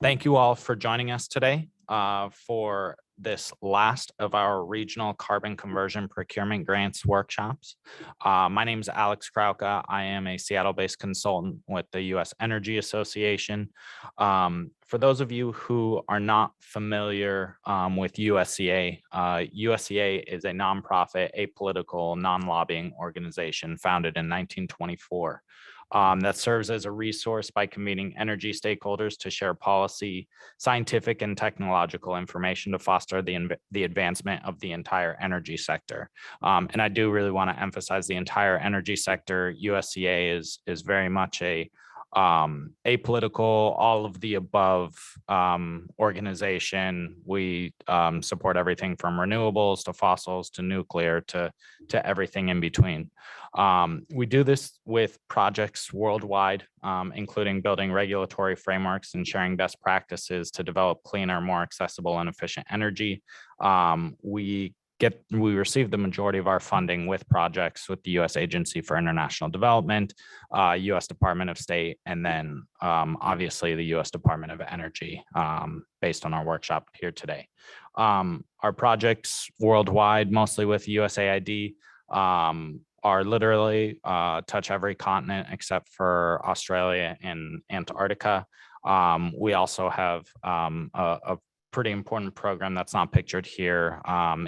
Thank you all for joining us today for this last of our regional carbon conversion procurement grants workshops. My name is Alex Krauka. I am a Seattle-based consultant with the U.S. Energy Association. For those of you who are not familiar with USCA, USCA is a nonprofit, apolitical, non-lobbying organization founded in 1924. That serves as a resource by convening energy stakeholders to share policy, scientific, and technological information to foster the advancement of the entire energy sector. And I do really want to emphasize the entire energy sector. USCA is very much a apolitical, all of the above organization. We support everything from renewables to fossils to nuclear to everything in between. We do this with projects worldwide, including building regulatory frameworks and sharing best practices to develop cleaner, more accessible and efficient energy. We receive the majority of our funding with projects with the U.S. Agency for International Development, U.S. Department of State, and then obviously the U.S. Department of Energy, based on our workshop here today. Our projects worldwide, mostly with USAID, are literally touch every continent except for Australia and Antarctica. We also have a pretty important program that's not pictured here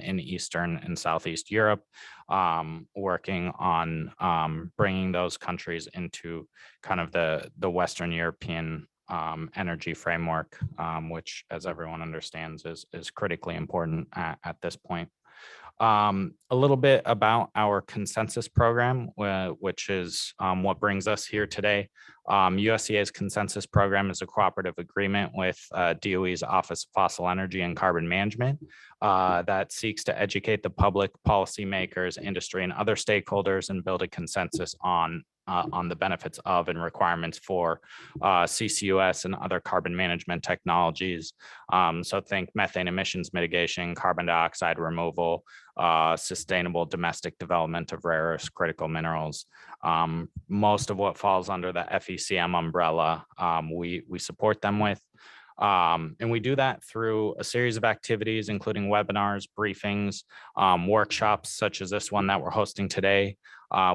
in Eastern and Southeast Europe, working on bringing those countries into kind of the Western European energy framework, which, as everyone understands, is critically important at this point. A little bit about our consensus program, which is what brings us here today. USCA's consensus program is a cooperative agreement with DOE's Office of Fossil Energy and Carbon Management that seeks to educate the public, policymakers, industry, and other stakeholders and build a consensus on the benefits of and requirements for CCUS and other carbon management technologies. So think methane emissions mitigation, carbon dioxide removal, sustainable domestic development of rare earths, critical minerals. Most of what falls under the FECM umbrella, we support them with. And we do that through a series of activities, including webinars, briefings, workshops, such as this one that we're hosting today.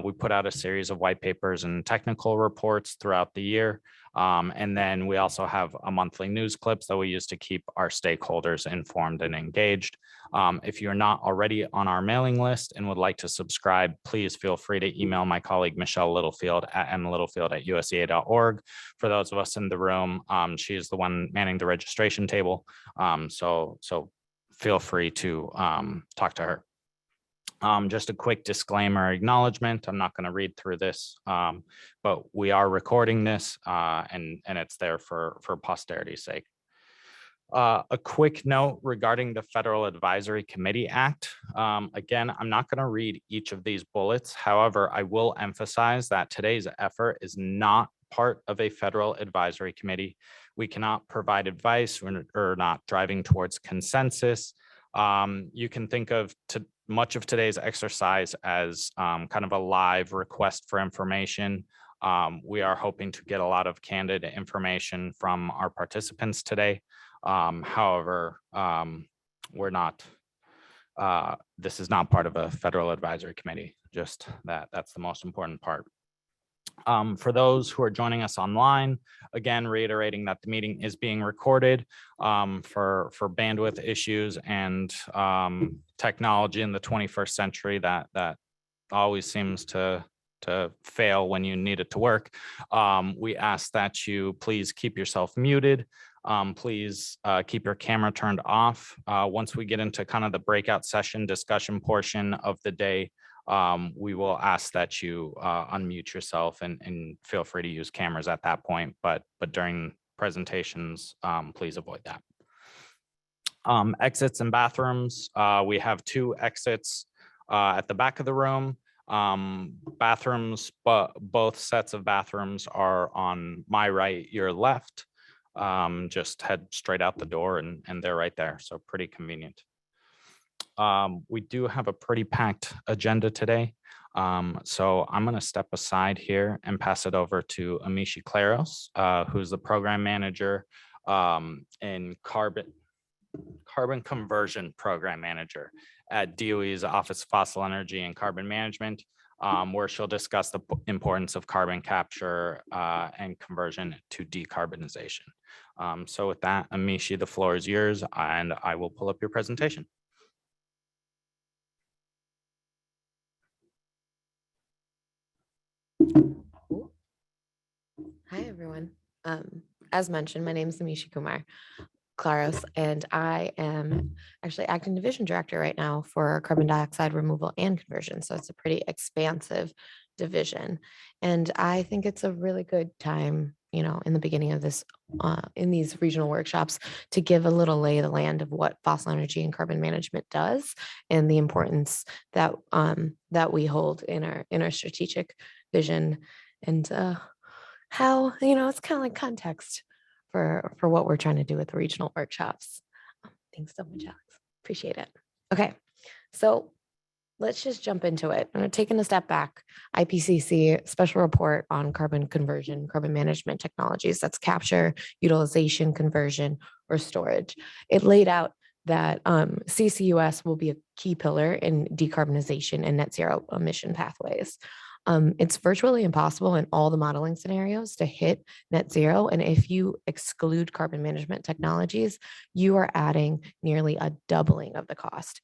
We put out a series of white papers and technical reports throughout the year. And then we also have a monthly news clips that we use to keep our stakeholders informed and engaged. If you're not already on our mailing list and would like to subscribe, please feel free to email my colleague, Michelle Littlefield at mlittlefield@usca.org. For those of us in the room, she is the one manning the registration table. So feel free to talk to her. Just a quick disclaimer acknowledgement. I'm not going to read through this, but we are recording this and it's there for posterity's sake. A quick note regarding the Federal Advisory Committee Act. Again, I'm not going to read each of these bullets. However, I will emphasize that today's effort is not part of a federal advisory committee. We cannot provide advice. We're not driving towards consensus. You can think of much of today's exercise as kind of a live request for information. We are hoping to get a lot of candid information from our participants today. However, we're not, this is not part of a federal advisory committee, just that's the most important part. For those who are joining us online, again, reiterating that the meeting is being recorded for bandwidth issues and technology in the 21st century that always seems to fail when you need it to work. We ask that you please keep yourself muted. Please keep your camera turned off. Once we get into kind of the breakout session discussion portion of the day, we will ask that you unmute yourself and feel free to use cameras at that point, but during presentations, please avoid that. Exits and bathrooms. We have 2 exits at the back of the room. Bathrooms, but both sets of bathrooms are on my right, your left. Just head straight out the door and they're right there, so pretty convenient. We do have a pretty packed agenda today. So I'm going to step aside here and pass it over to Amishi Claros, who's the program manager in carbon conversion program manager at DOE's Office of Fossil Energy and Carbon Management, where she'll discuss the importance of carbon capture and conversion to decarbonization. So with that, Amishi, the floor is yours, and I will pull up your presentation. Hi, everyone. As mentioned, my name is Amishi Kumar Claros, and I am actually acting division director right now for carbon dioxide removal and conversion. So it's a pretty expansive division. And I think it's a really good time, in the beginning of this, in these regional workshops, to give a little lay of the land of what fossil energy and carbon management does and the importance that that we hold in our strategic vision, and how, it's kind of like context for what we're trying to do with the regional workshops. Thanks so much, Alex. Appreciate it. Okay, so let's just jump into it. I'm taking a step back. IPCC special report on carbon conversion, carbon management technologies, that's capture, utilization, conversion, or storage. It laid out that CCUS will be a key pillar in decarbonization and net zero emission pathways. It's virtually impossible in all the modeling scenarios to hit net zero. And if you exclude carbon management technologies, you are adding nearly a doubling of the cost.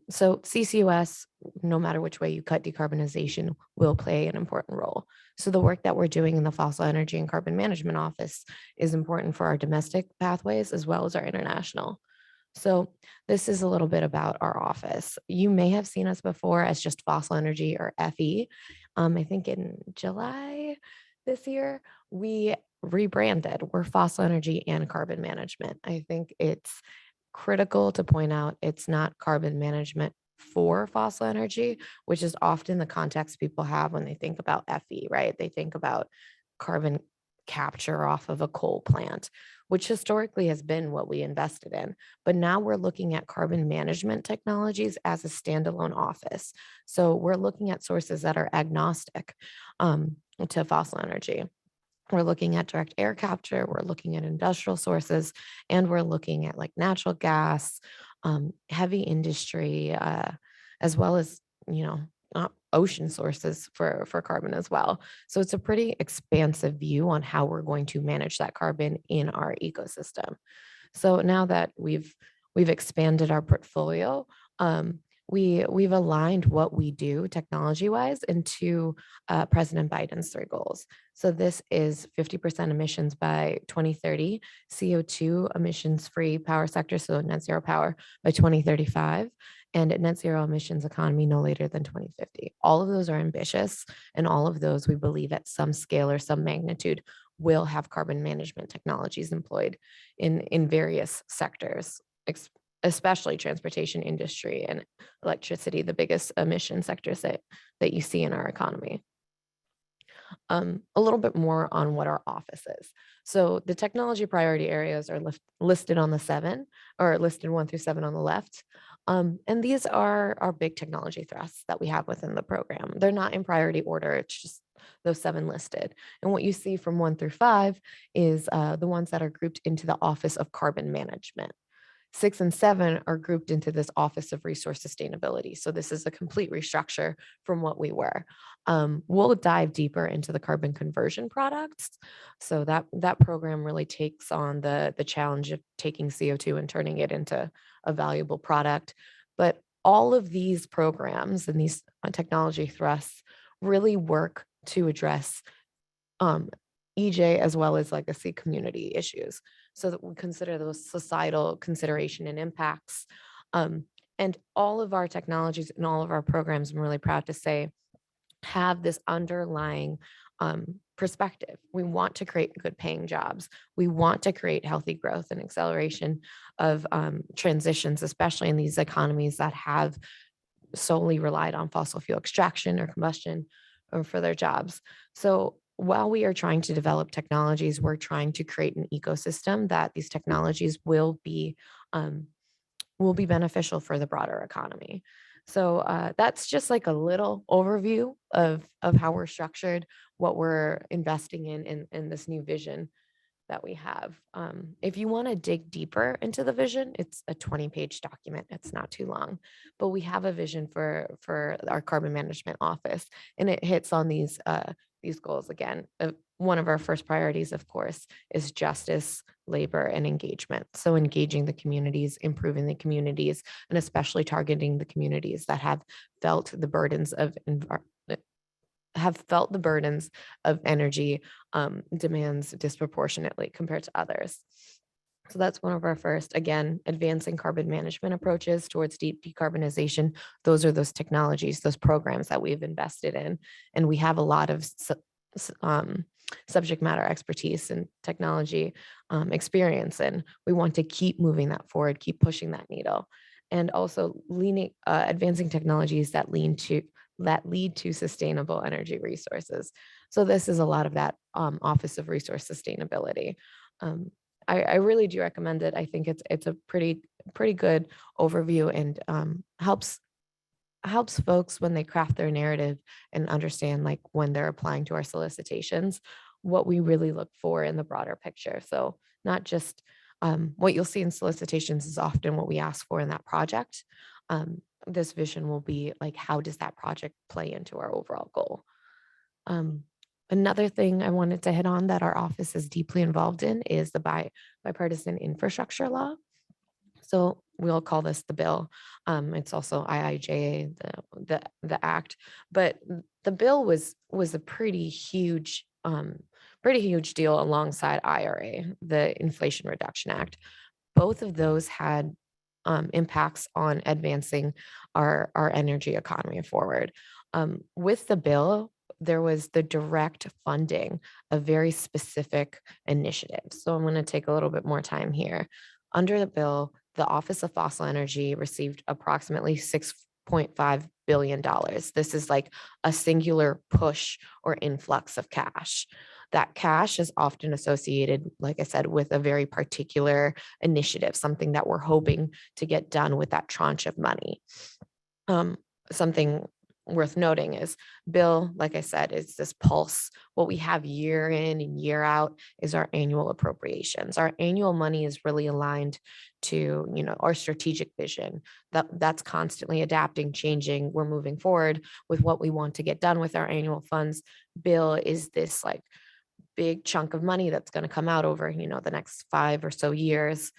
So CCUS, no matter which way you cut decarbonization, will play an important role. So the work that we're doing in the Fossil Energy and Carbon Management Office is important for our domestic pathways as well as our international. So this is a little bit about our office. You may have seen us before as just Fossil Energy or FE. I think in July this year, we rebranded. We're Fossil Energy and Carbon Management. I think it's critical to point out it's not carbon management for fossil energy, which is often the context people have when they think about FE, right? They think about carbon capture off of a coal plant, which historically has been what we invested in. But now we're looking at carbon management technologies as a standalone office. So we're looking at sources that are agnostic to fossil energy. We're looking at direct air capture, we're looking at industrial sources, and we're looking at like natural gas, heavy industry, as well as, ocean sources for carbon as well. So it's a pretty expansive view on how we're going to manage that carbon in our ecosystem. So now that we've expanded our portfolio, we've aligned what we do technology wise into President Biden's 3 goals. So this is 50% emissions by 2030, CO2 emissions free power sector, so net zero power by 2035, and a net zero emissions economy no later than 2050. All of those are ambitious, and all of those we believe at some scale or some magnitude will have carbon management technologies employed in various sectors, especially transportation industry and electricity, the biggest emission sectors that you see in our economy. A little bit more on what our office is. So the technology priority areas are listed on the 7, or listed 1 through 7 on the left. And these are our big technology thrusts that we have within the program. They're not in priority order, it's just those 7 listed. And what you see from 1 through 5 is the ones that are grouped into the Office of Carbon Management. 6 and 7 are grouped into this Office of Resource Sustainability. So this is a complete restructure from what we were. We'll dive deeper into the carbon conversion products. So that program really takes on the challenge of taking CO2 and turning it into a valuable product. But all of these programs and these technology thrusts really work to address EJ as well as legacy community issues, so that we consider those societal consideration and impacts. And all of our technologies and all of our programs, I'm really proud to say, have this underlying perspective. We want to create good paying jobs. We want to create healthy growth and acceleration of transitions, especially in these economies that have solely relied on fossil fuel extraction or combustion for their jobs. So while we are trying to develop technologies, we're trying to create an ecosystem that these technologies will be beneficial for the broader economy. So that's just like a little overview of how we're structured, what we're investing in this new vision. that we have. If you want to dig deeper into the vision, it's a 20-page document. It's not too long, but we have a vision for our carbon management office, and it hits on these goals again. One of our first priorities, of course, is justice, labor, and engagement. So engaging the communities, improving the communities, and especially targeting the communities that have felt the burdens of energy demands disproportionately compared to others. So that's one of our first, again, advancing carbon management approaches towards deep decarbonization. Those are those technologies, those programs that we've invested in. And we have a lot of subject matter expertise and technology experience. And we want to keep moving that forward, keep pushing that needle. And also advancing technologies that lead to sustainable energy resources. So this is a lot of that Office of Resource Sustainability. I really do recommend it. I think it's a pretty good overview, and helps folks when they craft their narrative and understand, like, when they're applying to our solicitations, what we really look for in the broader picture. So not just what you'll see in solicitations is often what we ask for in that project. This vision will be like, how does that project play into our overall goal? Another thing I wanted to hit on that our office is deeply involved in is the Bipartisan Infrastructure Law. So we'll call this the bill. It's also IIJA, the act, but the bill was a pretty huge deal alongside IRA, the Inflation Reduction Act. Both of those had impacts on advancing our energy economy forward. With the bill, there was the direct funding of very specific initiatives. So I'm going to take a little bit more time here. Under the bill, the Office of Fossil Energy received approximately $6.5 billion. This is like a singular push or influx of cash. That cash is often associated, like I said, with a very particular initiative, something that we're hoping to get done with that tranche of money. Something worth noting is bill, like I said, is this pulse. What we have year in and year out is our annual appropriations. Our annual money is really aligned to, our strategic vision. That's constantly adapting, changing. We're moving forward with what we want to get done with our annual funds. Bill is this like big chunk of money that's going to come out over, the next 5 or so years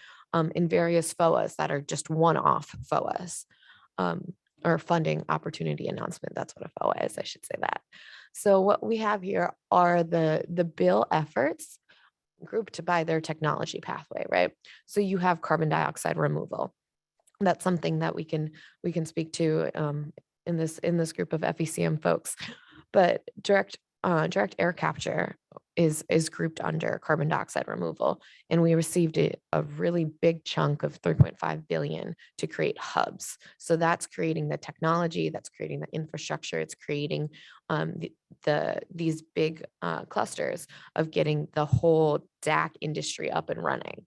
in various FOAs that are just one-off FOAs. Or funding opportunity announcement. That's what a FOA is. I should say that. So what we have here are the bill efforts grouped by their technology pathway, right? So you have carbon dioxide removal. That's something that we can speak to in this group of FECM folks. But direct air capture is grouped under carbon dioxide removal. And we received a really big chunk of 3.5 billion to create hubs. So that's creating the technology, that's creating the infrastructure, it's creating these big clusters of getting the whole DAC industry up and running.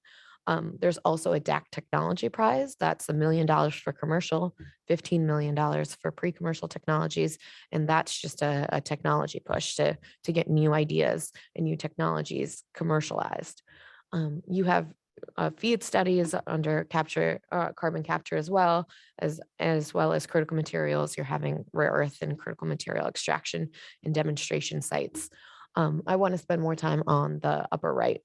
There's also a DAC technology prize. That's $1 million for commercial, $15 million for pre-commercial technologies. And that's just a technology push to get new ideas and new technologies commercialized. You have feed studies under carbon capture as well as critical materials. You're having rare earth and critical material extraction and demonstration sites. I want to spend more time on the upper right.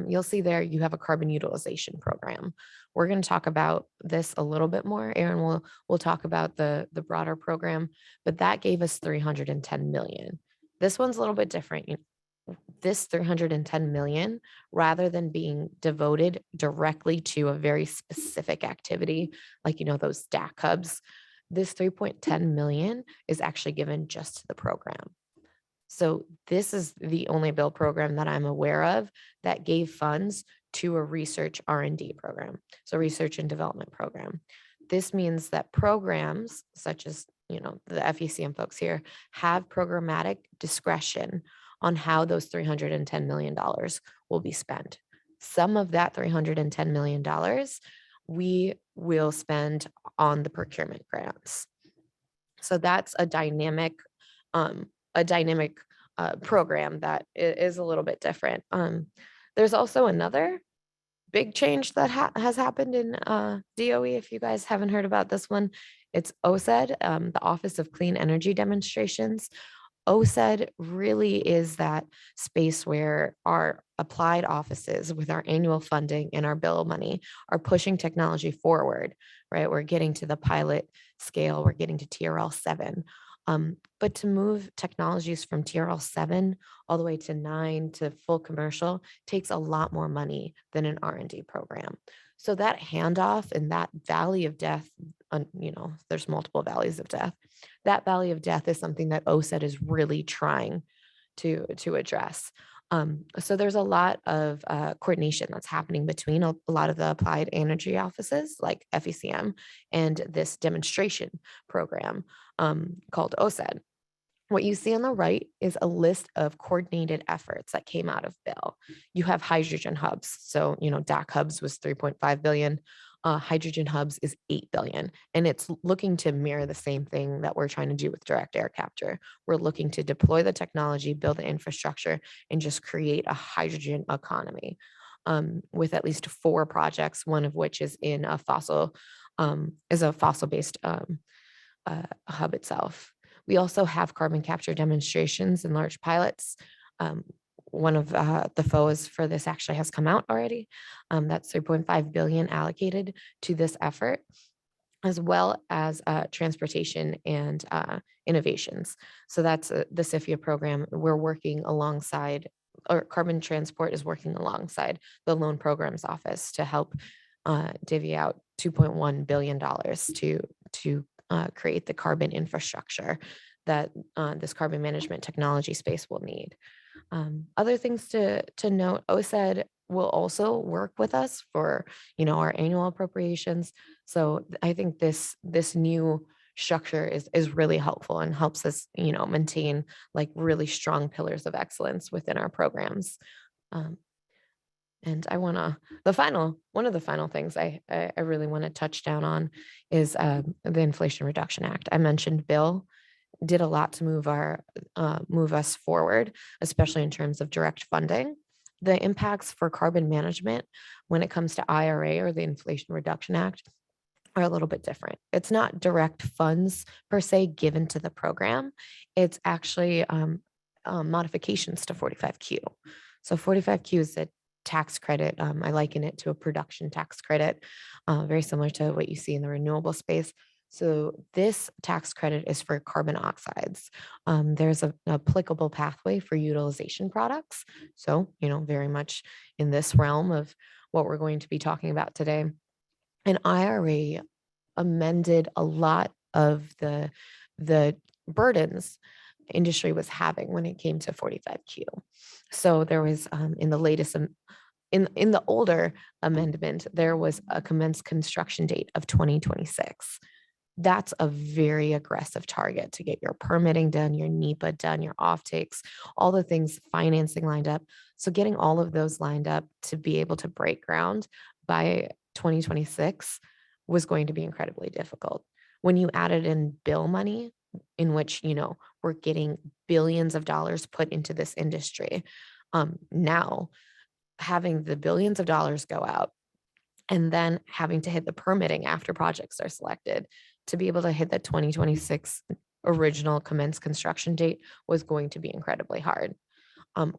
You'll see there you have a carbon utilization program. We're going to talk about this a little bit more. Aaron will talk about the broader program, but that gave us 310 million. This one's a little bit different. This 310 million, rather than being devoted directly to a very specific activity, like, those DAC hubs, this 3.10 million is actually given just to the program. So this is the only bill program that I'm aware of that gave funds to a research R&D program, so research and development program. This means that programs such as, the FECM folks here have programmatic discretion on how those $310 million will be spent. Some of that $310 million we will spend on the procurement grants. So that's a dynamic program that is a little bit different. There's also another big change that has happened in DOE. If you guys haven't heard about this one, it's OSED, the Office of Clean Energy Demonstrations. OSED really is that space where our applied offices with our annual funding and our bill money are pushing technology forward, right? We're getting to the pilot scale, we're getting to TRL 7. But to move technologies from TRL 7 all the way to 9 to full commercial takes a lot more money than an R&D program. So that handoff and that valley of death, there's multiple valleys of death. That valley of death is something that OSED is really trying to address. So there's a lot of coordination that's happening between a lot of the applied energy offices like FECM and this demonstration program called OSED. What you see on the right is a list of coordinated efforts that came out of Bill. You have hydrogen hubs. So, DAC hubs was 3.5 billion. Hydrogen hubs is 8 billion. And it's looking to mirror the same thing that we're trying to do with direct air capture. We're looking to deploy the technology, build the infrastructure, and just create a hydrogen economy with at least 4 projects, one of which is in a fossil-based hub itself. We also have carbon capture demonstrations and large pilots. One of the FOAs for this actually has come out already. That's 3.5 billion allocated to this effort, as well as transportation and innovations. So that's the CIFIA program. We're working alongside, or Carbon Transport is working alongside the Loan Programs Office to help divvy out $2.1 billion to create the carbon infrastructure that this carbon management technology space will need. Other things to note, OSED will also work with us for, our annual appropriations. So I think this new structure is really helpful and helps us, maintain like really strong pillars of excellence within our programs. And one of the final things I really want to touch down on is the Inflation Reduction Act. I mentioned Bill did a lot to move us forward, especially in terms of direct funding. The impacts for carbon management when it comes to IRA or the Inflation Reduction Act are a little bit different. It's not direct funds per se given to the program. It's actually modifications to 45Q. So 45Q is a tax credit. I liken it to a production tax credit, very similar to what you see in the renewable space. So this tax credit is for carbon oxides. There's an applicable pathway for utilization products. So, very much in this realm of what we're going to be talking about today. An IRA amended a lot of the burdens industry was having when it came to 45Q. So there was in the latest in the older amendment, there was a commenced construction date of 2026. That's a very aggressive target to get your permitting done, your NEPA done, your offtakes, all the things, financing lined up. So getting all of those lined up to be able to break ground by 2026 was going to be incredibly difficult. When you added in bill money, in which, we're getting billions of dollars put into this industry, now having the billions of dollars go out and then having to hit the permitting after projects are selected to be able to hit the 2026 original commenced construction date was going to be incredibly hard.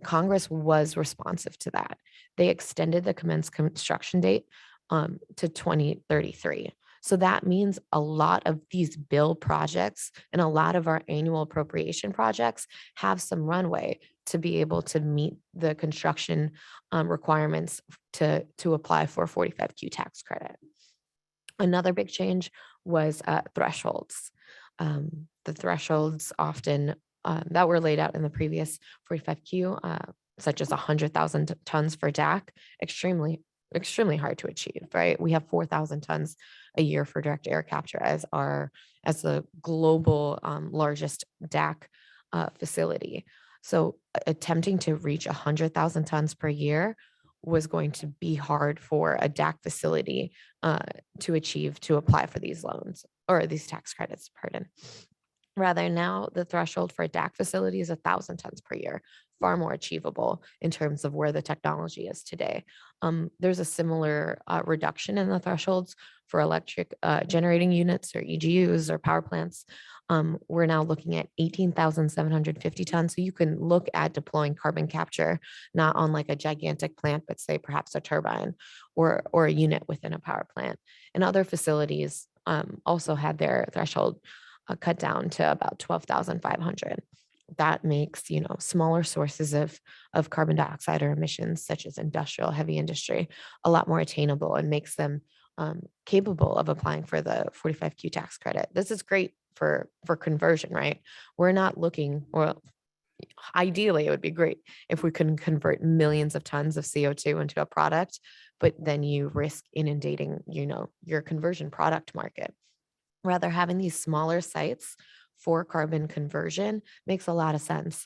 Congress was responsive to that. They extended the commenced construction date to 2033. So that means a lot of these bill projects and a lot of our annual appropriation projects have some runway to be able to meet the construction requirements to apply for 45Q tax credit. Another big change was thresholds. The thresholds often that were laid out in the previous 45Q, such as 100,000 tons for DAC, extremely hard to achieve, right? We have 4,000 tons a year for direct air capture as the global largest DAC facility. So attempting to reach 100,000 tons per year was going to be hard for a DAC facility to achieve, to apply for these loans or these tax credits, pardon. Rather, now the threshold for a DAC facility is 1,000 tons per year, far more achievable in terms of where the technology is today. There's a similar reduction in the thresholds for electric generating units or EGUs or power plants. We're now looking at 18,750 tons. So you can look at deploying carbon capture, not on like a gigantic plant, but say perhaps a turbine or a unit within a power plant. And other facilities also had their threshold cut down to about 12,500. That makes, smaller sources of carbon dioxide or emissions, such as industrial, heavy industry, a lot more attainable and makes them capable of applying for the 45Q tax credit. This is great for conversion, right? We're not looking, well, ideally, it would be great if we can convert millions of tons of CO2 into a product, but then you risk inundating, your conversion product market. Rather, having these smaller sites for carbon conversion makes a lot of sense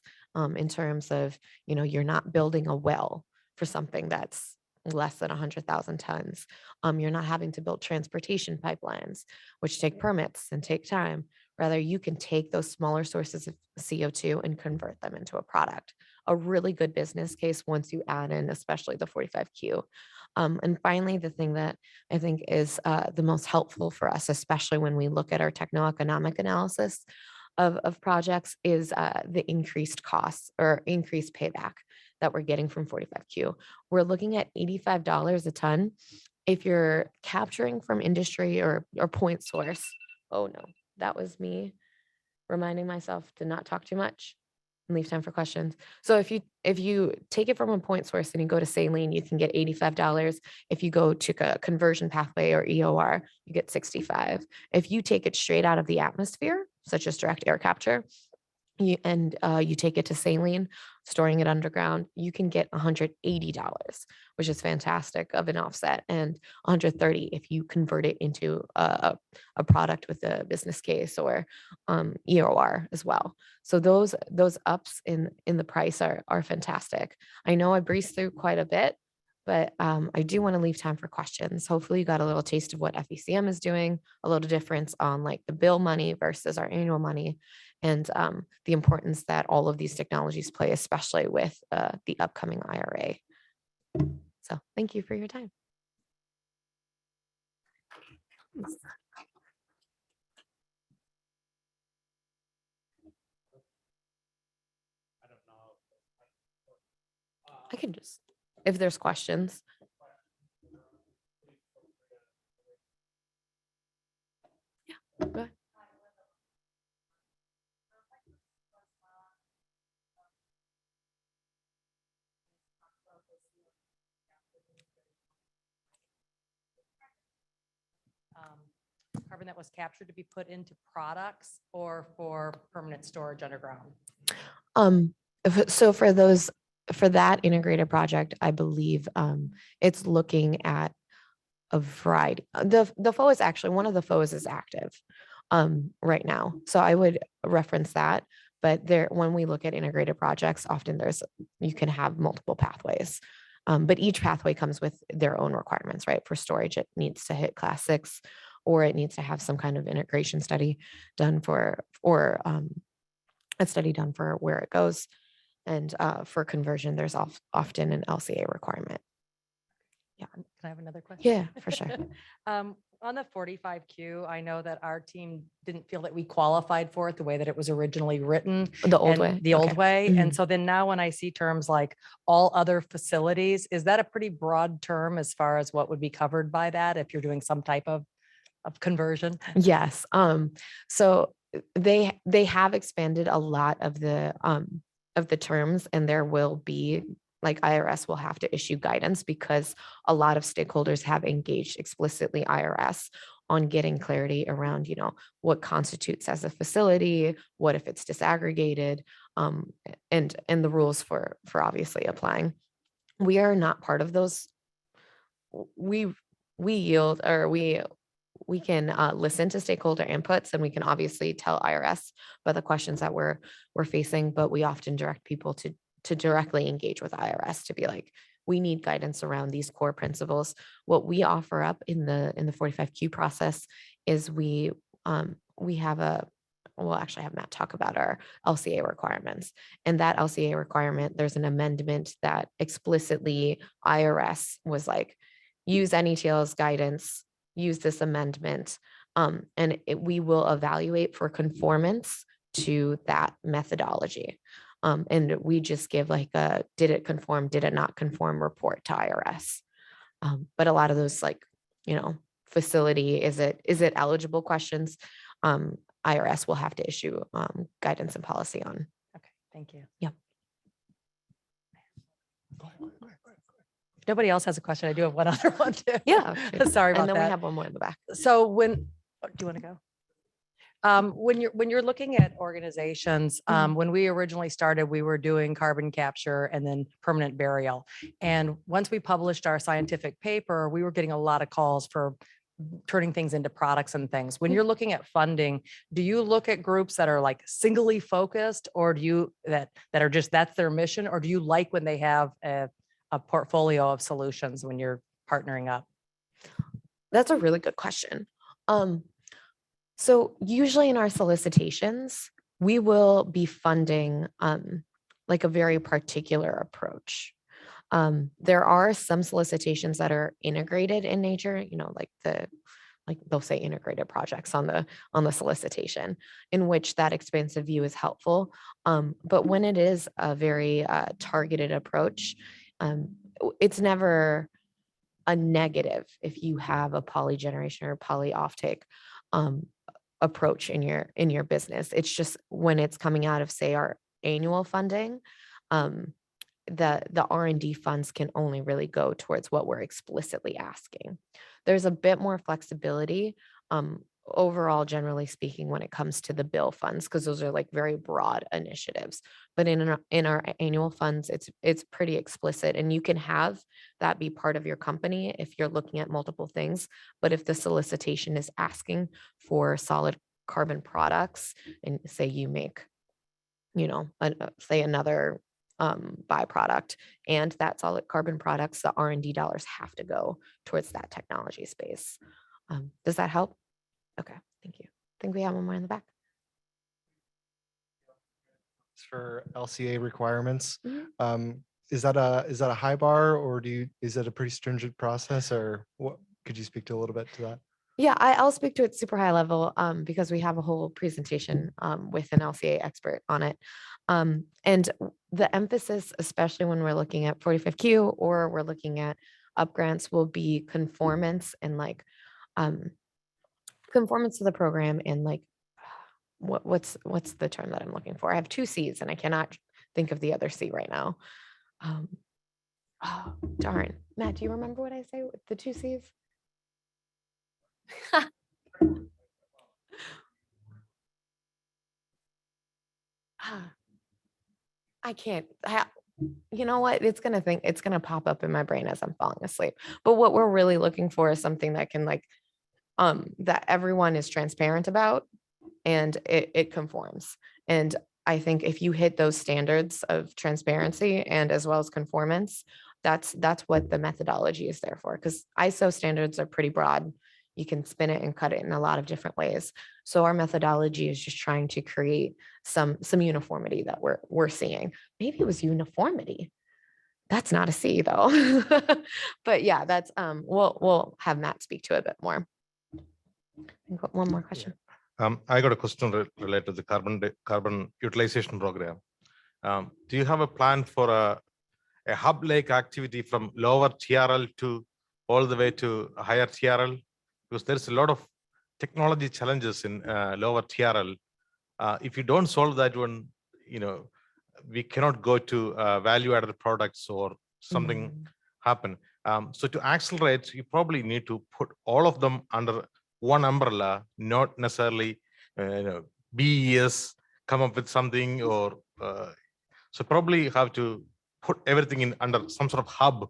in terms of, you're not building a well for something that's less than 100,000 tons. You're not having to build transportation pipelines, which take permits and take time. Rather, you can take those smaller sources of CO2 and convert them into a product. A really good business case once you add in, especially the 45Q. And finally, the thing that I think is the most helpful for us, especially when we look at our techno-economic analysis of projects, is the increased costs or increased payback that we're getting from 45Q. We're looking at $85 a ton. If you're capturing from industry or point source, oh no, that was me reminding myself to not talk too much and leave time for questions. So if you take it from a point source and you go to saline, you can get $85. If you go to a conversion pathway or EOR, you get $65. If you take it straight out of the atmosphere, such as direct air capture, you take it to saline, storing it underground, you can get $180, which is fantastic of an offset, and $130 if you convert it into a product with a business case or EOR as well. So those ups in the price are fantastic. I know I breezed through quite a bit, but I do want to leave time for questions. Hopefully you got a little taste of what FECM is doing, a little difference on like the bill money versus our annual money, and the importance that all of these technologies play, especially with the upcoming IRA. So thank you for your time. I can just, if there's questions. Yeah, go ahead. Carbon that was captured to be put into products or for permanent storage underground? So for that integrated project, I believe it's looking at a variety. The FOA is actually, one of the FOAs is active right now. So I would reference that. But when we look at integrated projects, often you can have multiple pathways. But each pathway comes with their own requirements, right? For storage, it needs to hit Class 6, or it needs to have some kind of integration study done or a study done for where it goes. And for conversion, there's often an LCA requirement. Yeah. Can I have another question? Yeah, for sure. On the 45Q, I know that our team didn't feel that we qualified for it the way that it was originally written. The old way. The old way. Mhm. And so then now when I see terms like all other facilities, is that a pretty broad term as far as what would be covered by that if you're doing some type of conversion? Yes. So they have expanded a lot of the terms, and there will be, like, IRS will have to issue guidance because a lot of stakeholders have engaged explicitly IRS on getting clarity around, what constitutes as a facility, what if it's disaggregated, and the rules for obviously applying. We are not part of those. We yield, or we can listen to stakeholder inputs, and we can obviously tell IRS about the questions that we're facing, but we often direct people to directly engage with IRS to be like, we need guidance around these core principles. What we offer up in the 45Q process is we have we'll actually have Matt talk about our LCA requirements. And that LCA requirement, there's an amendment that explicitly IRS was like, use NETL's guidance, use this amendment, and we will evaluate for conformance to that methodology. And we just give like a, did it conform, did it not conform report to IRS. But a lot of those like, facility, is it eligible questions? IRS will have to issue guidance and policy on. Okay, thank you. Yeah. If nobody else has a question, I do have one other one too. Yeah. Sorry about And then we that. have one more in the back. So when, do you want to go? When you're looking at organizations, when we originally started, we were doing carbon capture and then permanent burial. And once we published our scientific paper, we were getting a lot of calls for turning things into products and things. When you're looking at funding, do you look at groups that are like singly focused, or do you that are just, that's their mission? Or do you like when they have a portfolio of solutions when you're partnering up? That's a really good question. So usually in our solicitations, we will be funding like a very particular approach. There are some solicitations that are integrated in nature, like they'll say integrated projects on the solicitation, in which that expansive view is helpful. But when it is a very targeted approach, it's never a negative if you have a poly generation or poly offtake approach in your business. It's just when it's coming out of, say, our annual funding, the R&D funds can only really go towards what we're explicitly asking. There's a bit more flexibility overall, generally speaking, when it comes to the bill funds, because those are like very broad initiatives. But in our annual funds, it's pretty explicit, and you can have that be part of your company if you're looking at multiple things. But if the solicitation is asking for solid carbon products, and say you make, say another byproduct, and that solid carbon products, the R&D dollars have to go towards that technology space. Does that help? Okay, thank you. I think we have one more in the back. For LCA requirements, Mhm. is that a high bar, or is it a pretty stringent process, or what? Could you speak to a little bit to that? Yeah, I'll speak to it super high level because we have a whole presentation with an LCA expert on it. And the emphasis, especially when we're looking at 45Q or we're looking at up grants, will be conformance and like conformance to the program, and like what's the term that I'm looking for? I have two C's and I cannot think of the other C right now. Oh, darn. Matt, do you remember what I say with the two C's? I can't. You know what? It's gonna pop up in my brain as I'm falling asleep. But what we're really looking for is something that can like that everyone is transparent about, and it conforms. And I think if you hit those standards of transparency and as well as conformance, that's what the methodology is there for. Because ISO standards are pretty broad. You can spin it and cut it in a lot of different ways. So our methodology is just trying to create some uniformity that we're seeing. Maybe it was uniformity. That's not a C though. But yeah, that's we'll have Matt speak to it a bit more. One more question. I got a question related to the carbon utilization program. Do you have a plan for a hub-like activity from lower TRL to all the way to higher TRL? Because there's a lot of technology challenges in lower TRL. If you don't solve that one, we cannot go to value-added products or something happen. So to accelerate, you probably need to put all of them under one umbrella, not necessarily BES come up with something, or so probably you have to put everything in under some sort of hub.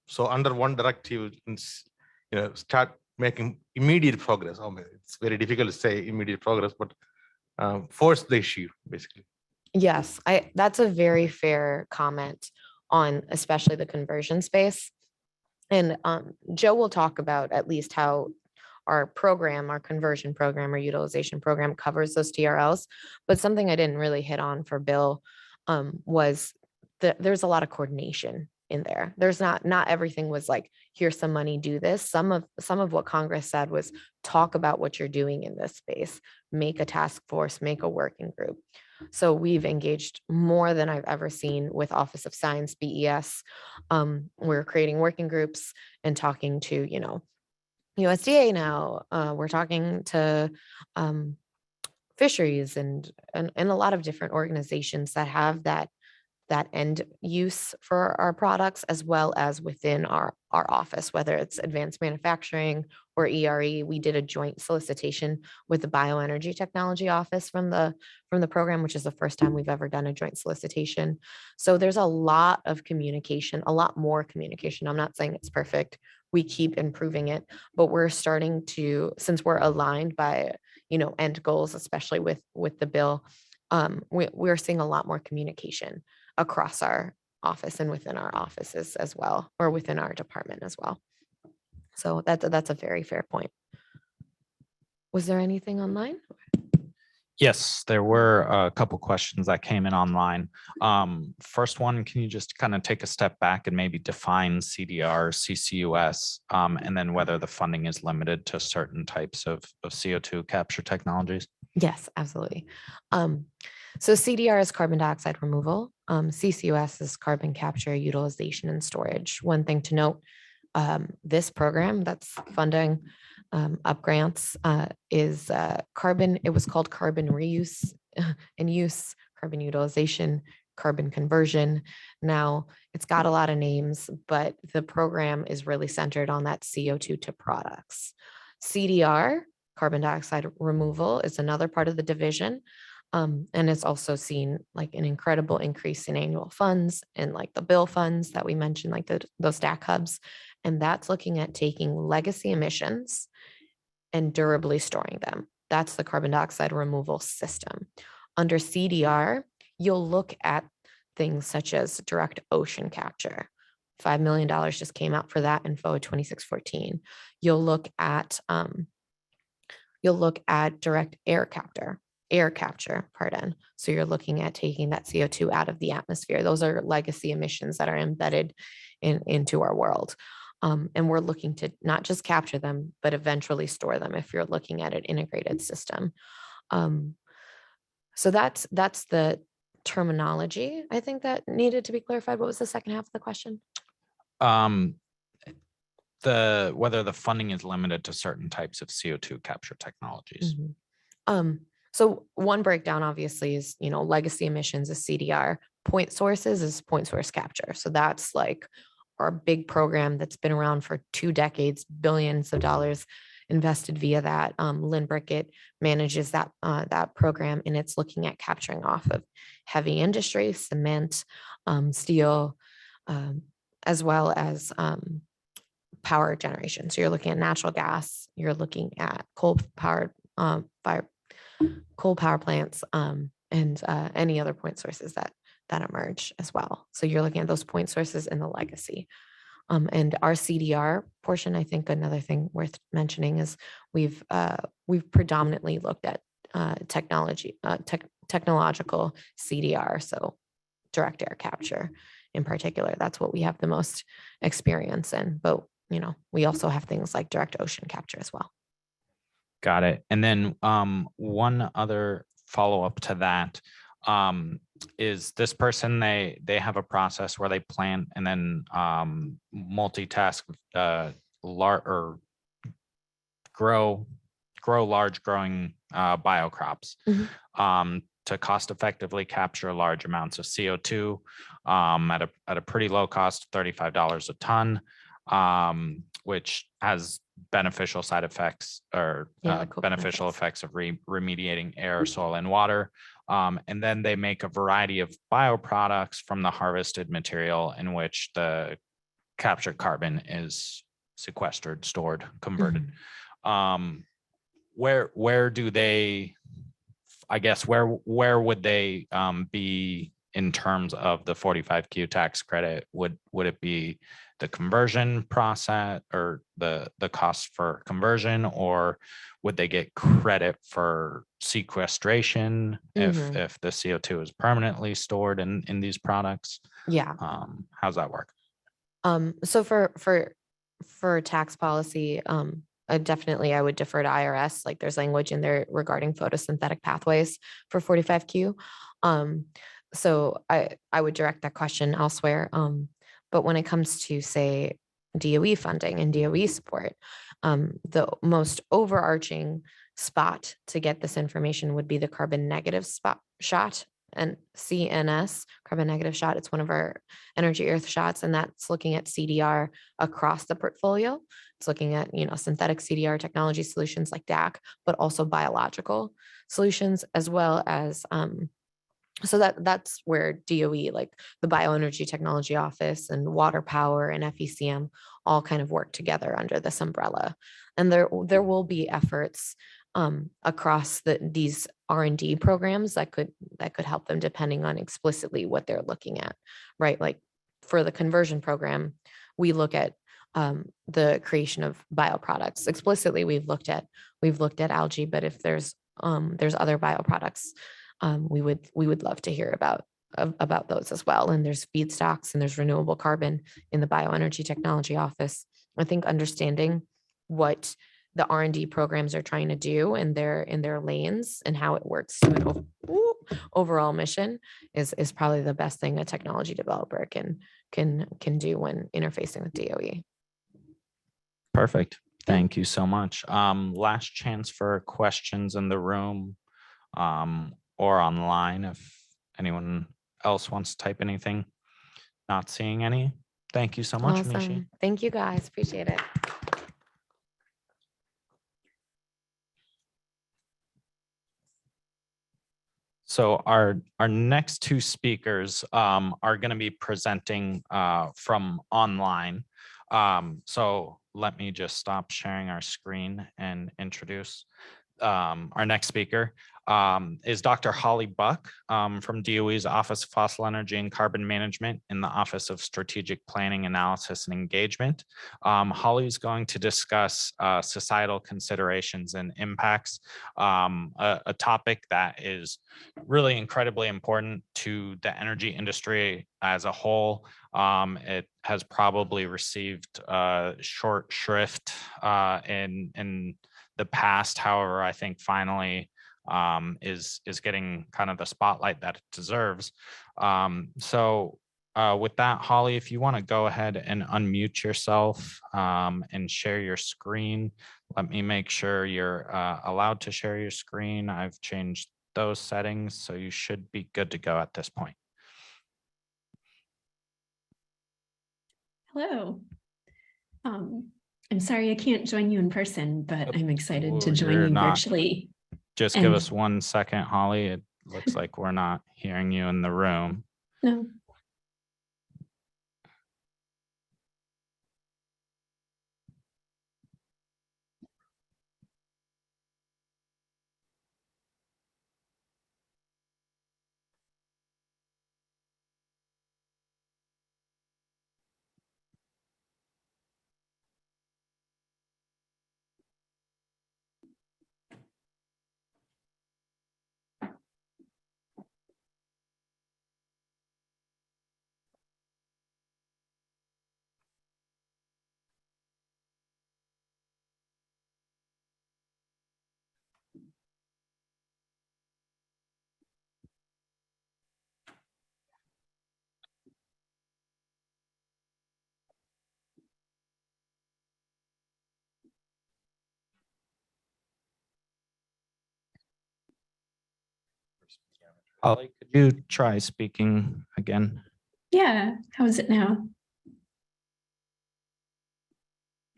So under one directive, start making immediate progress. It's very difficult to say immediate progress, but force the issue basically. Yes, that's a very fair comment on especially the conversion space. And Joe will talk about at least how our program, our conversion program or utilization program covers those TRLs. But something I didn't really hit on for Bill was that there's a lot of coordination in there. There's not everything was like, here's some money, do this. Some of what Congress said was talk about what you're doing in this space, make a task force, make a working group. So we've engaged more than I've ever seen with Office of Science, BES. We're creating working groups and talking to, USDA now. We're talking to fisheries and a lot of different organizations that have that end use for our products, as well as within our office, whether it's advanced manufacturing or ERE. We did a joint solicitation with the Bioenergy Technology Office from the program, which is the first time we've ever done a joint solicitation. So there's a lot of communication, a lot more communication. I'm not saying it's perfect. We keep improving it, but we're starting to, since we're aligned by, end goals, especially with the bill, we're seeing a lot more communication across our office and within our offices as well, or within our department as well. So that's a very fair point. Was there anything online? Yes, there were a couple questions that came in online. First one, can you just kind of take a step back and maybe define CDR, CCUS, and then whether the funding is limited to certain types of CO2 capture technologies? Yes, absolutely. So CDR is carbon dioxide removal. CCUS is carbon capture, utilization, and storage. One thing to note, this program that's funding up grants is carbon. It was called carbon reuse and use, carbon utilization, carbon conversion. Now it's got a lot of names, but the program is really centered on that CO2 to products. CDR, carbon dioxide removal, is another part of the division. And it's also seen like an incredible increase in annual funds and like the bill funds that we mentioned, like those DAC hubs. And that's looking at taking legacy emissions and durably storing them. That's the carbon dioxide removal system. Under CDR, you'll look at things such as direct ocean capture. $5 million just came out for that info at 2614. You'll look at direct air capture, pardon. So you're looking at taking that CO2 out of the atmosphere. Those are legacy emissions that are embedded into our world. And we're looking to not just capture them, but eventually store them if you're looking at an integrated system. So that's the terminology, I think, that needed to be clarified. What was the second half of the question? Whether the funding is limited to certain types of CO2 capture technologies. Mm-hmm. So one breakdown obviously is, legacy emissions is CDR, point sources is point source capture. So that's like our big program that's been around for 2 decades, billions of dollars invested via that. Lynn Brickett manages that program, and it's looking at capturing off of heavy industry, cement, steel, as well as power generation. So you're looking at natural gas, you're looking at coal power plants, and any other point sources that emerge as well. So you're looking at those point sources in the legacy. And our CDR portion, I think another thing worth mentioning is we've predominantly looked at technological CDR, so direct air capture in particular. That's what we have the most experience in. But we also have things like direct ocean capture as well. Got it. And then one other follow-up to that is this person, they have a process where they plant and then multitask or grow large growing biocrops to cost effectively capture large amounts of CO2 at a pretty low cost, $35 a ton, which has beneficial side effects or beneficial effects of remediating air, soil, and water. And then they make a variety of bioproducts from the harvested material in which the captured carbon is sequestered, stored, converted. Where do they, I guess, where would they be in terms of the 45Q tax credit? Would it be the conversion process or the cost for conversion, or would they get credit for sequestration Mhm. if the CO2 is permanently stored in these products? Yeah. How's that work? So for tax policy, definitely I would defer to IRS. Like there's language in there regarding photosynthetic pathways for 45Q. So I would direct that question elsewhere. But when it comes to, say, DOE funding and DOE support, the most overarching spot to get this information would be the carbon negative shot and CNS, carbon negative shot. It's one of our energy earth shots, and that's looking at CDR across the portfolio. It's looking at, synthetic CDR technology solutions like DAC, but also biological solutions, as well as so that's where DOE, like the Bioenergy Technology Office and Water Power and FECM, all kind of work together under this umbrella. And there will be efforts across these R&D programs that could help them, depending on explicitly what they're looking at, right? Like for the conversion program, we look at the creation of bioproducts. Explicitly, we've looked at algae, but if there's other bioproducts, we would love to hear about those as well. And there's feedstocks and there's renewable carbon in the Bioenergy Technology Office. I think understanding what the R&D programs are trying to do in their lanes and how it works to an overall mission is probably the best thing a technology developer can do when interfacing with DOE. Perfect. Thank you so much. Last chance for questions in the room or online if anyone else wants to type anything. Not seeing any. Thank you so much, Mishi. Awesome. Thank you guys. Appreciate it. So our next two speakers are going to be presenting from online. So let me just stop sharing our screen and introduce our next speaker. Is Dr. Holly Buck from DOE's Office of Fossil Energy and Carbon Management in the Office of Strategic Planning, Analysis, and Engagement. Holly is going to discuss societal considerations and impacts, a topic that is really incredibly important to the energy industry as a whole. It has probably received short shrift in the past. However, I think finally is getting kind of the spotlight that it deserves. So with that, Holly, if you want to go ahead and unmute yourself and share your screen, let me make sure you're allowed to share your screen. I've changed those settings, so you should be good to go at this point. Hello. I'm sorry I can't join you in person, but I'm excited to join You're you not. virtually. Just give us 1 second, Holly. It looks like we're not hearing you in the room. No. Holly, could you try speaking again? Yeah. How is it now?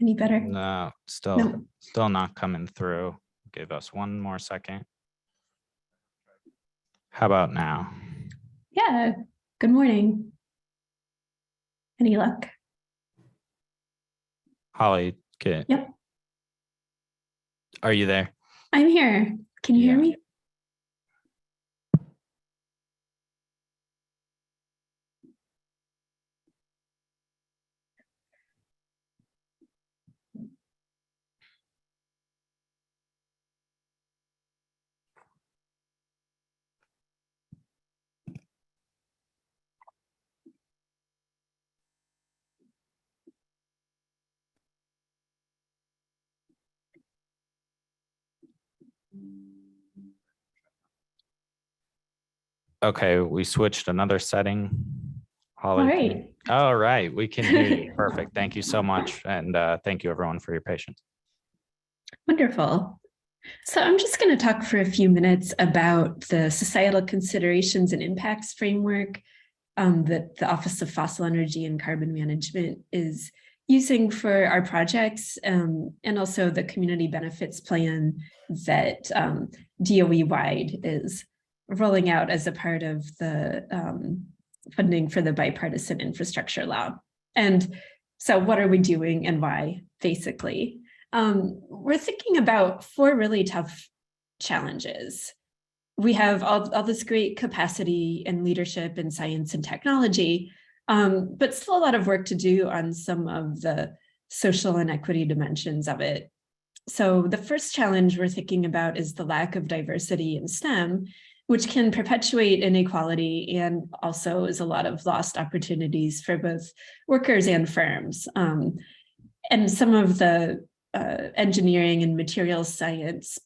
Any better? No, still not coming through. Give us 1 more second. How about now? Yeah. Good morning. Any luck? Holly, Yep. Are you there? I'm here. Can you hear me? Okay, we switched another setting. Holly, All can right. you- All right, we can hear you. Perfect. Thank you so much. And thank you everyone for your patience. Wonderful. So I'm just going to talk for a few minutes about the societal considerations and impacts framework that the Office of Fossil Energy and Carbon Management is using for our projects, and also the community benefits plan that DOE-wide is rolling out as a part of the funding for the Bipartisan Infrastructure Law. And so what are we doing and why, basically? We're thinking about 4 really tough challenges. We have all this great capacity and leadership in science and technology, but still a lot of work to do on some of the social and equity dimensions of it. So the first challenge we're thinking about is the lack of diversity in STEM, which can perpetuate inequality and also is a lot of lost opportunities for both workers and firms. And some of the engineering and materials science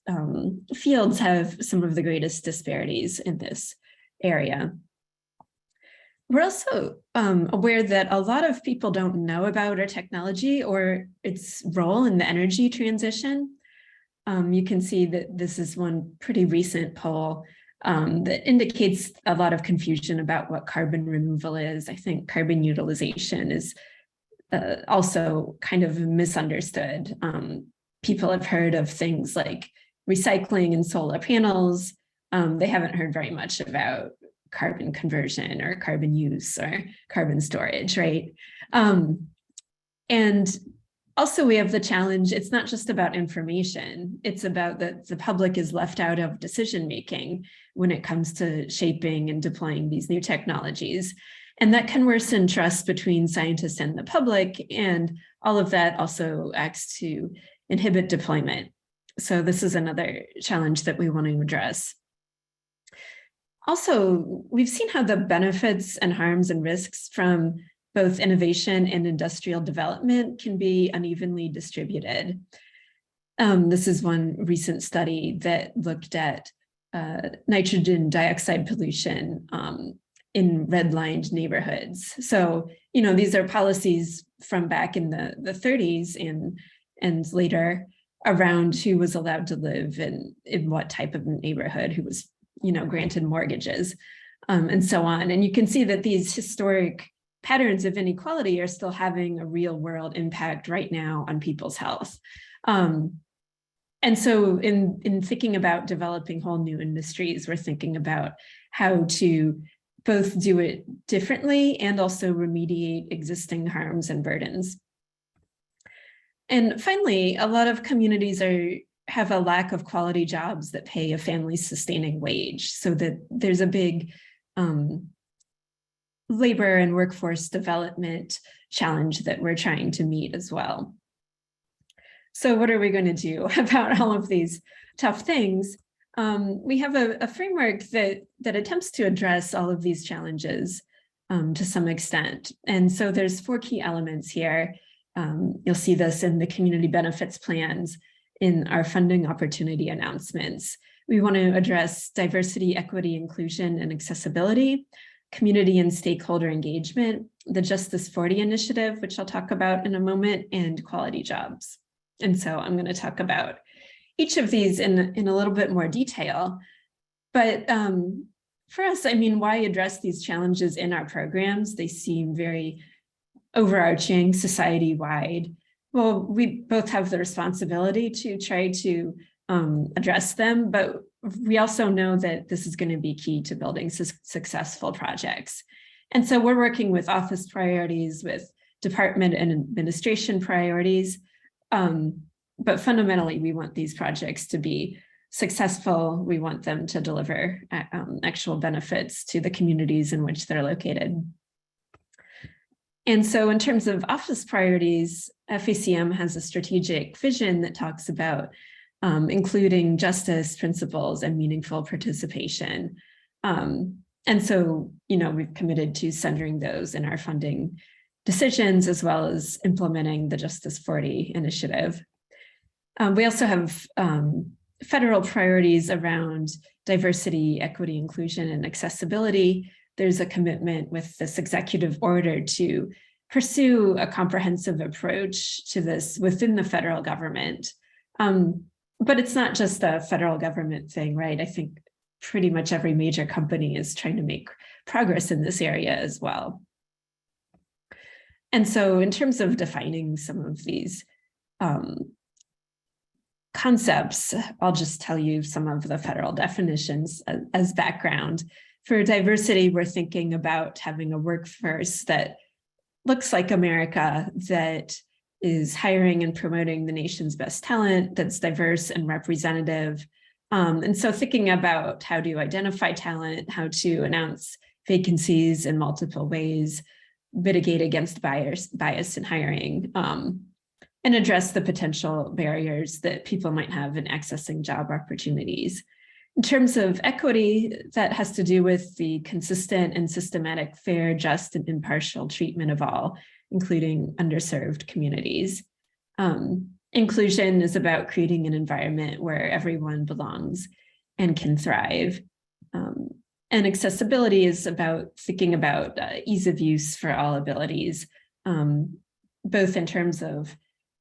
fields have some of the greatest disparities in this area. We're also aware that a lot of people don't know about our technology or its role in the energy transition. You can see that this is one pretty recent poll that indicates a lot of confusion about what carbon removal is. I think carbon utilization is also kind of misunderstood. People have heard of things like recycling and solar panels. They haven't heard very much about carbon conversion or carbon use or carbon storage, right? And also we have the challenge, it's not just about information, it's about that the public is left out of decision-making when it comes to shaping and deploying these new technologies. And that can worsen trust between scientists and the public, and all of that also acts to inhibit deployment. So this is another challenge that we want to address. Also, we've seen how the benefits and harms and risks from both innovation and industrial development can be unevenly distributed. This is one recent study that looked at nitrogen dioxide pollution in red-lined neighborhoods. So, you know, these are policies from back in the 30s and later around who was allowed to live in what type of neighborhood, who was, you know, granted mortgages, and so on. And you can see that these historic patterns of inequality are still having a real world impact right now on people's health. And so in thinking about developing whole new industries, we're thinking about how to both do it differently and also remediate existing harms and burdens. And finally, a lot of communities have a lack of quality jobs that pay a family-sustaining wage, so that there's a big labor and workforce development challenge that we're trying to meet as well. So what are we going to do about all of these tough things? We have a framework that attempts to address all of these challenges to some extent. And so there's 4 key elements here. You'll see this in the community benefits plans, in our funding opportunity announcements. We want to address diversity, equity, inclusion, and accessibility, community and stakeholder engagement, the Justice 40 initiative, which I'll talk about in a moment, and quality jobs. And so I'm going to talk about each of these in a little bit more detail. But for us, I mean, why address these challenges in our programs? They seem very overarching, society-wide. Well, we both have the responsibility to try to address them, but we also know that this is going to be key to building successful projects. And so we're working with office priorities, with department and administration priorities, but fundamentally, we want these projects to be successful. We want them to deliver actual benefits to the communities in which they're located. And so in terms of office priorities, FACM has a strategic vision that talks about including justice principles and meaningful participation. And so, you know, we've committed to centering those in our funding decisions, as well as implementing the Justice 40 initiative. We also have federal priorities around diversity, equity, inclusion, and accessibility, there's a commitment with this executive order to pursue a comprehensive approach to this within the federal government. But it's not just a federal government thing, right? I think pretty much every major company is trying to make progress in this area as well. And so in terms of defining some of these concepts, I'll just tell you some of the federal definitions as background. For diversity, we're thinking about having a workforce that looks like America, that is hiring and promoting the nation's best talent, that's diverse and representative. And so thinking about how to identify talent, how to announce vacancies in multiple ways, mitigate against bias in hiring, and address the potential barriers that people might have in accessing job opportunities. In terms of equity, that has to do with the consistent and systematic, fair, just, and impartial treatment of all, including underserved communities. Inclusion is about creating an environment where everyone belongs and can thrive. And accessibility is about thinking about ease of use for all abilities, both in terms of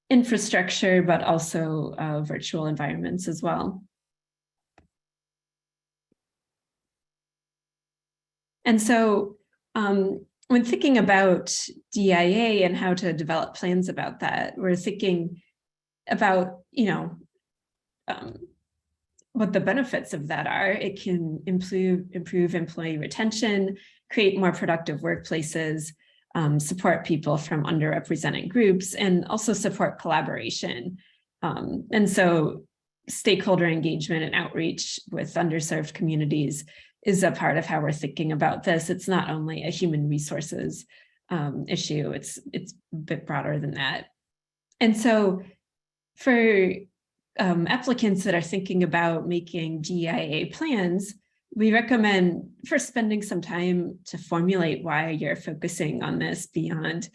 infrastructure, but also virtual environments as well. And so when thinking about DIA and how to develop plans about that, we're thinking about, what the benefits of that are. It can improve employee retention, create more productive workplaces, support people from underrepresented groups, and also support collaboration. And so stakeholder engagement and outreach with underserved communities is a part of how we're thinking about this. It's not only a human resources issue, it's a bit broader than that. And so for applicants that are thinking about making DIA plans, we recommend first spending some time to formulate why you're focusing on this beyond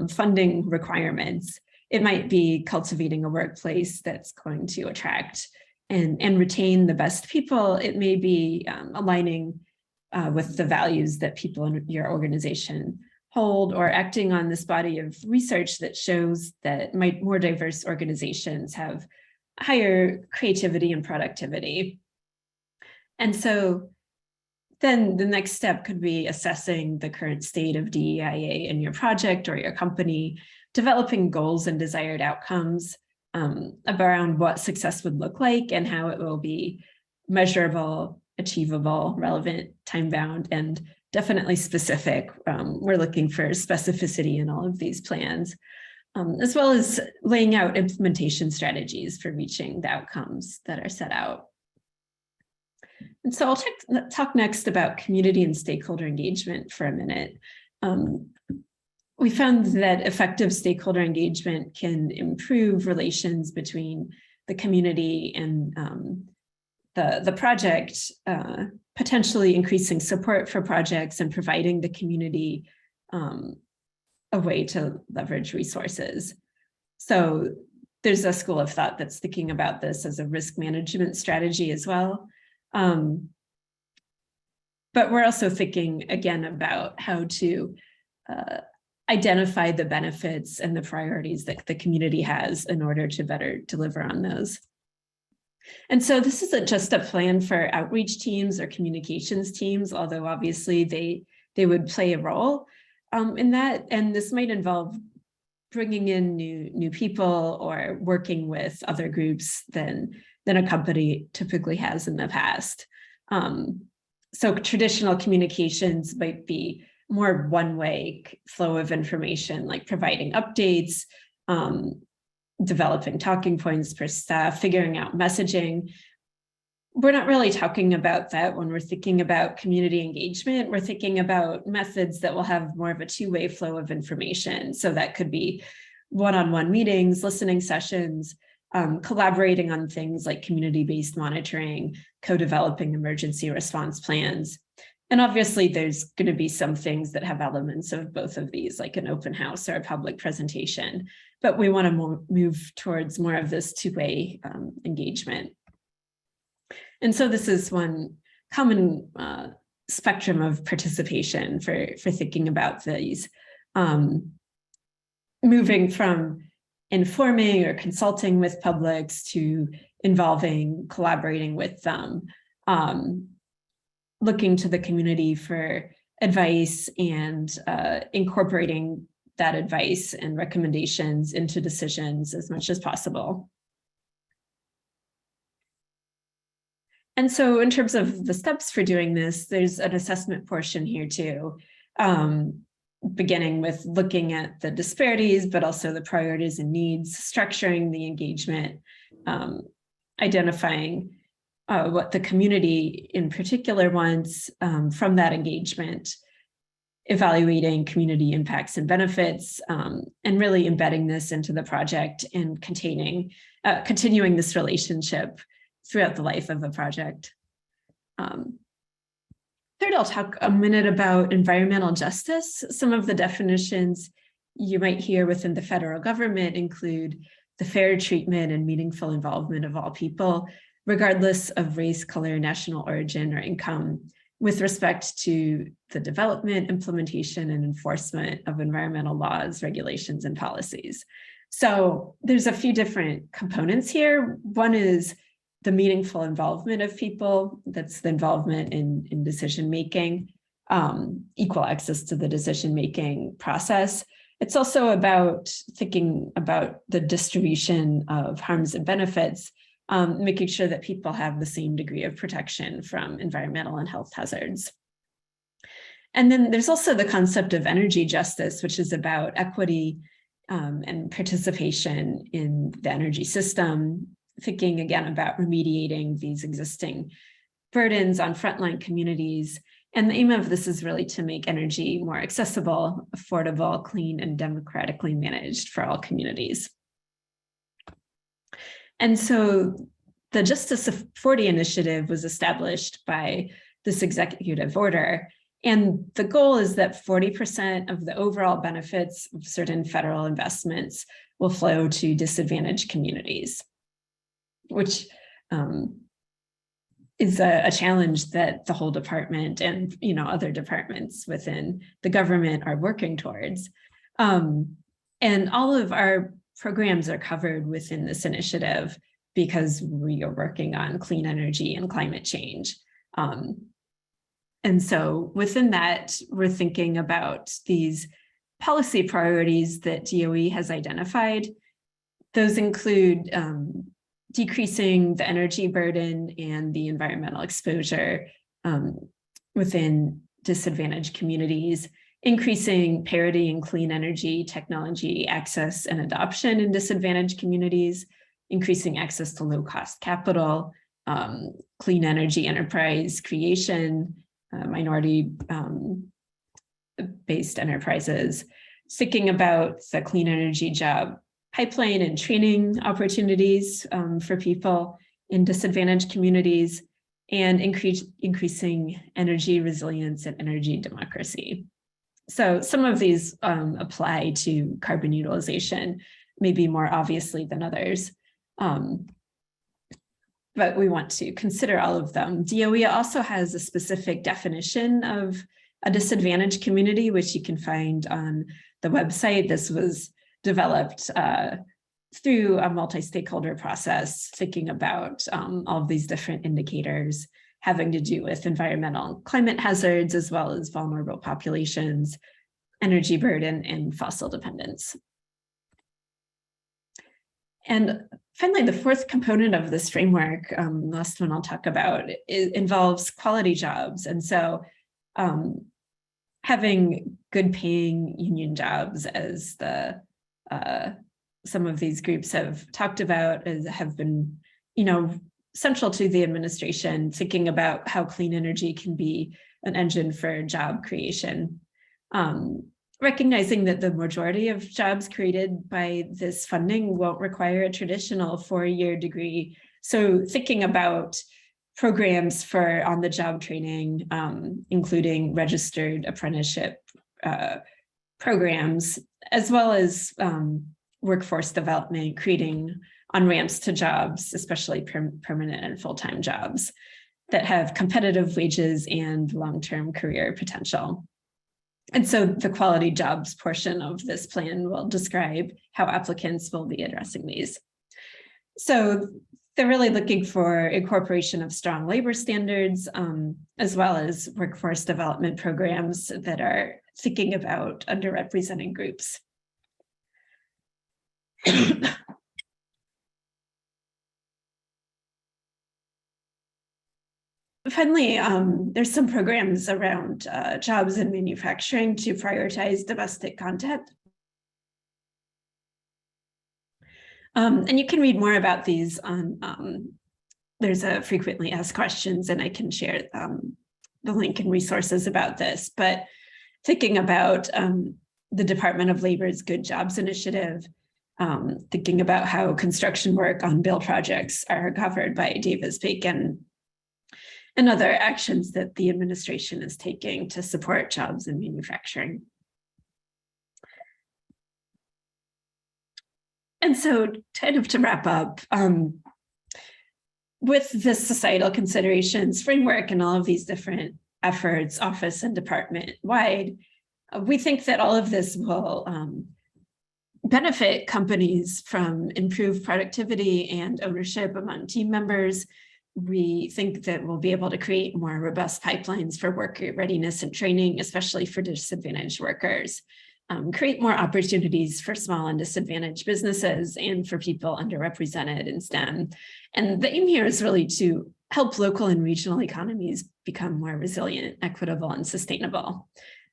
funding requirements. It might be cultivating a workplace that's going to attract and retain the best people. It may be aligning with the values that people in your organization hold, or acting on this body of research that shows that more diverse organizations have higher creativity and productivity. And so then the next step could be assessing the current state of DEIA in your project or your company, developing goals and desired outcomes around what success would look like and how it will be measurable, achievable, relevant, time-bound, and definitely specific. We're looking for specificity in all of these plans, as well as laying out implementation strategies for reaching the outcomes that are set out. And so I'll talk next about community and stakeholder engagement for a minute. We found that effective stakeholder engagement can improve relations between the community and the project, potentially increasing support for projects and providing the community a way to leverage resources. So there's a school of thought that's thinking about this as a risk management strategy as well. But we're also thinking again about how to identify the benefits and the priorities that the community has in order to better deliver on those. And so this isn't just a plan for outreach teams or communications teams, although obviously they would play a role in that. And this might involve bringing in new people or working with other groups than a company typically has in the past. So traditional communications might be more one-way flow of information, like providing updates, developing talking points for staff, figuring out messaging. We're not really talking about that when we're thinking about community engagement. We're thinking about methods that will have more of a two-way flow of information. So that could be one-on-one meetings, listening sessions, collaborating on things like community-based monitoring, co-developing emergency response plans. And obviously there's going to be some things that have elements of both of these, like an open house or a public presentation, but we want to move towards more of this two-way engagement. And so this is one common spectrum of participation for thinking about these, moving from informing or consulting with publics to involving, collaborating with them, looking to the community for advice and incorporating that advice and recommendations into decisions as much as possible. And so in terms of the steps for doing this, there's an assessment portion here too, beginning with looking at the disparities, but also the priorities and needs, structuring the engagement, identifying what the community in particular wants from that engagement, evaluating community impacts and benefits, and really embedding this into the project and continuing this relationship throughout the life of a project. Third, I'll talk a minute about environmental justice. Some of the definitions you might hear within the federal government include the fair treatment and meaningful involvement of all people, regardless of race, color, national origin, or income, with respect to the development, implementation, and enforcement of environmental laws, regulations, and policies. So there's a few different components here. One is the meaningful involvement of people. That's the involvement in decision-making, equal access to the decision-making process. It's also about thinking about the distribution of harms and benefits, making sure that people have the same degree of protection from environmental and health hazards. And then there's also the concept of energy justice, which is about equity and participation in the energy system, thinking again about remediating these existing burdens on frontline communities. And the aim of this is really to make energy more accessible, affordable, clean, and democratically managed for all communities. And so the Justice of 40 initiative was established by this executive order. And the goal is that 40% of the overall benefits of certain federal investments will flow to disadvantaged communities, which is a challenge that the whole department and other departments within the government are working towards. And all of our programs are covered within this initiative because we are working on clean energy and climate change. And so within that, we're thinking about these policy priorities that DOE has identified. Those include decreasing the energy burden and the environmental exposure within disadvantaged communities, increasing parity in clean energy technology access and adoption in disadvantaged communities, increasing access to low-cost capital, clean energy enterprise creation, minority-based enterprises, thinking about the clean energy job pipeline and training opportunities for people in disadvantaged communities, and increasing energy resilience and energy democracy. So some of these apply to carbon utilization, maybe more obviously than others. But we want to consider all of them. DOE also has a specific definition of a disadvantaged community, which you can find on the website. This was developed through a multi-stakeholder process, thinking about all of these different indicators having to do with environmental and climate hazards, as well as vulnerable populations, energy burden, and fossil dependence. And finally, the fourth component of this framework, last one I'll talk about, involves quality jobs. And so having good paying union jobs, as some of these groups have talked about, have been central to the administration, thinking about how clean energy can be an engine for job creation. Recognizing that the majority of jobs created by this funding won't require a traditional 4-year degree. So thinking about programs for on-the-job training, including registered apprenticeship programs, as well as workforce development, creating on-ramps to jobs, especially permanent and full-time jobs that have competitive wages and long-term career potential. And so the quality jobs portion of this plan will describe how applicants will be addressing these. So they're really looking for incorporation of strong labor standards, as well as workforce development programs that are thinking about underrepresented groups. Finally, there's some programs around jobs in manufacturing to prioritize domestic content. And you can read more about these on, there's a frequently asked questions, and I can share the link and resources about this. But thinking about the Department of Labor's Good Jobs Initiative, thinking about how construction work on bill projects are covered by Davis-Bacon, and other actions that the administration is taking to support jobs in manufacturing. And so kind of to wrap up, with this societal considerations framework and all of these different efforts, office and department wide, we think that all of this will benefit companies from improved productivity and ownership among team members. We think that we'll be able to create more robust pipelines for worker readiness and training, especially for disadvantaged workers, create more opportunities for small and disadvantaged businesses and for people underrepresented in STEM. And the aim here is really to help local and regional economies become more resilient, equitable, and sustainable.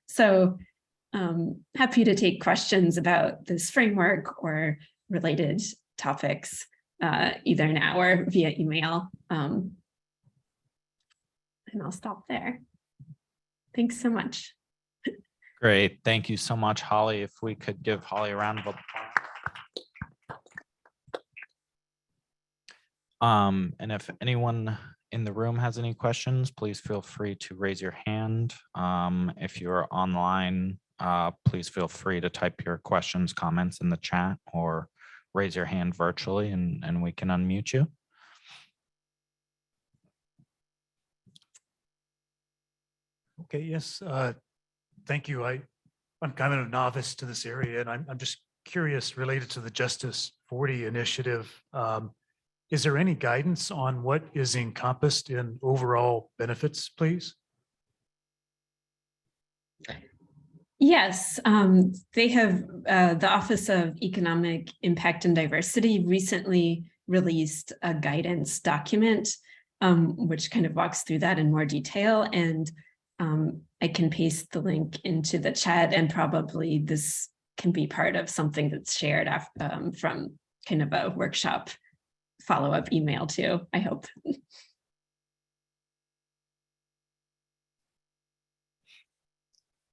So happy to take questions about this framework or related topics, either now or via email. And I'll stop there. Thanks so much. Great. Thank you so much, Holly. If we could give Holly a round of applause. And if anyone in the room has any questions, please feel free to raise your hand. If you're online, please feel free to type your questions, comments in the chat, or raise your hand virtually and we can unmute you. Okay, yes, thank you. I'm kind of a novice to this area, and I'm just curious related to the Justice 40 initiative. Is there any guidance on what is encompassed in overall benefits, please? Yes, they have the Office of Economic Impact and Diversity recently released a guidance document, which kind of walks through that in more detail. And I can paste the link into the chat, and probably this can be part of something that's shared from kind of a workshop follow-up email too, I hope.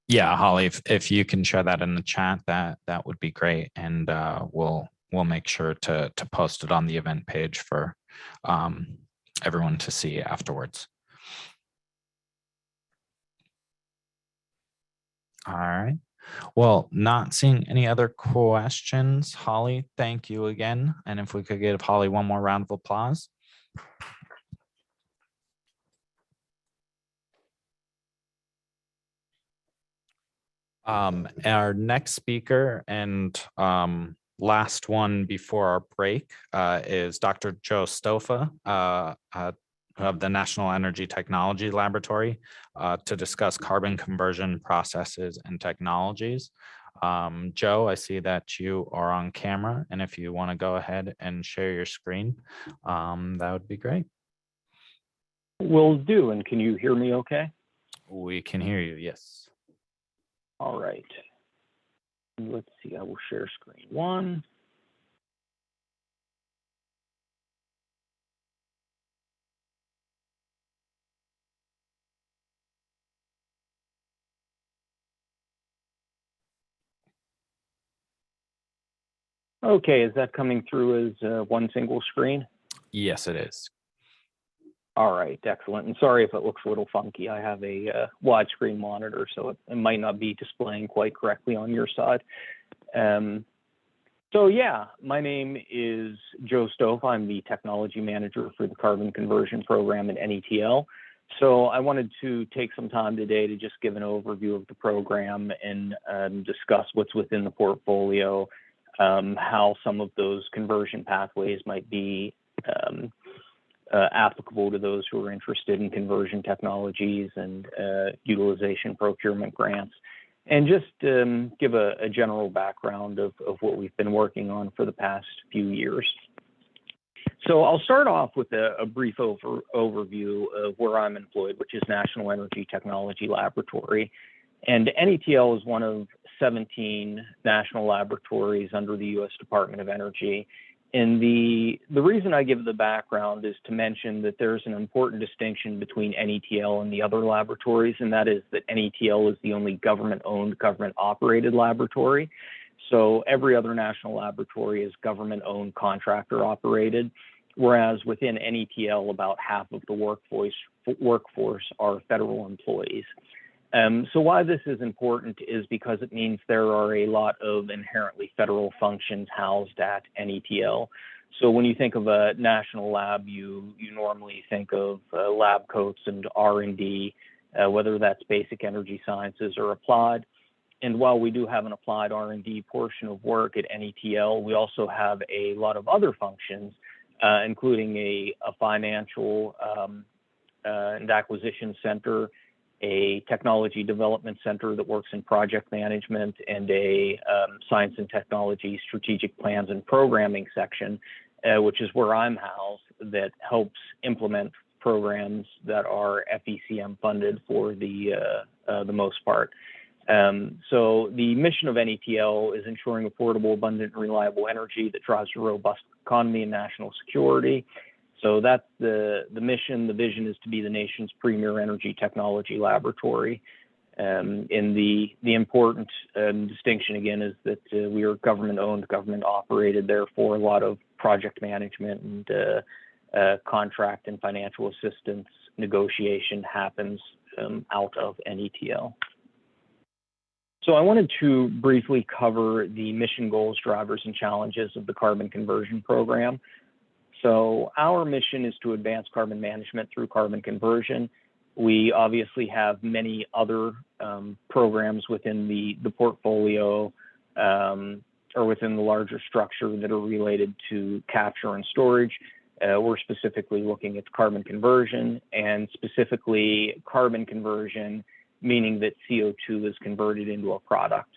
Yeah, Holly, if you can share that in the chat, that would be great. And we'll make sure to post it on the event page for everyone to see afterwards. All right. Well, not seeing any other questions, Holly, thank you again. And if we could give Holly one more round of applause. Our next speaker and last one before our break is Dr. Joe Stofa of the National Energy Technology Laboratory to discuss carbon conversion processes and technologies. Joe, I see that you are on camera, and if you want to go ahead and share your screen, that would be great. Will do. And can you hear me okay? We can hear you, yes. All right. Let's see, I will share screen one. Okay, is that coming through as one single screen? Yes, it is. All right, excellent. And sorry if it looks a little funky. I have a widescreen monitor, so it might not be displaying quite correctly on your side. So yeah, my name is Joe Stoff. I'm the technology manager for the carbon conversion program at NETL. So I wanted to take some time today to just give an overview of the program and discuss what's within the portfolio, how some of those conversion pathways might be applicable to those who are interested in conversion technologies and utilization procurement grants. And just give a general background of what we've been working on for the past few years. So I'll start off with a brief overview of where I'm employed, which is National Energy Technology Laboratory. And NETL is one of 17 national laboratories under the U.S. Department of Energy. And the reason I give the background is to mention that there's an important distinction between NETL and the other laboratories, and that is that NETL is the only government-owned, government-operated laboratory. So every other national laboratory is government-owned, contractor-operated, whereas within NETL, about half of the workforce are federal employees. So why this is important is because it means there are a lot of inherently federal functions housed at NETL. So when you think of a national lab, you normally think of lab coats and R&D, whether that's basic energy sciences or applied. And while we do have an applied R&D portion of work at NETL, we also have a lot of other functions, including a financial and acquisition center, a technology development center that works in project management, and a science and technology strategic plans and programming section, which is where I'm housed, that helps implement programs that are FECM funded for the most part. So the mission of NETL is ensuring affordable, abundant, and reliable energy that drives a robust economy and national security. So that's the mission. The vision is to be the nation's premier energy technology laboratory. And the important distinction, again, is that we are government-owned, government-operated. Therefore, a lot of project management and contract and financial assistance negotiation happens out of NETL. So I wanted to briefly cover the mission goals, drivers, and challenges of the carbon conversion program. So our mission is to advance carbon management through carbon conversion. We obviously have many other programs within the portfolio or within the larger structure that are related to capture and storage. We're specifically looking at carbon conversion, and specifically carbon conversion, meaning that CO2 is converted into a product.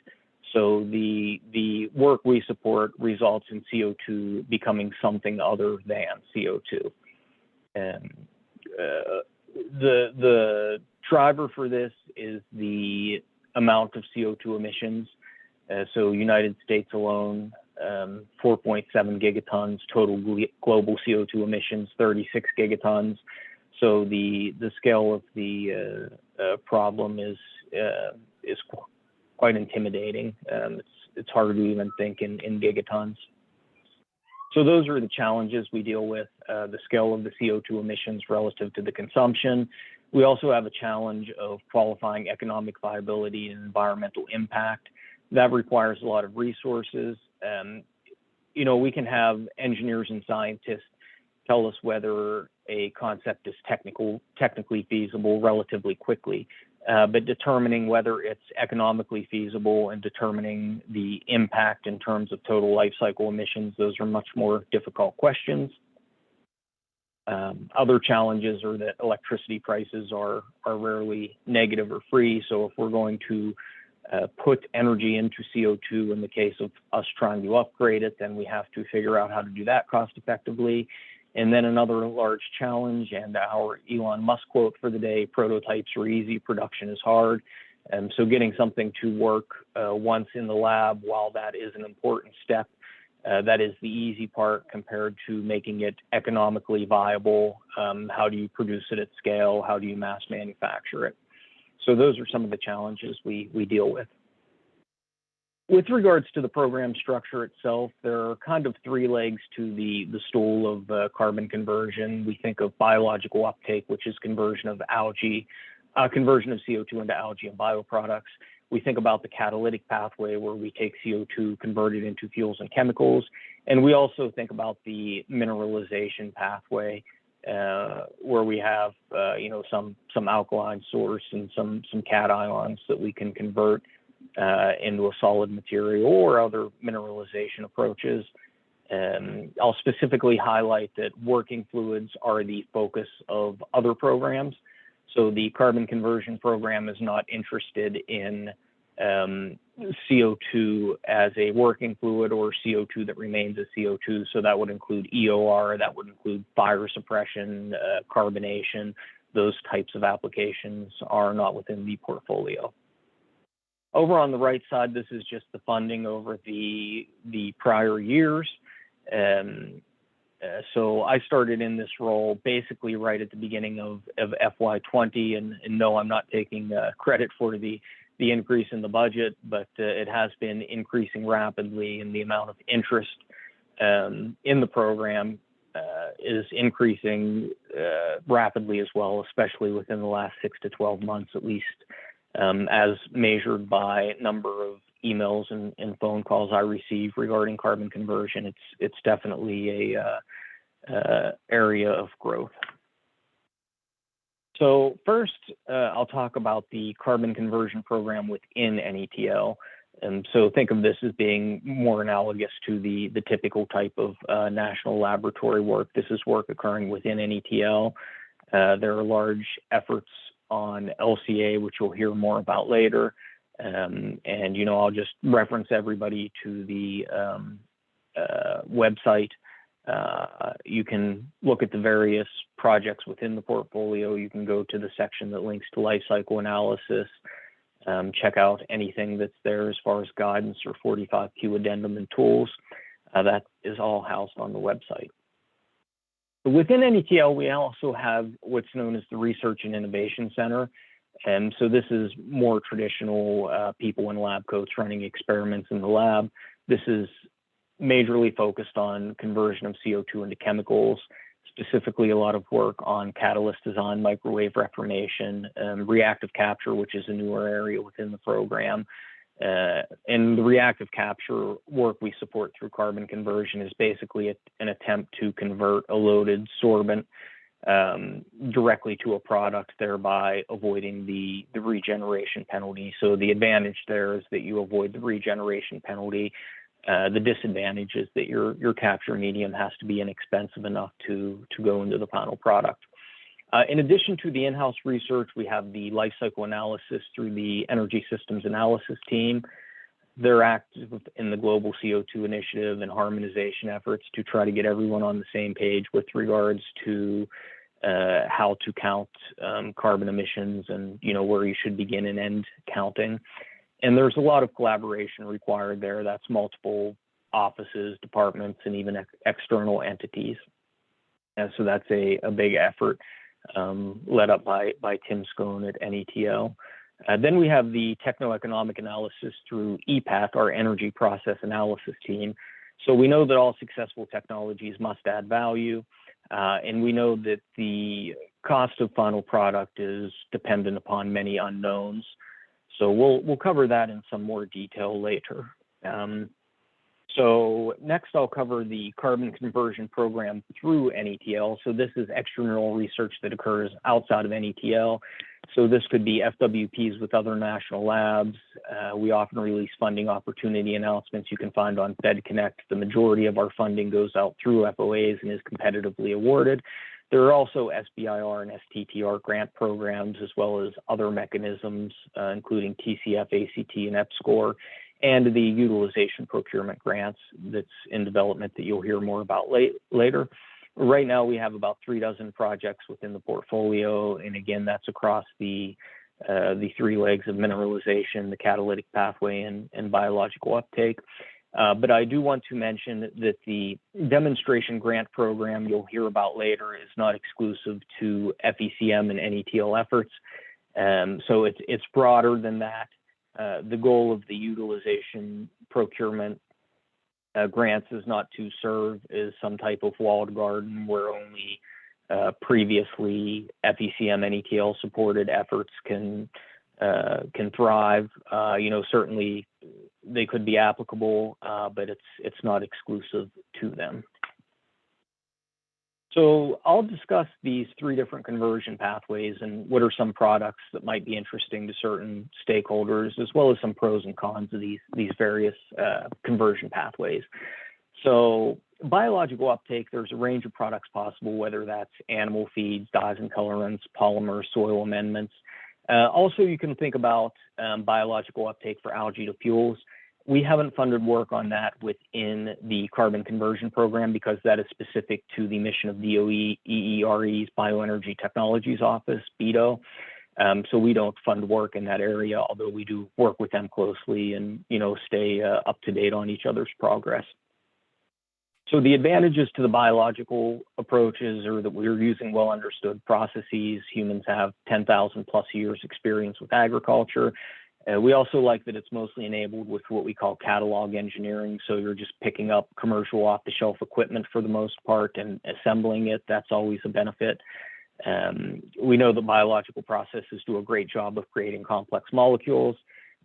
So the work we support results in CO2 becoming something other than CO2. And the driver for this is the amount of CO2 emissions. So United States alone, 4.7 gigatons, total global CO2 emissions, 36 gigatons. So the scale of the problem is quite intimidating. It's hard to even think in gigatons. So those are the challenges we deal with, the scale of the CO2 emissions relative to the consumption. We also have a challenge of qualifying economic viability and environmental impact. That requires a lot of resources. We can have engineers and scientists tell us whether a concept is technically feasible relatively quickly. But determining whether it's economically feasible and determining the impact in terms of total life cycle emissions, those are much more difficult questions. Other challenges are that electricity prices are rarely negative or free. So if we're going to put energy into CO2 in the case of us trying to upgrade it, then we have to figure out how to do that cost effectively. And then another large challenge, and our Elon Musk quote for the day, prototypes are easy, production is hard. So getting something to work once in the lab, while that is an important step, that is the easy part compared to making it economically viable. How do you produce it at scale? How do you mass manufacture it? So those are some of the challenges we deal with. With regards to the program structure itself, there are kind of three legs to the stool of carbon conversion. We think of biological uptake, which is conversion of CO2 into algae and bioproducts. We think about the catalytic pathway where we take CO2, convert it into fuels and chemicals. And we also think about the mineralization pathway, where we have, some alkaline source and some cations that we can convert into a solid material or other mineralization approaches. I'll specifically highlight that working fluids are the focus of other programs. So the carbon conversion program is not interested in CO2 as a working fluid or CO2 that remains as CO2. So that would include EOR, that would include fire suppression, carbonation. Those types of applications are not within the portfolio. Over on the right side, this is just the funding over the prior years. So I started in this role basically right at the beginning of FY20, and no, I'm not taking credit for the increase in the budget, but it has been increasing rapidly, and the amount of interest in the program is increasing rapidly as well, especially within the last 6 to 12 months at least, as measured by number of emails and phone calls I receive regarding carbon conversion. It's definitely a area of growth. So first, I'll talk about the carbon conversion program within NETL. And so think of this as being more analogous to the typical type of national laboratory work. This is work occurring within NETL. There are large efforts on LCA, which you'll hear more about later. And, I'll just reference everybody to the website. You can look at the various projects within the portfolio. You can go to the section that links to life cycle analysis, check out anything that's there as far as guidance or 45Q addendum and tools. That is all housed on the website. Within NETL, we also have what's known as the Research and Innovation Center. And so this is more traditional people in lab coats running experiments in the lab. This is majorly focused on conversion of CO2 into chemicals, specifically a lot of work on catalyst design, microwave reformation, reactive capture, which is a newer area within the program. And the reactive capture work we support through carbon conversion is basically an attempt to convert a loaded sorbent directly to a product, thereby avoiding the regeneration penalty. So the advantage there is that you avoid the regeneration penalty. The disadvantage is that your capture medium has to be inexpensive enough to go into the final product. In addition to the in-house research, we have the life cycle analysis through the Energy Systems Analysis team. They're active in the global CO2 initiative and harmonization efforts to try to get everyone on the same page with regards to how to count carbon emissions and where you should begin and end counting. And there's a lot of collaboration required there. That's multiple offices, departments, and even external entities. And so that's a big effort led up by Tim Scone at NETL. Then we have the techno-economic analysis through EPAT, our energy process analysis team. So we know that all successful technologies must add value, and we know that the cost of final product is dependent upon many unknowns. So we'll cover that in some more detail later. So next I'll cover the carbon conversion program through NETL. So this is extramural research that occurs outside of NETL. So this could be FWPs with other national labs. We often release funding opportunity announcements you can find on FedConnect. The majority of our funding goes out through FOAs and is competitively awarded. There are also SBIR and STTR grant programs, as well as other mechanisms, including TCF, ACT, and EPSCoR, and the utilization procurement grants that's in development that you'll hear more about later. Right now, we have about 36 projects within the portfolio, and again, that's across the three legs of mineralization, the catalytic pathway, and biological uptake. But I do want to mention that the demonstration grant program you'll hear about later is not exclusive to FECM and NETL efforts. So it's broader than that. The goal of the utilization procurement grants is not to serve as some type of walled garden where only previously FECM, NETL supported efforts can can thrive. Certainly they could be applicable, but it's not exclusive to them. So I'll discuss these 3 different conversion pathways and what are some products that might be interesting to certain stakeholders, as well as some pros and cons of these various conversion pathways. So biological uptake, there's a range of products possible, whether that's animal feeds, dyes and colorants, polymers, soil amendments. Also, you can think about biological uptake for algae to fuels. We haven't funded work on that within the carbon conversion program because that is specific to the mission of DOE EERE's Bioenergy Technologies Office, BETO. So we don't fund work in that area, although we do work with them closely and stay up to date on each other's progress. So the advantages to the biological approaches are that we're using well understood processes. Humans have 10,000 plus years experience with agriculture. We also like that it's mostly enabled with what we call catalog engineering. So you're just picking up commercial off-the-shelf equipment for the most part and assembling it. That's always a benefit. We know that biological processes do a great job of creating complex molecules.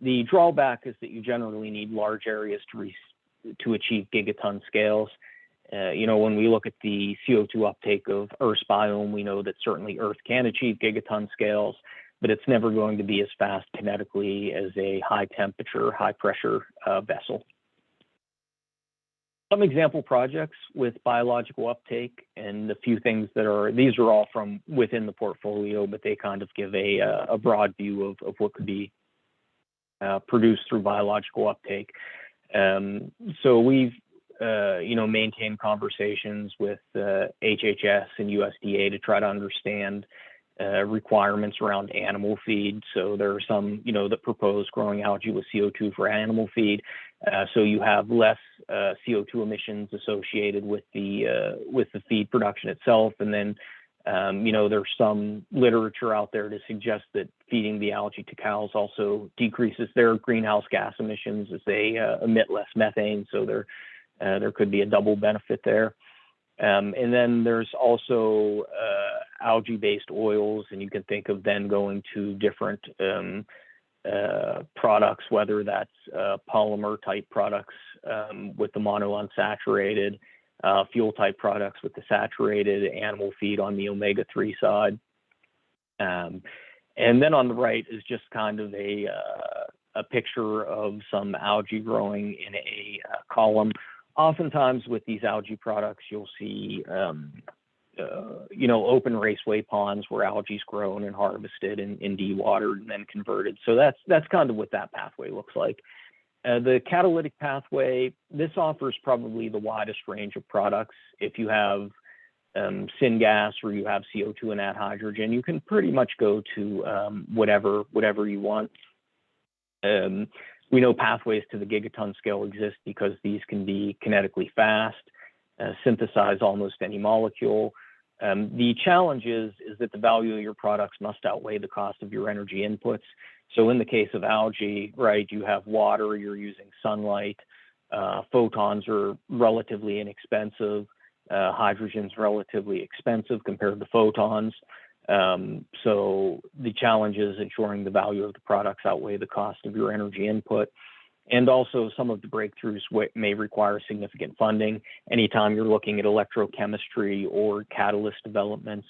The drawback is that you generally need large areas to achieve gigaton scales. When we look at the CO2 uptake of Earth's biome, we know that certainly Earth can achieve gigaton scales, but it's never going to be as fast kinetically as a high temperature, high pressure vessel. Some example projects with biological uptake and a few things these are all from within the portfolio, but they kind of give a broad view of what could be produced through biological uptake. So we've maintained conversations with HHS and USDA to try to understand requirements around animal feed. So there are some, that propose growing algae with CO2 for animal feed. So you have less CO2 emissions associated with the feed production itself. And then, there's some literature out there to suggest that feeding the algae to cows also decreases their greenhouse gas emissions as they emit less methane. So there could be a double benefit there. And then there's also algae-based oils, and you can think of then going to different products, whether that's polymer-type products with the monounsaturated, fuel-type products with the saturated, animal feed on the omega-3 side. And then on the right is just kind of a picture of some algae growing in a column. Oftentimes with these algae products, you'll see, open raceway ponds where algae's grown and harvested and dewatered and then converted. So that's kind of what that pathway looks like. The catalytic pathway, this offers probably the widest range of products. If you have syngas or you have CO2 and add hydrogen, you can pretty much go to whatever you want. We know pathways to the gigaton scale exist because these can be kinetically fast, synthesize almost any molecule. The challenge is that the value of your products must outweigh the cost of your energy inputs. So in the case of algae, right, you have water, you're using sunlight, photons are relatively inexpensive, hydrogen's relatively expensive compared to photons. So the challenge is ensuring the value of the products outweigh the cost of your energy input. And also some of the breakthroughs may require significant funding. Anytime you're looking at electrochemistry or catalyst developments,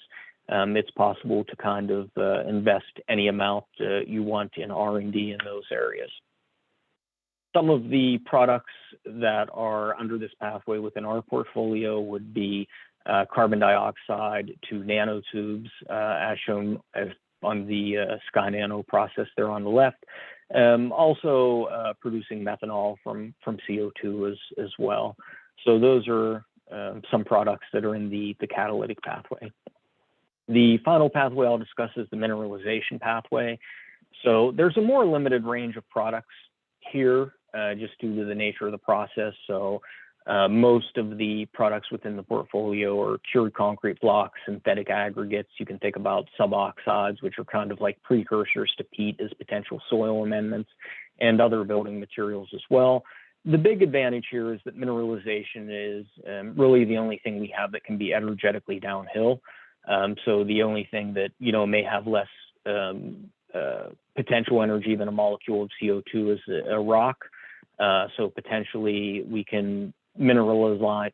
it's possible to kind of invest any amount you want in R&D in those areas. Some of the products that are under this pathway within our portfolio would be carbon dioxide to nanotubes, as shown on the Sky Nano process there on the left. Also producing methanol from CO2 as well. So those are some products that are in the catalytic pathway. The final pathway I'll discuss is the mineralization pathway. So there's a more limited range of products here just due to the nature of the process. So most of the products within the portfolio are cured concrete blocks, synthetic aggregates. You can think about suboxides, which are kind of like precursors to peat as potential soil amendments, and other building materials as well. The big advantage here is that mineralization is really the only thing we have that can be energetically downhill. So the only thing that may have less potential energy than a molecule of CO2 is a rock. So potentially we can mineralize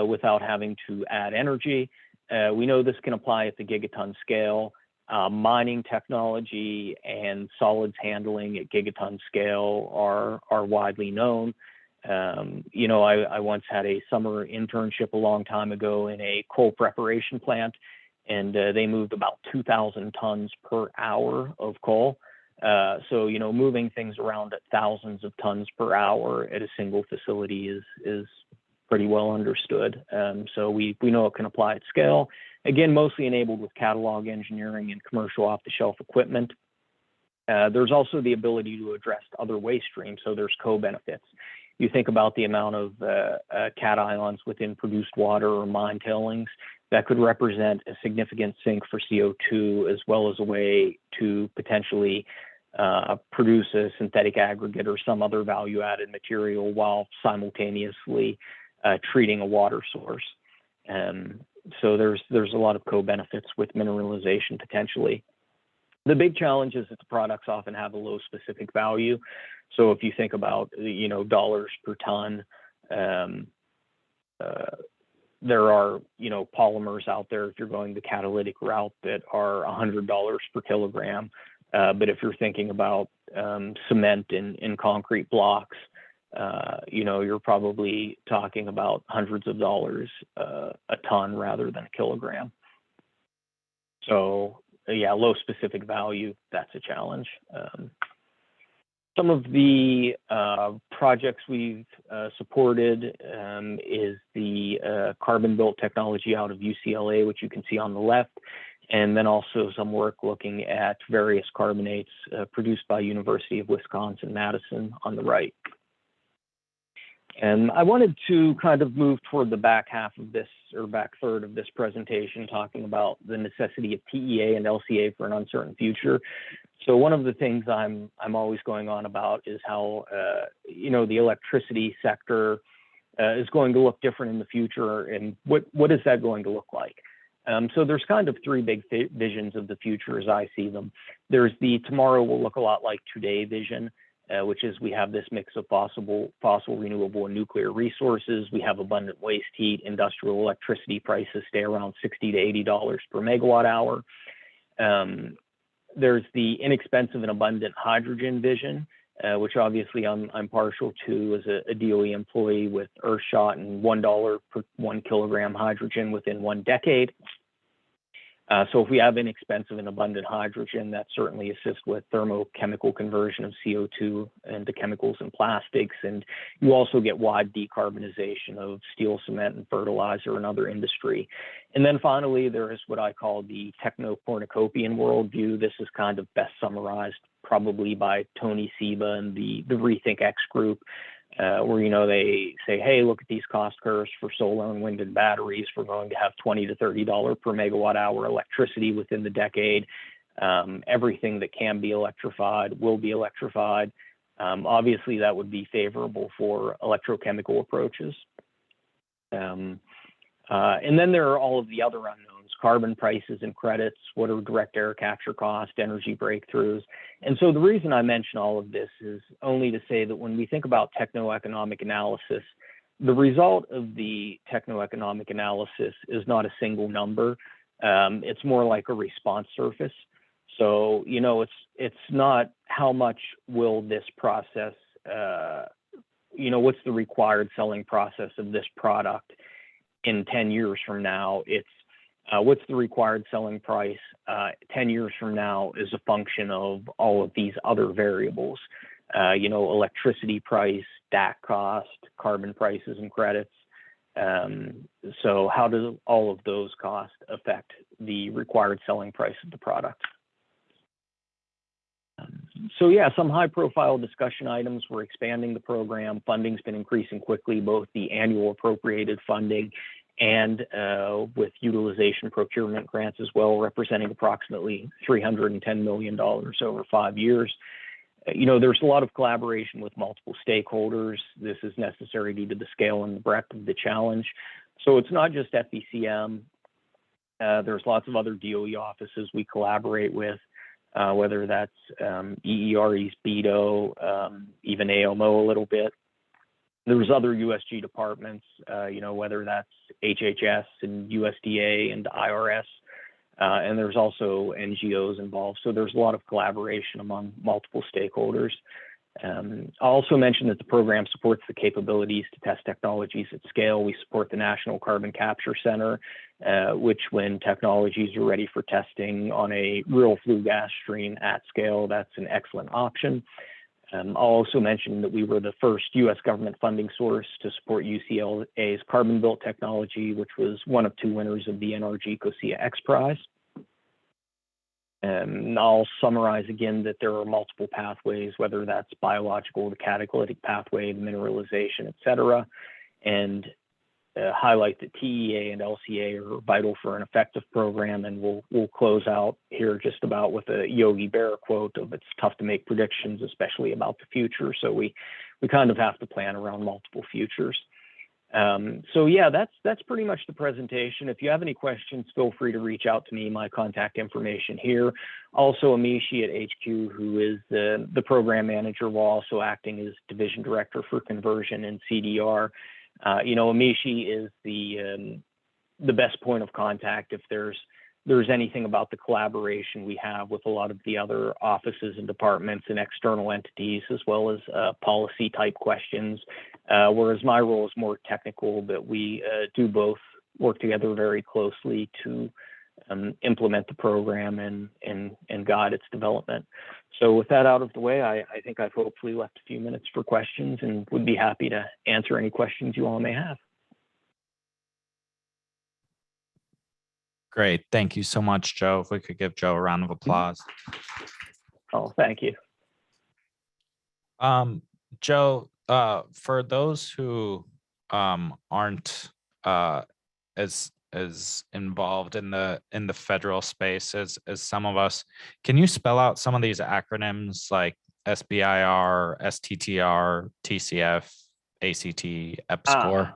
without having to add energy. We know this can apply at the gigaton scale. Mining technology and solids handling at gigaton scale are widely known. You know, I once had a summer internship a long time ago in a coal preparation plant, and they moved about 2,000 tons per hour of coal. So, you know, moving things around at thousands of tons per hour at a single facility is pretty well understood. So we know it can apply at scale. Again, mostly enabled with catalog engineering and commercial off-the-shelf equipment. There's also the ability to address other waste streams, so there's co-benefits. You think about the amount of cations within produced water or mine tailings, that could represent a significant sink for CO2, as well as a way to potentially produce a synthetic aggregate or some other value-added material while simultaneously treating a water source. So there's a lot of co-benefits with mineralization potentially. The big challenge is that the products often have a low specific value. So if you think about, you know, dollars per ton, there are, you know, polymers out there if you're going the catalytic route that are $100 per kilogram. But if you're thinking about cement in concrete blocks, you know, you're probably talking about hundreds of dollars a ton rather than a kilogram. So yeah, low specific value, that's a challenge. Some of the projects we've supported is the carbon built technology out of UCLA, which you can see on the left, and then also some work looking at various carbonates produced by University of Wisconsin-Madison on the right. And I wanted to kind of move toward the back half of this, or back third of this presentation, talking about the necessity of TEA and LCA for an uncertain future. So one of the things I'm always going on about is how, you know, the electricity sector is going to look different in the future, and what is that going to look like? So there's kind of three big visions of the future as I see them. There's the tomorrow will look a lot like today vision, which is we have this mix of fossil, renewable, and nuclear resources. We have abundant waste heat. Industrial electricity prices stay around $60 to $80 per megawatt hour. There's the inexpensive and abundant hydrogen vision, which obviously I'm partial to as a DOE employee, with Earthshot and $1 per 1 kilogram hydrogen within 1 decade. So if we have inexpensive and abundant hydrogen, that certainly assists with thermochemical conversion of CO2 into chemicals and plastics. And you also get wide decarbonization of steel, cement, and fertilizer and other industry. And then finally, there is what I call the techno-cornucopian worldview. This is kind of best summarized probably by Tony Seba and the Rethink X group, where, you know, they say, hey, look at these cost curves for solar and wind and batteries. We're going to have $20 to $30 per megawatt hour electricity within the decade. Everything that can be electrified will be electrified. Obviously, that would be favorable for electrochemical approaches. And then there are all of the other unknowns: carbon prices and credits, what are direct air capture costs, energy breakthroughs. And so the reason I mention all of this is only to say that when we think about techno-economic analysis, the result of the techno-economic analysis is not a single number. It's more like a response surface. So, you know, it's not how much will this process, you know, what's the required selling process of this product in 10 years from now. It's what's the required selling price 10 years from now is a function of all of these other variables, you know, electricity price, DAC cost, carbon prices and credits. So how do all of those costs affect the required selling price of the product? So yeah, some high profile discussion items. We're expanding the program. Funding's been increasing quickly, both the annual appropriated funding and with utilization procurement grants as well, representing approximately $310 million over 5 years. You know, there's a lot of collaboration with multiple stakeholders. This is necessary due to the scale and the breadth of the challenge. So it's not just FECM. There's lots of other DOE offices we collaborate with, whether that's EERE's BETO, even AOMO a little bit. There's other USG departments, whether that's HHS and USDA and IRS, and there's also NGOs involved. So there's a lot of collaboration among multiple stakeholders. I'll also mention that the program supports the capabilities to test technologies at scale. We support the National Carbon Capture Center, which when technologies are ready for testing on a real flue gas stream at scale, that's an excellent option. I'll also mention that we were the first U.S. government funding source to support UCLA's carbon built technology, which was one of 2 winners of the NRG COSIA X Prize. And I'll summarize again that there are multiple pathways, whether that's biological, the catalytic pathway, the mineralization, et cetera, and highlight that TEA and LCA are vital for an effective program. And we'll close out here just about with a Yogi Berra quote of "It's tough to make predictions, especially about the future." So we kind of have to plan around multiple futures. So yeah, that's pretty much the presentation. If you have any questions, feel free to reach out to me. My contact information here. Also, Amishi at HQ, who is the program manager, while also acting as division director for conversion and CDR. Amishi is the best point of contact if there's anything about the collaboration we have with a lot of the other offices and departments and external entities, as well as policy type questions, whereas my role is more technical, but we do both work together very closely to implement the program and guide its development. So with that out of the way, I think I've hopefully left a few minutes for questions and would be happy to answer any questions you all may have. Great. Thank you so much, Joe. If we could give Joe a round of applause. Oh, thank you. Joe, for those who aren't as involved in the federal space as some of us, can you spell out some of these acronyms like SBIR, STTR, TCF, ACT, EPSCoR?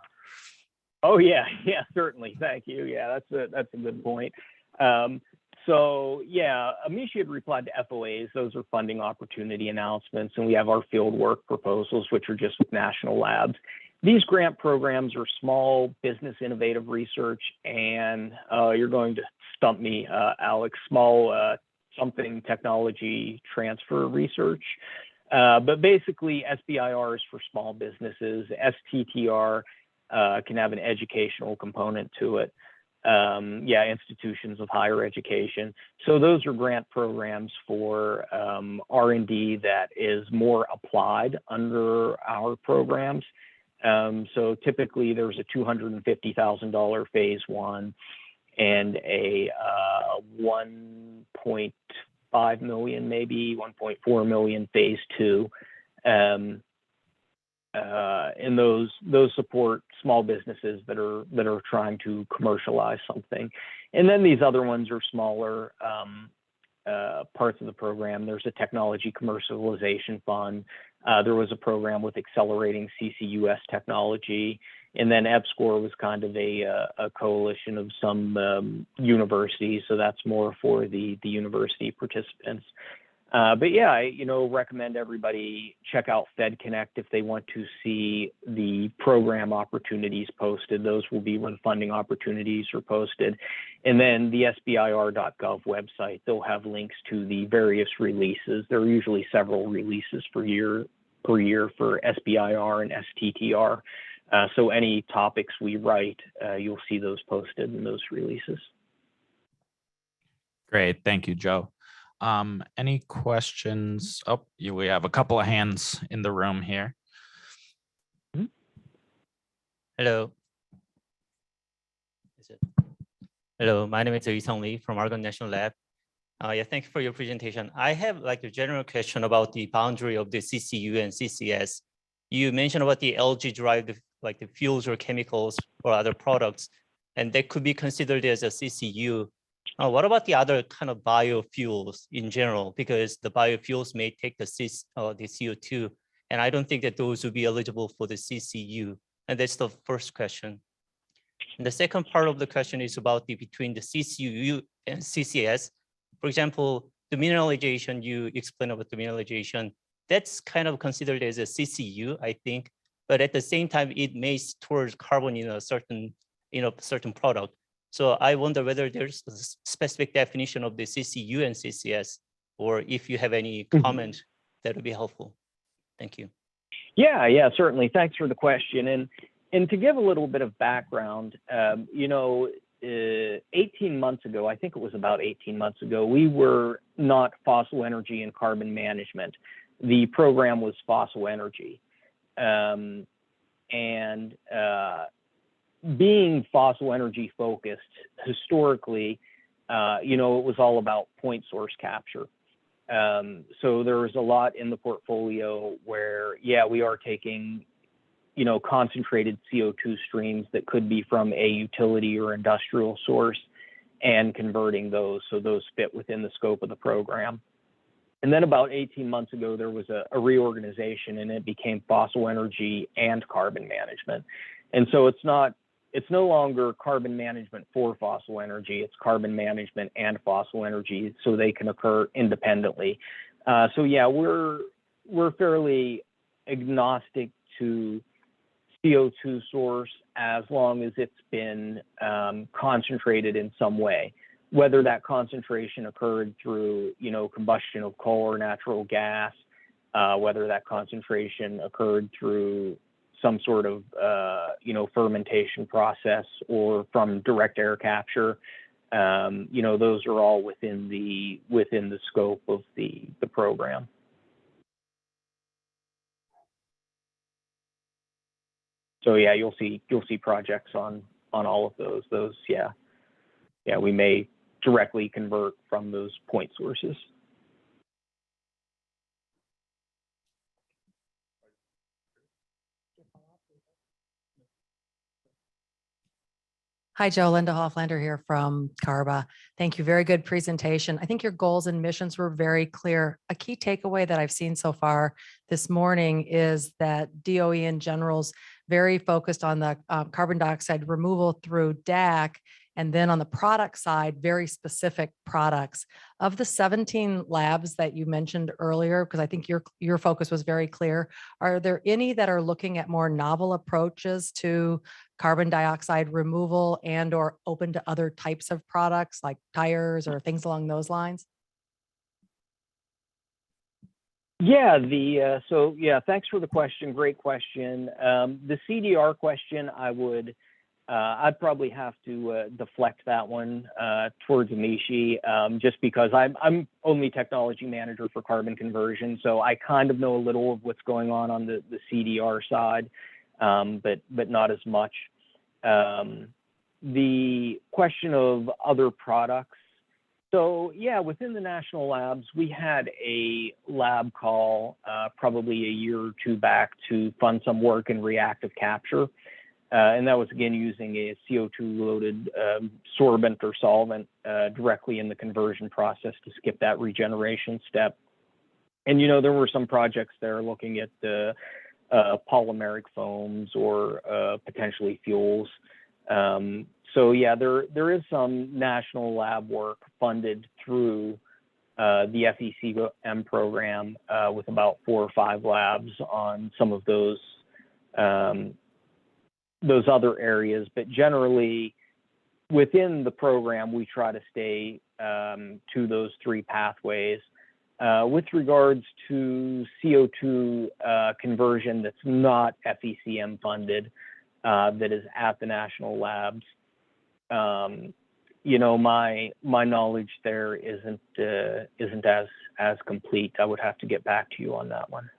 Oh yeah, certainly. Thank you. Yeah, that's a good point. So yeah, Amishi had replied to FOAs. Those are funding opportunity announcements, and we have our field work proposals, which are just with national labs. These grant programs are small business innovative research, and you're going to stump me, Alex, small something technology transfer research. But basically, SBIR is for small businesses. STTR can have an educational component to it. Institutions of higher education. So those are grant programs for R&D that is more applied under our programs. So typically there's a $250,000 phase 1 and a 1.5 million, maybe 1.4 million phase 2. And those support small businesses that are trying to commercialize something. And then these other ones are smaller parts of the program. There's a technology commercialization fund. There was a program with accelerating CCUS technology. And then EPSCoR was kind of a coalition of some universities. So that's more for the university participants. But yeah, I recommend everybody check out FedConnect if they want to see the program opportunities posted. Those will be when funding opportunities are posted. And then the SBIR.gov website, they'll have links to the various releases. There are usually several releases per year for SBIR and STTR. So any topics we write, you'll see those posted in those releases. Great. Thank you, Joe. Any questions? Oh, we have a couple of hands in the room here. Hello. Hello, my name is Yisong Lee from Oregon National Lab. Thank you for your presentation. I have like a general question about the boundary of the CCU and CCS. You mentioned about the algae derived, like the fuels or chemicals or other products, and they could be considered as a CCU. What about the other kind of biofuels in general? Because the biofuels may take the CO2, and I don't think that those would be eligible for the CCU. And that's the first question. And the second part of the question is about the between the CCU and CCS. For example, the mineralization, you explained about the mineralization, that's kind of considered as a CCU, I think. But at the same time, it may store carbon in a certain, certain product. So I wonder whether there's a specific definition of the CCU and CCS, or if you have any comment, that would be helpful. Thank you. Yeah, certainly. Thanks for the question. And to give a little bit of background, 18 months ago, I think it was about 18 months ago, we were not fossil energy and carbon management. The program was fossil energy. Being fossil energy focused historically, it was all about point source capture. So there was a lot in the portfolio where, we are taking, concentrated CO2 streams that could be from a utility or industrial source and converting those. So those fit within the scope of the program. And then about 18 months ago, there was a reorganization and it became fossil energy and carbon management. And so it's no longer carbon management for fossil energy, it's carbon management and fossil energy, so they can occur independently. We're fairly agnostic to CO2 source as long as it's been concentrated in some way, whether that concentration occurred through, combustion of coal or natural gas, whether that concentration occurred through some sort of, fermentation process or from direct air capture. Those are all within the scope of the program. So you'll see projects on all of those. We may directly convert from those point sources. Hi, Joe. Linda Hofflander here from CARBA. Thank you. Very good presentation. I think your goals and missions were very clear. A key takeaway that I've seen so far this morning is that DOE in general's very focused on the carbon dioxide removal through DAC, and then on the product side, very specific products. Of the 17 labs that you mentioned earlier, because I think your focus was very clear, are there any that are looking at more novel approaches to carbon dioxide removal and or open to other types of products like tires or things along those lines? Thanks for the question. Great question. The CDR question, I'd probably have to deflect that one towards Amishi, just because I'm only technology manager for carbon conversion, so I kind of know a little of what's going on the CDR side, but not as much. The question of other products. So within the national labs, we had a lab call probably a year or two back to fund some work in reactive capture. And that was, again, using a CO2-loaded sorbent or solvent directly in the conversion process to skip that regeneration step. And, there were some projects there looking at the polymeric foams or potentially fuels. There is some national lab work funded through the FECM program with about 4 or 5 labs on some of those other areas. But generally, within the program, we try to stay to those 3 pathways. With regards to CO2 conversion that's not FECM funded, that is at the national labs, my knowledge there isn't as complete. I would have to get back to you on that one.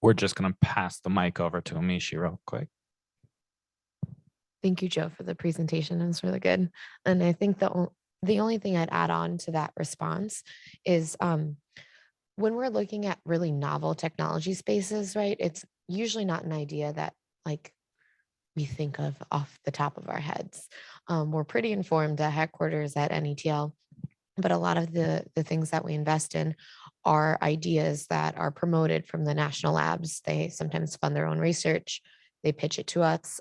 We're just going to pass the mic over to Amishi real quick. Thank you, Joe, for the presentation. It was really good. And I think the only thing I'd add on to that response is when we're looking at really novel technology spaces, right, it's usually not an idea that we think of off the top of our heads. We're pretty informed at headquarters at NETL, but a lot of the things that we invest in are ideas that are promoted from the national labs. They sometimes fund their own research. They pitch it to us,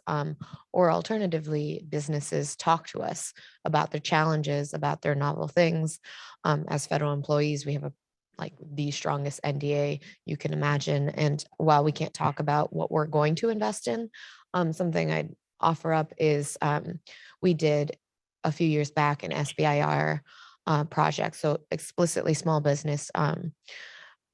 or alternatively, businesses talk to us about their challenges, about their novel things. As federal employees, we have like the strongest NDA you can imagine. And while we can't talk about what we're going to invest in, something I'd offer up is we did a few years back an SBIR project, so explicitly small business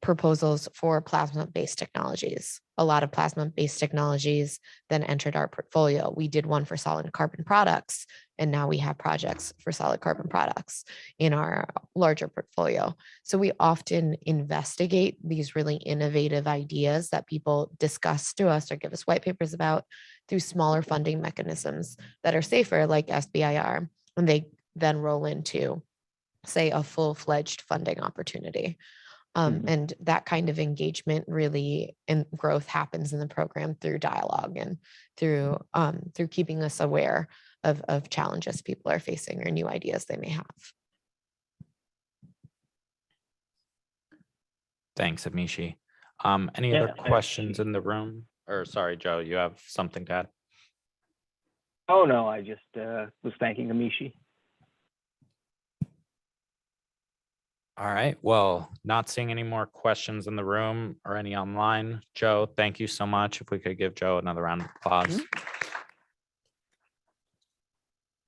proposals for plasma-based technologies. A lot of plasma-based technologies then entered our portfolio. We did one for solid carbon products, and now we have projects for solid carbon products in our larger portfolio. So we often investigate these really innovative ideas that people discuss to us or give us white papers about through smaller funding mechanisms that are safer, like SBIR, and they then roll into, say, a full-fledged funding opportunity. And that kind of engagement really and growth happens in the program through dialogue and through keeping us aware of challenges people are facing or new ideas they may have. Thanks, Amishi. Any other questions in the room? Or sorry, Joe, you have something to add? Oh, no, I just was thanking Amishi. All right, well, not seeing any more questions in the room or any online. Joe, thank you so much. If we could give Joe another round of applause.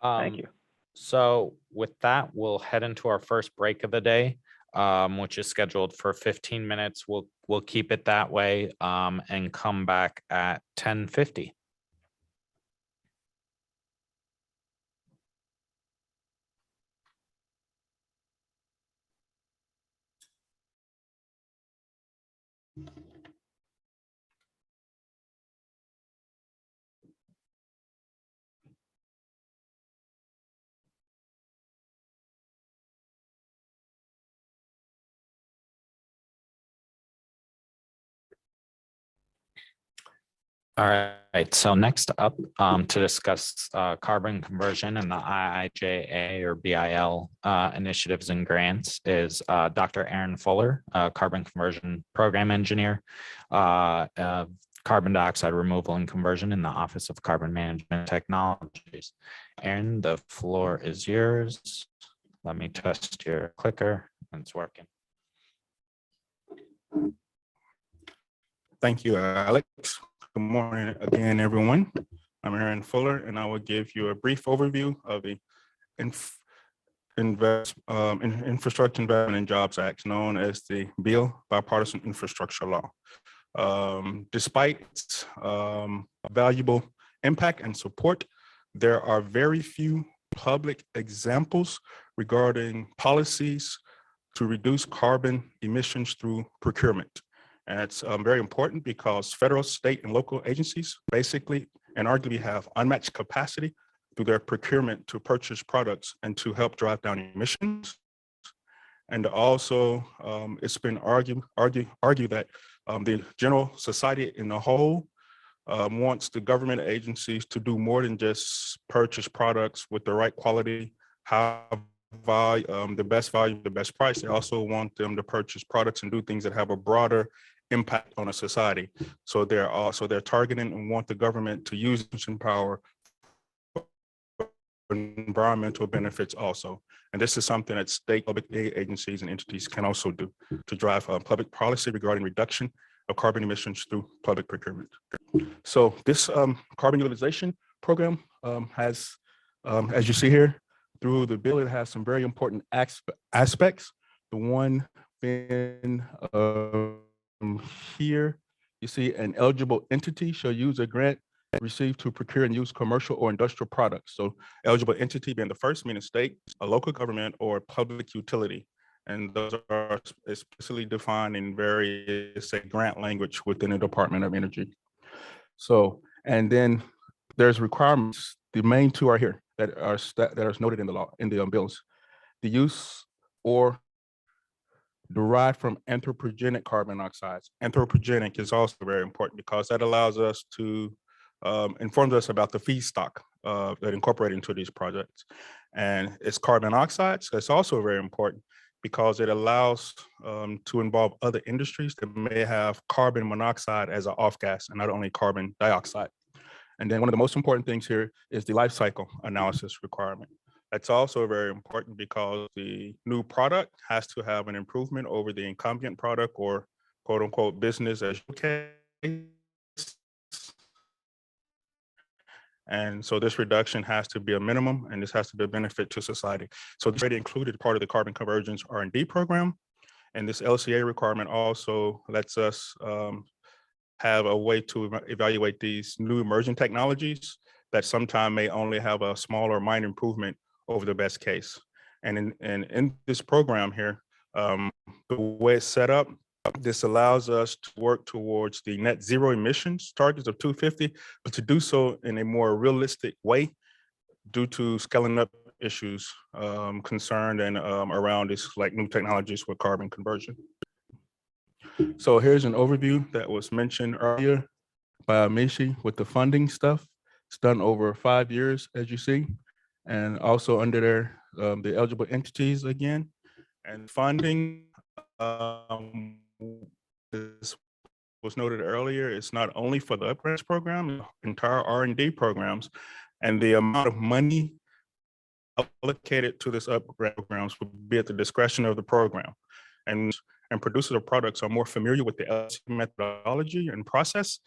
Thank you. So with that, we'll head into our first break of the day, which is scheduled for 15 minutes. We'll keep it that way and come back at 10:50. All right, so next up to discuss carbon conversion and the IIJA or BIL initiatives and grants is Dr. Aaron Fuller, carbon conversion program engineer, carbon dioxide removal and conversion in the Office of Carbon Management Technologies. Aaron, the floor is yours. Let me test your clicker. It's working. Thank you, Alex. Good morning again, everyone. I'm Aaron Fuller, and I will give you a brief overview of the Infrastructure Investment and Jobs Act, known as the Bipartisan Infrastructure Law. Despite its valuable impact and support, there are very few public examples regarding policies to reduce carbon emissions through procurement. And it's very important because federal, state, and local agencies basically and arguably have unmatched capacity through their procurement to purchase products and to help drive down emissions. And also, it's been argued that the general society in the whole wants the government agencies to do more than just purchase products with the right quality, the best value, the best price. They also want them to purchase products and do things that have a broader impact on a society. So they're targeting and want the government to use its power for environmental benefits also. And this is something that state public agencies and entities can also do to drive public policy regarding reduction of carbon emissions through public procurement. So this carbon utilization program has, as you see here, through the bill, it has some very important aspects. The one being here, you see an eligible entity shall use a grant received to procure and use commercial or industrial products. So eligible entity being the first, meaning state, a local government, or public utility. And those are explicitly defined in various grant language within the Department of Energy. So, and then there's requirements. The main two are here that are noted in the law, in the bills. The use or derived from anthropogenic carbon oxides. Anthropogenic is also very important because that allows us to inform us about the feedstock that incorporate into these projects. And it's carbon oxides. That's also very important because it allows to involve other industries that may have carbon monoxide as an off gas and not only carbon dioxide. And then one of the most important things here is the life cycle analysis requirement. That's also very important because the new product has to have an improvement over the incumbent product or quote unquote business as usual. And so this reduction has to be a minimum and this has to be a benefit to society. So it's already included part of the carbon convergence R&D program. And this LCA requirement also lets us have a way to evaluate these new emerging technologies that sometimes may only have a small or minor improvement over the best case. And in this program here, the way it's set up, this allows us to work towards the net zero emissions targets of 250, but to do so in a more realistic way due to scaling up issues concerned and around this like new technologies with carbon conversion. So here's an overview that was mentioned earlier by Mishi with the funding stuff. It's done over 5 years, as you see, and also under there, the eligible entities again, and funding. This was noted earlier, it's not only for the upgrades program, entire R&D programs, and the amount of money allocated to this upgrade programs will be at the discretion of the program. And producers of products are more familiar with the LC methodology and process,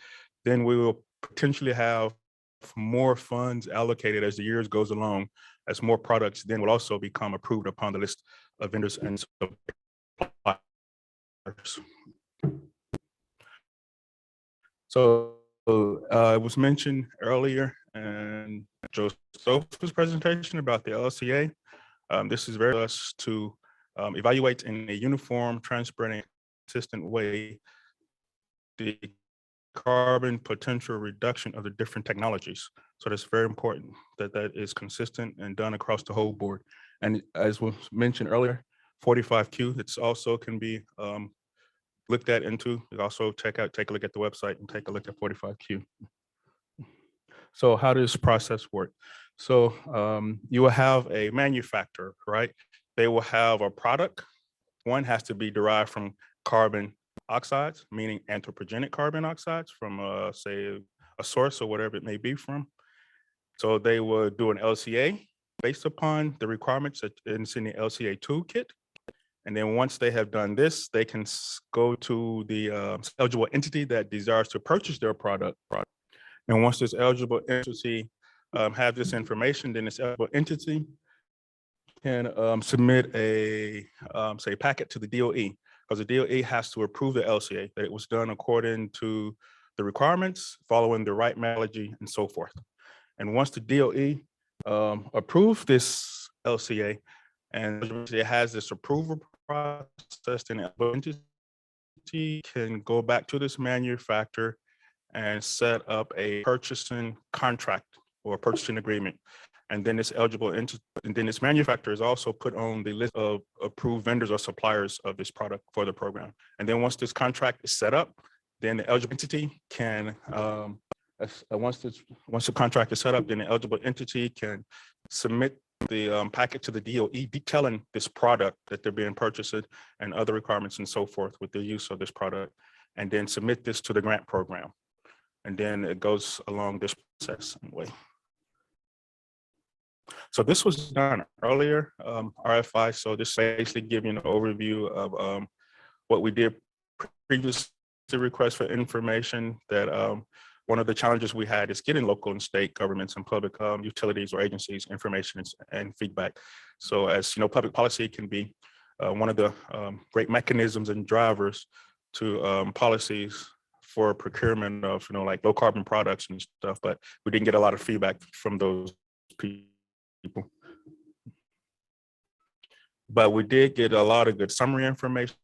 then we will potentially have more funds allocated as the years goes along, as more products then will also become approved upon the list of vendors and suppliers. So it was mentioned earlier in Joseph's presentation about the LCA. This is very us to evaluate in a uniform, transparent, and consistent way the carbon potential reduction of the different technologies. So that's very important that that is consistent and done across the whole board. And as was mentioned earlier, 45Q, it's also can be looked at into. Also take a look at the website and take a look at 45Q. So how does this process work? So you will have a manufacturer, right? They will have a product. One has to be derived from carbon oxides, meaning anthropogenic carbon oxides from say a source or whatever it may be from. So they will do an LCA based upon the requirements that is in the LCA toolkit. And then once they have done this, they can go to the eligible entity that desires to purchase their product. And once this eligible entity have this information, then this eligible entity can submit a say packet to the DOE, because the DOE has to approve the LCA, that it was done according to the requirements, following the right methodology and so forth. And once the DOE approve this LCA, and it has this approval process, then the entity can go back to this manufacturer and set up a purchasing contract or purchasing agreement. And then this eligible entity, and then this manufacturer is also put on the list of approved vendors or suppliers of this product for the program. And then once this contract is set up, then the eligible entity can, once the contract is set up, then the eligible entity can submit the packet to the DOE detailing this product that they're being purchased and other requirements and so forth with the use of this product, and then submit this to the grant program. And then it goes along this process way. So this was done earlier, RFI. So this basically giving an overview of what we did previously, request for information that one of the challenges we had is getting local and state governments and public utilities or agencies information and feedback. So as you know, public policy can be one of the great mechanisms and drivers to policies for procurement of, you know, like low carbon products and stuff, but we didn't get a lot of feedback from those people. But we did get a lot of good summary information.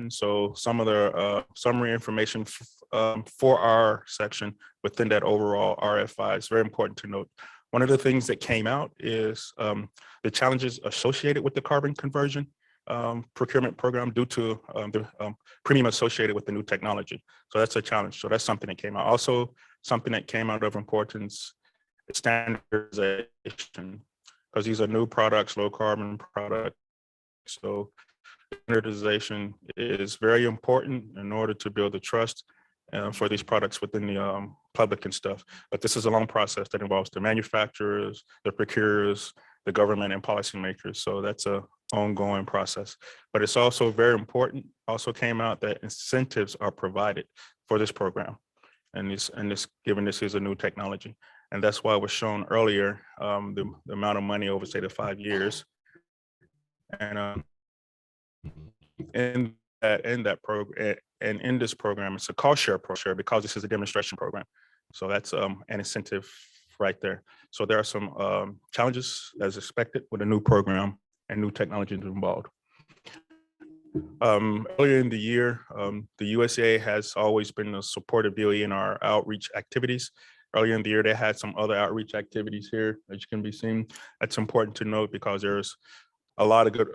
So some of the summary information for our section within that overall RFI is very important to note. One of the things that came out is the challenges associated with the carbon conversion procurement program due to the premium associated with the new technology. So that's a challenge. So that's something that came out. Also, something that came out of importance is standardization, because these are new products, low carbon products. So Standardization is very important in order to build the trust for these products within the public and stuff. But this is a long process that involves the manufacturers, the procurers, the government and policymakers. So that's a ongoing process. But it's also very important, also came out that incentives are provided for this program. And this given this is a new technology. And that's why it was shown earlier, the amount of money over say the 5 years. And in that program and in this program, it's a cost share because this is a demonstration program. So that's an incentive right there. So there are some challenges as expected with a new program and new technologies involved. Earlier in the year, the USDA has always been a supportive DOE in our outreach activities. Earlier in the year, they had some other outreach activities here, as you can be seen. That's important to note because there's a lot of good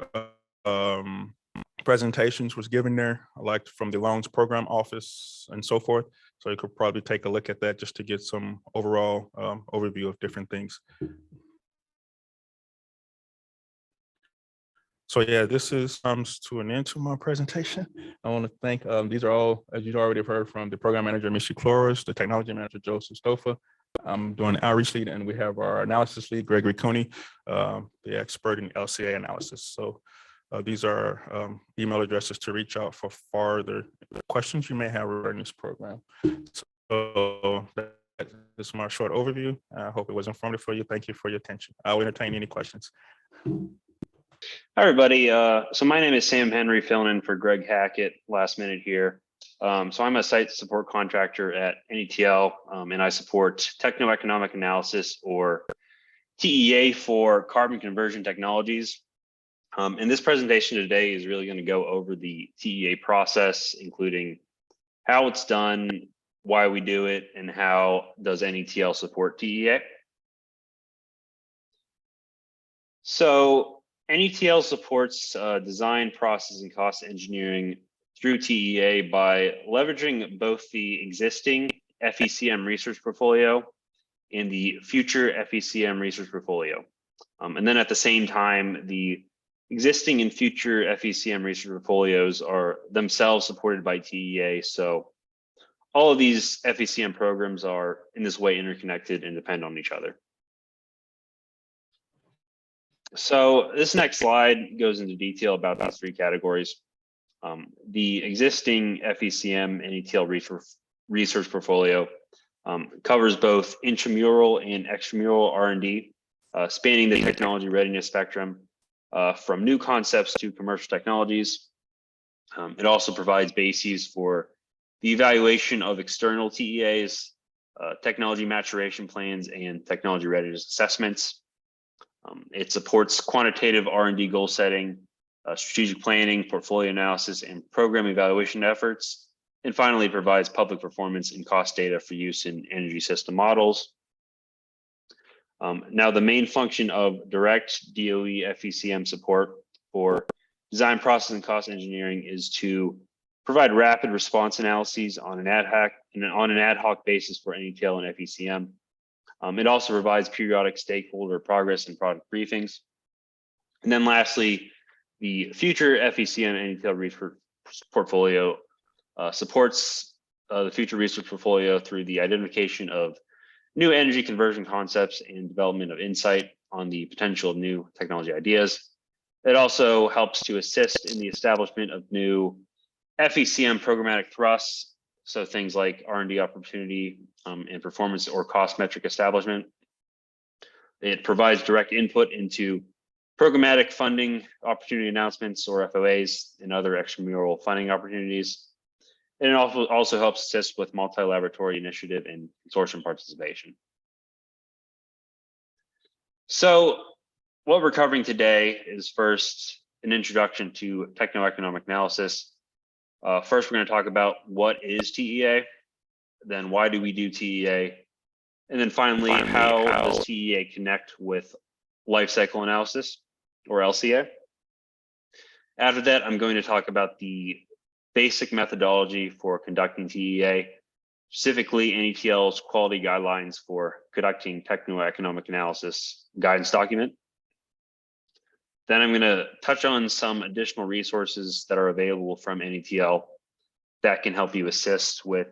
presentations was given there, like from the Loans Program Office and so forth. So you could probably take a look at that just to get some overall overview of different things. So yeah, this comes to an end to my presentation. I want to thank, these are all, as you've already heard from the program manager, Michi Flores, the technology manager, Joseph Stofa. I'm doing the outreach lead, and we have our analysis lead, Gregory Cooney, the expert in LCA analysis. So these are email addresses to reach out for further questions you may have regarding this program. So that is my short overview. I hope it was informative for you. Thank you for your attention. I'll entertain any questions. Hi, everybody. So my name is Sam Henry, filling in for Greg Hackett last minute here. So I'm a site support contractor at NETL, and I support techno-economic analysis, or TEA, for carbon conversion technologies. And this presentation today is really going to go over the TEA process, including how it's done, why we do it, and how does NETL support TEA. So NETL supports design, process, and cost engineering through TEA by leveraging both the existing FECM research portfolio and the future FECM research portfolio. And then at the same time, the existing and future FECM research portfolios are themselves supported by TEA. So all of these FECM programs are in this way interconnected and depend on each other. So this next slide goes into detail about these three categories. The existing FECM NETL research portfolio covers both intramural and extramural R&D, spanning the technology readiness spectrum from new concepts to commercial technologies. It also provides bases for the evaluation of external TEAs, technology maturation plans, and technology readiness assessments. It supports quantitative R&D goal setting, strategic planning, portfolio analysis, and program evaluation efforts. And finally, provides public performance and cost data for use in energy system models. Now, the main function of direct DOE FECM support for design, process, and cost engineering is to provide rapid response analyses on an ad hoc basis for NETL and FECM. It also provides periodic stakeholder progress and product briefings. And then lastly, the future FECM and NETL research portfolio supports the future research portfolio through the identification of new energy conversion concepts and development of insight on the potential of new technology ideas. It also helps to assist in the establishment of new FECM programmatic thrusts, so things like R&D opportunity and performance or cost metric establishment. It provides direct input into programmatic funding opportunity announcements, or FOAs, and other extramural funding opportunities. And it also helps assist with multi-laboratory initiative and consortium participation. So what we're covering today is first an introduction to techno-economic analysis. First, we're going to talk about what is TEA, then why do we do TEA, and then finally, how does TEA connect with life cycle analysis, or LCA. After that, I'm going to talk about the basic methodology for conducting TEA, specifically NETL's quality guidelines for conducting techno-economic analysis guidance document. Then I'm going to touch on some additional resources that are available from NETL that can help you assist with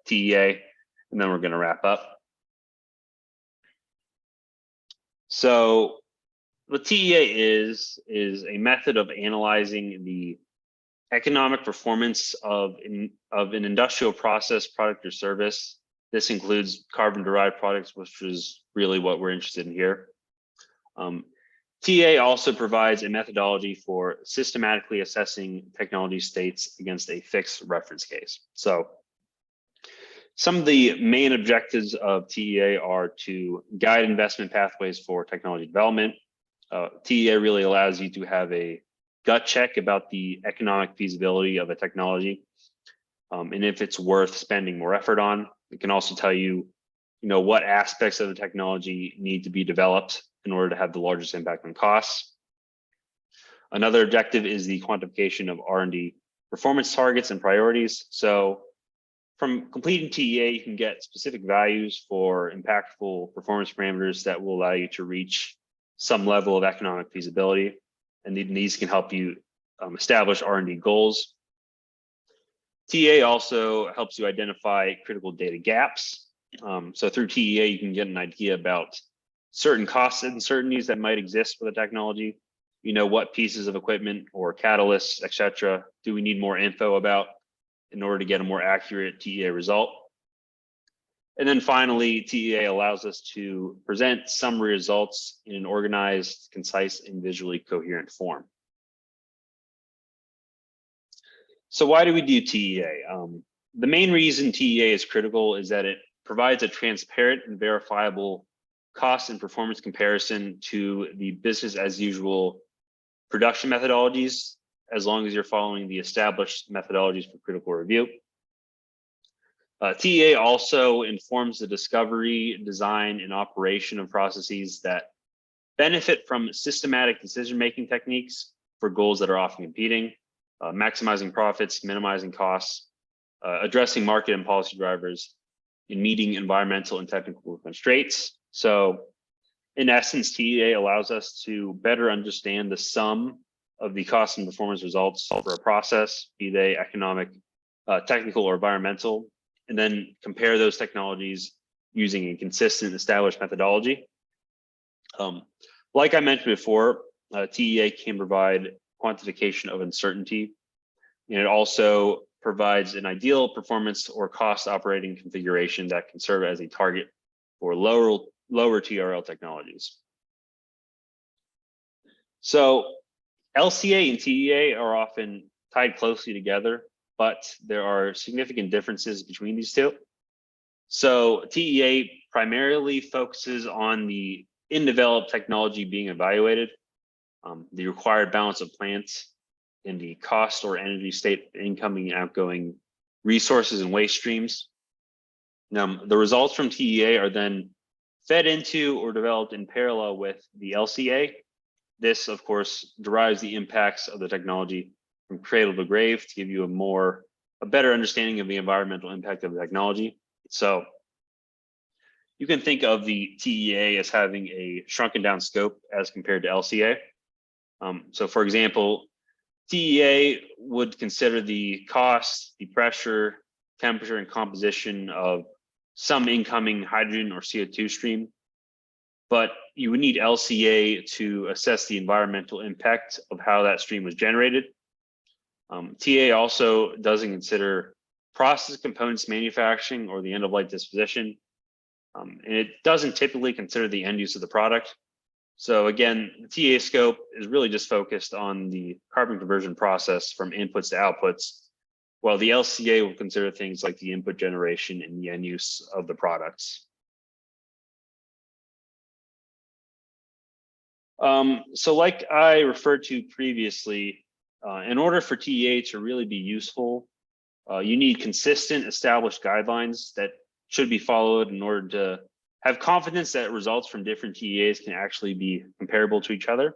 TEA, and then we're going to wrap up. So what TEA is a method of analyzing the economic performance of an industrial process, product, or service. This includes carbon-derived products, which is really what we're interested in here. TEA also provides a methodology for systematically assessing technology states against a fixed reference case. So some of the main objectives of TEA are to guide investment pathways for technology development. TEA really allows you to have a gut check about the economic feasibility of a technology, and if it's worth spending more effort on. It can also tell you, what aspects of the technology need to be developed in order to have the largest impact on costs. Another objective is the quantification of R&D performance targets and priorities. So from completing TEA, you can get specific values for impactful performance parameters that will allow you to reach some level of economic feasibility. And these can help you establish R&D goals. TEA also helps you identify critical data gaps. So through TEA, you can get an idea about certain cost uncertainties that might exist for the technology. What pieces of equipment or catalysts, et cetera, do we need more info about in order to get a more accurate TEA result? And then finally, TEA allows us to present summary results in an organized, concise, and visually coherent form. So why do we do TEA? The main reason TEA is critical is that it provides a transparent and verifiable cost and performance comparison to the business as usual production methodologies, as long as you're following the established methodologies for critical review. TEA also informs the discovery, design, and operation of processes that benefit from systematic decision-making techniques for goals that are often competing, maximizing profits, minimizing costs, addressing market and policy drivers, and meeting environmental and technical constraints. So in essence, TEA allows us to better understand the sum of the cost and performance results for a process, be they economic, technical, or environmental, and then compare those technologies using a consistent established methodology. Like I mentioned before, TEA can provide quantification of uncertainty, and it also provides an ideal performance or cost operating configuration that can serve as a target for lower TRL technologies. So LCA and TEA are often tied closely together, but there are significant differences between these two. So TEA primarily focuses on the in-developed technology being evaluated, the required balance of plants, and the cost or energy state of incoming and outgoing resources and waste streams. Now, the results from TEA are then fed into or developed in parallel with the LCA. This, of course, derives the impacts of the technology from cradle to grave to give you a better understanding of the environmental impact of the technology. So you can think of the TEA as having a shrunken down scope as compared to LCA. So for example, TEA would consider the cost, the pressure, temperature, and composition of some incoming hydrogen or CO2 stream, but you would need LCA to assess the environmental impact of how that stream was generated. TEA also doesn't consider process components manufacturing or the end-of-life disposition, and it doesn't typically consider the end use of the product. So again, the TEA scope is really just focused on the carbon conversion process from inputs to outputs, while the LCA will consider things like the input generation and the end use of the products. So like I referred to previously, in order for TEA to really be useful, you need consistent established guidelines that should be followed in order to have confidence that results from different TEAs can actually be comparable to each other.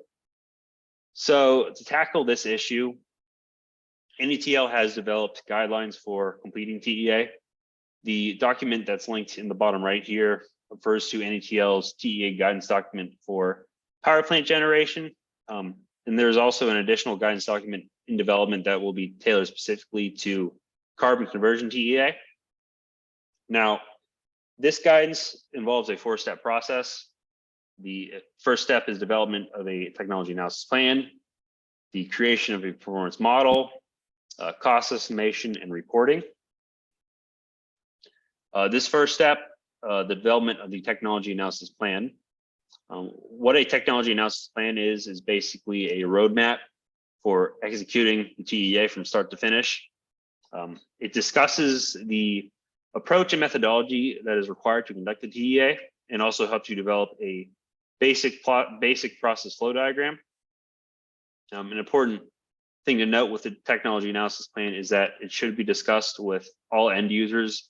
So to tackle this issue, NETL has developed guidelines for completing TEA. The document that's linked in the bottom right here refers to NETL's TEA guidance document for power plant generation. And there's also an additional guidance document in development that will be tailored specifically to carbon conversion TEA. Now, this guidance involves a 4-step process. The first step is development of a technology analysis plan, the creation of a performance model, cost estimation, and reporting. This first step, the development of the technology analysis plan. What a technology analysis plan is basically a roadmap for executing the TEA from start to finish. It discusses the approach and methodology that is required to conduct the TEA, and also helps you develop a basic process flow diagram. An important thing to note with the technology analysis plan is that it should be discussed with all end users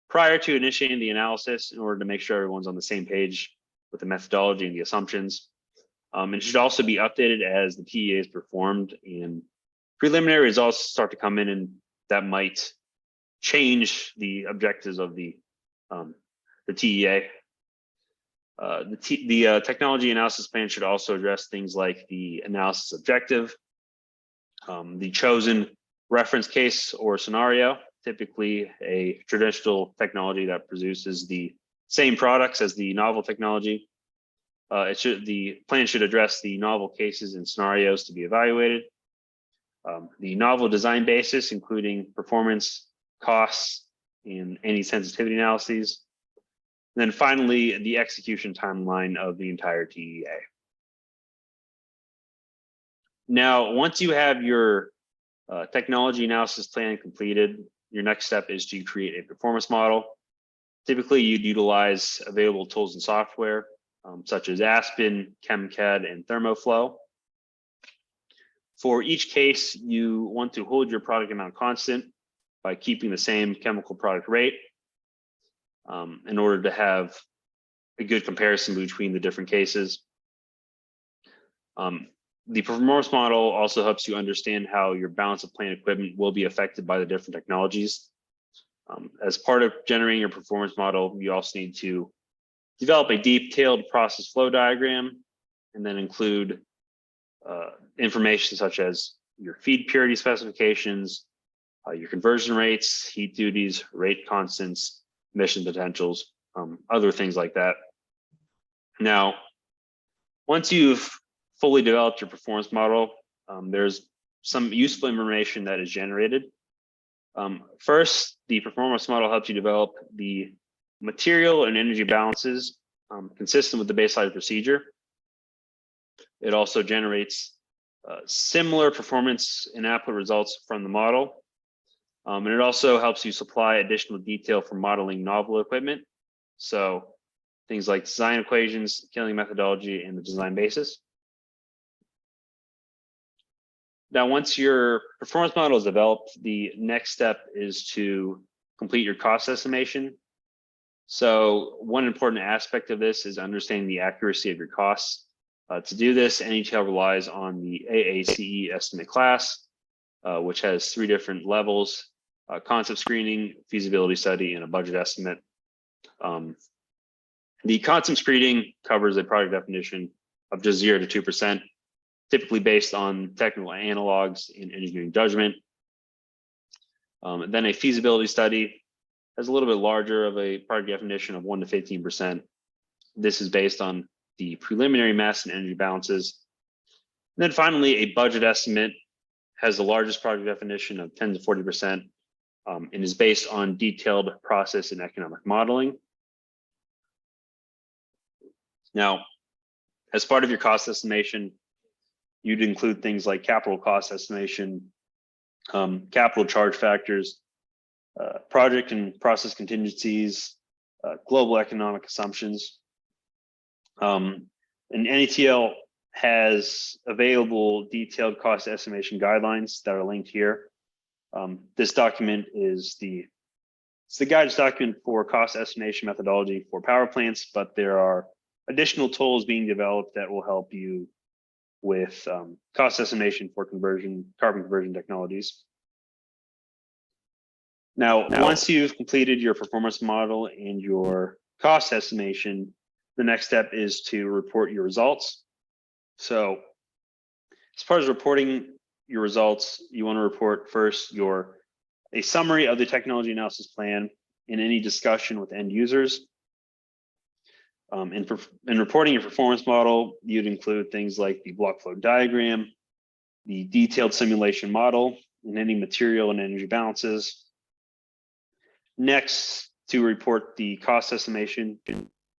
prior to initiating the analysis in order to make sure everyone's on the same page with the methodology and the assumptions. It should also be updated as the TEA is performed and preliminary results start to come in, and that might change the objectives of the TEA. The technology analysis plan should also address things like the analysis objective, the chosen reference case or scenario, typically a traditional technology that produces the same products as the novel technology. The plan should address the novel cases and scenarios to be evaluated, the novel design basis, including performance, costs, and any sensitivity analyses. And then finally, the execution timeline of the entire TEA. Now, once you have your technology analysis plan completed, your next step is to create a performance model. Typically, you'd utilize available tools and software, such as Aspen, ChemCAD, and ThermoFlow. For each case, you want to hold your product amount constant by keeping the same chemical product rate in order to have a good comparison between the different cases. The performance model also helps you understand how your balance of plant equipment will be affected by the different technologies. As part of generating your performance model, you also need to develop a detailed process flow diagram and then include information such as your feed purity specifications, your conversion rates, heat duties, rate constants, emission potentials, other things like that. Now, once you've fully developed your performance model, there's some useful information that is generated. First, the performance model helps you develop the material and energy balances consistent with the baseline procedure. It also generates similar performance and output results from the model. And it also helps you supply additional detail for modeling novel equipment. So things like design equations, killing methodology, and the design basis. Now, once your performance model is developed, the next step is to complete your cost estimation. So one important aspect of this is understanding the accuracy of your costs. To do this, NETL relies on the AACE estimate class, which has 3 different levels: concept screening, feasibility study, and a budget estimate. The concept screening covers a product definition of just 0 to 2%, typically based on technical analogs in engineering judgment. Then a feasibility study has a little bit larger of a product definition of 1 to 15%. This is based on the preliminary mass and energy balances. And then finally, a budget estimate has the largest product definition of 10 to 40% and is based on detailed process and economic modeling. Now, as part of your cost estimation, you'd include things like capital cost estimation, capital charge factors, project and process contingencies, global economic assumptions. And NETL has available detailed cost estimation guidelines that are linked here. This document is the guidance document for cost estimation methodology for power plants, but there are additional tools being developed that will help you with cost estimation for carbon conversion technologies. Now, once you've completed your performance model and your cost estimation, the next step is to report your results. So As far as reporting your results, you want to report first a summary of the technology analysis plan and any discussion with end users. In reporting your performance model, you'd include things like the block flow diagram, the detailed simulation model, and any material and energy balances. Next, to report the cost estimation,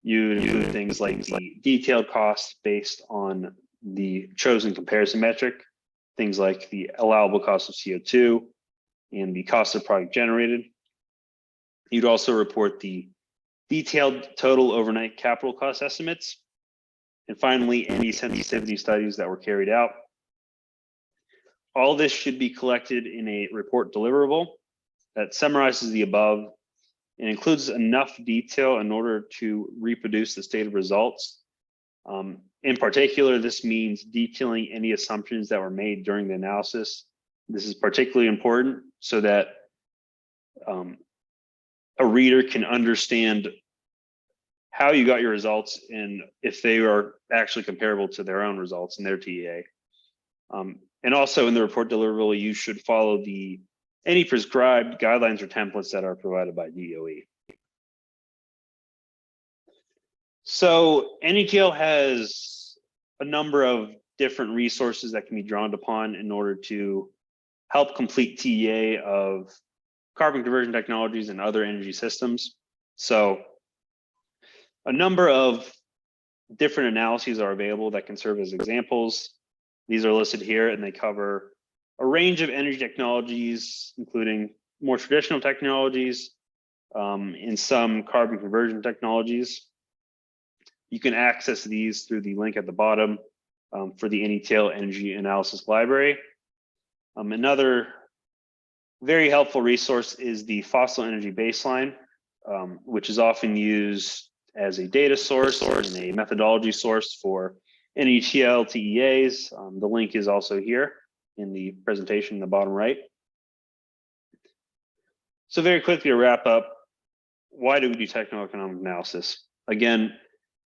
you include things like the detailed costs based on the chosen comparison metric, things like the allowable cost of CO2 and the cost of product generated. You'd also report the detailed total overnight capital cost estimates, and finally, any sensitivity studies that were carried out. All this should be collected in a report deliverable that summarizes the above and includes enough detail in order to reproduce the stated results. In particular, this means detailing any assumptions that were made during the analysis. This is particularly important so that a reader can understand how you got your results and if they are actually comparable to their own results in their TEA. And also in the report deliverable, you should follow any prescribed guidelines or templates that are provided by DOE. So NETL has a number of different resources that can be drawn upon in order to help complete TEA of carbon conversion technologies and other energy systems. So a number of different analyses are available that can serve as examples. These are listed here and they cover a range of energy technologies, including more traditional technologies and some carbon conversion technologies. You can access these through the link at the bottom for the NETL Energy Analysis Library. Another very helpful resource is the Fossil Energy Baseline, which is often used as a data source and a methodology source for NETL TEAs. The link is also here in the presentation in the bottom right. So very quickly to wrap up, why do we do techno-economic analysis? Again,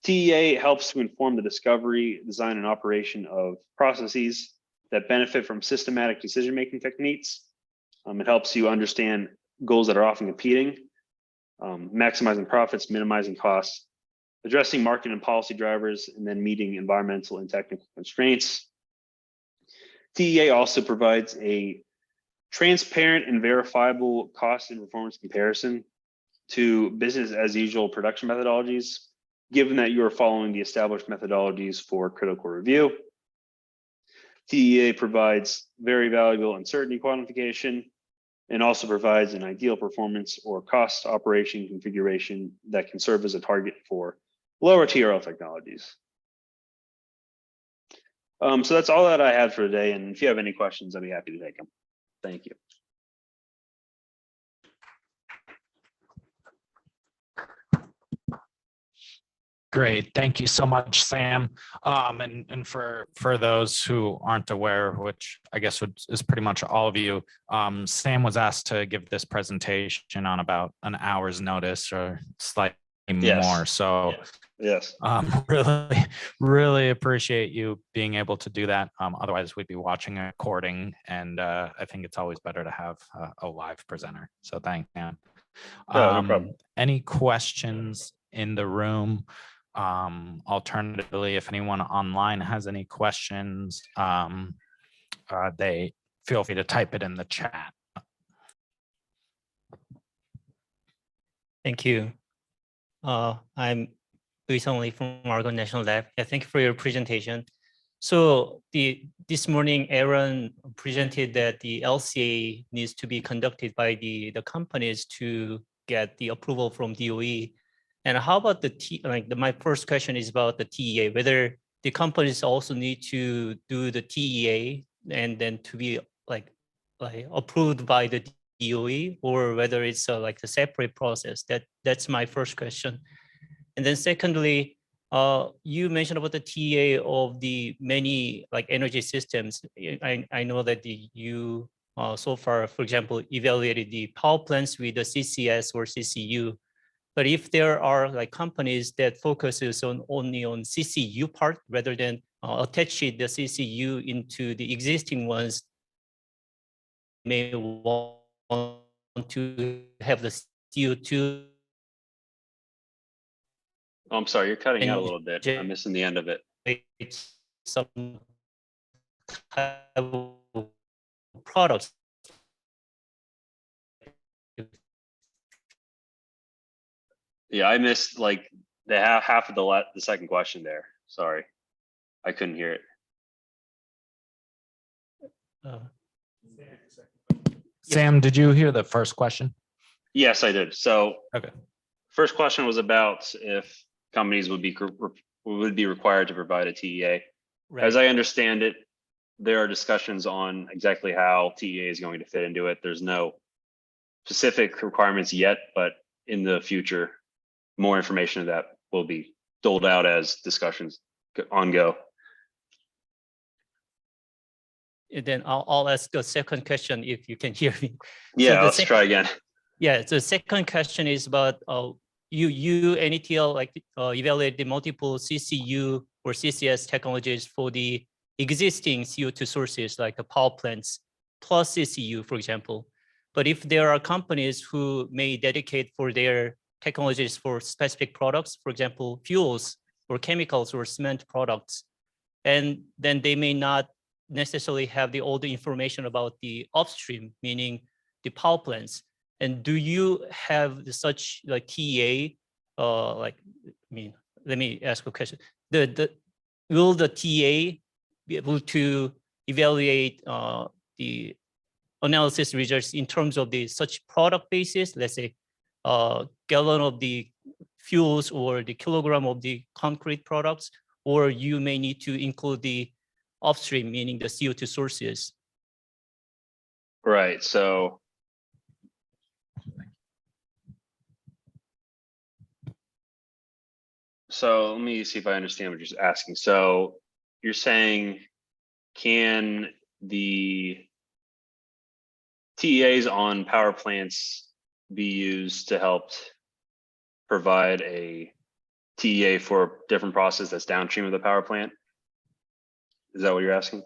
TEA helps to inform the discovery, design, and operation of processes that benefit from systematic decision-making techniques. It helps you understand goals that are often competing, maximizing profits, minimizing costs, addressing market and policy drivers, and then meeting environmental and technical constraints. TEA also provides a transparent and verifiable cost and performance comparison to business as usual production methodologies, given that you are following the established methodologies for critical review. TEA provides very valuable uncertainty quantification and also provides an ideal performance or cost operation configuration that can serve as a target for lower TRL technologies. So that's all that I had for today. And if you have any questions, I'd be happy to take them. Thank you. Great, thank you so much, Sam. And for those who aren't aware, which I guess is pretty much all of you, Sam was asked to give this presentation on about an hour's notice or slightly more. So yes, really appreciate you being able to do that. Otherwise, we'd be watching a recording, and I think it's always better to have a live presenter. So thanks, Sam. No problem. Any questions in the room? Alternatively, if anyone online has any questions, they feel free to type it in the chat. Thank you. I'm recently from Oregon National Lab. Thank you for your presentation. So this morning, Aaron presented that the LCA needs to be conducted by the companies to get the approval from DOE. And how about my first question is about the TEA, whether the companies also need to do the TEA and then to be like approved by the DOE, or whether it's a separate process. That's my first question. And then secondly, you mentioned about the TEA of the many energy systems. I know that you so far, for example, evaluated the power plants with the CCS or CCU. But if there are companies that focuses only on CCU part rather than attach the CCU into the existing ones, may want to have the CO2. Oh, I'm sorry, you're cutting out a And little bit. I'm missing the end of it. Some kind of products. Yeah, I missed like the half of the second question there. Sorry, I couldn't hear it. Sam, did you hear the first question? Yes, I did. So, Okay. First question was about if companies would be required to provide a TEA. Right. As I understand it, there are discussions on exactly how TEA is going to fit into it. There's no specific requirements yet, but in the future, more information of that will be doled out as discussions go. And then I'll ask a second question if you can hear me. Yeah, let's try again. Yeah, the second question is about you NETL evaluate the multiple CCU or CCS technologies for the existing CO2 sources like the power plants plus CCU, for example. But if there are companies who may dedicate for their technologies for specific products, for example, fuels or chemicals or cement products, and then they may not necessarily have all the information about the upstream, meaning the power plants. And do you have such like TEA? Let me ask a question. Will the TEA be able to evaluate the analysis results in terms of the such product basis, let's say gallon of the fuels or the kilogram of the concrete products, or you may need to include the upstream, meaning the CO2 sources? Right. So let me see if I understand what you're asking. So you're saying, can the TEAs on power plants be used to help provide a TEA for a different process that's downstream of the power plant? Is that what you're asking?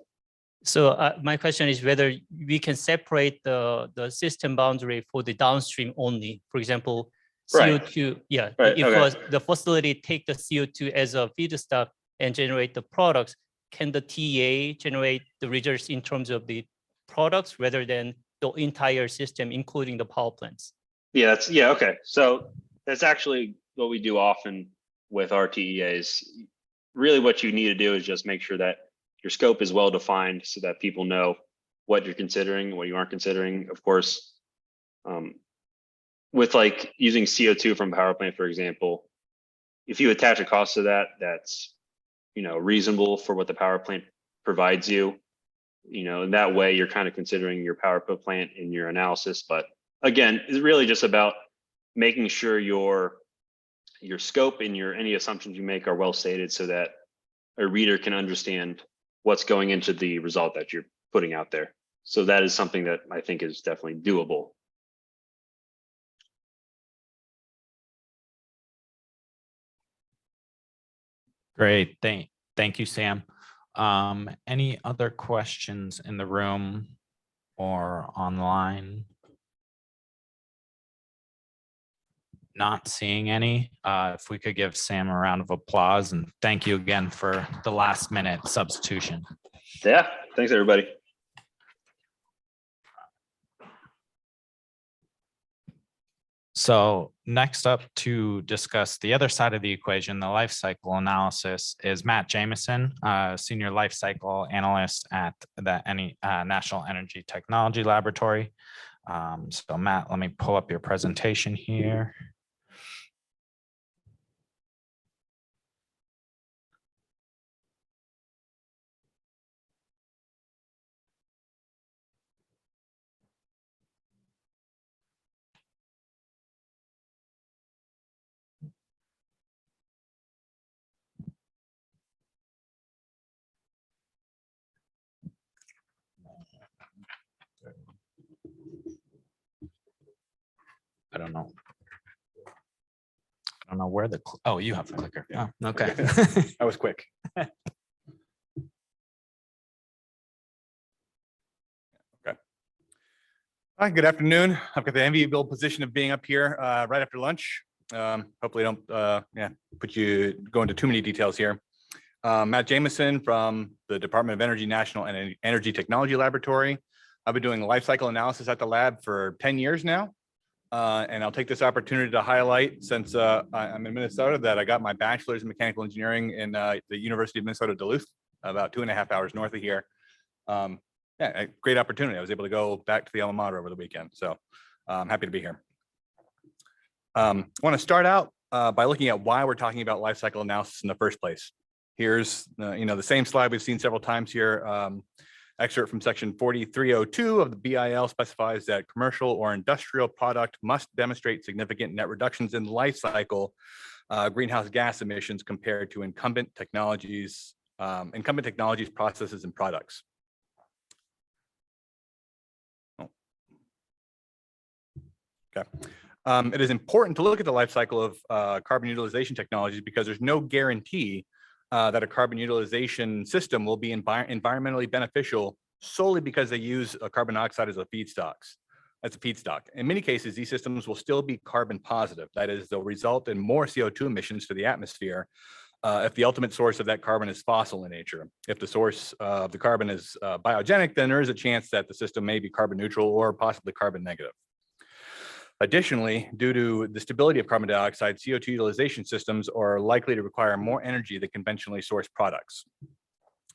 So my question is whether we can separate the system boundary for the downstream only. For example, CO2, yeah, right, if okay. the facility take the CO2 as a feedstock and generate the products, can the TEA generate the results in terms of the products rather than the entire system, including the power plants? Yeah, okay. So that's actually what we do often with our TEAs. Really what you need to do is just make sure that your scope is well defined so that people know what you're considering, what you aren't considering. Of course, with like using CO2 from power plant, for example, if you attach a cost to that, that's, reasonable for what the power plant provides you, in that way, you're kind of considering your power plant in your analysis. But again, it's really just about making sure your scope and any assumptions you make are well stated so that a reader can understand what's going into the result that you're putting out there. So that is something that I think is definitely doable. Great. Thank you, Sam. Any other questions in the room or online? Not seeing any. If we could give Sam a round of applause, and thank you again for the last minute substitution. Yeah, thanks everybody. So next up to discuss the other side of the equation, the life cycle analysis, is Matt Jameson, Senior Life Cycle Analyst at the National Energy Technology Laboratory. So Matt, let me pull up your presentation here. I don't know where oh, you have the clicker. Oh, okay. That was quick. Hi, good afternoon. I've got the enviable position of being up here right after lunch. Hopefully don't go into too many details here. Matt Jameson from the Department of Energy National and Energy Technology Laboratory. I've been doing life cycle analysis at the lab for 10 years now. And I'll take this opportunity to highlight, since I'm in Minnesota, that I got my bachelor's in mechanical engineering in the University of Minnesota Duluth, about 2.5 hours north of here. Yeah, a great opportunity. I was able to go back to the alma mater over the weekend. So I'm happy to be here. I want to start out by looking at why we're talking about life cycle analysis in the first place. Here's the same slide we've seen several times here. Excerpt from section 4302 of the BIL specifies that commercial or industrial product must demonstrate significant net reductions in life cycle greenhouse gas emissions compared to incumbent technologies, processes, and products. Okay. It is important to look at the life cycle of carbon utilization technologies because there's no guarantee that a carbon utilization system will be environmentally beneficial solely because they use a carbon dioxide as a feedstock. In many cases, these systems will still be carbon positive. That is, they'll result in more CO2 emissions to the atmosphere if the ultimate source of that carbon is fossil in nature. If the source of the carbon is biogenic, then there is a chance that the system may be carbon neutral or possibly carbon negative. Additionally, due to the stability of carbon dioxide, CO2 utilization systems are likely to require more energy than conventionally sourced products.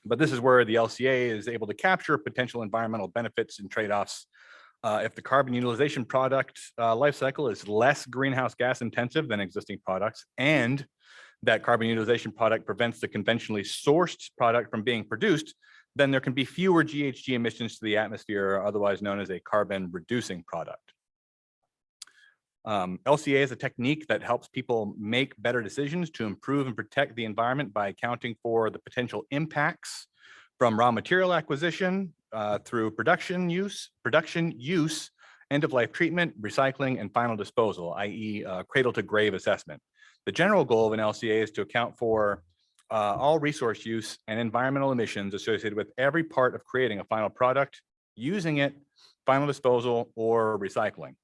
But this is where the LCA is able to capture potential environmental benefits and trade-offs. If the carbon utilization product life cycle is less greenhouse gas intensive than existing products, and that carbon utilization product prevents the conventionally sourced product from being produced, then there can be fewer GHG emissions to the atmosphere, otherwise known as a carbon reducing product. LCA is a technique that helps people make better decisions to improve and protect the environment by accounting for the potential impacts from raw material acquisition through production use, end-of-life treatment, recycling, and final disposal, i.e. Cradle to grave assessment. The general goal of an LCA is to account for all resource use and environmental emissions associated with every part of creating a final product, using it, final disposal, or recycling.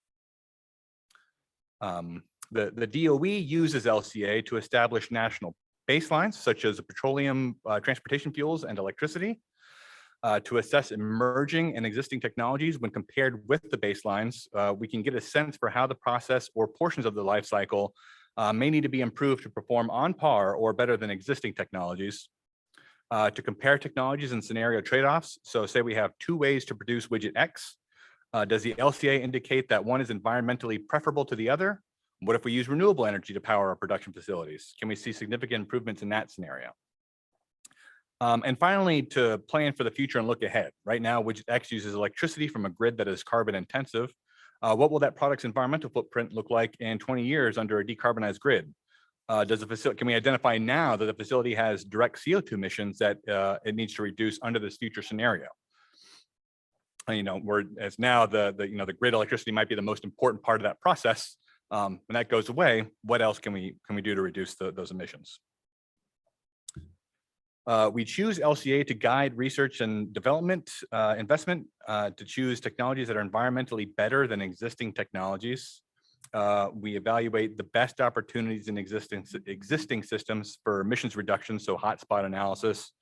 The DOE uses LCA to establish national baselines, such as petroleum, transportation fuels, and electricity, to assess emerging and existing technologies. When compared with the baselines, we can get a sense for how the process or portions of the life cycle may need to be improved to perform on par or better than existing technologies. To compare technologies and scenario trade-offs, so say we have two ways to produce widget X. Does the LCA indicate that one is environmentally preferable to the other? What if we use renewable energy to power our production facilities? Can we see significant improvements in that scenario? And finally, to plan for the future and look ahead. Right now, widget X uses electricity from a grid that is carbon intensive. What will that product's environmental footprint look like in 20 years under a decarbonized grid? Can we identify now that the facility has direct CO2 emissions that it needs to reduce under this future scenario? As now the grid electricity might be the most important part of that process. When that goes away, what else can we do to reduce those emissions? We choose LCA to guide research and development investment, to choose technologies that are environmentally better than existing technologies. We evaluate the best opportunities in existing systems for emissions reduction, so hotspot analysis,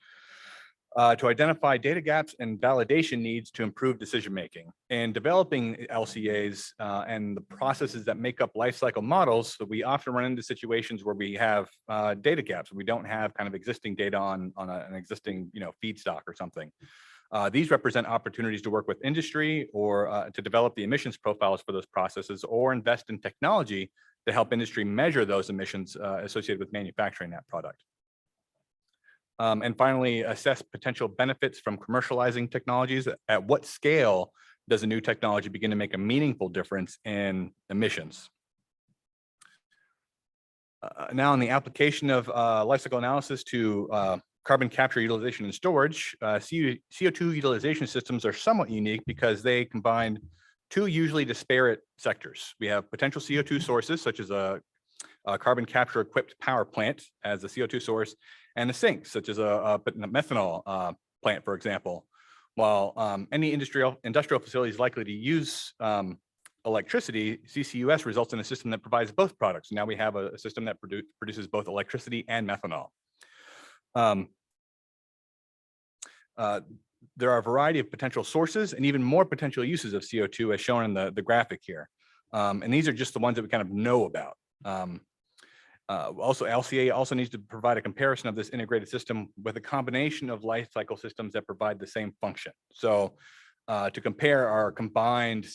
to identify data gaps and validation needs to improve decision-making. In developing LCAs and the processes that make up lifecycle models, so we often run into situations where we have data gaps. We don't have kind of existing data on an existing feedstock or something. These represent opportunities to work with industry or to develop the emissions profiles for those processes, or invest in technology to help industry measure those emissions associated with manufacturing that product. And finally, assess potential benefits from commercializing technologies. At what scale does a new technology begin to make a meaningful difference in emissions? Now, in the application of lifecycle analysis to carbon capture, utilization, and storage, CO2 utilization systems are somewhat unique because they combine two usually disparate sectors. We have potential CO2 sources, such as a carbon capture equipped power plant as a CO2 source, and a sink, such as a methanol plant, for example. While any industrial facility is likely to use electricity, CCUS results in a system that provides both products. Now we have a system that produces both electricity and methanol. There are a variety of potential sources and even more potential uses of CO2 as shown in the graphic here. And these are just the ones that we kind of know about. Also, LCA also needs to provide a comparison of this integrated system with a combination of life cycle systems that provide the same function. So to compare our combined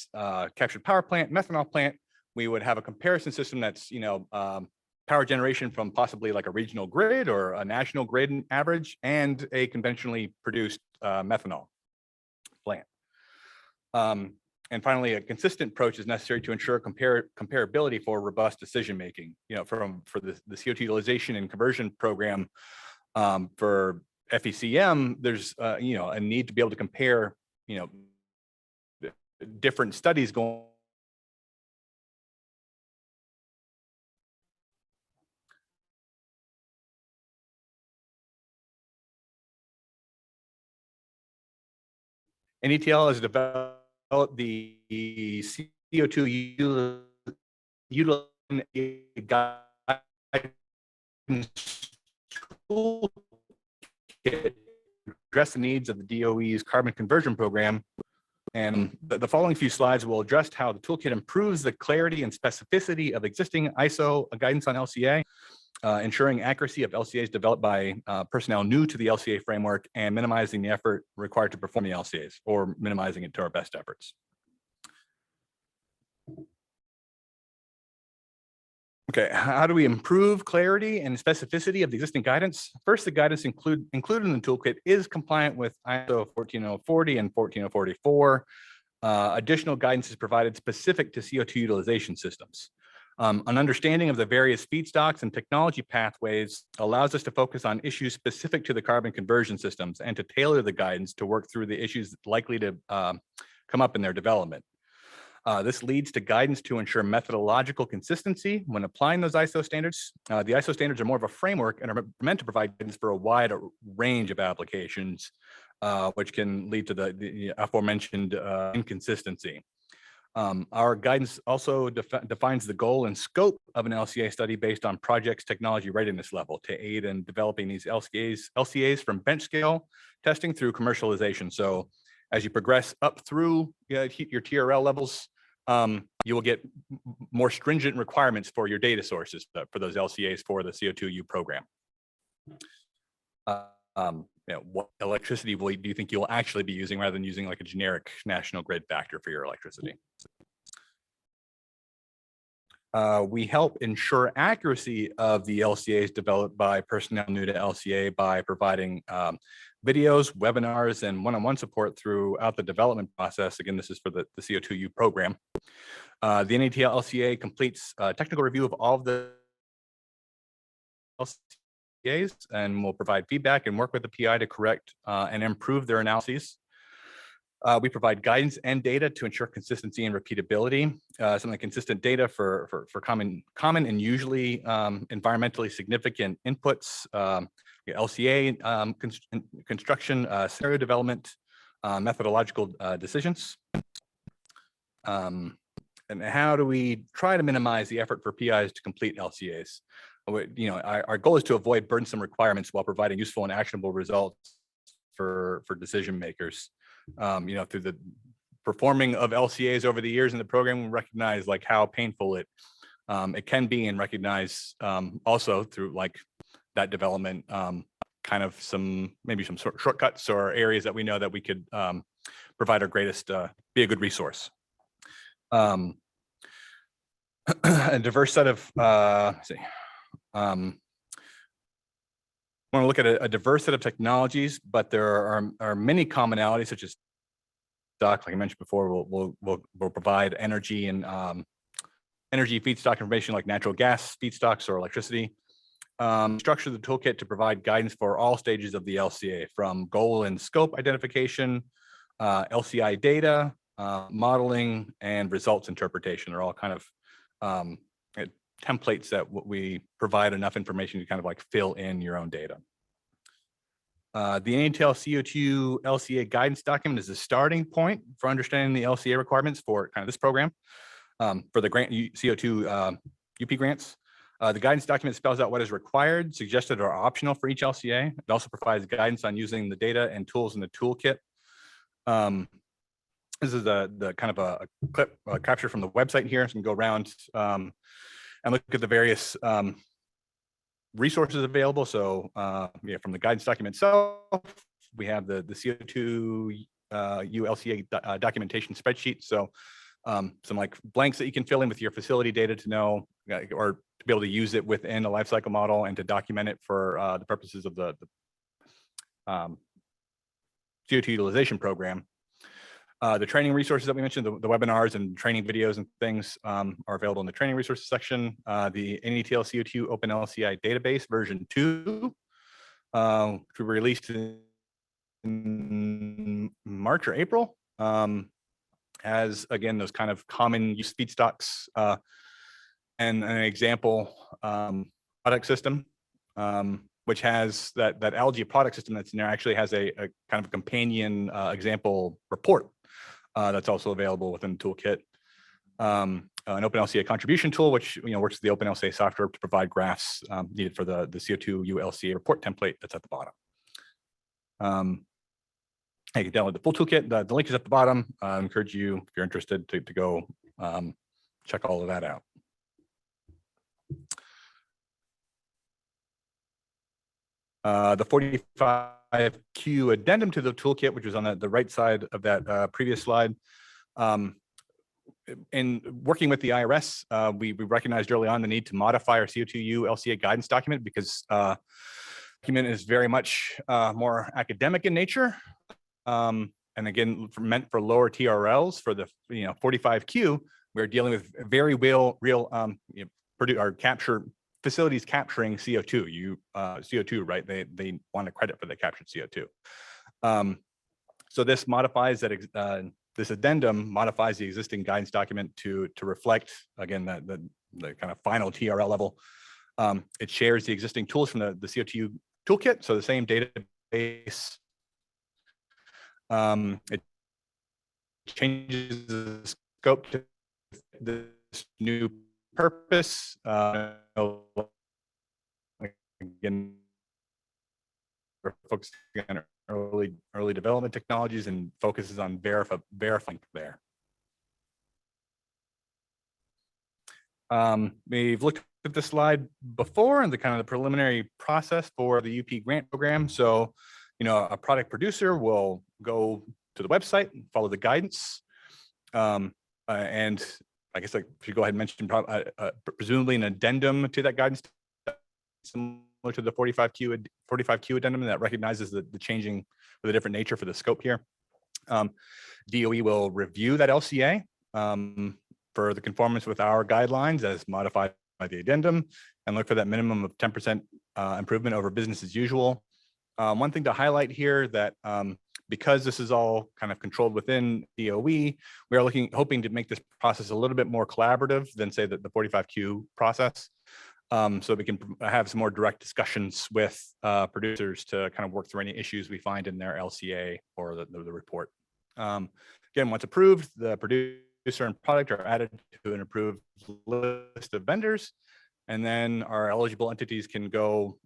captured power plant, methanol plant, we would have a comparison system that's, power generation from possibly like a regional grid or a national grid average and a conventionally produced methanol plant. And finally, a consistent approach is necessary to ensure comparability for robust decision-making. For the CO2 utilization and conversion program for FECM, there's a need to be able to compare different studies going. NETL has developed the CO2 utilization guidance toolkit to address the needs of the DOE's carbon conversion program. And the following few slides will address how the toolkit improves the clarity and specificity of existing ISO guidance on LCA, ensuring accuracy of LCAs developed by personnel new to the LCA framework and minimizing the effort required to perform the LCAs or minimizing it to our best efforts. Okay, how do we improve clarity and specificity of the existing guidance? First, the guidance included in the toolkit is compliant with ISO 14040 and 14044. Additional guidance is provided specific to CO2 utilization systems. An understanding of the various feedstocks and technology pathways allows us to focus on issues specific to the carbon conversion systems and to tailor the guidance to work through the issues likely to come up in their development. This leads to guidance to ensure methodological consistency when applying those ISO standards. The ISO standards are more of a framework and are meant to provide guidance for a wide range of applications, which can lead to the aforementioned inconsistency. Our guidance also defines the goal and scope of an LCA study based on project's technology readiness level to aid in developing these LCAs from bench scale testing through commercialization. So as you progress up through your TRL levels, you will get more stringent requirements for your data sources for those LCAs for the CO2U program. What electricity do you think you'll actually be using rather than using like a generic national grid factor for your electricity? We help ensure accuracy of the LCAs developed by personnel new to LCA by providing videos, webinars, and one-on-one support throughout the development process. Again, this is for the CO2U program. The NATL LCA completes a technical review of all of the LCAs and will provide feedback and work with the PI to correct and improve their analyses. We provide guidance and data to ensure consistency and repeatability. Some of the consistent data for common and usually environmentally significant inputs, LCA construction, scenario development, methodological decisions. And how do we try to minimize the effort for PIs to complete LCAs? Our goal is to avoid burdensome requirements while providing useful and actionable results for decision makers. Through the performing of LCAs over the years in the program, we recognize like how painful it can be, and recognize also through like that development, kind of maybe some shortcuts or areas that we know that we could provide our greatest, be a good resource. A diverse set of, want to look at a diverse set of technologies, but there are many commonalities such as like I mentioned before, we'll provide energy and energy feedstock information like natural gas feedstocks or electricity. Structure the toolkit to provide guidance for all stages of the LCA, from goal and scope identification, LCI data, modeling, and results interpretation. Are all kind of templates that we provide enough information to kind of like fill in your own data. The NATL CO2 LCA guidance document is the starting point for understanding the LCA requirements for kind of this program for the grant CO2 UP grants. The guidance document spells out what is required, suggested, or optional for each LCA. It also provides guidance on using the data and tools in the toolkit. This is the kind of a clip capture from the website here. So we can go around and look at the various resources available. So yeah, from the guidance document itself, we have the CO2 ULCA documentation spreadsheet. So some like blanks that you can fill in with your facility data to know, or to be able to use it within a life cycle model and to document it for the purposes of the CO2 utilization program. The training resources that we mentioned, the webinars and training videos and things are available in the training resources section. The NATL CO2 Open LCI database version 2, which we released in March or April, has, again, those kind of common use feedstocks and an example product system, which has that algae product system that's in there actually has a kind of companion example report that's also available within the toolkit. An OpenLCA contribution tool, which works with the OpenLCA software to provide graphs needed for the CO2 ULCA report template that's at the bottom. You can download the full toolkit. The link is at the bottom. I encourage you, if you're interested, to go check all of that out. The 45Q addendum to the toolkit, which was on the right side of that previous slide. In working with the IRS, we recognized early on the need to modify our CO2 LCA guidance document because document is very much more academic in nature. And again, meant for lower TRLs. For the 45Q, we're dealing with very real capture facilities capturing CO2. CO2, right? They want a credit for the captured CO2. So this modifies that. This addendum modifies the existing guidance document to reflect, again, the kind of final TRL level. It shares the existing tools from the CO2 toolkit, so the same database. It changes the scope to this new purpose. Again, we're focusing on early development technologies and focuses on verifying there. We've looked at this slide before and the kind of the preliminary process for the UP grant program. So, a product producer will go to the website and follow the guidance. And I guess I should go ahead and mention presumably an addendum to that guidance, similar to the 45Q addendum that recognizes the changing or the different nature for the scope here. DOE will review that LCA for the conformance with our guidelines as modified by the addendum and look for that minimum of 10% improvement over business as usual. One thing to highlight here that because this is all kind of controlled within DOE, we are hoping to make this process a little bit more collaborative than say the 45Q process. So we can have some more direct discussions with producers to kind of work through any issues we find in their LCA or the report. Again, once approved, the producer and product are added to an approved list of vendors, and then our eligible entities can go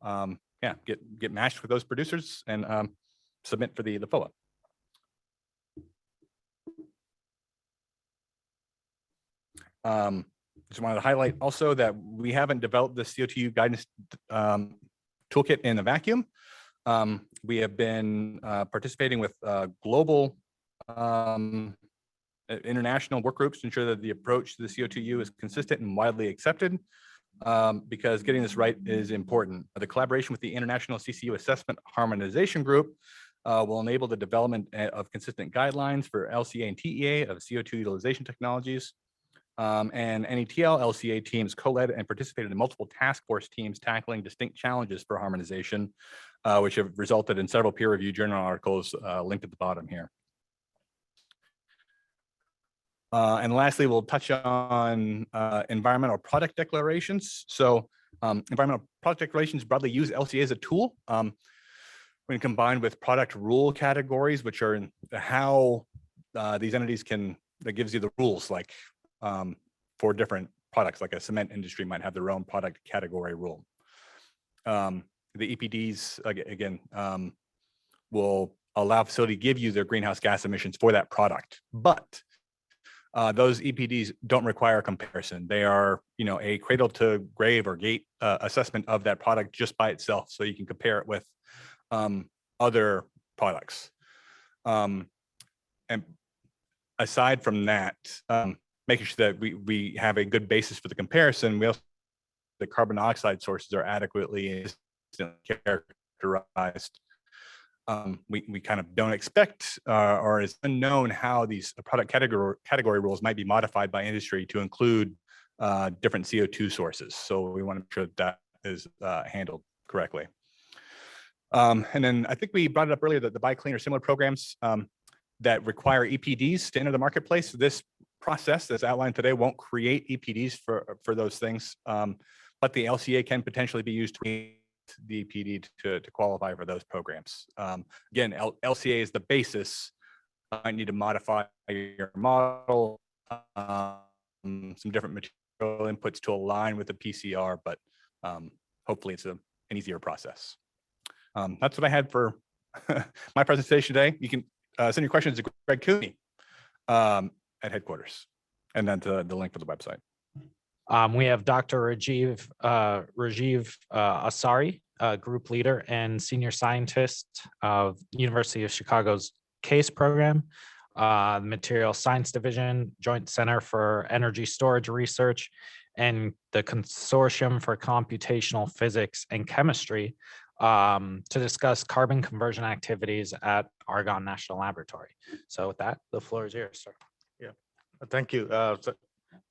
get matched with those producers and submit for the FOA. Just wanted to highlight also that we haven't developed the CO2 guidance toolkit in a vacuum. We have been participating with global international work groups to ensure that the approach to the CO2U is consistent and widely accepted, because getting this right is important. The collaboration with the International CCU Assessment Harmonization Group will enable the development of consistent guidelines for LCA and TEA of CO2 utilization technologies. And NATL LCA teams co-led and participated in multiple task force teams tackling distinct challenges for harmonization, which have resulted in several peer-reviewed journal articles linked at the bottom here. And lastly, we'll touch on environmental product declarations. So environmental product declarations broadly use LCA as a tool. when combined with product rule categories, which are in how these entities that gives you the rules, like for different products, like a cement industry might have their own product category rule. The EPDs, again, will allow facility to give you their greenhouse gas emissions for that product. But those EPDs don't require a comparison. They are, a cradle to grave or gate assessment of that product just by itself. So you can compare it with other products. And aside from that, making sure that we have a good basis for the comparison, we also, the carbon dioxide sources are adequately characterized. We kind of don't expect or is unknown how these product category rules might be modified by industry to include different CO2 sources. So we want to make sure that is handled correctly. And then I think we brought it up earlier that the Buy Clean or similar programs that require EPDs to enter the marketplace. This process that's outlined today won't create EPDs for those things, but the LCA can potentially be used to the EPD to qualify for those programs. Again, LCA is the basis. I need to modify your model, some different material inputs to align with the PCR, but hopefully it's an easier process. That's what I had for my presentation today. You can send your questions to Greg Cooney at headquarters, and then to the link for the website. We have Dr. Rajiv Asari, group leader and senior scientist of University of Chicago's CASE program, Material Science Division, Joint Center for Energy Storage Research, and the Consortium for Computational Physics and Chemistry to discuss carbon conversion activities at Argonne National Laboratory. So with that, the floor is yours, sir. Yeah, thank you.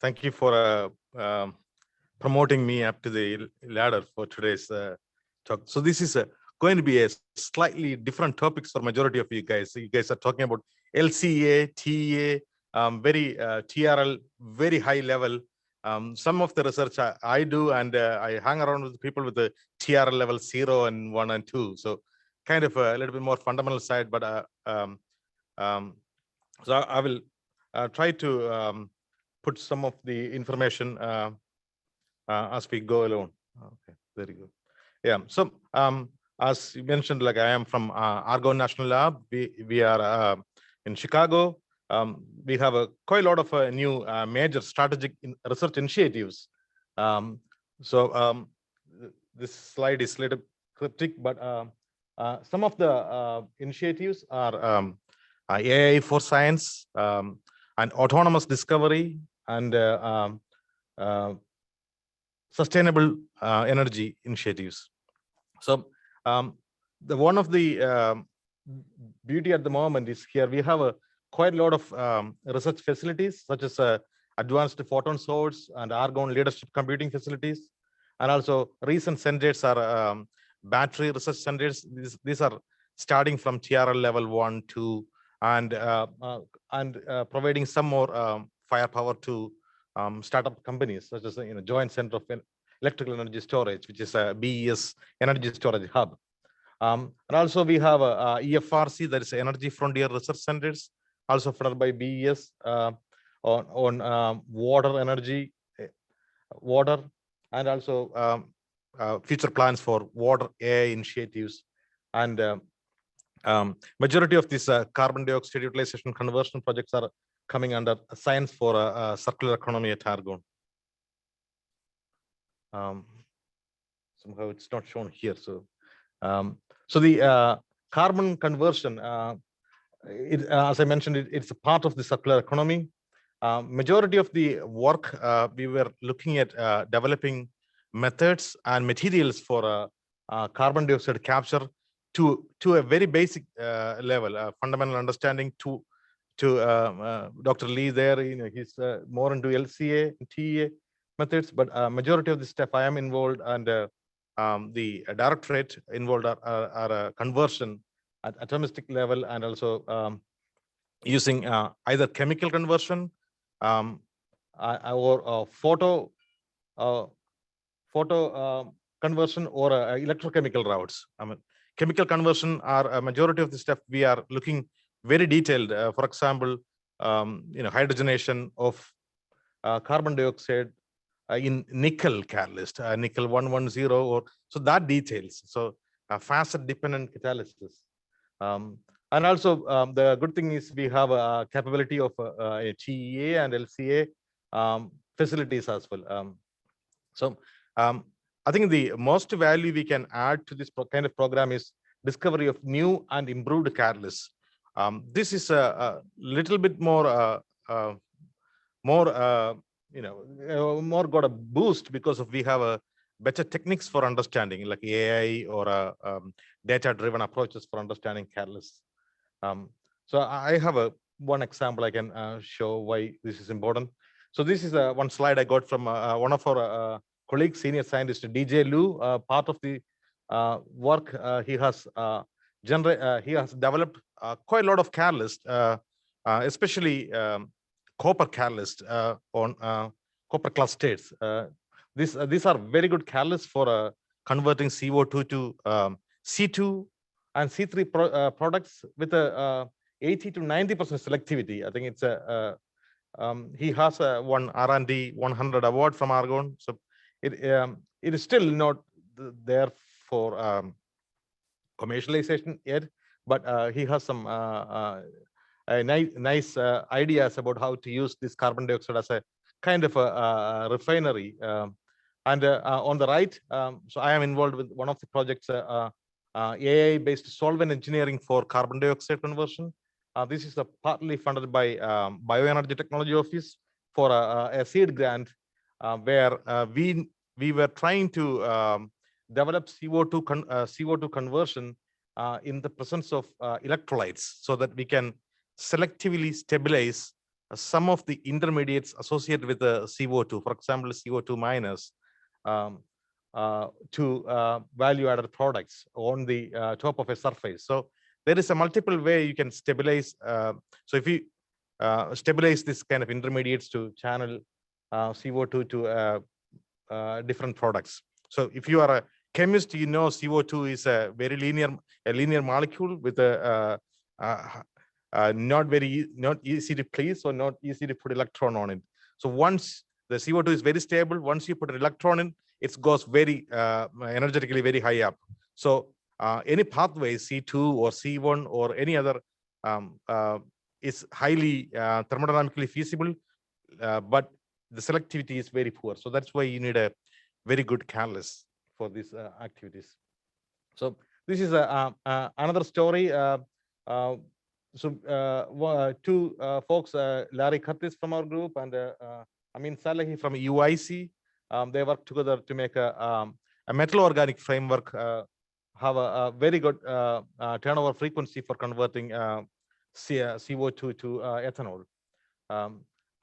Thank you for promoting me up to the ladder for today's talk. So this is going to be a slightly different topics for majority of you guys. So you guys are talking about LCA, TEA, very TRL, very high level. Some of the research I do, and I hang around with people with the TRL level 0 and 1 and 2. So kind of a little bit more fundamental side, but so I will try to put some of the information as we go along. Okay, very good. Yeah, so as you mentioned, like I am from Argonne National Lab. We are in Chicago. We have quite a lot of new major strategic research initiatives. So this slide is a little cryptic, but some of the initiatives are AI for science and autonomous discovery and sustainable energy initiatives. So the one of the beauty at the moment is here we have quite a lot of research facilities such as advanced photon source and argon leadership computing facilities, and also recent centers are battery research centers. These are starting from TRL level 1, 2, and providing some more firepower to startup companies such as Joint Center of Electrical Energy Storage, which is a BES energy storage hub. And also we have EFRC, that is Energy Frontier Research Centers, also funded by BES on water energy, water, and also future plans for water AI initiatives. And majority of these carbon dioxide utilization conversion projects are coming under science for circular economy at Argonne. Somehow it's not shown here. So, so the carbon conversion, as I mentioned, it's a part of the circular economy. Majority of the work we were looking at developing methods and materials for carbon dioxide capture to a very basic level, fundamental understanding to Dr. Lee there. He's more into LCA and TEA methods, but majority of the stuff I am involved, and the directorate involved are conversion at atomistic level, and also using either chemical conversion or photo conversion or electrochemical routes. I mean, chemical conversion are a majority of the stuff we are looking very detailed. For example, hydrogenation of carbon dioxide in nickel catalyst, nickel 110, or so that details. So facet dependent catalysis. And also the good thing is we have a capability of a TEA and LCA facilities as well. I think the most value we can add to this kind of program is discovery of new and improved catalysts. This is a little bit more more got a boost because we have a better techniques for understanding, like AI or data-driven approaches for understanding catalysts. So I have one example I can show why this is important. So this is one slide I got from one of our colleagues, senior scientist DJ Lu. Part of the work he has developed quite a lot of catalysts, especially copper catalyst on copper clusters. These are very good catalysts for converting CO2 to C2 and C3 products with a 80 to 90% selectivity. I think it's he has one R&D 100 award from Argonne. So it is still not there for commercialization yet, but he has some nice ideas about how to use this carbon dioxide as a kind of a refinery. And on the right, so I am involved with one of the projects, AI-based solvent engineering for carbon dioxide conversion. This is partly funded by Bioenergy Technology Office for a seed grant where we were trying to develop CO2 conversion in the presence of electrolytes, so that we can selectively stabilize some of the intermediates associated with the CO2, for example, CO2 minus, to value-added products on the top of a surface. So there is a multiple way you can stabilize. So if you stabilize this kind of intermediates to channel CO2 to different products. So if you are a chemist, you know CO2 is a very linear molecule with a not easy to place or not easy to put electron on it. So once the CO2 is very stable, once you put an electron in, it goes very energetically very high up. So any pathway C2 or C1 or any other is highly thermodynamically feasible, but the selectivity is very poor. So that's why you need a very good catalyst for these activities. So this is another story. So two folks, Larry Curtis from our group and Amin Salehi from UIC, they work together to make a metal organic framework, have a very good turnover frequency for converting CO2 to ethanol.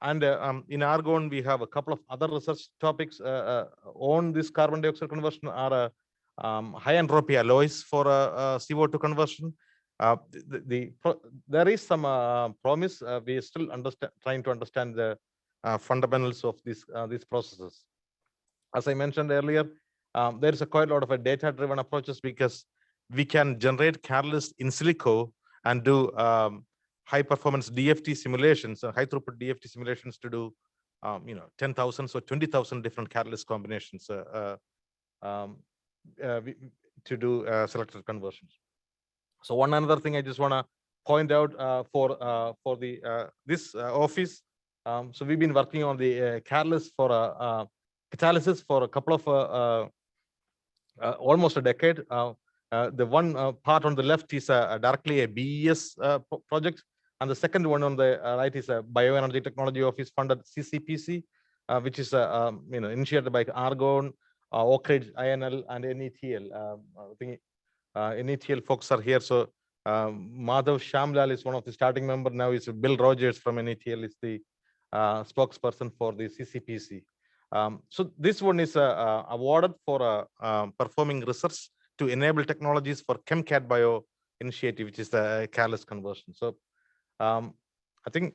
And in Argonne, we have a couple of other research topics on this carbon dioxide conversion are high entropy alloys for CO2 conversion. There is some promise. We are still trying to understand the fundamentals of these processes. As I mentioned earlier, there is quite a lot of data-driven approaches, because we can generate catalysts in silico and do high-performance DFT simulations, high-throughput DFT simulations to do 10,000 or 20,000 different catalyst combinations to do selected conversions. So one another thing I just want to point out for this office. So we've been working on the catalyst for catalysis for a couple of almost a decade. The one part on the left is directly a BES project, and the second one on the right is a Bioenergy Technology Office funded CCPC, which is initiated by Argonne, Oak Ridge, INL, and NETL. I think NETL folks are here. So Madhav Shamlal is one of the starting members. Now is Bill Rogers from NETL is the spokesperson for the CCPC. So this one is awarded for performing research to enable technologies for ChemCat Bio initiative, which is the catalyst conversion. So I think,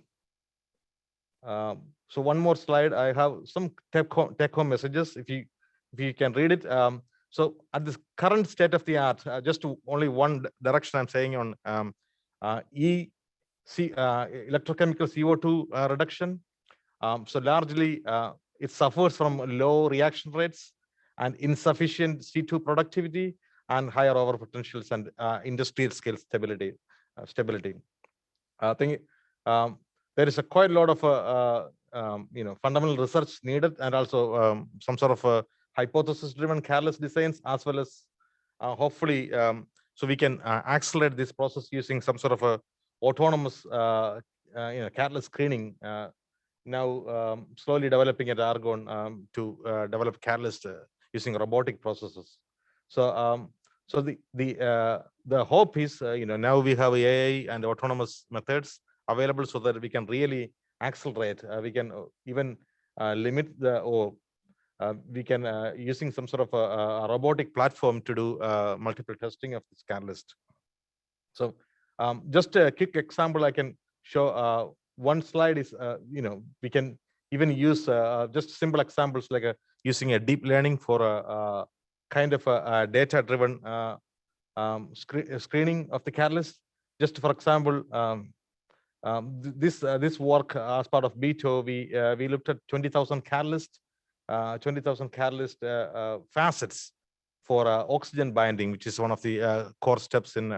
so one more slide. I have some take-home messages, if you can read it. So at this current state of the art, just to only one direction I'm saying on electrochemical CO2 reduction. So largely it suffers from low reaction rates and insufficient C2 productivity and higher over potentials and industrial scale stability. I think there is a quite a lot of fundamental research needed, and also some sort of hypothesis-driven careless designs, as well as hopefully so we can accelerate this process using some sort of a autonomous careless screening. Now slowly developing at Argonne to develop catalyst using robotic processes. So so the hope is now we have AI and autonomous methods available so that we can really accelerate. We can even limit the or we can using some sort of a robotic platform to do multiple testing of this catalyst. So just a quick example I can show. One slide is, we can even use just simple examples like using a deep learning for a kind of a data-driven screening of the catalyst. Just for example, this work as part of BTO, we looked at 20,000 catalyst facets for oxygen binding, which is one of the core steps in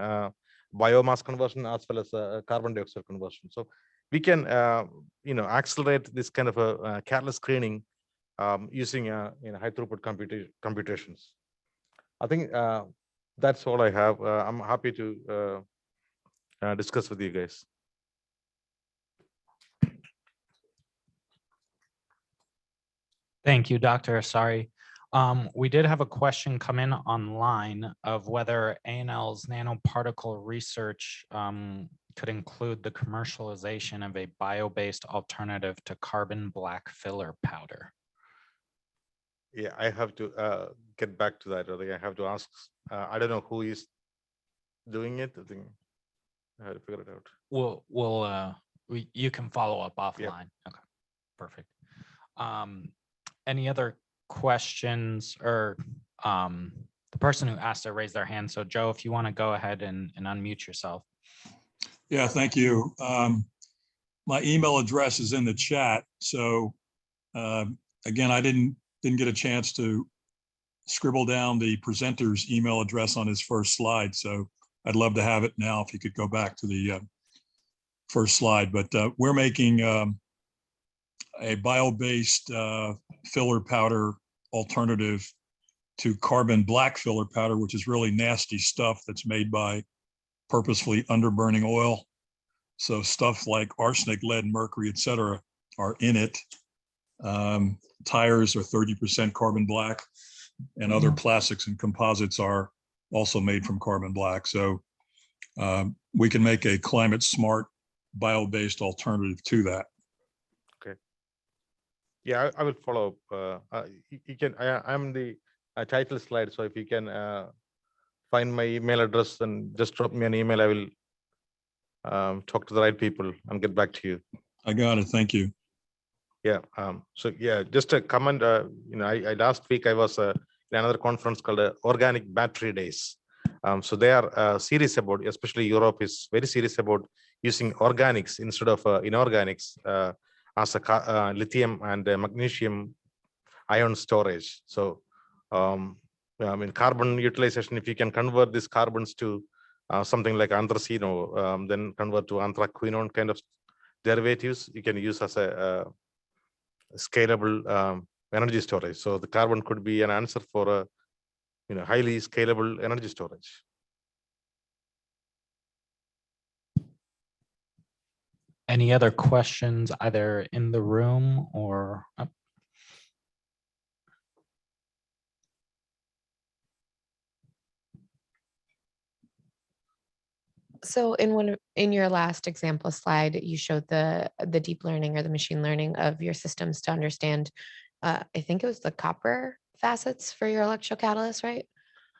biomass conversion as well as carbon dioxide conversion. So we can accelerate this kind of a catalyst screening using high throughput computations. I think that's all I have. I'm happy to discuss with you guys. Thank you, Dr. Asari. We did have a question come in online of whether A&L's nanoparticle research could include the commercialization of a bio-based alternative to carbon black filler powder. Yeah, I have to get back to that. I think I have to ask. I don't know who is doing it. I think I had to figure it out. You can follow up offline. Yeah. Okay, perfect. Any other questions, or the person who asked to raise their hand? So Joe, if you want to go ahead and unmute yourself. Yeah, thank you. My email address is in the chat. So again, I didn't get a chance to scribble down the presenter's email address on his first slide. So I'd love to have it now if you could go back to the first slide. But we're making a bio-based filler powder alternative to carbon black filler powder, which is really nasty stuff that's made by purposefully underburning oil. So stuff like arsenic, lead, mercury, et cetera, are in it. Tires are 30% carbon black, and other plastics and composites are also made from carbon black. So we can make a climate smart bio-based alternative to that. Okay. Yeah, I will follow up. You can. I'm the title slide. So if you can find my email address and just drop me an email, I will talk to the right people and get back to you. I got it. Thank you. Yeah. So yeah, just a comment. I last week I was in another conference called Organic Battery Days. So they are serious about, especially Europe is very serious about using organics instead of inorganics as a lithium and magnesium ion storage. So carbon utilization, if you can convert these carbons to something like anthracene, or then convert to anthraquinone kind of derivatives, you can use as a scalable energy storage. So the carbon could be an answer for a highly scalable energy storage. Any other questions either in the room or up? So in your last example slide, you showed the deep learning or the machine learning of your systems to understand, I think it was the copper facets for your electrocatalyst, right?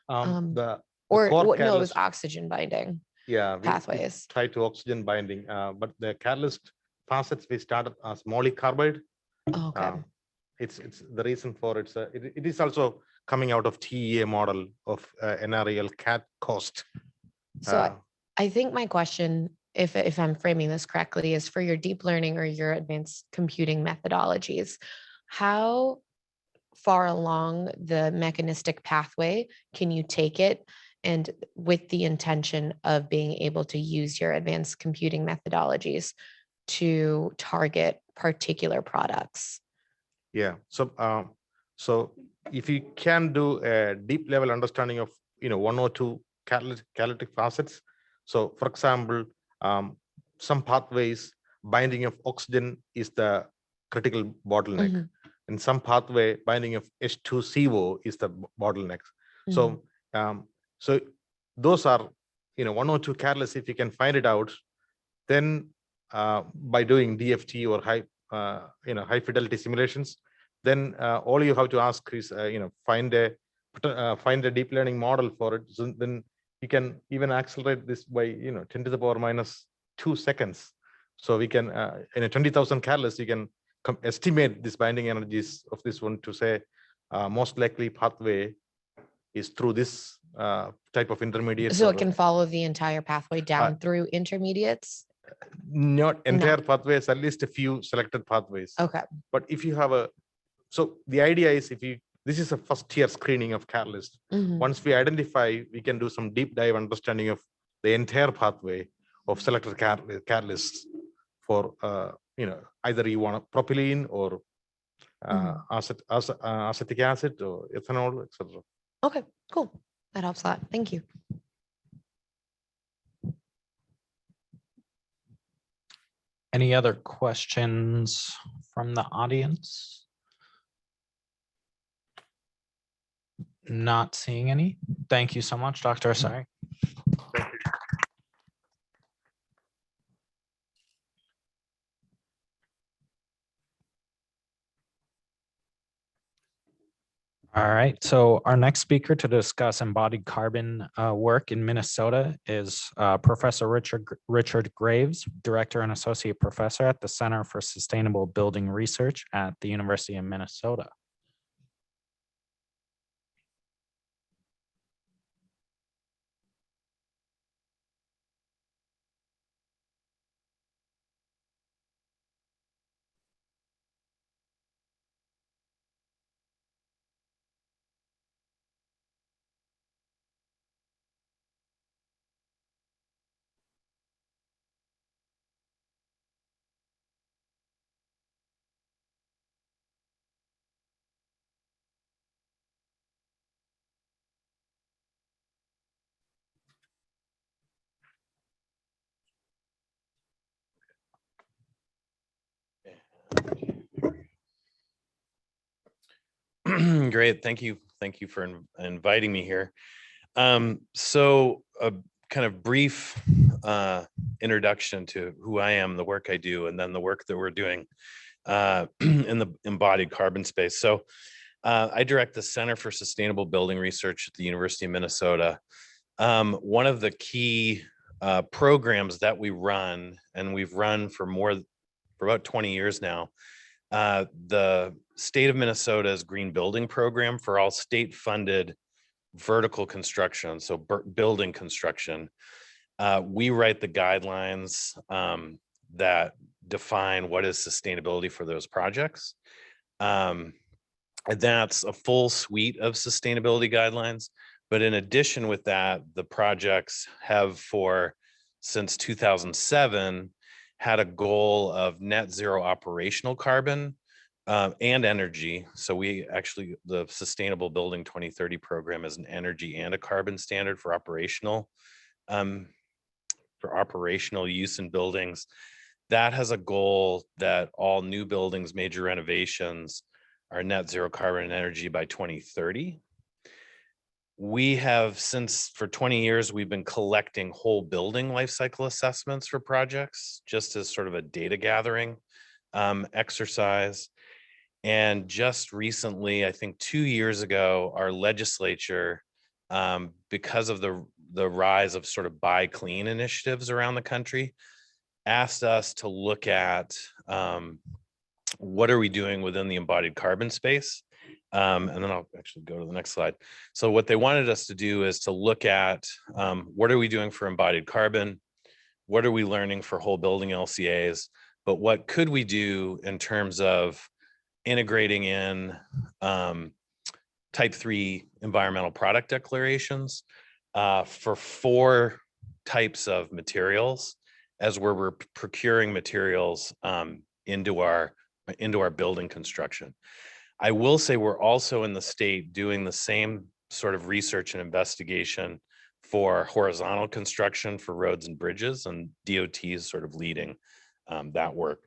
The Or core no, it was catalyst, oxygen binding yeah, pathways. we try to oxygen binding, but the catalyst facets we started as moly carbide. Oh, okay. it's the reason for it is also coming out of TEA model of NREL CAT cost. So I think my question, if I'm framing this correctly, is for your deep learning or your advanced computing methodologies, how far along the mechanistic pathway can you take it, and with the intention of being able to use your advanced computing methodologies to target particular products? Yeah. So if you can do a deep level understanding of one or two catalytic facets. So for example, some pathways binding of oxygen is the critical bottleneck. In some pathway binding of H2CO is the bottleneck. So so those are one or two catalysts. If you can find it out, then by doing DFT or high fidelity simulations, then all you have to ask is find a deep learning model for it. So then you can even accelerate this by 10 to the power minus 2 seconds. So we can in a 20,000 catalysts, you can estimate this binding energies of this one to say most likely pathway is through this type of intermediate. So it can follow the entire pathway down through intermediates? Not entire pathways, at least a few selected pathways. Okay. But if you have so the idea is this is a first tier screening of catalyst. Once we identify, we can do some deep dive understanding of the entire pathway of selected catalysts for either you want propylene or acetic acid or ethanol, etc. Okay, cool. That helps a lot. Thank you. Any other questions from the audience? Not seeing any. Thank you so much, Dr. Asari. Thank you. All right, so our next speaker to discuss embodied carbon work in Minnesota is Professor Richard Graves, Director and Associate Professor at the Center for Sustainable Building Research at the University of Minnesota. Great, thank you. Thank you for inviting me here. So a kind of brief introduction to who I am, the work I do, and then the work that we're doing in the embodied carbon space. So I direct the Center for Sustainable Building Research at the University of Minnesota. One of the key programs that we run, and we've run for about 20 years now, the state of Minnesota's Green Building Program for all state-funded vertical construction, so building construction. We write the guidelines that define what is sustainability for those projects. And that's a full suite of sustainability guidelines. But in addition with that, the projects have since 2007, had a goal of net zero operational carbon and energy. So the Sustainable Building 2030 program is an energy and a carbon standard for operational use in buildings. That has a goal that all new buildings, major renovations are net zero carbon and energy by 2030. We have for 20 years, we've been collecting whole building life cycle assessments for projects, just as sort of a data gathering exercise. And just recently, I think 2 years ago, our legislature, because of the rise of sort of buy clean initiatives around the country, asked us to look at what are we doing within the embodied carbon space? And then I'll actually go to the next slide. So what they wanted us to do is to look at what are we doing for embodied carbon? What are we learning for whole building LCAs? But what could we do in terms of integrating in type 3 environmental product declarations for 4 types of materials as we're procuring materials into our building construction. I will say we're also in the state doing the same sort of research and investigation for horizontal construction for roads and bridges, and DOT is sort of leading that work.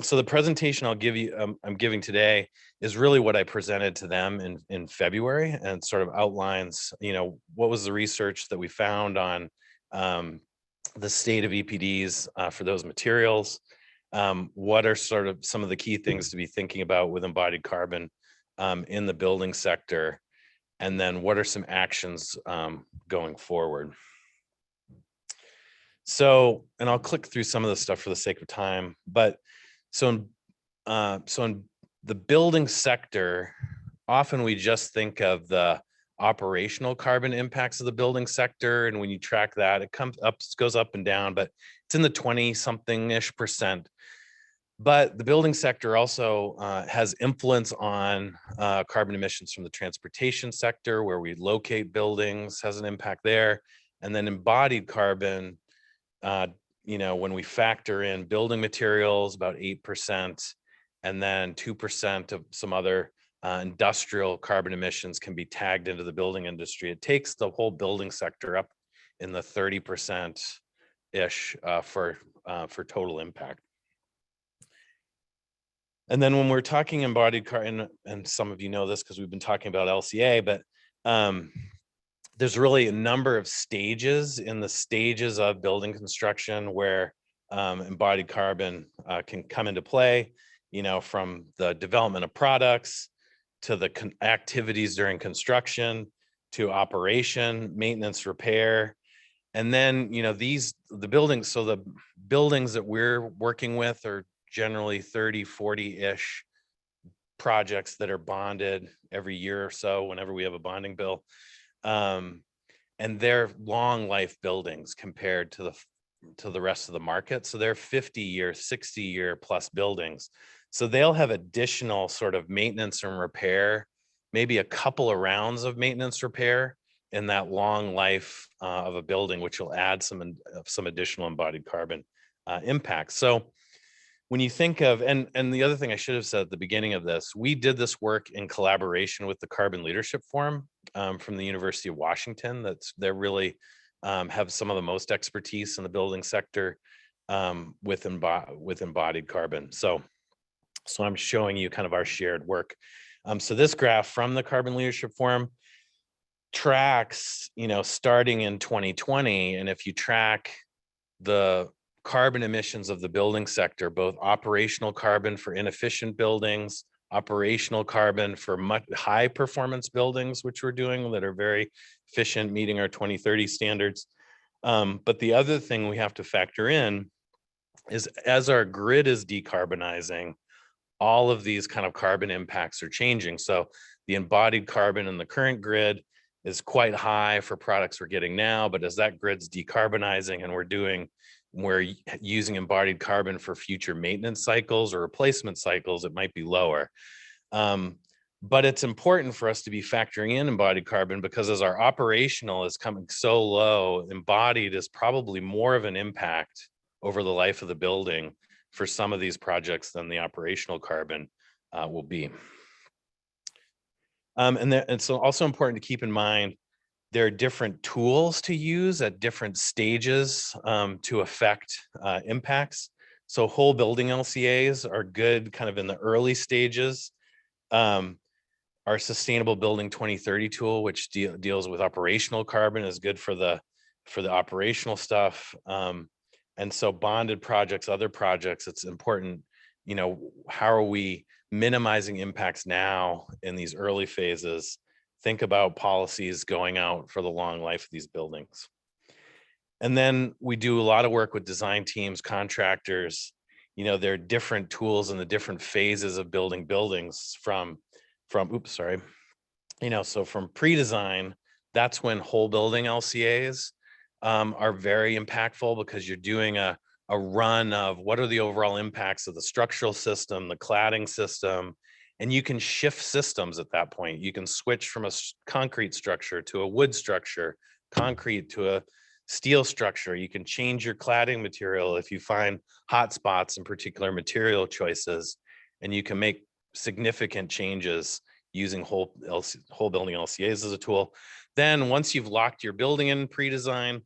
So the presentation I'm giving today is really what I presented to them in February, and sort of outlines, what was the research that we found on the state of EPDs for those materials. What are sort of some of the key things to be thinking about with embodied carbon in the building sector? And then what are some actions going forward? So, and I'll click through some of the stuff for the sake of time, but so in the building sector, often we just think of the operational carbon impacts of the building sector. And when you track that, it goes up and down, but it's in the 20-something-ish %. But the building sector also has influence on carbon emissions from the transportation sector, where we locate buildings, has an impact there. And then embodied carbon, when we factor in building materials, about 8%, and then 2% of some other industrial carbon emissions can be tagged into the building industry. It takes the whole building sector up in the 30%-ish for total impact. And then when we're talking embodied carbon, and some of you know this because we've been talking about LCA, but there's really a number of stages in the stages of building construction where embodied carbon can come into play, from the development of products to the activities during construction to operation, maintenance, repair. And then, the buildings that we're working with are generally 30, 40-ish projects that are bonded every year or so whenever we have a bonding bill. And they're long life buildings compared to the rest of the market. So they're 50-year, 60-year plus buildings. So they'll have additional sort of maintenance and repair, maybe a couple of rounds of maintenance repair in that long life of a building, which will add some additional embodied carbon impact. So when you think of, and the other thing I should have said at the beginning of this, we did this work in collaboration with the Carbon Leadership Forum from the University of Washington. They really have some of the most expertise in the building sector with embodied carbon. So I'm showing you kind of our shared work. So this graph from the Carbon Leadership Forum tracks, starting in 2020, and if you track the carbon emissions of the building sector, both operational carbon for inefficient buildings, operational carbon for much high performance buildings, which we're doing that are very efficient, meeting our 2030 standards. But the other thing we have to factor in is as our grid is decarbonizing, all of these kind of carbon impacts are changing. So the embodied carbon in the current grid is quite high for products we're getting now, but as that grid's decarbonizing and we're using embodied carbon for future maintenance cycles or replacement cycles, it might be lower. But it's important for us to be factoring in embodied carbon because as our operational is coming so low, embodied is probably more of an impact over the life of the building for some of these projects than the operational carbon will be. And it's also important to keep in mind there are different tools to use at different stages to affect impacts. So whole building LCAs are good kind of in the early stages. Our Sustainable Building 2030 tool, which deals with operational carbon, is good for the operational stuff. And so bonded projects, other projects, it's important, how are we minimizing impacts now in these early phases? Think about policies going out for the long life of these buildings. And then we do a lot of work with design teams, contractors, there are different tools in the different phases of building buildings from oops, sorry. So from pre-design, that's when whole building LCAs are very impactful, because you're doing a run of what are the overall impacts of the structural system, the cladding system, and you can shift systems at that point. You can switch from a concrete structure to a wood structure, concrete to a steel structure. You can change your cladding material if you find hot spots in particular material choices, and you can make significant changes using whole building LCAs as a tool. Then once you've locked your building in pre-design,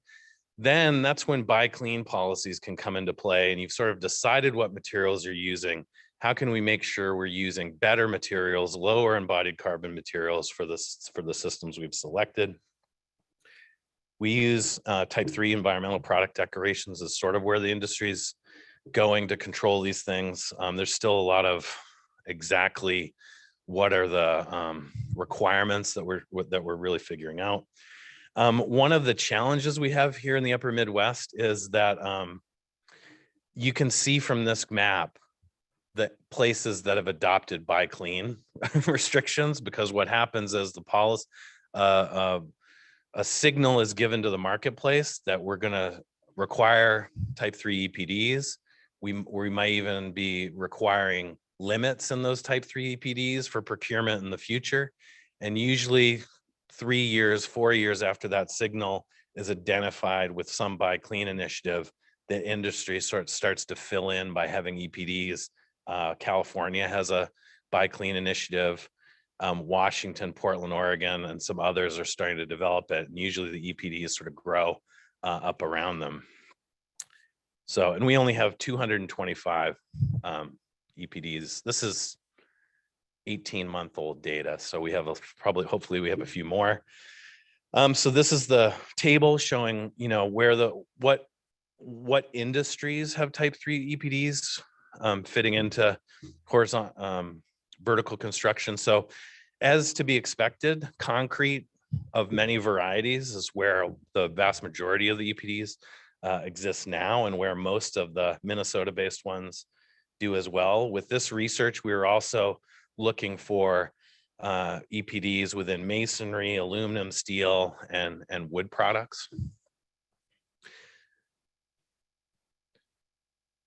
then that's when buy clean policies can come into play, and you've sort of decided what materials you're using. How can we make sure we're using better materials, lower embodied carbon materials for the systems we've selected? We use type 3 environmental product declarations as sort of where the industry's going to control these things. There's still a lot of exactly what are the requirements that we're really figuring out. One of the challenges we have here in the upper Midwest is that you can see from this map that places that have adopted buy clean restrictions, because what happens is the policy, a signal is given to the marketplace that we're going to require type 3 EPDs. We might even be requiring limits in those type 3 EPDs for procurement in the future. And usually 3 years, 4 years after that signal is identified with some buy clean initiative, the industry starts to fill in by having EPDs. California has a buy clean initiative. Washington, Portland, Oregon, and some others are starting to develop it. And usually the EPDs sort of grow up around them. So, and we only have 225 EPDs. This is 18-month-old data. So we have hopefully we have a few more. So this is the table showing, where what industries have type 3 EPDs fitting into horizontal vertical construction. So as to be expected, concrete of many varieties is where the vast majority of the EPDs exist now, and where most of the Minnesota-based ones do as well. With this research, we were also looking for EPDs within masonry, aluminum, steel, and wood products.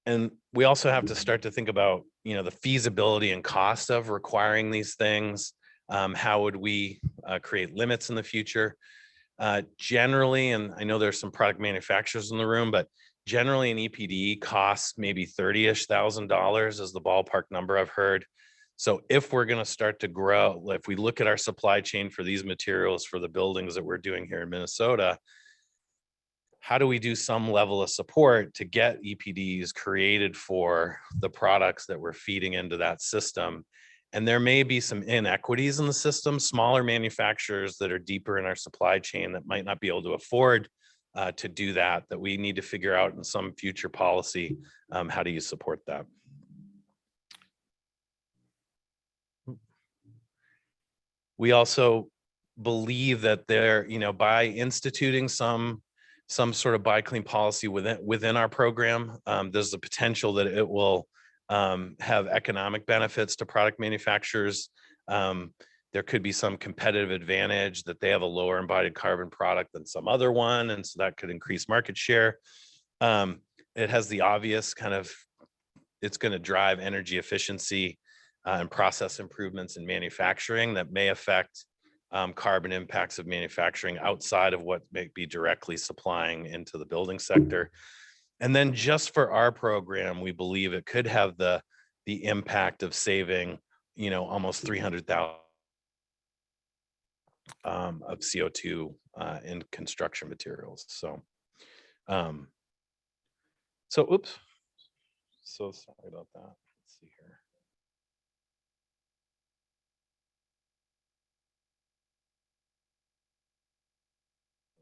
And we also have to start to think about, the feasibility and cost of requiring these things. How would we create limits in the future? Generally, and I know there's some product manufacturers in the room, but generally an EPD costs maybe $30,000 is the ballpark number I've heard. So if we're going to start to grow, if we look at our supply chain for these materials for the buildings that we're doing here in Minnesota, how do we do some level of support to get EPDs created for the products that we're feeding into that system? And there may be some inequities in the system, smaller manufacturers that are deeper in our supply chain that might not be able to afford to do that we need to figure out in some future policy, how do you support that? We also believe that there, by instituting some sort of buy clean policy within our program, there's the potential that it will have economic benefits to product manufacturers. There could be some competitive advantage that they have a lower embodied carbon product than some other one, and so that could increase market share. It has the obvious it's going to drive energy efficiency and process improvements in manufacturing that may affect carbon impacts of manufacturing outside of what may be directly supplying into the building sector. And then just for our program, we believe it could have the impact of saving, almost 300,000 of CO2 in construction materials. So, oops. So sorry about that. Let's see here.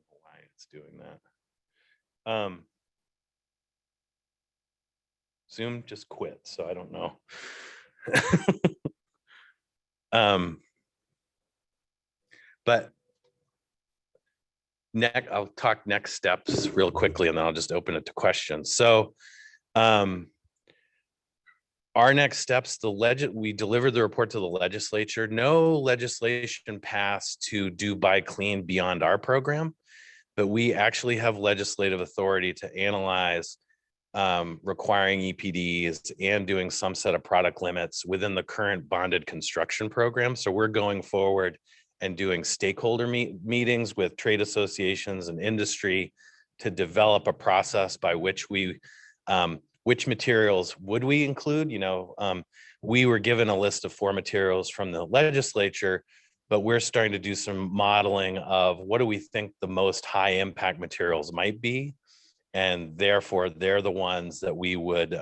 Why it's doing that. Zoom just quit, so I don't know. But I'll talk next steps real quickly, and then I'll just open it to questions. So our next steps, we delivered the report to the legislature. No legislation passed to do buy clean beyond our program, but we actually have legislative authority to analyze requiring EPDs and doing some set of product limits within the current bonded construction program. So we're going forward and doing stakeholder meetings with trade associations and industry to develop a process by which which materials would we include? We were given a list of 4 materials from the legislature, but we're starting to do some modeling of what do we think the most high impact materials might be. And therefore, they're the ones that we would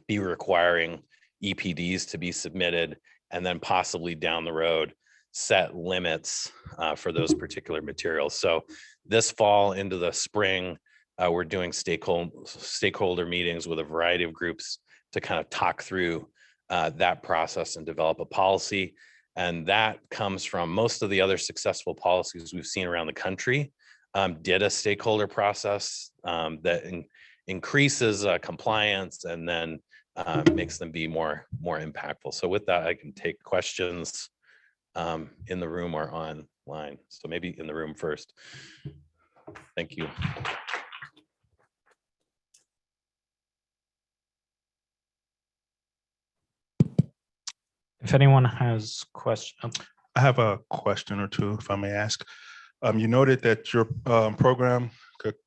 be requiring EPDs to be submitted, and then possibly down the road set limits for those particular materials. So this fall into the spring, we're doing stakeholder meetings with a variety of groups to kind of talk through that process and develop a policy. And that comes from most of the other successful policies we've seen around the country did a stakeholder process that increases compliance and then makes them be more impactful. So with that, I can take questions in the room or online. So maybe in the room first. Thank you. If anyone has questions. I have a question or two, if I may ask. You noted that your program,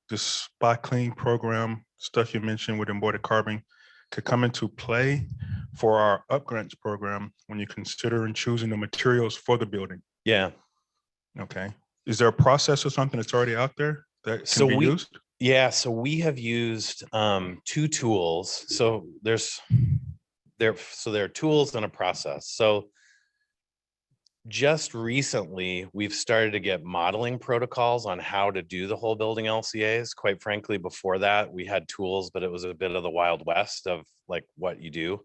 this Buy Clean program, stuff you mentioned with embodied carbon, could come into play for our upgrants program when you consider and choosing the materials for the building. Yeah. Okay. Is there a process or something that's already out there that can be used? Yeah. So we have used 2 tools. So there are tools and a process. So just recently, we've started to get modeling protocols on how to do the whole building LCAs. Quite frankly, before that, we had tools, but it was a bit of the Wild West of like what you do.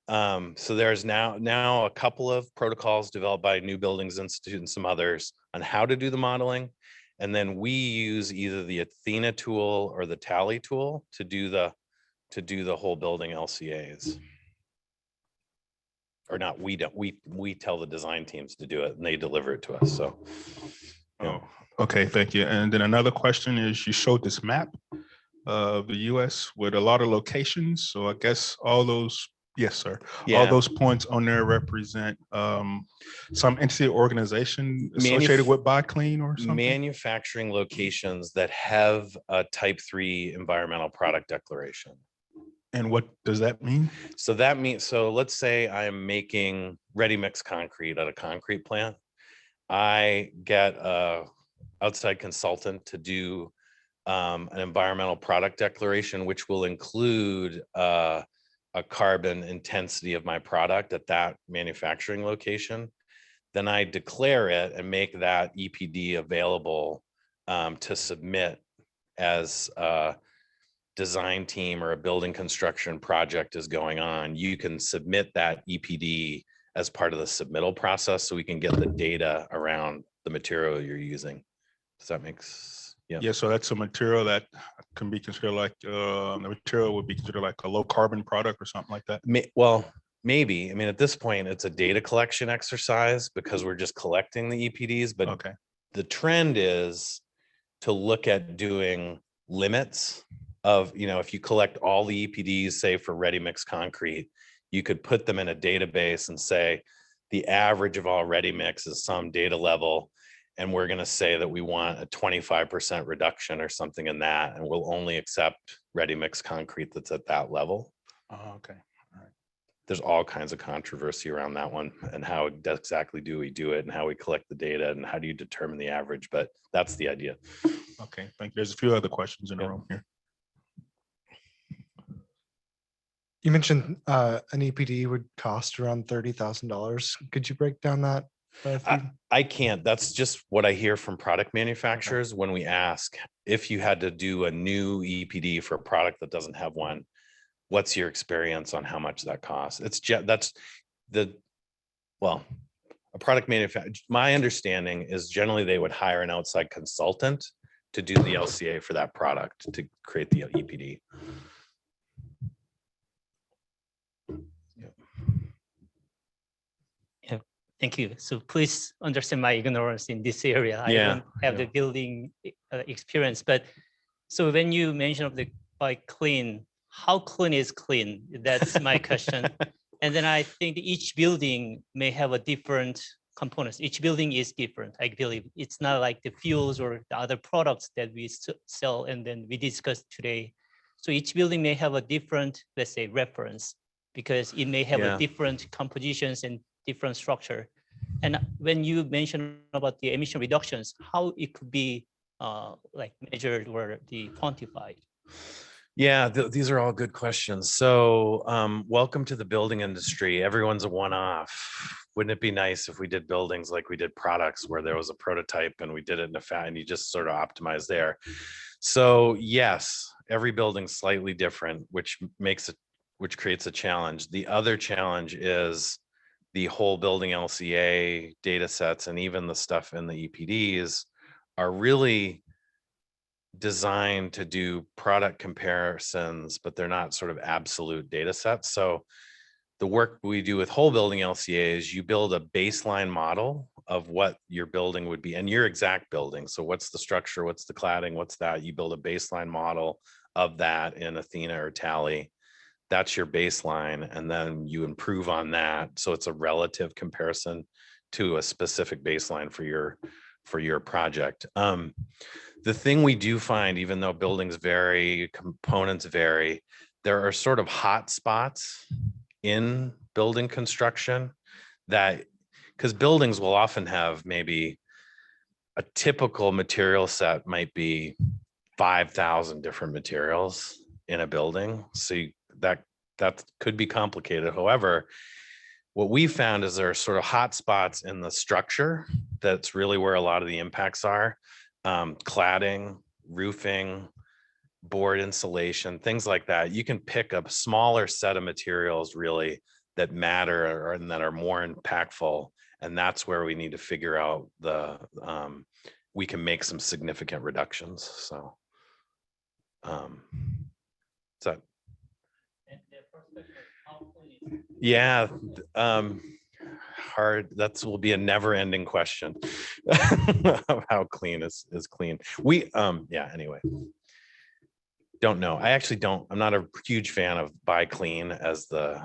So there's now a couple of protocols developed by New Buildings Institute and some others on how to do the modeling. And then we use either the Athena tool or the Tally tool to do the whole building LCAs. Or not, we don't, we tell the design teams to do it and they deliver it to us. So. Oh, okay, thank you. And then another question is, you showed this map of the US with a lot of locations. So I guess all those, yes, sir. Yeah. All those points on there represent some entity or organization associated with Buy Clean or something? Manufacturing locations that have a type 3 environmental product declaration. And what does that mean? So that means, so let's say I'm making ready mix concrete at a concrete plant. I get a outside consultant to do an environmental product declaration, which will include a carbon intensity of my product at that manufacturing location. Then I declare it and make that EPD available to submit as design team or a building construction project is going on. You can submit that EPD as part of the submittal process so we can get the data around the material you're using. Does that make sense? Yeah. Yeah, so that's a material that can be considered like, the material would be considered like a low carbon product or something like that? Well, maybe. I mean, at this point, it's a data collection exercise because we're just collecting the EPDs, but okay. The trend is to look at doing limits of, if you collect all the EPDs, say for ready mix concrete, you could put them in a database and say the average of all ready mix is some data level. And we're going to say that we want a 25% reduction or something in that. And we'll only accept ready mix concrete that's at that level. Okay. All right. There's all kinds of controversy around that one and how exactly do we do it and how we collect the data and how do you determine the average, but that's the idea. Okay, thank you. There's a few other questions in the room here. You mentioned an EPD would cost around $30,000. Could you break down that? I can't. That's just what I hear from product manufacturers when we ask if you had to do a new EPD for a product that doesn't have one. What's your experience on how much that costs? A product manufacturer. My understanding is generally they would hire an outside consultant to do the LCA for that product to create the EPD. Thank you. So please understand my ignorance in this area. I Yeah, don't have the building experience, but so when you mention of the by clean, how clean is clean? That's my question. And then I think each building may have a different components. Each building is different. I believe it's not like the fuels or the other products that we sell and then we discussed today. So each building may have a different, let's say, reference, because it may have Yeah. a different compositions and different structure. And when you mention about the emission reductions, how it could be like measured or the quantified? Yeah, these are all good questions. So welcome to the building industry. Everyone's a one-off. Wouldn't it be nice if we did buildings like we did products where there was a prototype and we did it in a fat and you just sort of optimize there. So yes, every building's slightly different, which creates a challenge. The other challenge is the whole building LCA data sets and even the stuff in the EPDs are really designed to do product comparisons, but they're not sort of absolute data sets. So the work we do with whole building LCA is you build a baseline model of what your building would be and your exact building. So what's the structure, what's the cladding, what's that? You build a baseline model of that in Athena or Tally. That's your baseline, and then you improve on that. So it's a relative comparison to a specific baseline for your project. The thing we do find, even though buildings vary, components vary, there are sort of hot spots in building construction that, because buildings will often have maybe a typical material set might be 5,000 different materials in a building. So that could be complicated. However, what we found is there are sort of hot spots in the structure. That's really where a lot of the impacts are. Cladding, roofing, board insulation, things like that. You can pick a smaller set of materials really that matter and that are more impactful. And that's where we need to figure out we can make some significant reductions. So is that? Yeah, hard. That will be a never-ending question of how clean is clean. Yeah, anyway. Don't know. I actually don't. I'm not a huge fan of buy clean as the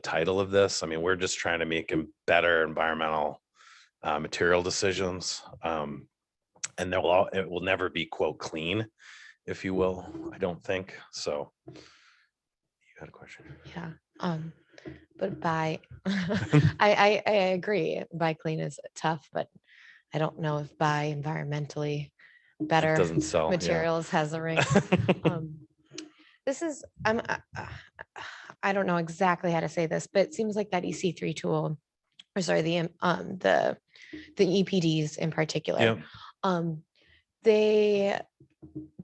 title of this. I mean, we're just trying to make better environmental material decisions. And it will never be quote clean, if you will. I don't think so. You had a question? Yeah. But I agree. Buy clean is tough, but I don't know if buy environmentally better doesn't sell, materials has a ring. This is I don't know exactly how to say this, but it seems like that EC3 tool, or sorry, the EPDs in particular, they,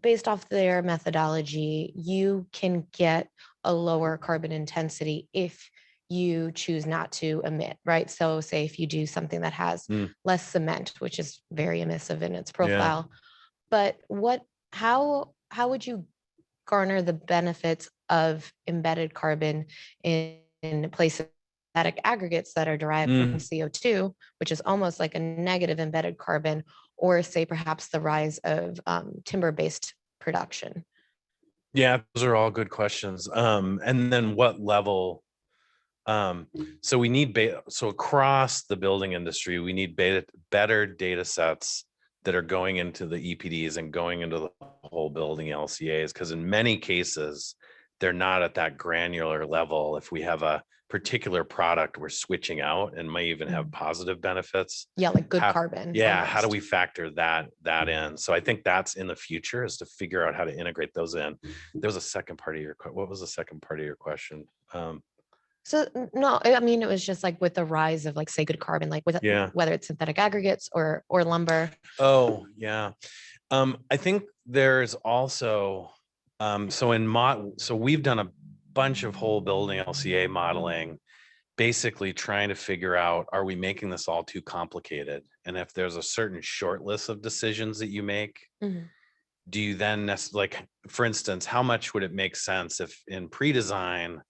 based off their methodology, you can get a lower carbon intensity if you choose not to emit, right? So say if you do something that has less cement, which is very emissive in its profile, but how would you garner the benefits of embedded carbon in places aggregates that are derived from CO2, which is almost like a negative embedded carbon, or say perhaps the rise of timber-based production? Yeah, those are all good questions. And then what level? So we need so across the building industry, we need better data sets that are going into the EPDs and going into the whole building LCAs, because in many cases, they're not at that granular level. If we have a particular product we're switching out and might even have positive benefits. Yeah, like good carbon. Yeah, how do we factor that in? So I think that's in the future, is to figure out how to integrate those in. There was a second part of what was the second part of your question? So no, I mean, it was just like with the rise of like, say, good carbon, like with whether it's synthetic aggregates or lumber. Oh, yeah. I think there's also, so we've done a bunch of whole building LCA modeling, basically trying to figure out, are we making this all too complicated? And if there's a certain short list of decisions that you make, do you then, like, for instance, how much would it make sense if in pre-design,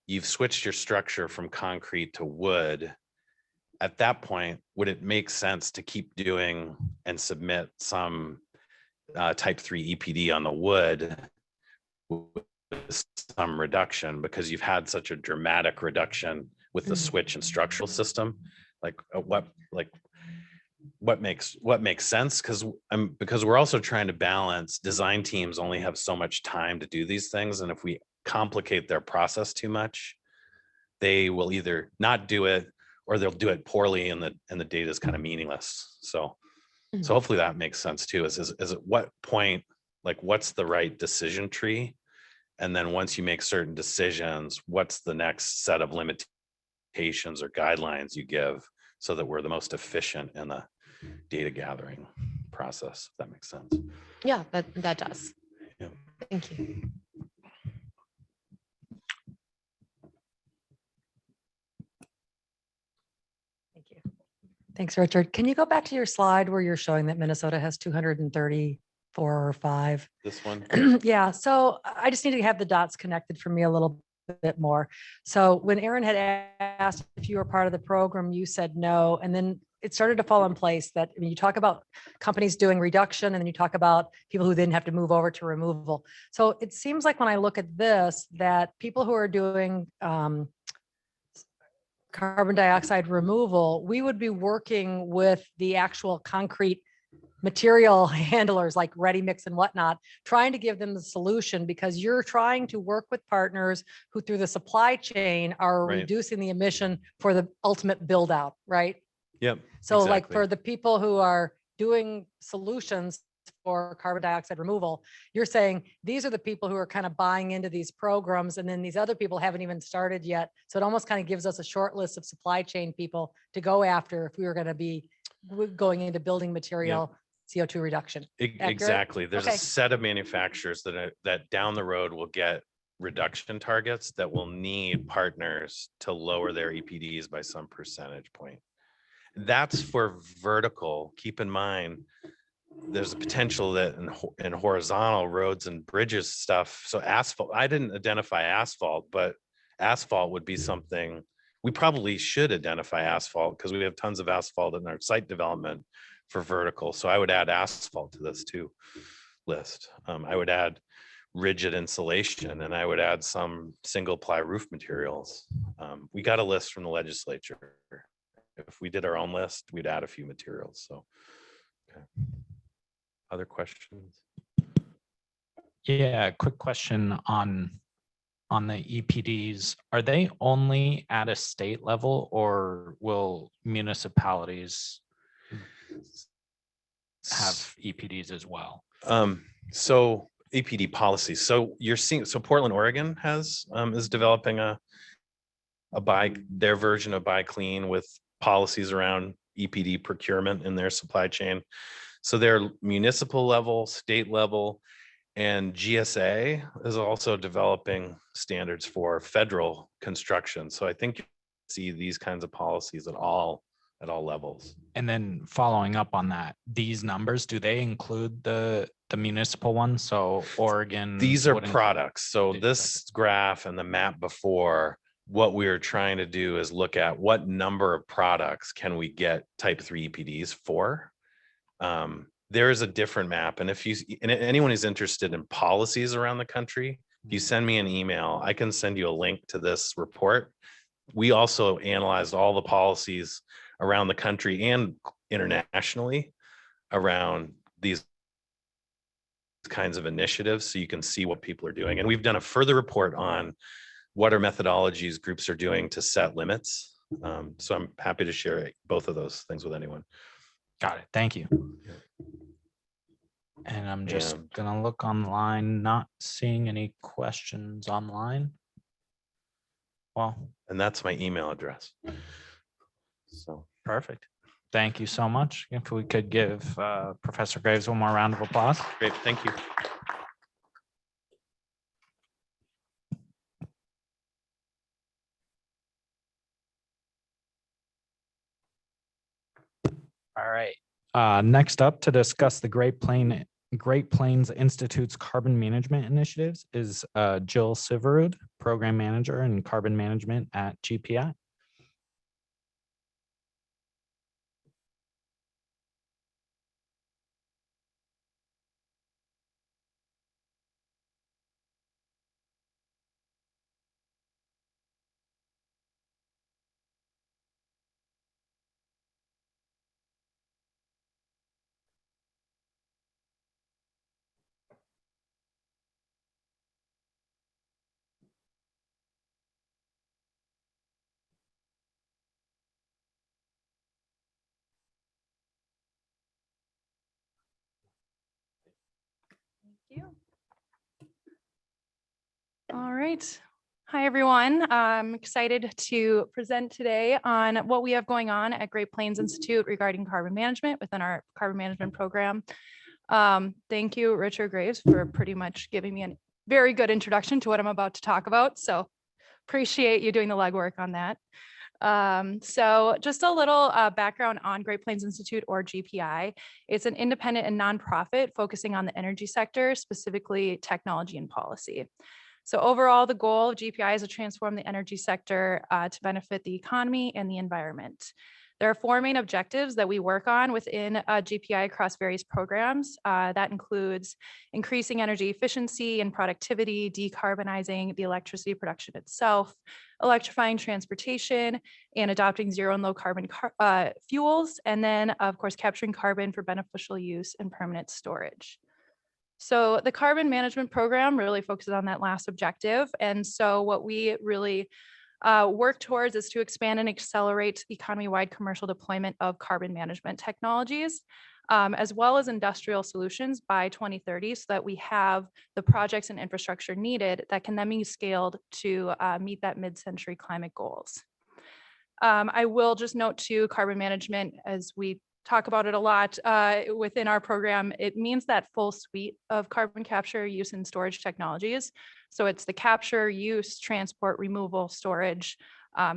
you've switched your structure from concrete to wood, at that point, would it make sense to keep doing and submit some type 3 EPD on the wood with some reduction, because you've had such a dramatic reduction with the switch and structural system? Like what makes sense? Because we're also trying to balance, design teams only have so much time to do these things, and if we complicate their process too much, they will either not do it or they'll do it poorly, and the data is kind of meaningless. So hopefully that makes sense too. Is at what point, like, what's the right decision tree? And then once you make certain decisions, what's the next set of limitations or guidelines you give so that we're the most efficient in the data gathering process, if that makes sense. Yeah, that does. Yeah. Thank you. Thank you. Thanks, Richard. Can you go back to your slide where you're showing that Minnesota has 234 or 5? This one? Yeah, so I just need to have the dots connected for me a little bit more. So when Aaron had asked if you were part of the program, you said no, and then it started to fall in place that, I mean, you talk about companies doing reduction, and then you talk about people who then have to move over to removal. So it seems like when I look at this, that people who are doing carbon dioxide removal, we would be working with the actual concrete material handlers like ready mix and whatnot, trying to give them the solution, because you're trying to work with partners who through the supply chain are Right. reducing the emission for the ultimate build out, right? Yep. So like exactly. for the people who are doing solutions for carbon dioxide removal, you're saying these are the people who are kind of buying into these programs, and then these other people haven't even started yet. So it almost kind of gives us a short list of supply chain people to go after if we were going to be going into building material CO2 reduction. Accurate? Exactly. There's Okay. a set of manufacturers that down the road will get reduction targets that will need partners to lower their EPDs by some percentage point. That's for vertical. Keep in mind, there's a potential that in horizontal roads and bridges stuff. So asphalt, I didn't identify asphalt, but asphalt would be something we probably should identify asphalt, because we have tons of asphalt in our site development for vertical. So I would add asphalt to this too list. I would add rigid insulation, and I would add some single ply roof materials. We got a list from the legislature. If we did our own list, we'd add a few materials. So, okay. Other questions? Yeah, quick question on the EPDs. Are they only at a state level, or will municipalities have EPDs as well? So EPD policies. So you're seeing, so Portland, Oregon is developing their version of Buy Clean with policies around EPD procurement in their supply chain. So they're municipal level, state level, and GSA is also developing standards for federal construction. So I think you see these kinds of policies at all levels. And then following up on that, these numbers, do they include the municipal ones? So Oregon. These are would include- products. So this graph and the map before, what we are trying to do is look at what number of products can we get type 3 EPDs for. There is a different map. And anyone who's interested in policies around the country, if you send me an email, I can send you a link to this report. We also analyzed all the policies around the country and internationally around these kinds of initiatives, so you can see what people are doing. And we've done a further report on what are methodologies groups are doing to set limits. So I'm happy to share both of those things with anyone. Got it. Thank you. And I'm just gonna look online, not seeing any questions online. Well, and that's my email address. So perfect. Thank you so much. If we could give Professor Graves one more round of applause. Great, thank you. All right. Next up to discuss the Great Plains Institute's carbon management initiatives is Jill Siverud, Program Manager in Carbon Management at GPI. you. All right. Hi, everyone. I'm excited to present today on what we have going on at Great Plains Institute regarding carbon management within our carbon management program. Thank you, Richard Graves, for pretty much giving me a very good introduction to what I'm about to talk about. So appreciate you doing the legwork on that. So just a little background on Great Plains Institute, or GPI. It's an independent and nonprofit focusing on the energy sector, specifically technology and policy. So overall, the goal of GPI is to transform the energy sector to benefit the economy and the environment. There are 4 main objectives that we work on within GPI across various programs. That includes increasing energy efficiency and productivity, decarbonizing the electricity production itself, electrifying transportation, and adopting zero and low carbon fuels, and then, of course, capturing carbon for beneficial use and permanent storage. So the carbon management program really focuses on that last objective. And so what we really work towards is to expand and accelerate economy-wide commercial deployment of carbon management technologies, as well as industrial solutions by 2030, so that we have the projects and infrastructure needed that can then be scaled to meet that mid-century climate goals. I will just note too, carbon management, as we talk about it a lot within our program, it means that full suite of carbon capture, use, and storage technologies. So it's the capture, use, transport, removal, storage.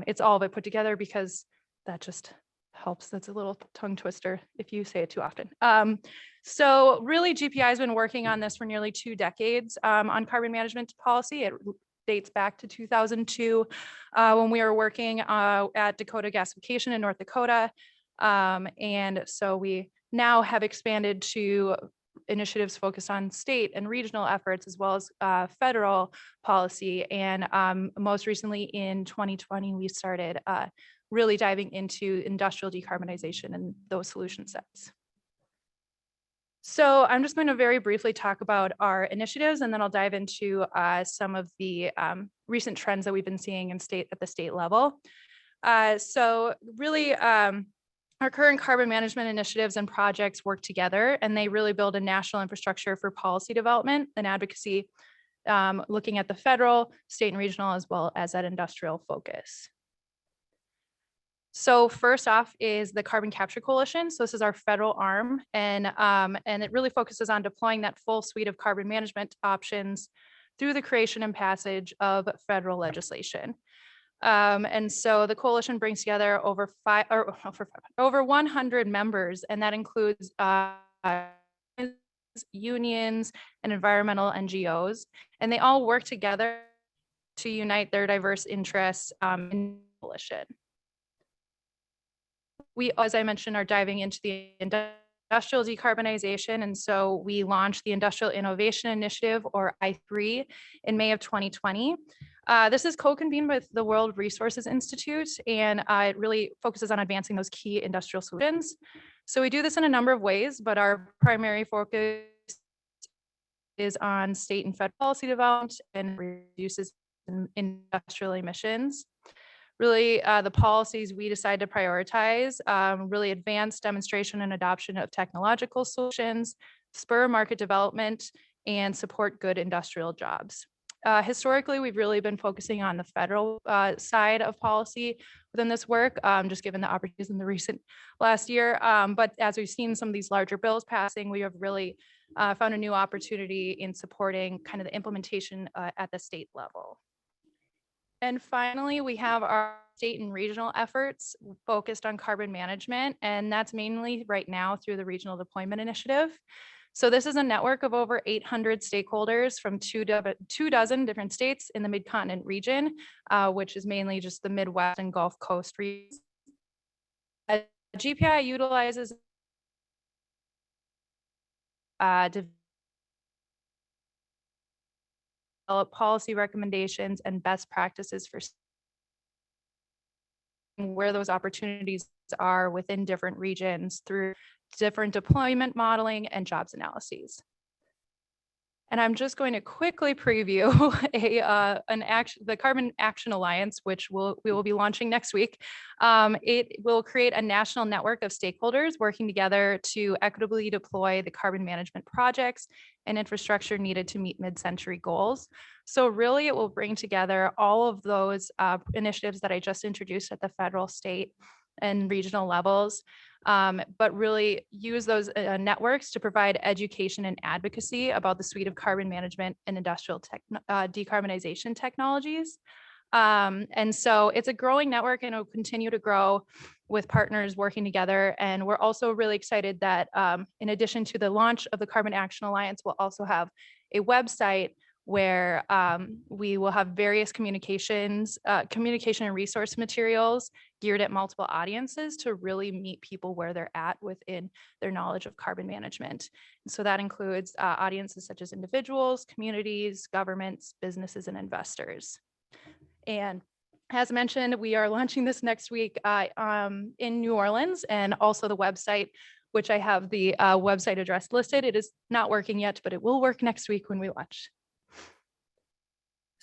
It's all of it put together, because that just helps. That's a little tongue twister if you say it too often. So really, GPI has been working on this for nearly 2 decades on carbon management policy. It dates back to 2002 when we were working at Dakota Gasification in North Dakota. And so we now have expanded to initiatives focused on state and regional efforts, as well as federal policy. And most recently in 2020, we started really diving into industrial decarbonization and those solution sets. So I'm just going to very briefly talk about our initiatives, and then I'll dive into some of the recent trends that we've been seeing at the state level. So really, our current carbon management initiatives and projects work together, and they really build a national infrastructure for policy development and advocacy, looking at the federal, state, and regional, as well as that industrial focus. So first off is the Carbon Capture Coalition. So this is our federal arm, and it really focuses on deploying that full suite of carbon management options through the creation and passage of federal legislation. And so the coalition brings together over 100 members, and that includes unions and environmental NGOs, and they all work together to unite their diverse interests in the coalition. We, as I mentioned, are diving into the industrial decarbonization, and so we launched the Industrial Innovation Initiative, or I3, in May of 2020. This is co-convened with the World Resources Institute, and it really focuses on advancing those key industrial solutions. So we do this in a number of ways, but our primary focus is on state and federal policy development and reduces industrial emissions. Really, the policies we decide to prioritize really advance demonstration and adoption of technological solutions, spur market development, and support good industrial jobs. Historically, we've really been focusing on the federal side of policy within this work, just given the opportunities in the recent last year. But as we've seen some of these larger bills passing, we have really found a new opportunity in supporting kind of the implementation at the state level. And finally, we have our state and regional efforts focused on carbon management, and that's mainly right now through the Regional Deployment Initiative. So this is a network of over 800 stakeholders from 24 different states in the Mid-Continent region, which is mainly just the Midwest and Gulf Coast regions. GPI utilizes develop policy recommendations and best practices for where those opportunities are within different regions through different deployment modeling and jobs analyses. And I'm just going to quickly preview the Carbon Action Alliance, which we will be launching next week. It will create a national network of stakeholders working together to equitably deploy the carbon management projects and infrastructure needed to meet mid-century goals. So really, it will bring together all of those initiatives that I just introduced at the federal, state, and regional levels, but really use those networks to provide education and advocacy about the suite of carbon management and industrial decarbonization technologies. And so it's a growing network, and it will continue to grow with partners working together. And we're also really excited that in addition to the launch of the Carbon Action Alliance, we'll also have a website where we will have various communication and resource materials geared at multiple audiences to really meet people where they're at within their knowledge of carbon management. And so that includes audiences such as individuals, communities, governments, businesses, and investors. And as mentioned, we are launching this next week in New Orleans, and also the website, which I have the website address listed. It is not working yet, but it will work next week when we launch.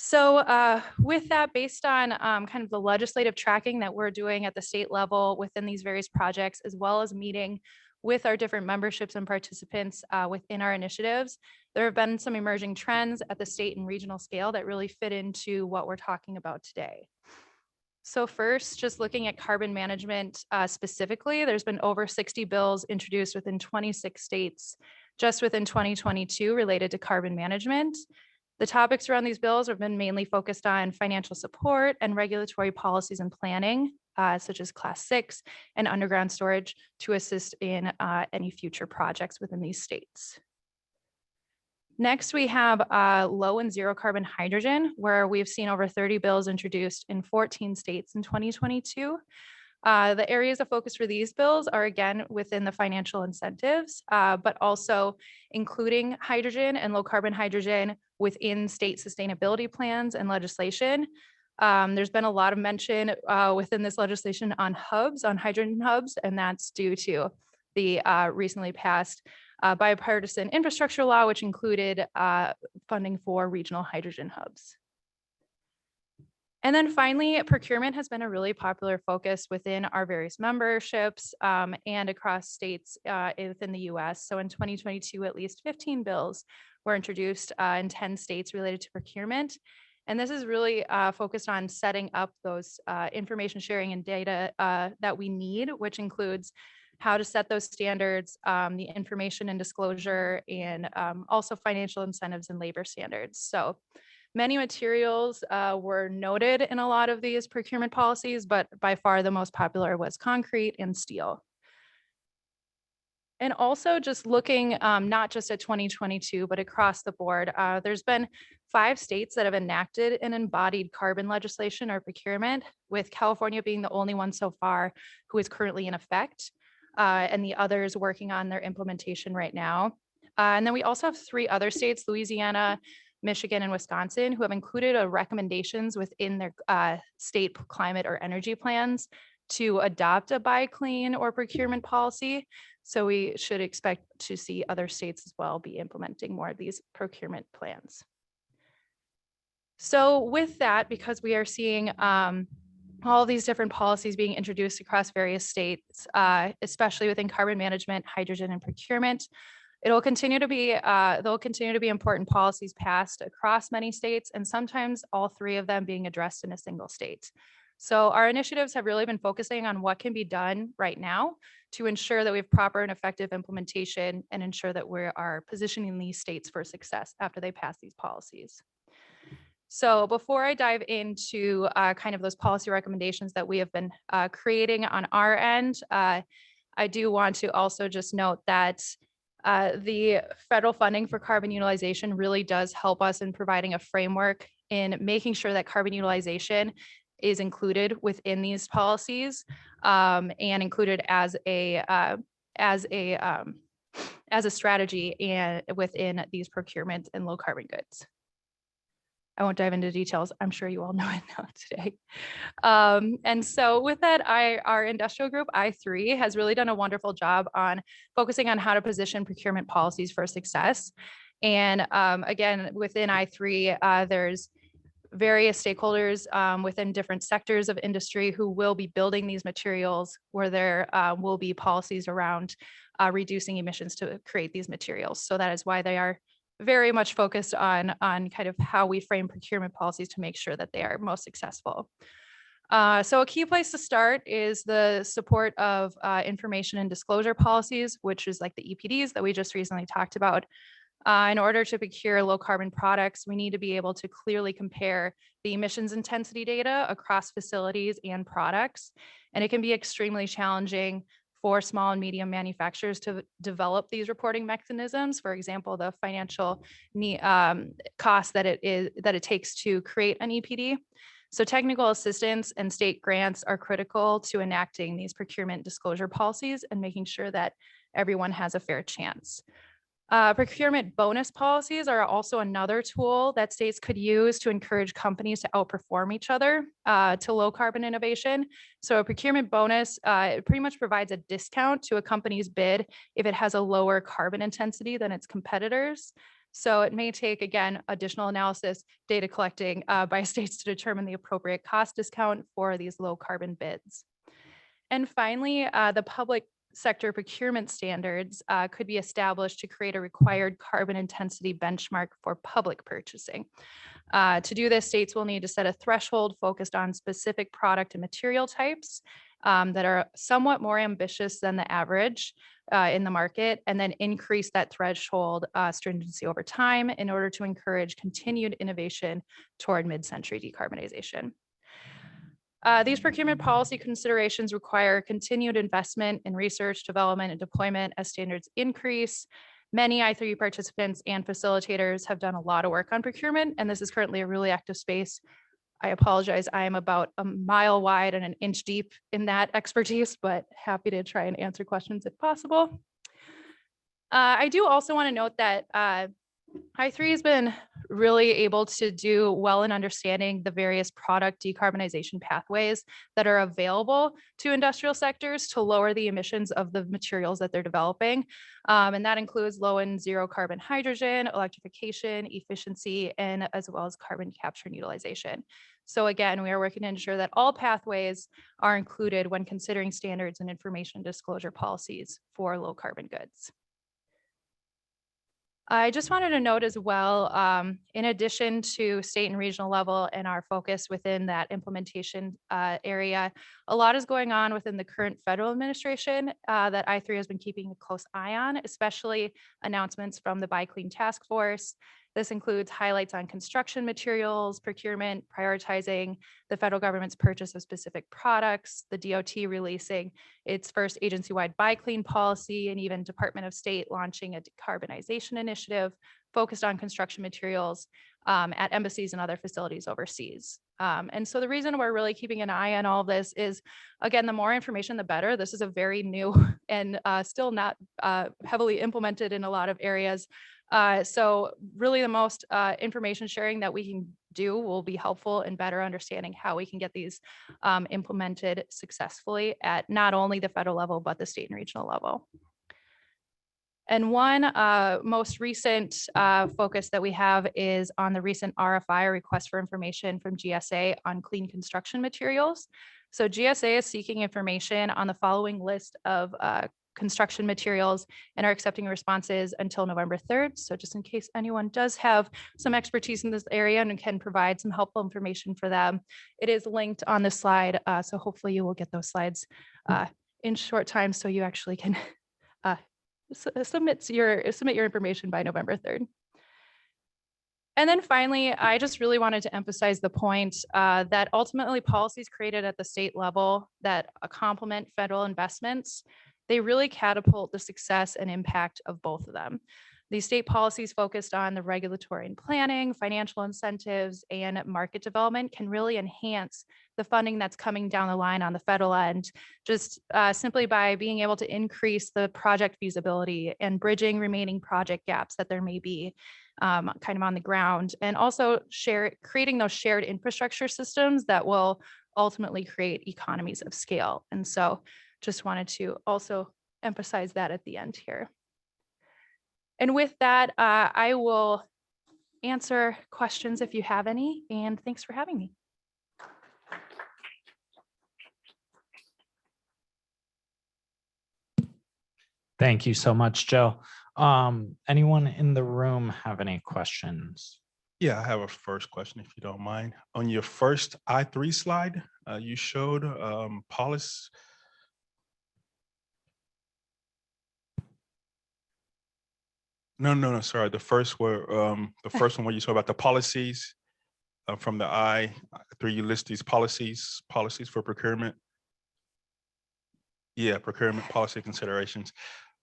So with that, based on kind of the legislative tracking that we're doing at the state level within these various projects, as well as meeting with our different memberships and participants within our initiatives, there have been some emerging trends at the state and regional scale that really fit into what we're talking about today. So first, just looking at carbon management specifically, there's been over 60 bills introduced within 26 states just within 2022 related to carbon management. The topics around these bills have been mainly focused on financial support and regulatory policies and planning, such as Class 6 and underground storage, to assist in any future projects within these states. Next, we have low and zero carbon hydrogen, where we've seen over 30 bills introduced in 14 states in 2022. The areas of focus for these bills are, again, within the financial incentives, but also including hydrogen and low carbon hydrogen within state sustainability plans and legislation. There's been a lot of mention within this legislation on hubs, on hydrogen hubs, and that's due to the recently passed Bipartisan Infrastructure Law, which included funding for regional hydrogen hubs. And then finally, procurement has been a really popular focus within our various memberships and across states within the US. So in 2022, at least 15 bills were introduced in 10 states related to procurement. And this is really focused on setting up those information sharing and data that we need, which includes how to set those standards, the information and disclosure, and also financial incentives and labor standards. So many materials were noted in a lot of these procurement policies, but by far the most popular was concrete and steel. And also just looking not just at 2022, but across the board, there's been 5 states that have enacted an embodied carbon legislation or procurement, with California being the only one so far who is currently in effect, and the others working on their implementation right now. And then we also have 3 other states, Louisiana, Michigan, and Wisconsin, who have included recommendations within their state climate or energy plans to adopt a buy clean or procurement policy. So we should expect to see other states as well be implementing more of these procurement plans. So with that, because we are seeing all these different policies being introduced across various states, especially within carbon management, hydrogen, and procurement, there'll continue to be important policies passed across many states, and sometimes all 3 of them being addressed in a single state. So our initiatives have really been focusing on what can be done right now to ensure that we have proper and effective implementation and ensure that we are positioning these states for success after they pass these policies. So before I dive into kind of those policy recommendations that we have been creating on our end, I do want to also just note that the federal funding for carbon utilization really does help us in providing a framework in making sure that carbon utilization is included within these policies and included as a strategy and within these procurement and low carbon goods. I won't dive into details. I'm sure you all know it now today. And so with that, our industrial group, I3, has really done a wonderful job on focusing on how to position procurement policies for success. And again, within I3, there's various stakeholders within different sectors of industry who will be building these materials, where there will be policies around reducing emissions to create these materials. So that is why they are very much focused on kind of how we frame procurement policies to make sure that they are most successful. So a key place to start is the support of information and disclosure policies, which is like the EPDs that we just recently talked about. In order to procure low carbon products, we need to be able to clearly compare the emissions intensity data across facilities and products. And it can be extremely challenging for small and medium manufacturers to develop these reporting mechanisms. For example, the financial cost that it takes to create an EPD. So technical assistance and state grants are critical to enacting these procurement disclosure policies and making sure that everyone has a fair chance. Procurement bonus policies are also another tool that states could use to encourage companies to outperform each other to low carbon innovation. So a procurement bonus, it pretty much provides a discount to a company's bid if it has a lower carbon intensity than its competitors. So it may take, again, additional analysis, data collecting by states to determine the appropriate cost discount for these low carbon bids. And finally, the public sector procurement standards could be established to create a required carbon intensity benchmark for public purchasing. To do this, states will need to set a threshold focused on specific product and material types that are somewhat more ambitious than the average in the market, and then increase that threshold stringency over time in order to encourage continued innovation toward mid-century decarbonization. These procurement policy considerations require continued investment in research, development, and deployment as standards increase. Many I3 participants and facilitators have done a lot of work on procurement, and this is currently a really active space. I apologize, I am about a mile wide and an inch deep in that expertise, but happy to try and answer questions if possible. I do also want to note that I3 has been really able to do well in understanding the various product decarbonization pathways that are available to industrial sectors to lower the emissions of the materials that they're developing. And that includes low and zero carbon hydrogen, electrification, efficiency, and as well as carbon capture and utilization. So again, we are working to ensure that all pathways are included when considering standards and information disclosure policies for low carbon goods. I just wanted to note as well, in addition to state and regional level and our focus within that implementation area, a lot is going on within the current federal administration that I3 has been keeping a close eye on, especially announcements from the Buy Clean Task Force. This includes highlights on construction materials, procurement, prioritizing the federal government's purchase of specific products, the DOT releasing its first agency-wide Buy Clean policy, and even Department of State launching a decarbonization initiative focused on construction materials at embassies and other facilities overseas. And so the reason we're really keeping an eye on all of this is, again, the more information, the better. This is a very new and still not heavily implemented in a lot of areas. So really the most information sharing that we can do will be helpful in better understanding how we can get these implemented successfully at not only the federal level, but the state and regional level. And one most recent focus that we have is on the recent RFI, request for information from GSA on clean construction materials. So GSA is seeking information on the following list of construction materials and are accepting responses until November 3rd. So just in case anyone does have some expertise in this area and can provide some helpful information for them, it is linked on the slide. So hopefully you will get those slides in short time so you actually can submit your information by November 3rd. And then finally, I just really wanted to emphasize the point that ultimately policies created at the state level that complement federal investments, they really catapult the success and impact of both of them. These state policies focused on the regulatory and planning, financial incentives, and market development can really enhance the funding that's coming down the line on the federal end, just simply by being able to increase the project feasibility and bridging remaining project gaps that there may be kind of on the ground, and also creating those shared infrastructure systems that will ultimately create economies of scale. And so just wanted to also emphasize that at the end here. And with that, I will answer questions if you have any, and thanks for having me. Thank you so much, Joe. Anyone in the room have any questions? Yeah, I have a first question, if you don't mind. On your first I3 slide, you showed policy. No, sorry. The first one where you saw about the policies from the I3, you list these policies for procurement. Yeah, procurement policy considerations.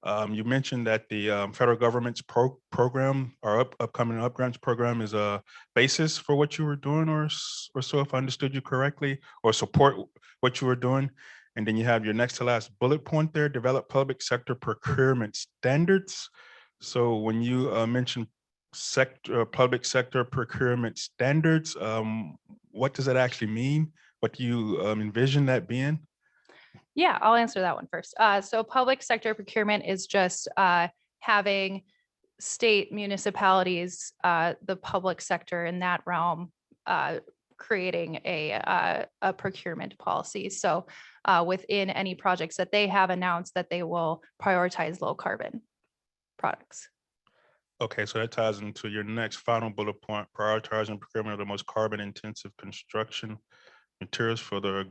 You mentioned that the federal government's program or upcoming upgrants program is a basis for what you were doing, or so, if I understood you correctly, or support what you were doing. And then you have your next to last bullet point there: develop public sector procurement standards. So when you mention public sector procurement standards, what does that actually mean? What do you envision that being? Yeah, I'll answer that one first. So public sector procurement is just having state municipalities, the public sector in that realm, creating a procurement policy. So within any projects that they have announced that they will prioritize low carbon products. Okay, so that ties into your next final bullet point: prioritizing procurement of the most carbon intensive construction materials for the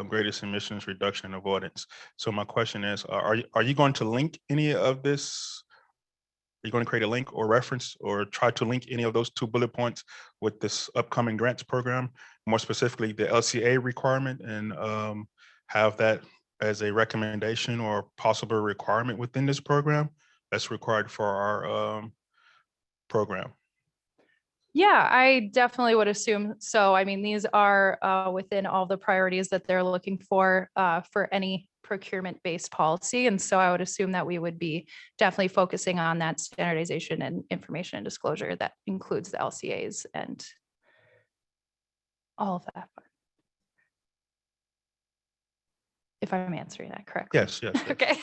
greatest emissions reduction and avoidance. So my question is, are you going to link any of this? Are you going to create a link or reference or try to link any of those 2 bullet points with this upcoming grants program, more specifically the LCA requirement, and have that as a recommendation or possible requirement within this program that's required for our program? Yeah, I definitely would assume so. I mean, these are within all the priorities that they're looking for any procurement-based policy. And so I would assume that we would be definitely focusing on that standardization and information and disclosure that includes the LCAs and all of that. If I'm answering that correctly. Yes. Okay.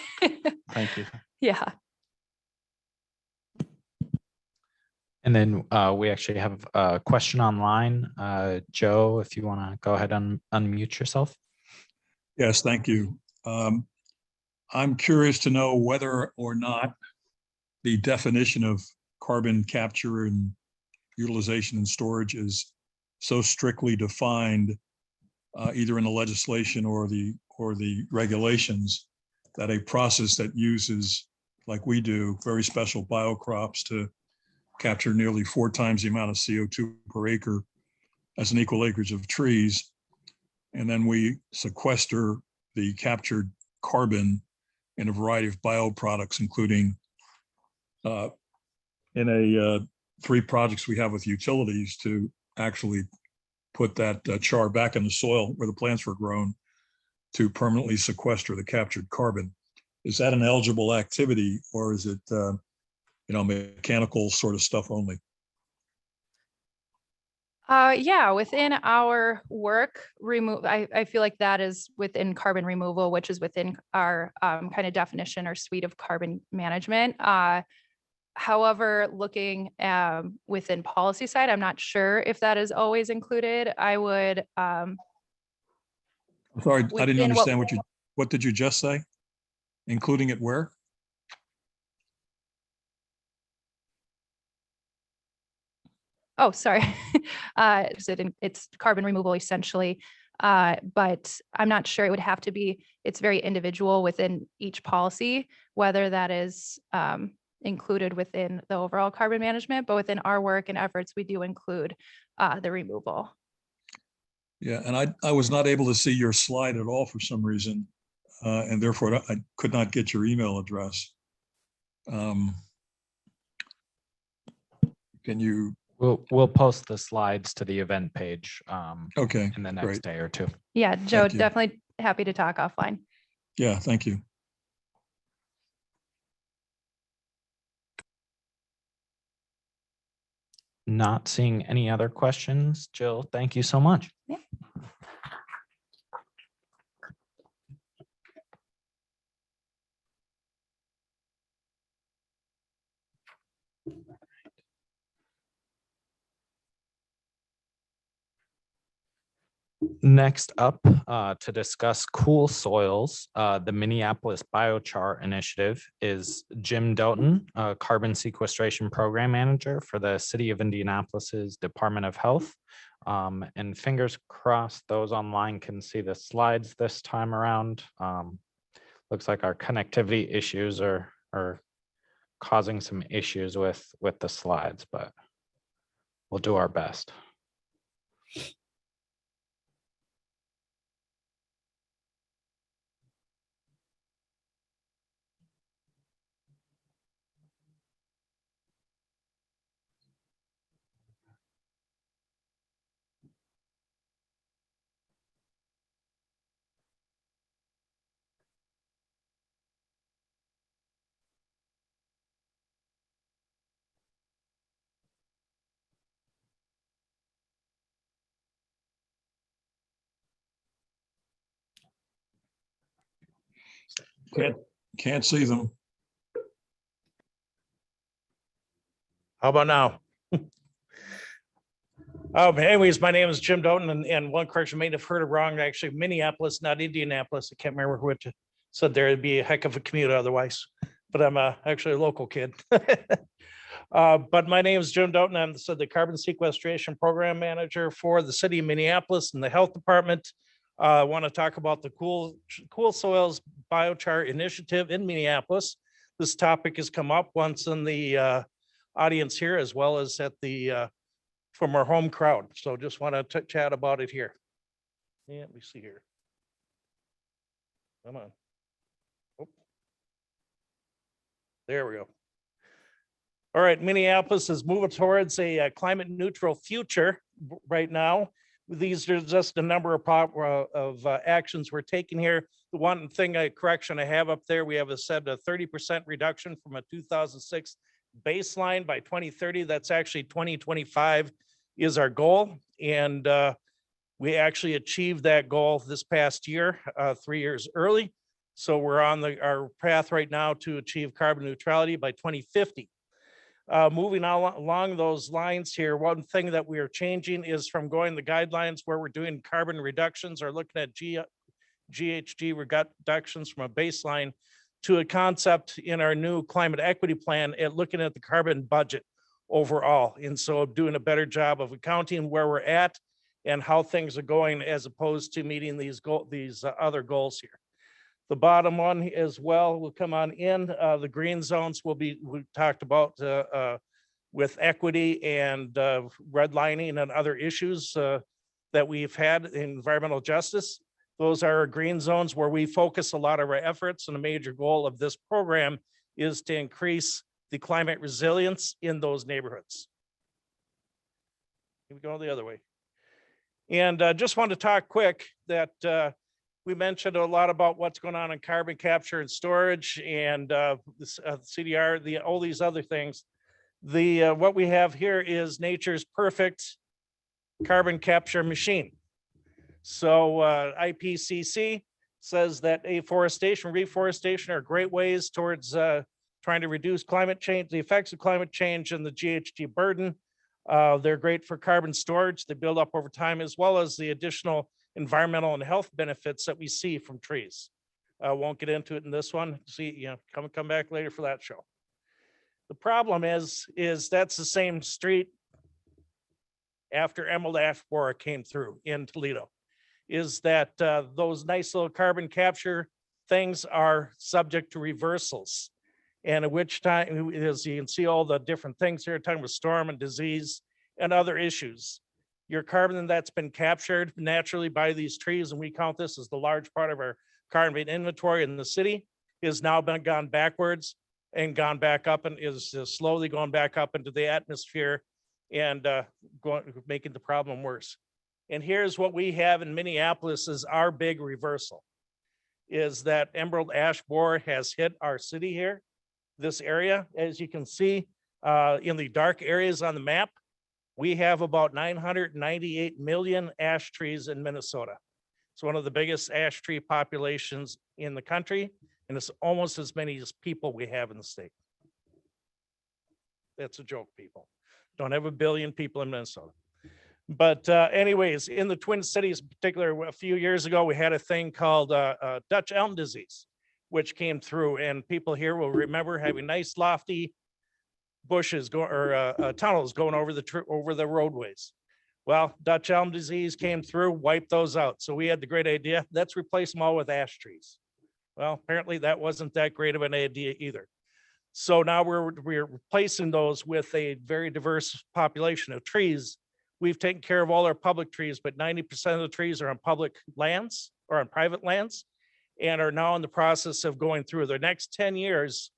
Thank you. Yeah. And then we actually have a question online. Joe, if you want to go ahead and unmute yourself. Yes, thank you. I'm curious to know whether or not the definition of carbon capture and utilization and storage is so strictly defined either in the legislation or the regulations that a process that uses, like we do, very special biocrops to capture nearly 4 times the amount of CO2 per acre as an equal acreage of trees. And then we sequester the captured carbon in a variety of bioproducts, including in 3 projects we have with utilities to actually put that char back in the soil where the plants were grown to permanently sequester the captured carbon. Is that an eligible activity, or is it mechanical sort of stuff only? Yeah, within our work, I feel like that is within carbon removal, which is within our kind of definition or suite of carbon management. However, looking within policy side, I'm not sure if that is always included. I would. I'm sorry, I didn't understand what did you just say? Including it where? Oh, sorry. It's carbon removal essentially, but I'm not sure. It would have to be, it's very individual within each policy, whether that is included within the overall carbon management, but within our work and efforts, we do include the removal. Yeah, and I was not able to see your slide at all for some reason, and therefore I could not get your email address. Can you? We'll post the slides to the event page Okay, in the next day or 2. Yeah, Joe, definitely happy to talk offline. Yeah, thank you. Not seeing any other questions. Jill, thank you so much. Yeah. Next up, to discuss cool soils, the Minneapolis Biochar Initiative is Jim Doughton, Carbon Sequestration Program Manager for the City of Indianapolis's Department of Health. And fingers crossed, those online can see the slides this time around. Looks like our connectivity issues are causing some issues with the slides, but we'll do our best. Can't see them. How about now? But anyways, my name is Jim Doughton, and one correction, may have heard it wrong. Actually, Minneapolis, not Indianapolis. I can't remember which said there would be a heck of a commute otherwise, but I'm actually a local kid. But my name is Jim Doughton. I'm the Carbon Sequestration Program Manager for the City of Minneapolis and the Health Department. I want to talk about the Cool Soils Biochar Initiative in Minneapolis. This topic has come up once in the audience here, as well as at the from our home crowd. So just want to chat about it here. Yeah, let me see here. Come on. Oh. There we go. All right, Minneapolis is moving towards a climate neutral future right now. These are just a number of actions we're taking here. The one thing, correction I have up there, we have a 30% reduction from a 2006 baseline by 2030. That's actually 2025 is our goal. And we actually achieved that goal this past year, 3 years early. So we're on our path right now to achieve carbon neutrality by 2050. Moving along those lines here, one thing that we are changing is from going the guidelines where we're doing carbon reductions or looking at GHG reductions from a baseline to a concept in our new climate equity plan at looking at the carbon budget overall. And so doing a better job of accounting where we're at and how things are going as opposed to meeting these other goals here. The bottom one as well will come on in. The green zones we talked about with equity and redlining and other issues that we've had in environmental justice. Those are green zones where we focus a lot of our efforts, and a major goal of this program is to increase the climate resilience in those neighborhoods. Here we go the other way. And just want to talk quick that we mentioned a lot about what's going on in carbon capture and storage and CDR, all these other things. What we have here is nature's perfect carbon capture machine. So IPCC says that afforestation, reforestation are great ways towards trying to reduce climate change, the effects of climate change and the GHG burden. They're great for carbon storage. They build up over time, as well as the additional environmental and health benefits that we see from trees. Won't get into it in this one. See, come back later for that show. The problem is that's the same street after emerald ash borer came through in Toledo, is that those nice little carbon capture things are subject to reversals. And at which time, as you can see all the different things here, talking about storm and disease and other issues. Your carbon that's been captured naturally by these trees, and we count this as the large part of our carbon inventory in the city, is now gone backwards and gone back up and is slowly going back up into the atmosphere and making the problem worse. And here's what we have in Minneapolis is our big reversal, is that emerald ash borer has hit our city here. This area, as you can see in the dark areas on the map, we have about 998 million ash trees in Minnesota. It's one of the biggest ash tree populations in the country, and it's almost as many as people we have in the state. That's a joke, people. Don't have 1 billion people in Minnesota. But anyways, in the Twin Cities in particular, a few years ago, we had a thing called Dutch elm disease, which came through, and people here will remember having nice lofty bushes tunnels going over the roadways. Well, Dutch elm disease came through, wiped those out. So we had the great idea, let's replace them all with ash trees. Well, apparently that wasn't that great of an idea either. So now we're replacing those with a very diverse population of trees. We've taken care of all our public trees, but 90% of the trees are on public lands or on private lands, and are now in the process of going through. The next 10 years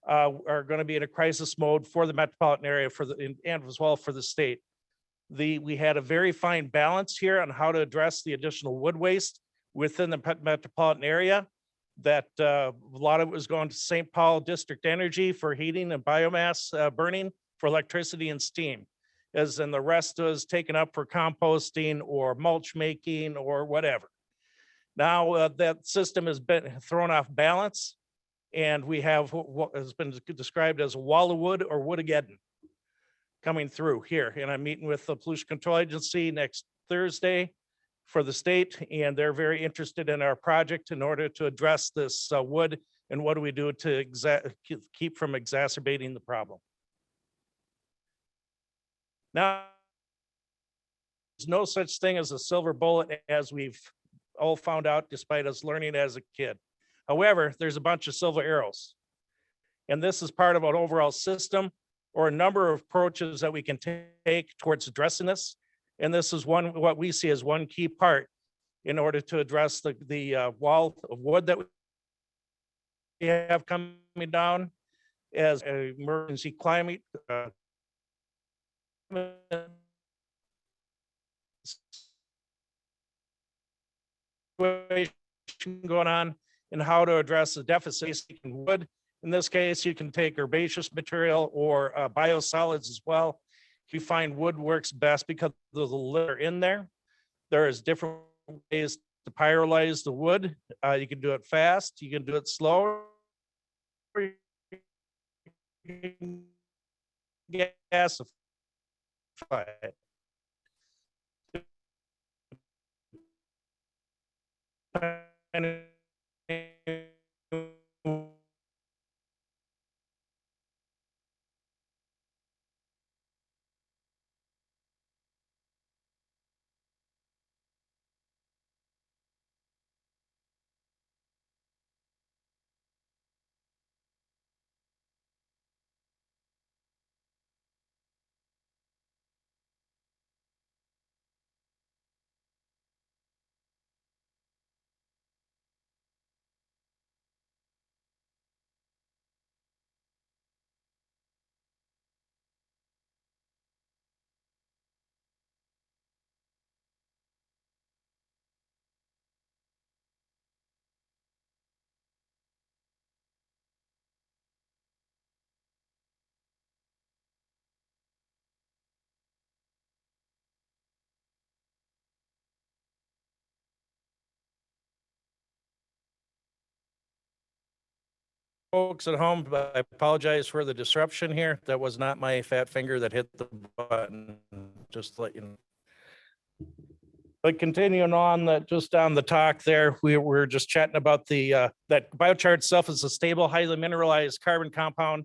are going to be in a crisis mode for the metropolitan area and as well for the state. We had a very fine balance here on how to address the additional wood waste within the metropolitan area. That a lot of it was going to St. Paul District Energy for heating and biomass burning for electricity and steam, as in the rest was taken up for composting or mulch making or whatever. Now that system has been thrown off balance, and we have what has been described as a wall of wood or Woodageddon coming through here. And I'm meeting with the Pollution Control Agency next Thursday for the state, and they're very interested in our project in order to address this wood and what do we do to keep from exacerbating the problem. Now, there's no such thing as a silver bullet, as we've all found out despite us learning as a kid. However, there's a bunch of silver arrows, and this is part of an overall system or a number of approaches that we can take towards addressing this. And this is what we see as one key part in order to address the wall of wood that we have coming down as an emergency climate situation going on, and how to address the deficit in wood. In this case, you can take herbaceous material or biosolids as well. If you find wood works best because of the litter in there, there is different ways to pyrolyze the wood. You can do it fast, you can do it slow, or you can gasify it. Folks at home, I apologize for the disruption here. That was not my fat finger that hit the button, just to let you know. But continuing on, just on the talk there, we were just chatting about that biochar itself is a stable, highly mineralized carbon compound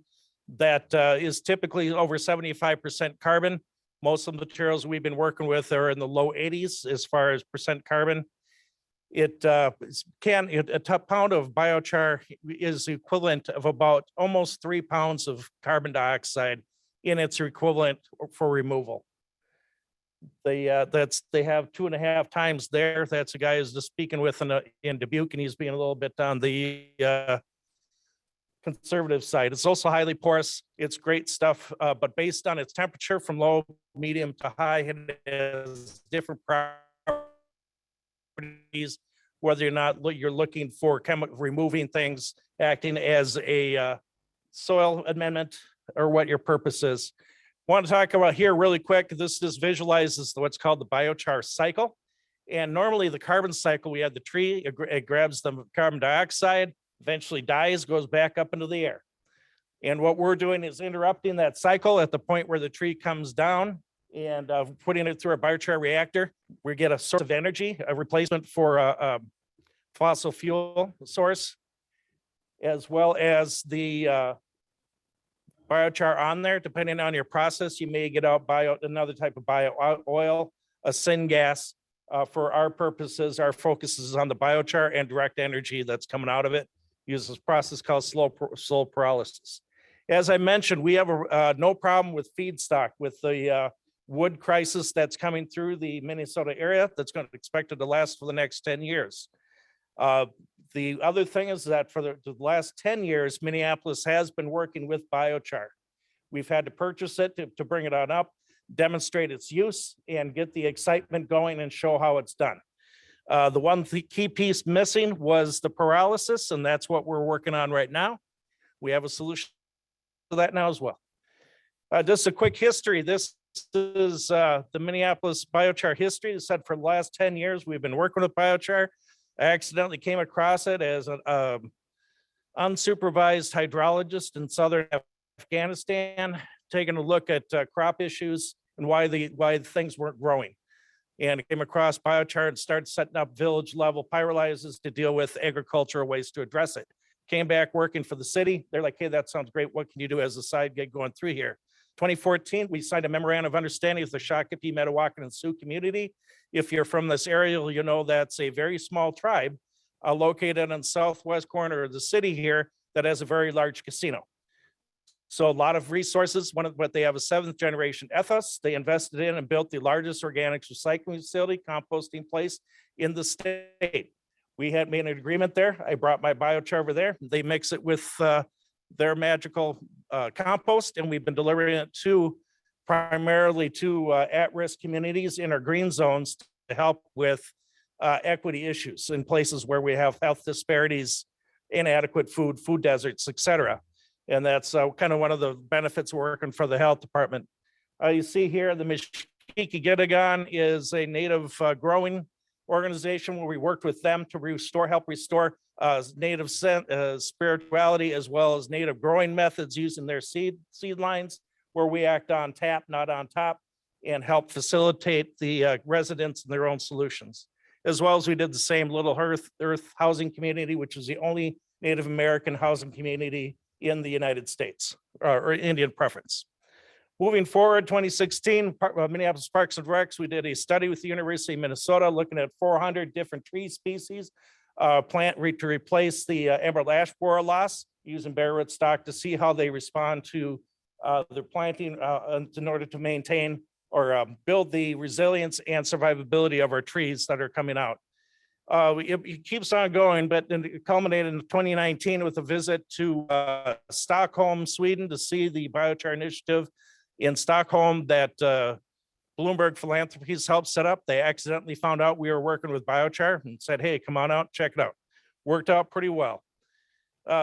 that is typically over 75% carbon. Most of the materials we've been working with are in the low 80s as far as percent carbon. A pound of biochar is the equivalent of about almost 3 pounds of carbon dioxide in its equivalent for removal. They have 2.5 times there. That's a guy who's just speaking with in Dubuque, and he's being a little bit on the conservative side. It's also highly porous. It's great stuff, but based on its temperature from low, medium to high, it has different properties, whether or not you're looking for chemical removing things, acting as a soil amendment, or what your purpose is. Want to talk about here really quick. This just visualizes what's called the biochar cycle. And normally the carbon cycle, we have the tree, it grabs the carbon dioxide, eventually dies, goes back up into the air. And what we're doing is interrupting that cycle at the point where the tree comes down and putting it through a biochar reactor, we get a source of energy, a replacement for a fossil fuel source, as well as the biochar on there. Depending on your process, you may get out another type of bio oil, a syngas. For our purposes, our focus is on the biochar and direct energy that's coming out of it. Uses this process called slow pyrolysis. As I mentioned, we have no problem with feedstock with the wood crisis that's coming through the Minnesota area that's going to expected to last for the next 10 years. The other thing is that for the last 10 years, Minneapolis has been working with biochar. We've had to purchase it to bring it on up, demonstrate its use, and get the excitement going and show how it's done. The one key piece missing was the pyrolysis, and that's what we're working on right now. We have a solution to that now as well. Just a quick history. This is the Minneapolis biochar history. It said for the last 10 years, we've been working with biochar. I accidentally came across it as an unsupervised hydrologist in southern Afghanistan, taking a look at crop issues and why things weren't growing. And I came across biochar and started setting up village level pyrolyzers to deal with agricultural waste to address it. Came back working for the city. They're like, hey, that sounds great. What can you do as a side gig going through here? 2014, we signed a memorandum of understanding with the Shakopee, Metawakan, and Sioux community. If you're from this area, you know that's a very small tribe located on the southwest corner of the city here that has a very large casino. So a lot of resources. But they have a 7th generation ethos. They invested in and built the largest organics recycling facility, composting place in the state. We had made an agreement there. I brought my biochar over there. They mix it with their magical compost, and we've been delivering it primarily to at-risk communities in our green zones to help with equity issues in places where we have health disparities, inadequate food deserts, et cetera. And that's kind of one of the benefits working for the health department. You see here, the Mishkiki-Gitagon is a native growing organization where we worked with them to help restore native spirituality as well as native growing methods using their seed lines, where we act on tap, not on top, and help facilitate the residents and their own solutions. As well as we did the same Little Earth housing community, which is the only Native American housing community in the United States, or Indian preference. Moving forward, 2016, Minneapolis Parks and Recs, we did a study with the University of Minnesota looking at 400 different tree species, to replace the emerald ash borer loss using bare root stock to see how they respond to their planting in order to maintain or build the resilience and survivability of our trees that are coming out. It keeps on going, but then it culminated in 2019 with a visit to Stockholm, Sweden, to see the biochar initiative in Stockholm that Bloomberg Philanthropies helped set up. They accidentally found out we were working with biochar and said, hey, come on out, check it out. Worked out pretty well.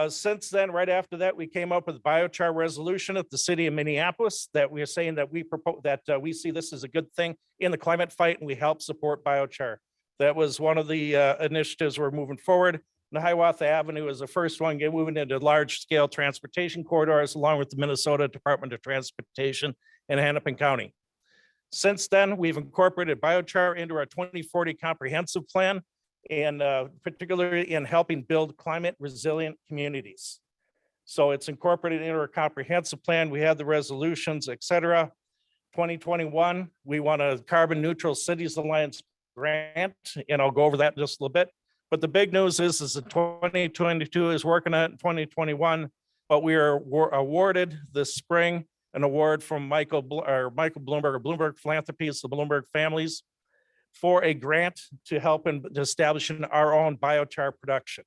Since then, right after that, we came up with biochar resolution at the city of Minneapolis that we are saying that we propose that we see this as a good thing in the climate fight, and we help support biochar. That was one of the initiatives we're moving forward. The Hiawatha Avenue is the first one moving into large scale transportation corridors along with the Minnesota Department of Transportation in Hennepin County. Since then, we've incorporated biochar into our 2040 comprehensive plan, and particularly in helping build climate resilient communities. So it's incorporated into our comprehensive plan. We have the resolutions, et cetera. 2021, we want a Carbon Neutral Cities Alliance grant, and I'll go over that in just a little bit. But the big news is that 2022 is working on it in 2021, but we are awarded this spring an award from Michael Bloomberg or Bloomberg Philanthropies, the Bloomberg families, for a grant to help in establishing our own biochar production.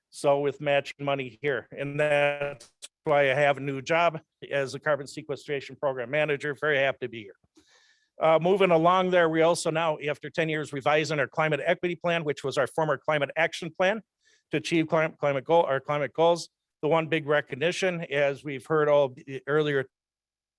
So with matching money here, and that's why I have a new job as a carbon sequestration program manager. Very happy to be here. Moving along there, we also now, after 10 years, revising our climate equity plan, which was our former climate action plan to achieve climate goals. The one big recognition, as we've heard all earlier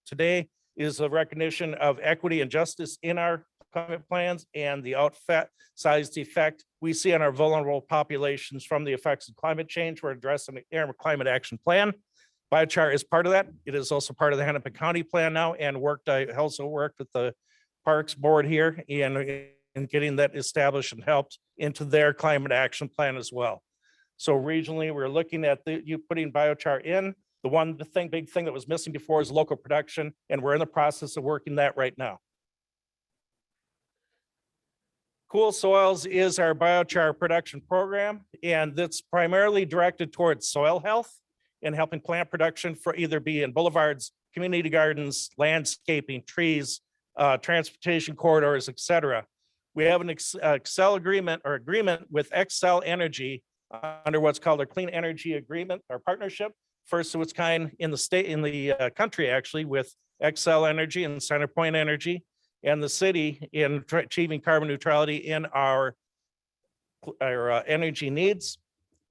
today, is the recognition of equity and justice in our climate plans and the outsized effect we see on our vulnerable populations from the effects of climate change. We're addressing the climate action plan. Biochar is part of that. It is also part of the Hennepin County plan now, and I also worked with the Parks Board here in getting that established and helped into their climate action plan as well. So regionally, we're looking at you putting biochar in. The big thing that was missing before is local production, and we're in the process of working that right now. Cool Soils is our biochar production program, and that's primarily directed towards soil health and helping plant production for either be in boulevards, community gardens, landscaping, trees, transportation corridors, etc. We have an agreement with Xcel Energy under what's called a Clean Energy Agreement or partnership, first of its kind in the country, actually, with Xcel Energy and Center Point Energy and the city in achieving carbon neutrality in our energy needs.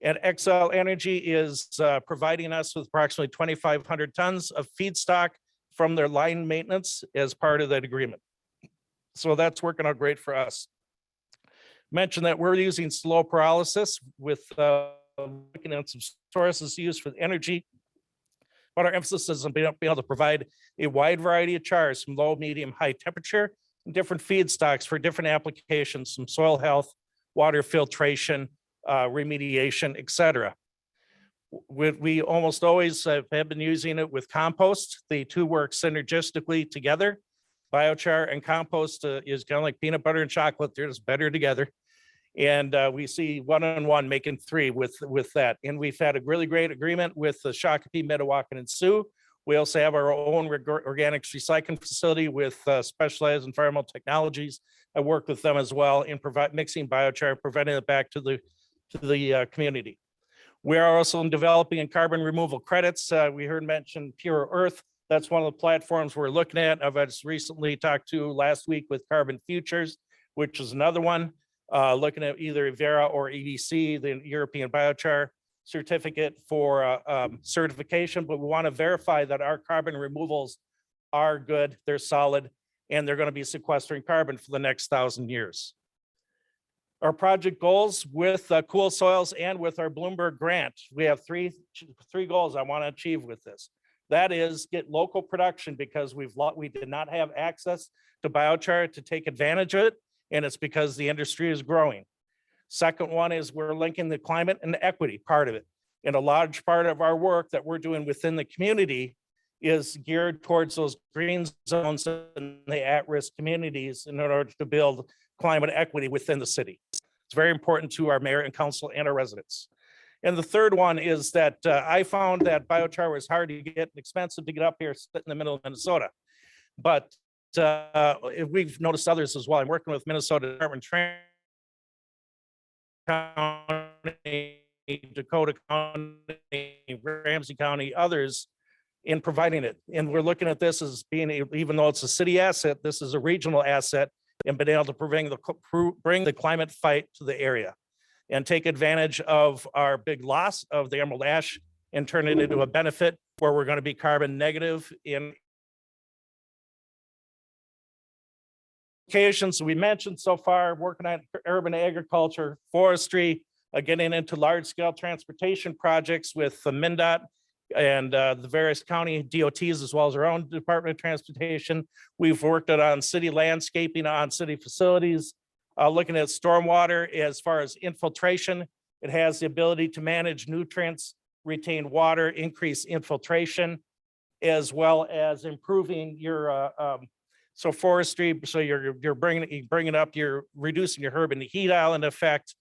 And Xcel Energy is providing us with approximately 2,500 tons of feedstock from their line maintenance as part of that agreement. So that's working out great for us. Mention that we're using slow pyrolysis with looking at some sources used for energy, but our emphasis is on being able to provide a wide variety of chars from low, medium, high temperature, and different feedstocks for different applications, some soil health, water filtration, remediation, etc. We almost always have been using it with compost. The two work synergistically together. Biochar and compost is kind of like peanut butter and chocolate. They're just better together. And we see one-on-one making three with that. And we've had a really great agreement with the Shakopee, Metawakan, and Sioux. We also have our own organics recycling facility with specialized environmental technologies. I work with them as well in mixing biochar, providing it back to the community. We are also developing carbon removal credits. We heard mentioned Pure Earth. That's one of the platforms we're looking at. I've just recently talked to last week with Carbon Futures, which is another one, looking at either Vera or EDC, the European Biochar Certificate for certification, but we want to verify that our carbon removals are good, they're solid, and they're going to be sequestering carbon for the next 1,000 years. Our project goals with Cool Soils and with our Bloomberg grant, we have three goals I want to achieve with this. That is get local production because we did not have access to biochar to take advantage of it, and it's because the industry is growing. Second one is we're linking the climate and the equity part of it. And a large part of our work that we're doing within the community is geared towards those green zones and the at-risk communities in order to build climate equity within the city. It's very important to our mayor and council and our residents. And the third one is that I found that biochar was hard to get and expensive to get up here in the middle of Minnesota. But we've noticed others as well. I'm working with Minnesota Department of County, Dakota County, Ramsey County, others in providing it. And we're looking at this as being, even though it's a city asset, this is a regional asset and been able to bring the climate fight to the area and take advantage of our big loss of the emerald ash and turn it into a benefit where we're going to be carbon negative in locations we mentioned so far, working on urban agriculture, forestry, getting into large scale transportation projects with the MnDOT and the various county DOTs, as well as our own Department of Transportation. We've worked on city landscaping on city facilities, looking at stormwater as far as infiltration. It has the ability to manage nutrients, retain water, increase infiltration, as well as improving your so forestry, so you're bringing up, you're reducing your urban heat island effect,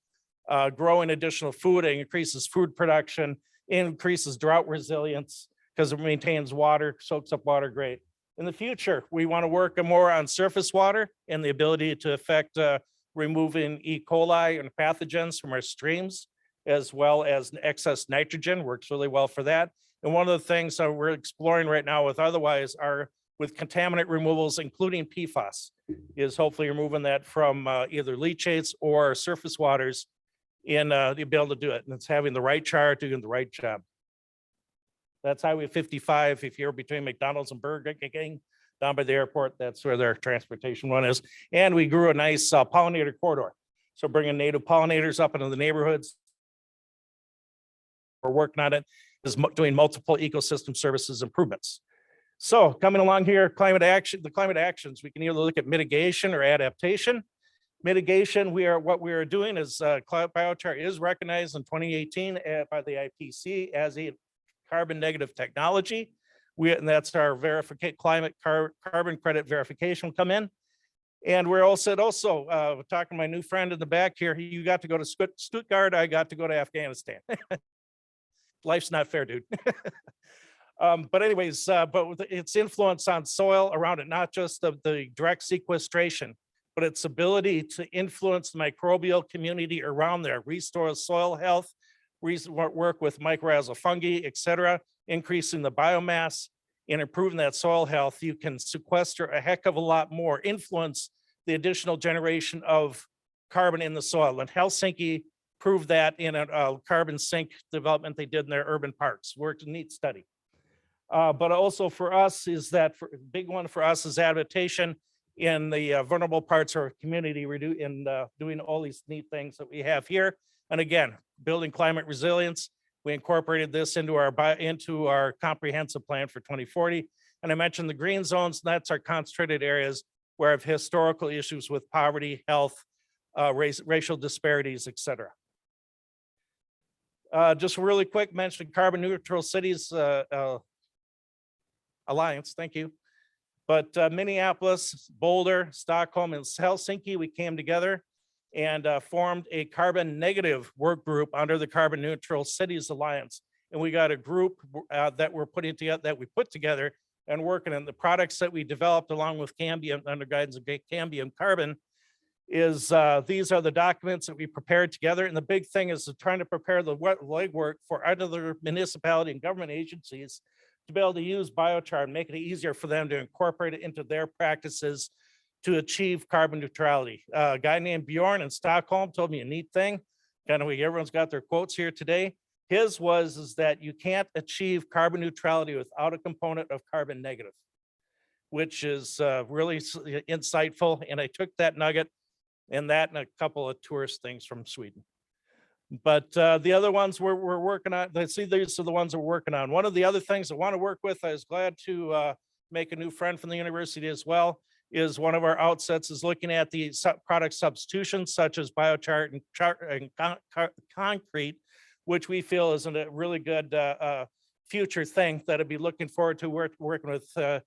growing additional food, it increases food production, increases drought resilience because it maintains water, soaks up water great. In the future, we want to work more on surface water and the ability to affect removing E. coli and pathogens from our streams, as well as excess nitrogen, works really well for that. And one of the things that we're exploring right now with with contaminant removals, including PFAS, is hopefully removing that from either leachates or surface waters in the ability to do it. And it's having the right char doing the right job. That's Highway 55. If you're between McDonald's and Burger King, down by the airport, that's where their transportation one is. And we grew a nice pollinator corridor. So bringing native pollinators up into the neighborhoods. We're working on it. doing multiple ecosystem services improvements. So coming along here, the climate actions, we can either look at mitigation or adaptation. Mitigation, what we are doing is biochar is recognized in 2018 by the IPC as a carbon negative technology. And that's our climate carbon credit verification will come in. And we're also talking to my new friend in the back here. You got to go to Stuttgart. I got to go to Afghanistan. Life's not fair, dude. But anyways, but with its influence on soil around it, not just the direct sequestration, but its ability to influence the microbial community around there, restore soil health, work with mycorrhizal fungi, et cetera, increasing the biomass and improving that soil health. You can sequester a heck of a lot more, influence the additional generation of carbon in the soil. And Helsinki proved that in a carbon sink development they did in their urban parks. Worked a neat study. But also for us is that big one for us is adaptation in the vulnerable parts of our community. We're doing all these neat things that we have here. And again, building climate resilience. We incorporated this into our comprehensive plan for 2040. And I mentioned the green zones. That's our concentrated areas where I have historical issues with poverty, health, racial disparities, et cetera. Just really quick, mention Carbon Neutral Cities Alliance, thank you. But Minneapolis, Boulder, Stockholm, and Helsinki, we came together and formed a carbon negative work group under the Carbon Neutral Cities Alliance. And we got a group that we put together and working on the products that we developed along with Cambium under guidance of Cambium Carbon is these are the documents that we prepared together. And the big thing is trying to prepare the legwork for other municipality and government agencies to be able to use biochar and make it easier for them to incorporate it into their practices to achieve carbon neutrality. A guy named Bjorn in Stockholm told me a neat thing. Kind of everyone's got their quotes here today. His is that you can't achieve carbon neutrality without a component of carbon negative, which is really insightful. And I took that nugget and a couple of tourist things from Sweden. But the other ones we're working on, these are the ones we're working on. One of the other things I want to work with, I was glad to make a new friend from the university as well, is one of our outsets is looking at the product substitutions such as biochar and concrete, which we feel is a really good future thing that I'd be looking forward to working with the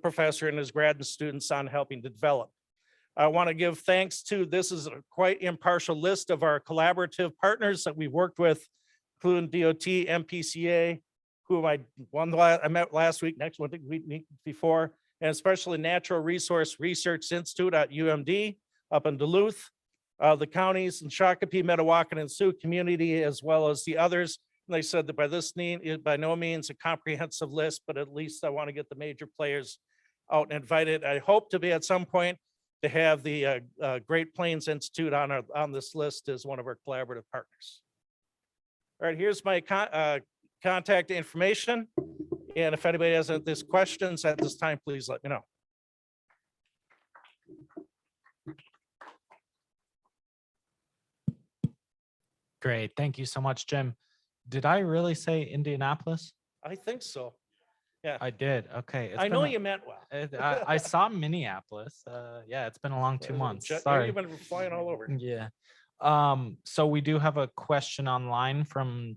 professor and his grad students on helping to develop. I want to give thanks to, this is a quite impartial list of our collaborative partners that we've worked with, including DOT, MPCA, who I met last week, next week before, and especially Natural Resource Research Institute at UMD up in Duluth, the counties in Shakopee, Metawakan, and Sioux community, as well as the others. And they said that by no means a comprehensive list, but at least I want to get the major players out and invited. I hope to be at some point to have the Great Plains Institute on this list as one of our collaborative partners. All right, here's my contact information. And if anybody has these questions at this time, please let me know. Great. Thank you so much, Jim. Did I really say Indianapolis? I think so. Yeah, I did. Okay. I know you meant well. I saw Minneapolis. Yeah, it's been a long 2 months. Sorry. You've been flying all over. Yeah. So we do have a question online from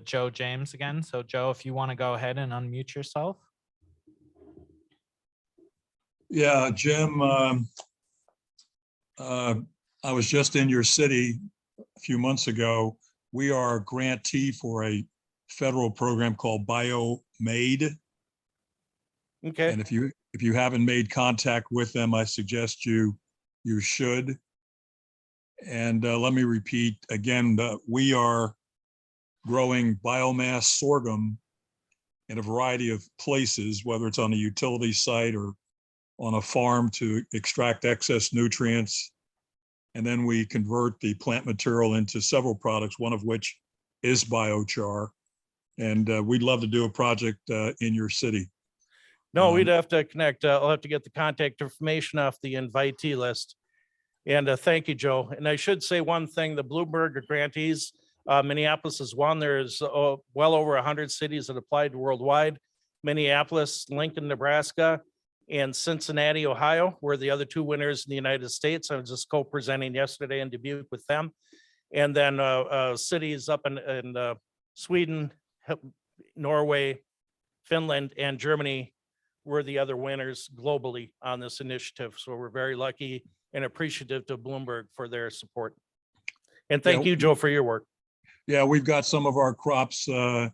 Joe James again. So Joe, if you want to go ahead and unmute yourself. Yeah, Jim, I was just in your city a few months ago. We are a grantee for a federal program called BioMade. Okay. And if you haven't made contact with them, I suggest you should. And let me repeat again, we are growing biomass sorghum in a variety of places, whether it's on a utility site or on a farm to extract excess nutrients. And then we convert the plant material into several products, one of which is biochar. And we'd love to do a project in your city. No, we'd have to connect. I'll have to get the contact information off the invitee list. And thank you, Joe. And I should say one thing, the Bloomberg grantees, Minneapolis is one. There's well over 100 cities that applied worldwide. Minneapolis, Lincoln, Nebraska, and Cincinnati, Ohio were the other two winners in the United States. I was just co-presenting yesterday in Dubuque with them. And then cities up in Sweden, Norway, Finland, and Germany were the other winners globally on this initiative. So we're very lucky and appreciative to Bloomberg for their support. And thank you, Joe, for your work. Yeah, we've got some of our crops on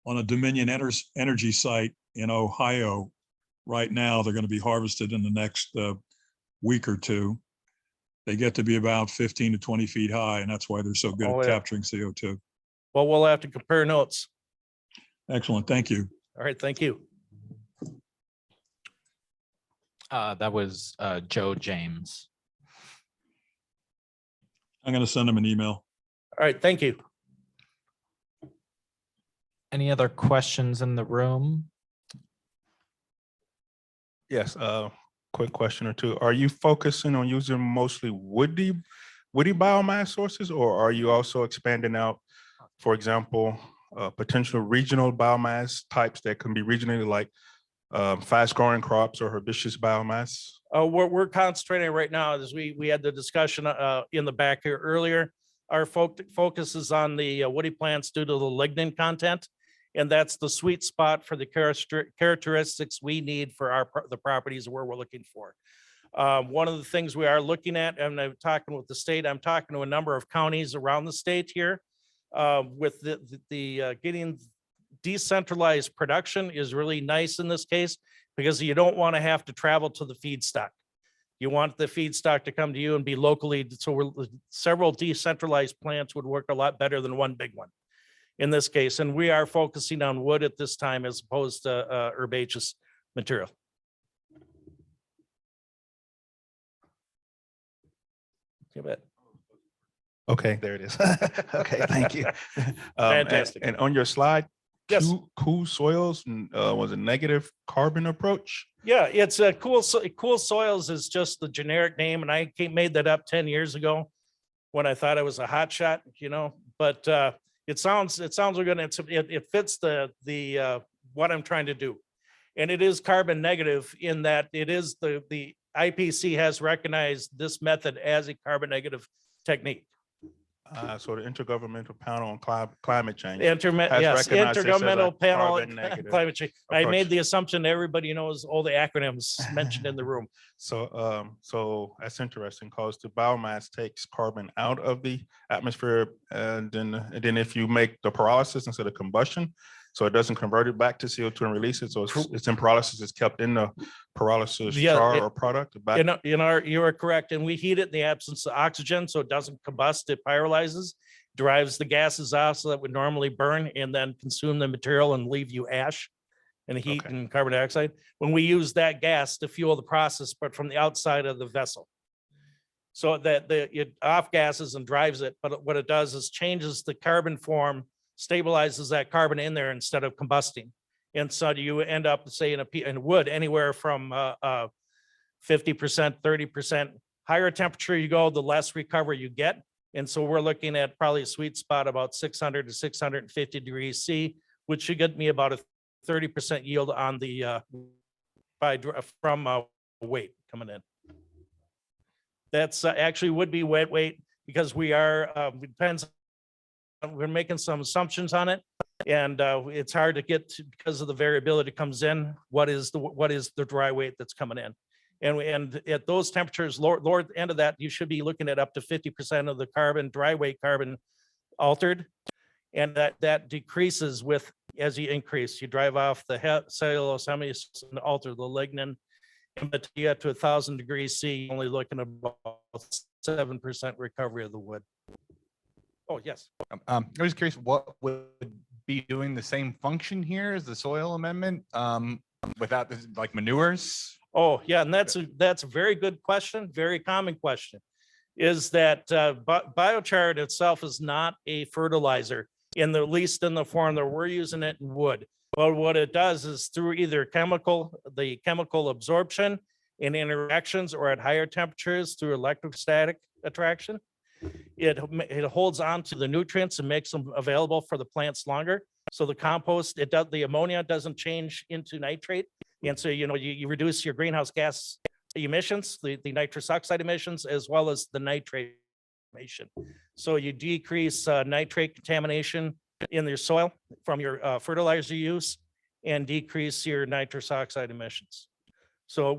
a Dominion Energy site in Ohio right now. They're going to be harvested in the next week or two. They get to be about 15 to 20 feet high, and that's why they're so good at capturing CO2. Well, we'll have to compare notes. Excellent. Thank you. All right. Thank you. That was Joe James. I'm going to send him an email. All right. Thank you. Any other questions in the room? Yes, quick question or two. Are you focusing on using mostly woody biomass sources, or are you also expanding out, for example, potential regional biomass types that can be regionally, like fast growing crops or herbaceous biomass? We're concentrating right now, as we had the discussion in the back here earlier. Our focus is on the woody plants due to the lignin content, and that's the sweet spot for the characteristics we need for the properties where we're looking for. One of the things we are looking at, and I'm talking with the state, I'm talking to a number of counties around the state here, with the getting decentralized production is really nice in this case, because you don't want to have to travel to the feedstock. You want the feedstock to come to you and be locally. So several decentralized plants would work a lot better than one big one in this case. And we are focusing on wood at this time as opposed to herbaceous material. You bet. Okay, there it is. Okay, thank you. Fantastic. And on your slide, yes, cool soils was a negative carbon approach. Yeah, it's a cool soils is just the generic name, and I made that up 10 years ago when I thought I was a hot shot, but it sounds good. It fits the what I'm trying to do, and it is carbon negative in that it is the IPC has recognized this method as a carbon negative technique. So the Intergovernmental Panel on Climate Change. Intergovernmental Panel on Climate Change. I approach. made the assumption everybody knows all the acronyms mentioned in the room. So that's interesting, because the biomass takes carbon out of the atmosphere, and then if you make the pyrolysis instead of combustion, so it doesn't convert it back to CO2 and release it. So it's in pyrolysis, it's kept in the pyrolysis char or product. You are correct. And we heat it in the absence of oxygen, so it doesn't combust, it pyrolyzes, drives the gases off so that would normally burn and then consume the material and leave you ash and heat and carbon dioxide. When we use that gas to fuel the process, but from the outside of the vessel. So that it off gases and drives it, but what it does is changes the carbon form, stabilizes that carbon in there instead of combusting. And so you end up, say, in wood, anywhere from 50%, 30%. Higher temperature you go, the less recovery you get. And so we're looking at probably a sweet spot about 600 to 650 degrees C, which should get me about a 30% yield on the from weight coming in. That's actually would be wet weight, because we are depends. We're making some assumptions on it, and it's hard to get to because of the variability comes in. What is the dry weight that's coming in? And at those temperatures, lower end of that, you should be looking at up to 50% of the carbon, dry weight carbon altered. And that decreases as you increase. You drive off the cellulose hemiacetal and alter the lignin. But you get to 1,000 degrees C, only looking at about 7% recovery of the wood. Oh, yes. I was curious, what would be doing the same function here as the soil amendment without this, like manures? Oh, yeah, and that's a very good question, very common question, is that biochar itself is not a fertilizer, at least in the form that we're using it in wood. But what it does is through either the chemical absorption in interactions, or at higher temperatures through electrostatic attraction, it holds on to the nutrients and makes them available for the plants longer. So the compost, the ammonia doesn't change into nitrate. And so, you reduce your greenhouse gas emissions, the nitrous oxide emissions, as well as the nitrate emission. So you decrease nitrate contamination in your soil from your fertilizer use and decrease your nitrous oxide emissions. So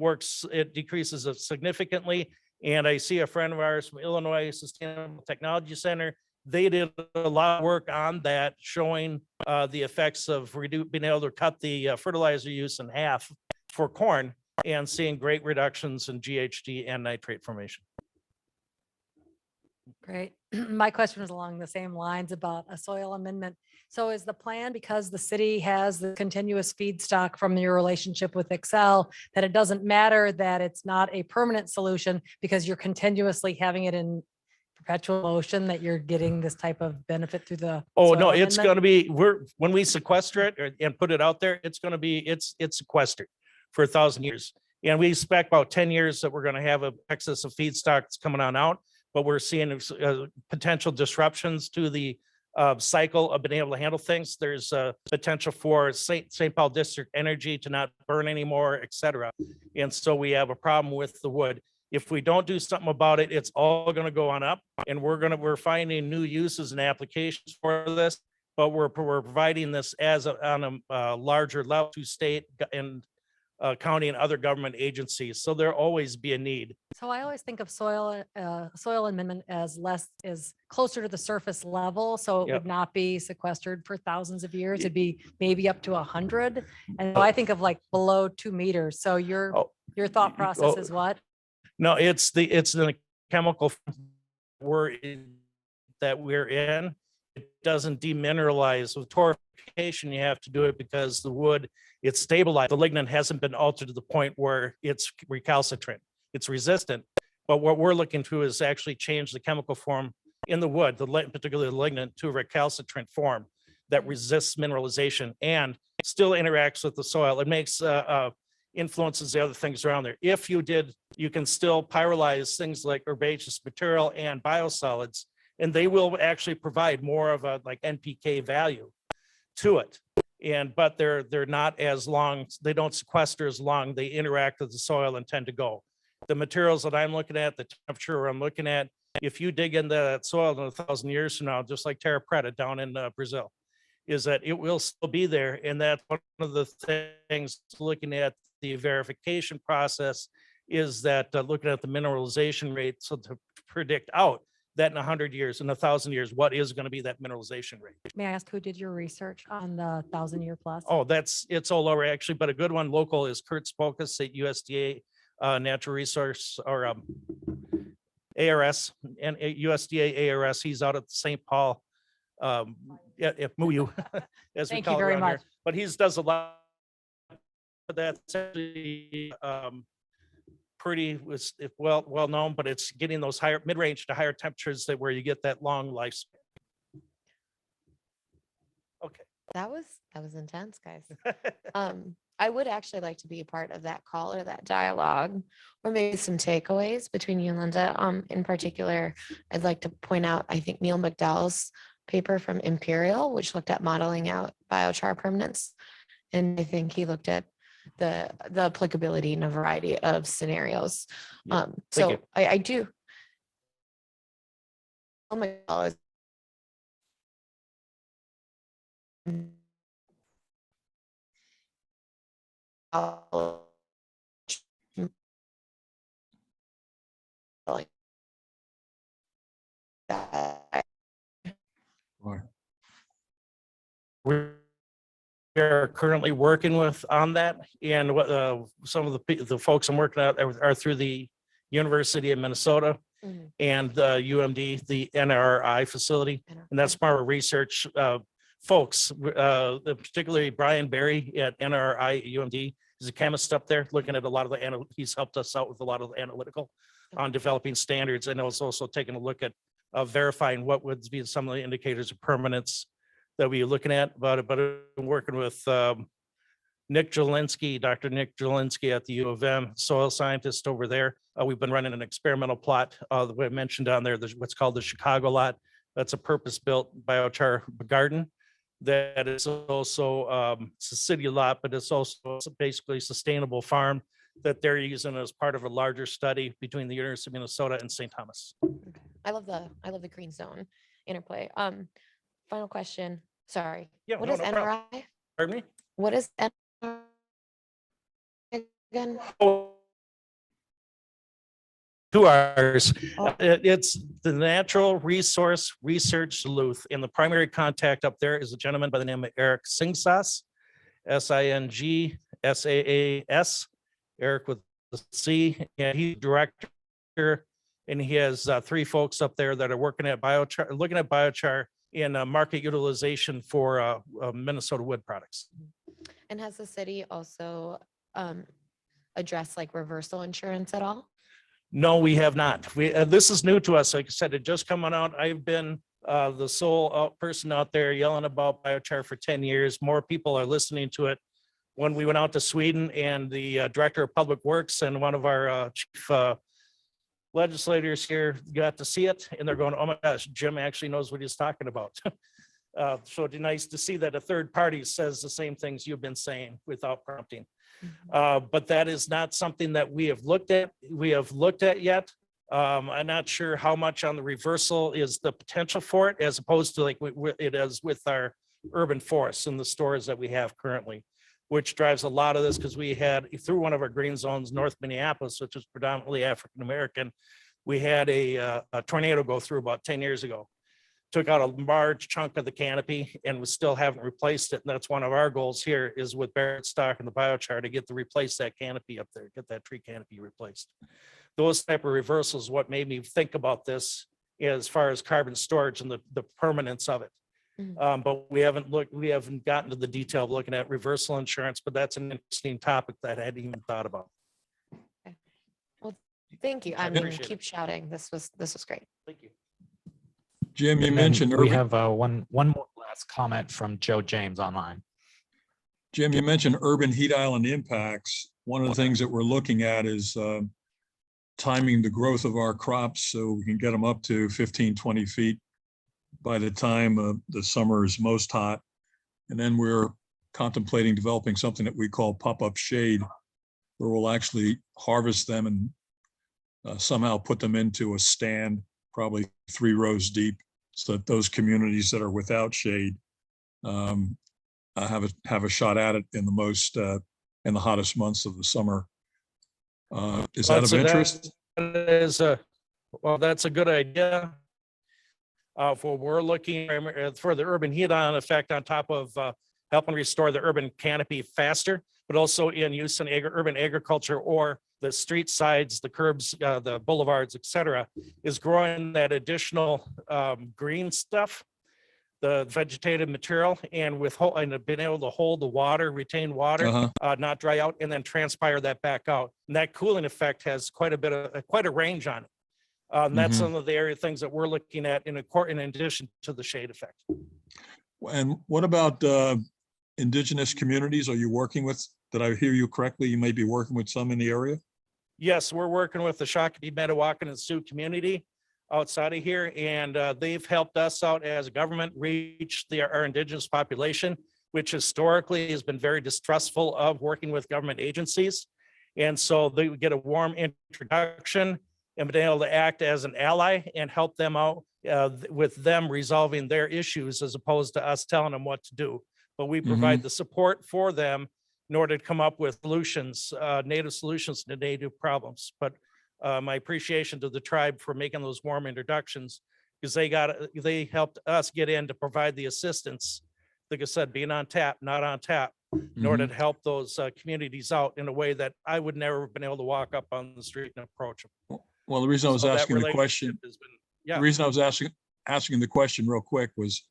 it decreases it significantly. And I see a friend of ours from Illinois Sustainable Technology Center. They did a lot of work on that, showing the effects of being able to cut the fertilizer use in half for corn and seeing great reductions in GHG and nitrate formation. Great. My question was along the same lines about a soil amendment. So is the plan, because the city has the continuous feedstock from your relationship with Excel, that it doesn't matter that it's not a permanent solution because you're continuously having it in perpetual motion, that you're getting this type of benefit through the? Oh, no, soil it's amendment? going to be, when we sequester it and put it out there, it's going to be, it's sequestered for 1,000 years. And we expect about 10 years that we're going to have an excess of feedstocks coming on out, but we're seeing potential disruptions to the cycle of being able to handle things. There's a potential for St. Paul District Energy to not burn anymore, et cetera. And so we have a problem with the wood. If we don't do something about it, it's all going to go on up, and we're finding new uses and applications for this, but we're providing this on a larger level to state and county and other government agencies. So there'll always be a need. So I always think of soil amendment as closer to the surface level. So it Yep. would not be sequestered for thousands of years. It'd be maybe up to 100. And so I think of like below 2 meters. So your thought process is what? No, it's the chemical that we're in. It doesn't demineralize. With torrefication, you have to do it because the wood, it's stabilized. The lignin hasn't been altered to the point where it's recalcitrant. It's resistant. But what we're looking to is actually change the chemical form in the wood, particularly the lignin, to a recalcitrant form that resists mineralization and still interacts with the soil. It makes influences the other things around there. If you did, you can still pyrolyze things like herbaceous material and biosolids, and they will actually provide more of a like NPK value to it. But they're not as long, they don't sequester as long, they interact with the soil and tend to go. The materials that I'm looking at, the temperature I'm looking at, if you dig into that soil in 1,000 years from now, just like terra preta down in Brazil, is that it will still be there. And that's one of the things looking at the verification process is that looking at the mineralization rate, so to predict out that in 100 years, in 1,000 years, what is going to be that mineralization rate? May I ask who did your research on the 1,000-year plus? Oh, it's all over actually, but a good one local is Kurt Spokas at USDA Natural Resource or ARS and USDA ARS. He's out at St. Paul at MUU, as we Thank call you it very around here. much. But he does a lot. That's actually pretty well known, but it's getting those higher mid-range to higher temperatures that where you get that long lifespan. Okay. That was intense, guys. I would actually like to be a part of that call or that dialogue, or maybe some takeaways between you and Linda. In particular, I'd like to point out, I think Neil McDowell's paper from Imperial, which looked at modeling out biochar permanence. And I think he looked at the applicability in a variety of scenarios. So I do. Oh my God. We are currently working with on that, and what some of the folks I'm working at are through the University of Minnesota and UMD, the NRI facility, and that's part of research folks, particularly Brian Berry at NRI UMD. He's a chemist up there looking at a lot of he's helped us out with a lot of the analytical on developing standards, and was also taking a look at verifying what would be some of the indicators of permanence that we're looking at. But I'm working with Nick Jelinski, Dr. Nick Jelinski at the U of M, soil scientist over there. We've been running an experimental plot that we mentioned down there, there's what's called the Chicago lot. That's a purpose-built biochar garden. That is also it's a city lot, but it's also basically a sustainable farm that they're using as part of a larger study between the University of Minnesota and St. Thomas. I love the green zone interplay. Final question. Sorry. Yeah, What no, is no problem. NRI? Pardon me? What is NRI again? Oh, 2 hours. Oh. It's the Natural Resource Research Duluth, and the primary contact up there is a gentleman by the name of Eric Singsaas, Singsaas, Eric with the C, and he's director, and he has 3 folks up there that are working at biochar, looking at biochar in market utilization for Minnesota wood products. And has the city also addressed like reversal insurance at all? No, we have not. This is new to us. Like I said, it just coming out. I've been the sole person out there yelling about biochar for 10 years. More people are listening to it. When we went out to Sweden, and the director of public works and one of our chief legislators here got to see it, and they're going, "Oh my gosh, Jim actually knows what he's talking about." So it's nice to see that a third party says the same things you've been saying without prompting. But that is not something that we have looked at. Yet. I'm not sure how much on the reversal is the potential for it, as opposed to like it is with our urban forests and the stores that we have currently, which drives a lot of this, because we had through one of our green zones, North Minneapolis, which is predominantly African-American, we had a tornado go through about 10 years ago. Took out a large chunk of the canopy, and we still haven't replaced it. And that's one of our goals here is with Barrett stock and the biochar to replace that canopy up there, get that tree canopy replaced. Those type of reversals, what made me think about this as far as carbon storage and the permanence of it. But we haven't gotten to the detail of looking at reversal insurance, but that's an interesting topic that I hadn't even thought about. Okay. Well, thank you. I mean, keep shouting. This was great. Thank you. Jim, you And then mentioned we urban, have one more last comment from Joe James online. Jim, you mentioned urban heat island impacts. One of the things that we're looking at is timing the growth of our crops so we can get them up to 15, 20 feet by the time the summer is most hot. And then we're contemplating developing something that we call pop-up shade, where we'll actually harvest them and somehow put them into a stand, probably 3 rows deep, so that those communities that are without shade have a shot at it in the hottest months of the summer. Is that of interest? That's a good idea. For we're looking for the urban heat island effect on top of helping restore the urban canopy faster, but also in use in urban agriculture or the street sides, the curbs, the boulevards, et cetera, is growing that additional green stuff, the vegetative material, and being able to hold the water, retain water, not dry out, and then transpire that back out. And that cooling effect has quite a range on it. And that's some of the things that we're looking at in addition to the shade effect. And what about indigenous communities? Are you working with, did I hear you correctly? You may be working with some in the area? Yes, we're working with the Shakopee, Metawakan, and Sioux community outside of here, and they've helped us out as a government reach our indigenous population, which historically has been very distrustful of working with government agencies. And so they would get a warm introduction and been able to act as an ally and help them out with them resolving their issues, as opposed to us telling them what to do. But we provide the support for them in order to come up with solutions, native solutions to native problems. But my appreciation to the tribe for making those warm introductions, because they helped us get in to provide the assistance, like I said, being on tap, not on tap, in order to help those communities out in a way that I would never have been able to walk up on the street and approach them. Well, the reason I was asking the question, the reason I was asking the question real quick was,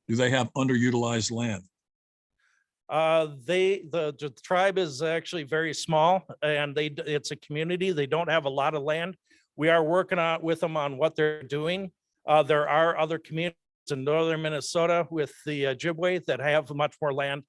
do they have underutilized land? The tribe is actually very small, and it's a community. They don't have a lot of land. We are working with them on what they're doing. There are other communities in northern Minnesota with the Ojibwe that have much more land,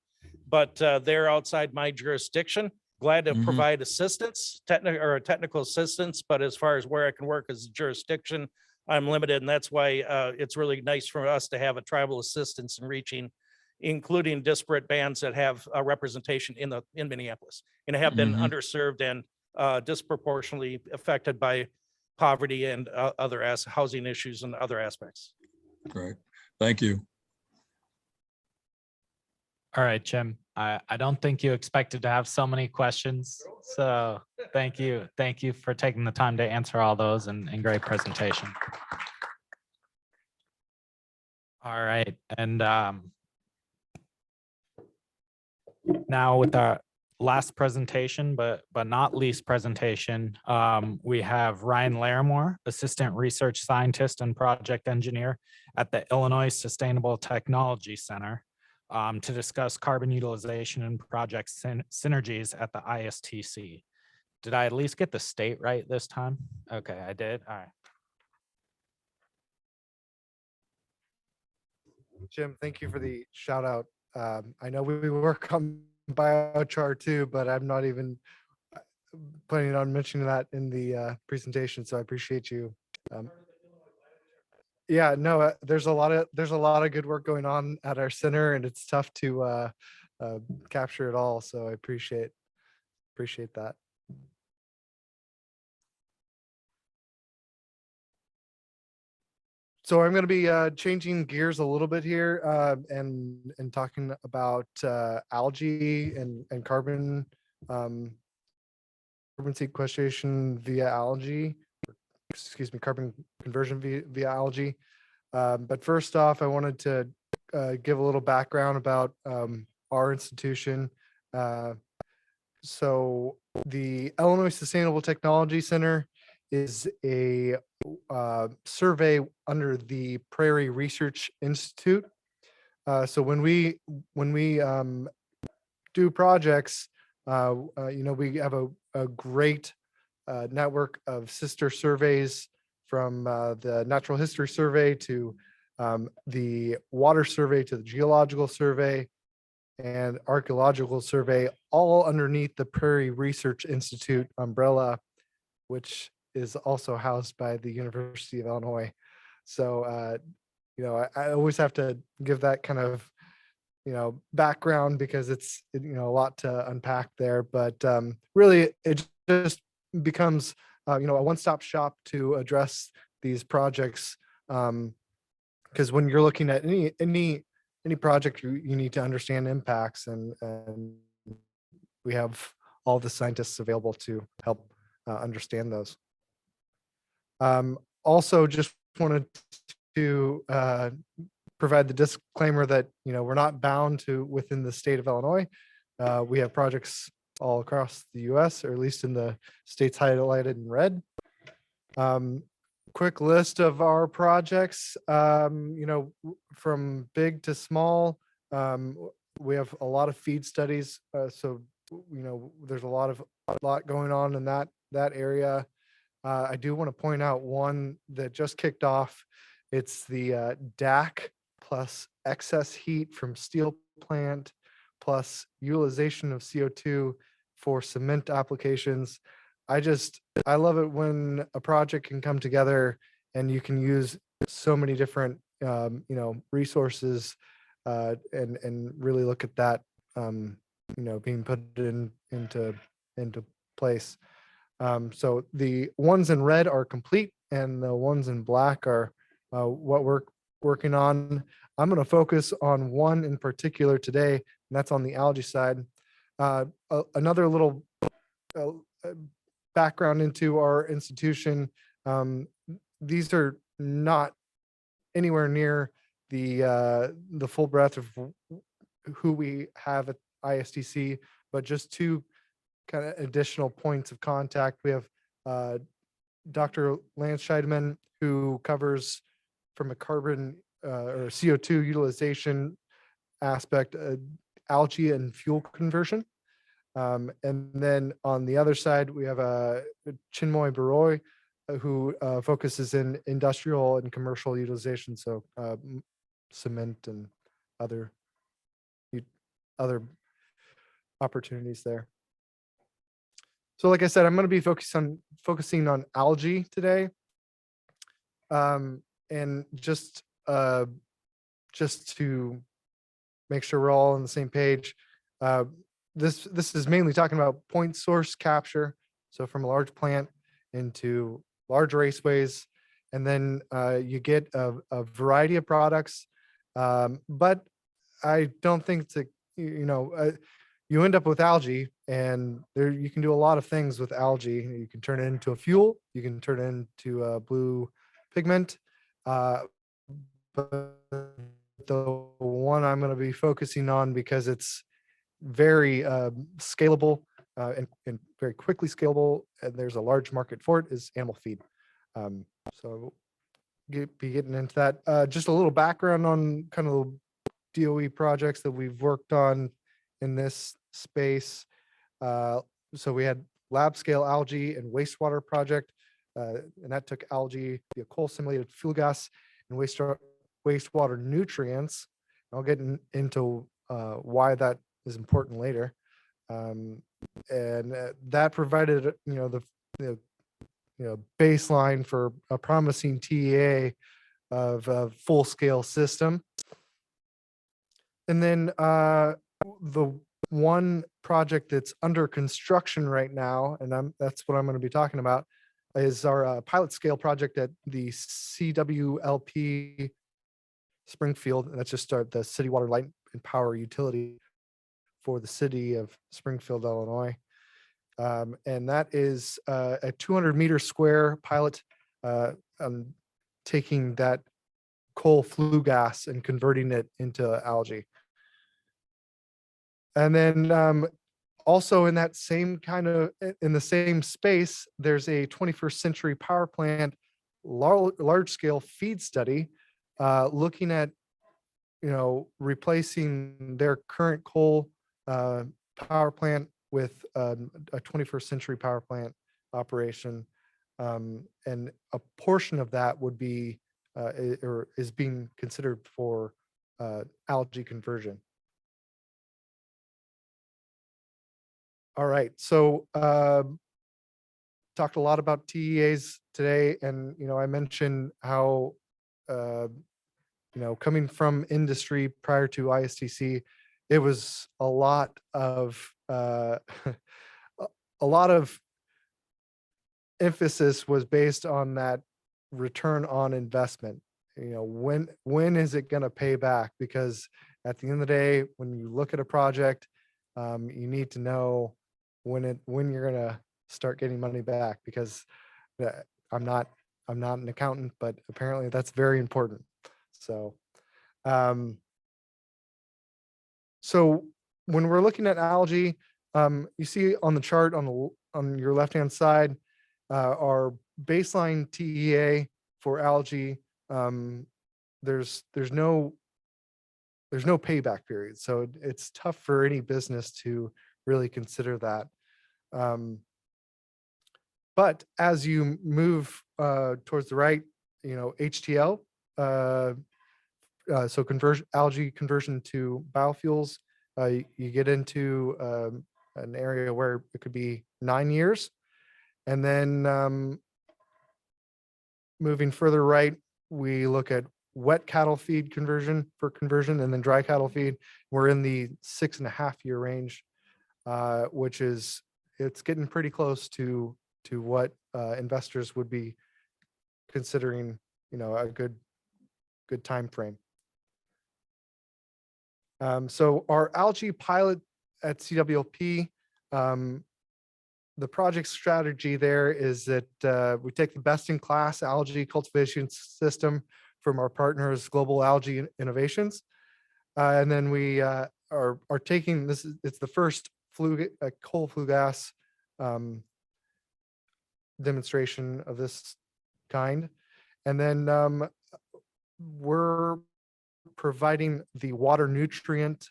but they're outside my jurisdiction. Glad to Mhm. provide assistance, technical assistance, but as far as where I can work as a jurisdiction, I'm limited, and that's why it's really nice for us to have a tribal assistance in reaching, including disparate bands that have a representation in Minneapolis and have been Mhm. underserved and disproportionately affected by poverty and other housing issues and other aspects. Great. Thank you. All right, Jim. I don't think you expected to have so many questions. So thank you. Thank you for taking the time to answer all those and great presentation. All right. And now with our last presentation, but not least presentation, we have Ryan Larimore, Assistant Research Scientist and Project Engineer at the Illinois Sustainable Technology Center, to discuss carbon utilization and project synergies at the ISTC. Did I at least get the state right this time? Okay, I did. All right. Jim, thank you for the shout out. I know we work on biochar too, but I'm not even planning on mentioning that in the presentation. So I appreciate you. Yeah, no, there's a lot of good work going on at our center, and it's tough to capture it all. So I appreciate that. So I'm going to be changing gears a little bit here and talking about algae and carbon sequestration via algae. Excuse me, carbon conversion via algae. But first off, I wanted to give a little background about our institution. So the Illinois Sustainable Technology Center is a survey under the Prairie Research Institute. So when we do projects, we have a great network of sister surveys, from the Natural History Survey to the Water Survey to the Geological Survey and Archaeological Survey, all underneath the Prairie Research Institute umbrella, which is also housed by the University of Illinois. So, I always have to give that kind of, background, because it's, a lot to unpack there, but really it just becomes, a one-stop shop to address these projects. Because when you're looking at any project, you need to understand impacts, and we have all the scientists available to help understand those. Also, just wanted to provide the disclaimer that we're not bound to within the state of Illinois. We have projects all across the U.S., or at least in the states highlighted in red. Quick list of our projects, from big to small. We have a lot of feed studies, so there's a lot going on in that area. I do want to point out one that just kicked off. It's the DAC plus excess heat from steel plant plus utilization of CO2 for cement applications. I love it when a project can come together and you can use so many different resources and really look at that being put into place. So the ones in red are complete, and the ones in black are what we're working on. I'm going to focus on one in particular today, and that's on the algae side. Another little background into our institution. These are not anywhere near the full breadth of who we have at ISTC, but just two kind of additional points of contact. We have Dr. Lance Scheidemann, who covers from a carbon or CO2 utilization aspect, algae and fuel conversion. And then on the other side, we have Chinmoy Baroy, who focuses in industrial and commercial utilization, so cement and other opportunities there. So like I said, I'm going to be focusing on algae today. And just to make sure we're all on the same page, this is mainly talking about point source capture. So from a large plant into large raceways, and then you get a variety of products. But I don't think it's you end up with algae, and there you can do a lot of things with algae. You can turn it into a fuel. You can turn it into a blue pigment. But the one I'm going to be focusing on, because it's very scalable and very quickly scalable, and there's a large market for it, is animal feed. So be getting into that. Just a little background on kind of the DOE projects that we've worked on in this space. So we had lab scale algae and wastewater project, and that took algae, the coal simulated fuel gas, and wastewater nutrients. I'll get into why that is important later. And that provided, the baseline for a promising TEA of a full scale system. And then the one project that's under construction right now, and that's what I'm going to be talking about, is our pilot scale project at the CWLP Springfield. And that's just the city water, light, and power utility for the city of Springfield, Illinois. And that is a 200-meter square pilot taking that coal flue gas and converting it into algae. And then also in that same in the same space, there's a 21st century power plant large scale feed study looking at replacing their current coal power plant with a 21st century power plant operation. And a portion of that would be or is being considered for algae conversion. All right, so talked a lot about TEAs today, and I mentioned how coming from industry prior to ISTC, it was a lot of emphasis was based on that return on investment. When is it going to pay back? Because at the end of the day, when you look at a project, you need to know when you're going to start getting money back, because I'm not an accountant, but apparently that's very important. So so when we're looking at algae, you see on the chart on your left hand side, our baseline TEA for algae. There's no payback period, so it's tough for any business to really consider that. But as you move towards the right, HTL, so algae conversion to biofuels, you get into an area where it could be 9 years. And then moving further right, we look at wet cattle feed conversion, and then dry cattle feed. We're in the 6.5 year range, which it's getting pretty close to what investors would be considering, a good time frame. So our algae pilot at CWLP, the project strategy there is that we take the best in class algae cultivation system from our partners, Global Algae Innovations. And then we are taking this, it's the first coal flue gas demonstration of this kind. And then we're providing the water nutrient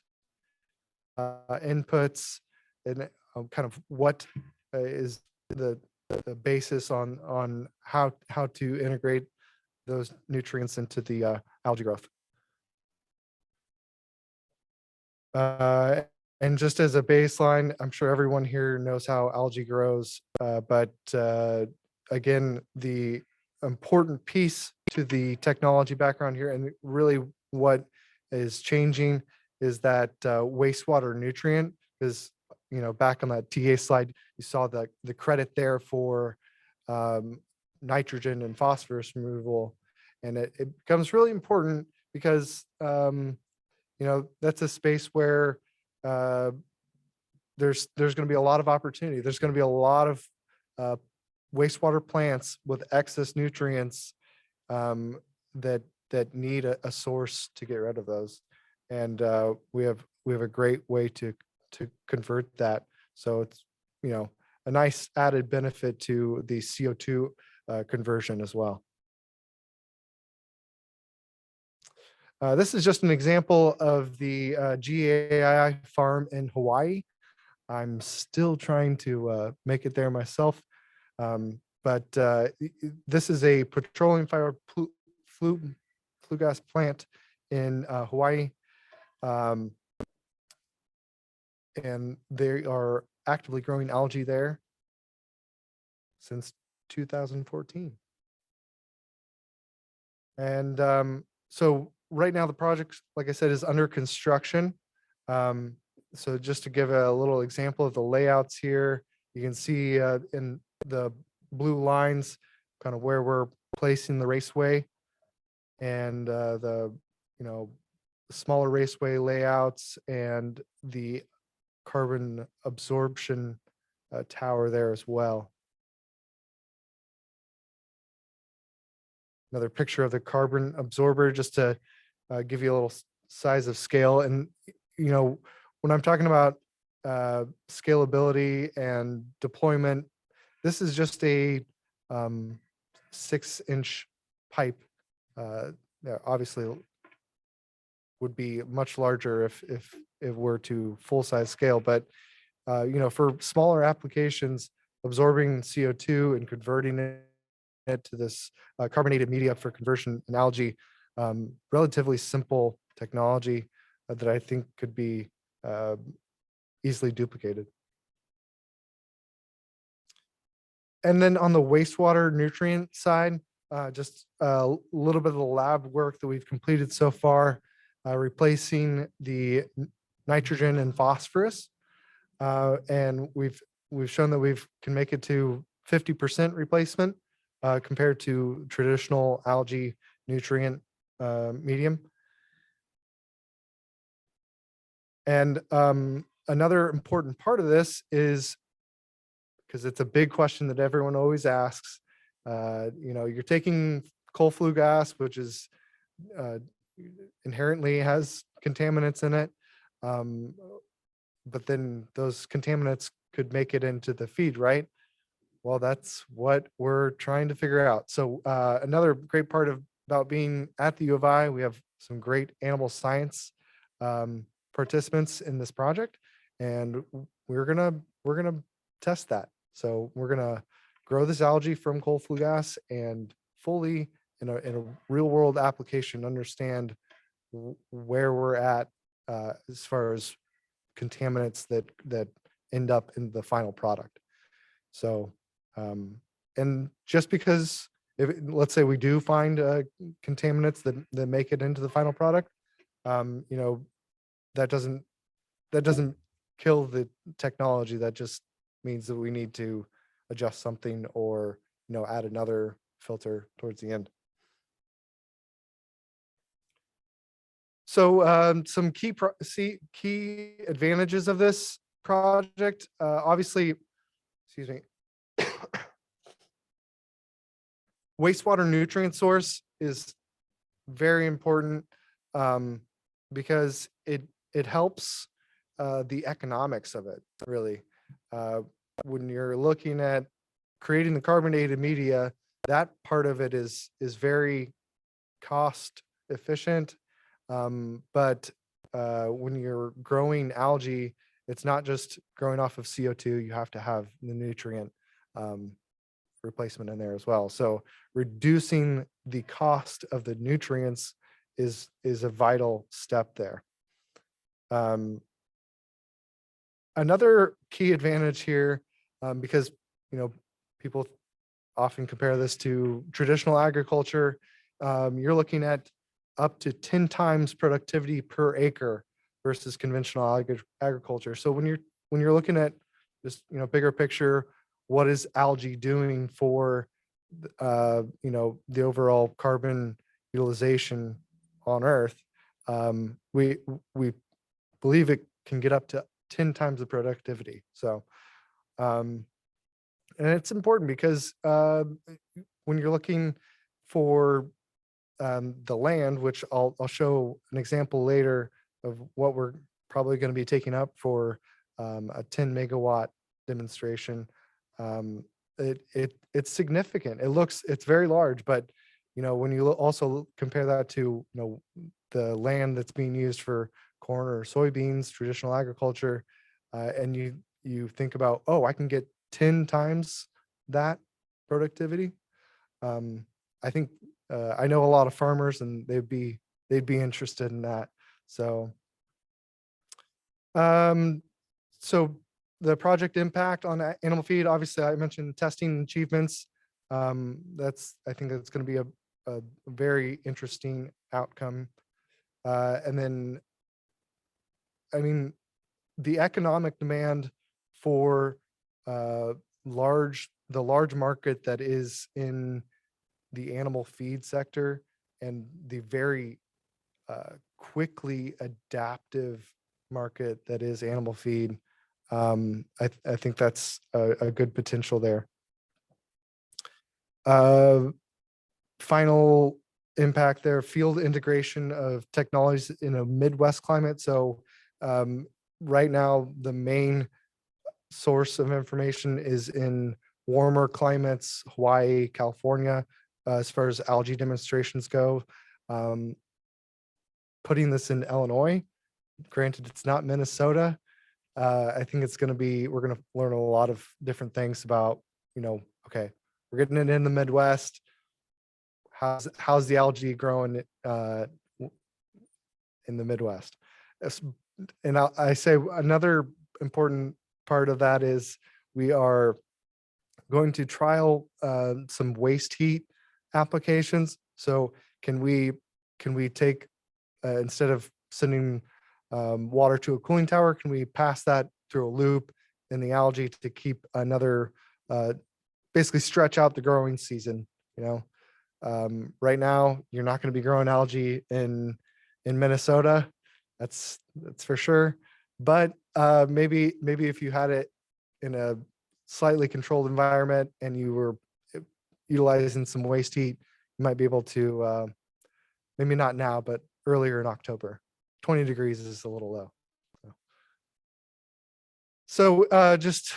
inputs, and kind of what is the basis on how to integrate those nutrients into the algae growth. And just as a baseline, I'm sure everyone here knows how algae grows, but again, the important piece to the technology background here, and really what is changing is that wastewater nutrient is, back on that TA slide, you saw the credit there for nitrogen and phosphorus removal. And it becomes really important because, that's a space where there's going to be a lot of opportunity. There's going to be a lot of wastewater plants with excess nutrients that need a source to get rid of those. And we have a great way to convert that. So it's, a nice added benefit to the CO2 conversion as well. This is just an example of the GAI farm in Hawaii. I'm still trying to make it there myself. But this is a petroleum fired flue gas plant in Hawaii. And they are actively growing algae there since 2014. And so right now the project, like I said, is under construction. So just to give a little example of the layouts here, you can see in the blue lines kind of where we're placing the raceway, and the smaller raceway layouts and the carbon absorption tower there as well. Another picture of the carbon absorber, just to give you a little size of scale. And when I'm talking about scalability and deployment, this is just a 6-inch pipe. Obviously would be much larger if it were to full-size scale, but for smaller applications, absorbing CO2 and converting it to this carbonated media for conversion in algae, relatively simple technology that I think could be easily duplicated. And then on the wastewater nutrient side, just a little bit of the lab work that we've completed so far, replacing the nitrogen and phosphorus. And we've shown that we can make it to 50% replacement compared to traditional algae nutrient medium. And another important part of this is, because it's a big question that everyone always asks, you're taking coal flue gas, which is inherently has contaminants in it, but then those contaminants could make it into the feed, right? Well, that's what we're trying to figure out. So another great part about being at the U of I, we have some great animal science participants in this project, and we're gonna test that. So we're gonna grow this algae from coal flue gas and fully in a real world application understand where we're at as far as contaminants that end up in the final product. So and just because let's say we do find contaminants that make it into the final product, that doesn't kill the technology. That just means that we need to adjust something or add another filter towards the end. So some key advantages of this project, obviously, excuse me, wastewater nutrient source is very important because it helps the economics of it, really. When you're looking at creating the carbonated media, that part of it is very cost efficient. But when you're growing algae, it's not just growing off of CO2, you have to have the nutrient replacement in there as well. So reducing the cost of the nutrients is a vital step there. another key advantage here, because, people often compare this to traditional agriculture, you're looking at up to 10 times productivity per acre versus conventional agriculture. So when you're looking at just, bigger picture, what is algae doing for, the overall carbon utilization on Earth? We believe it can get up to 10 times the productivity. So, and it's important because when you're looking for the land, which I'll show an example later of what we're probably going to be taking up for a 10 megawatt demonstration. It's significant. It's very large, but when you also compare that to the land that's being used for corn or soybeans, traditional agriculture, and you think about, oh, I can get 10 times that productivity. I think I know a lot of farmers, and they'd be interested in that. So, so the project impact on animal feed, obviously I mentioned testing achievements. I think that's going to be a very interesting outcome. And then, I mean, the economic demand for the large market that is in the animal feed sector, and the very quickly adaptive market that is animal feed. I think that's a good potential there. Final impact there, field integration of technologies in a Midwest climate. So right now, the main source of information is in warmer climates, Hawaii, California, as far as algae demonstrations go. Putting this in Illinois, granted it's not Minnesota, I think it's going to be, we're going to learn a lot of different things about, okay, we're getting it in the Midwest. How's the algae growing in the Midwest? And I say another important part of that is we are going to trial some waste heat applications. So can we take, instead of sending water to a cooling tower, can we pass that through a loop in the algae to keep another, basically stretch out the growing season? Right now you're not going to be growing algae in Minnesota, that's for sure. But maybe if you had it in a slightly controlled environment and you were utilizing some waste heat, you might be able to, maybe not now, but earlier in October. 20 degrees is a little low. So just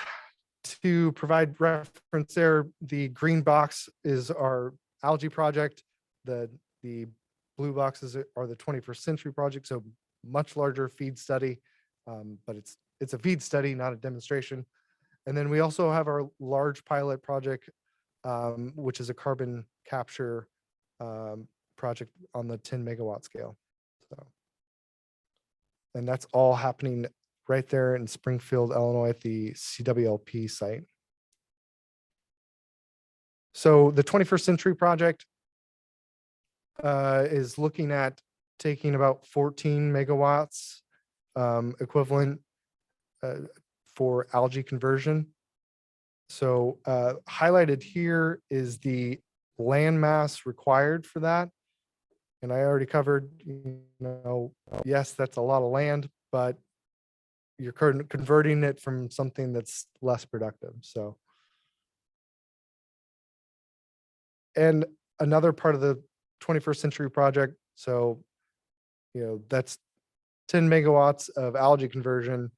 to provide reference there, the green box is our algae project. The blue boxes are the 21st century project, so much larger feed study, but it's a feed study, not a demonstration. And then we also have our large pilot project, which is a carbon capture project on the 10 megawatt scale. So, and that's all happening right there in Springfield, Illinois, at the CWLP site. So the 21st century project is looking at taking about 14 megawatts equivalent for algae conversion. So highlighted here is the land mass required for that. And I already covered, yes, that's a lot of land, but you're converting it from something that's less productive. So, and another part of the 21st century project, so, that's 10 megawatts of algae conversion.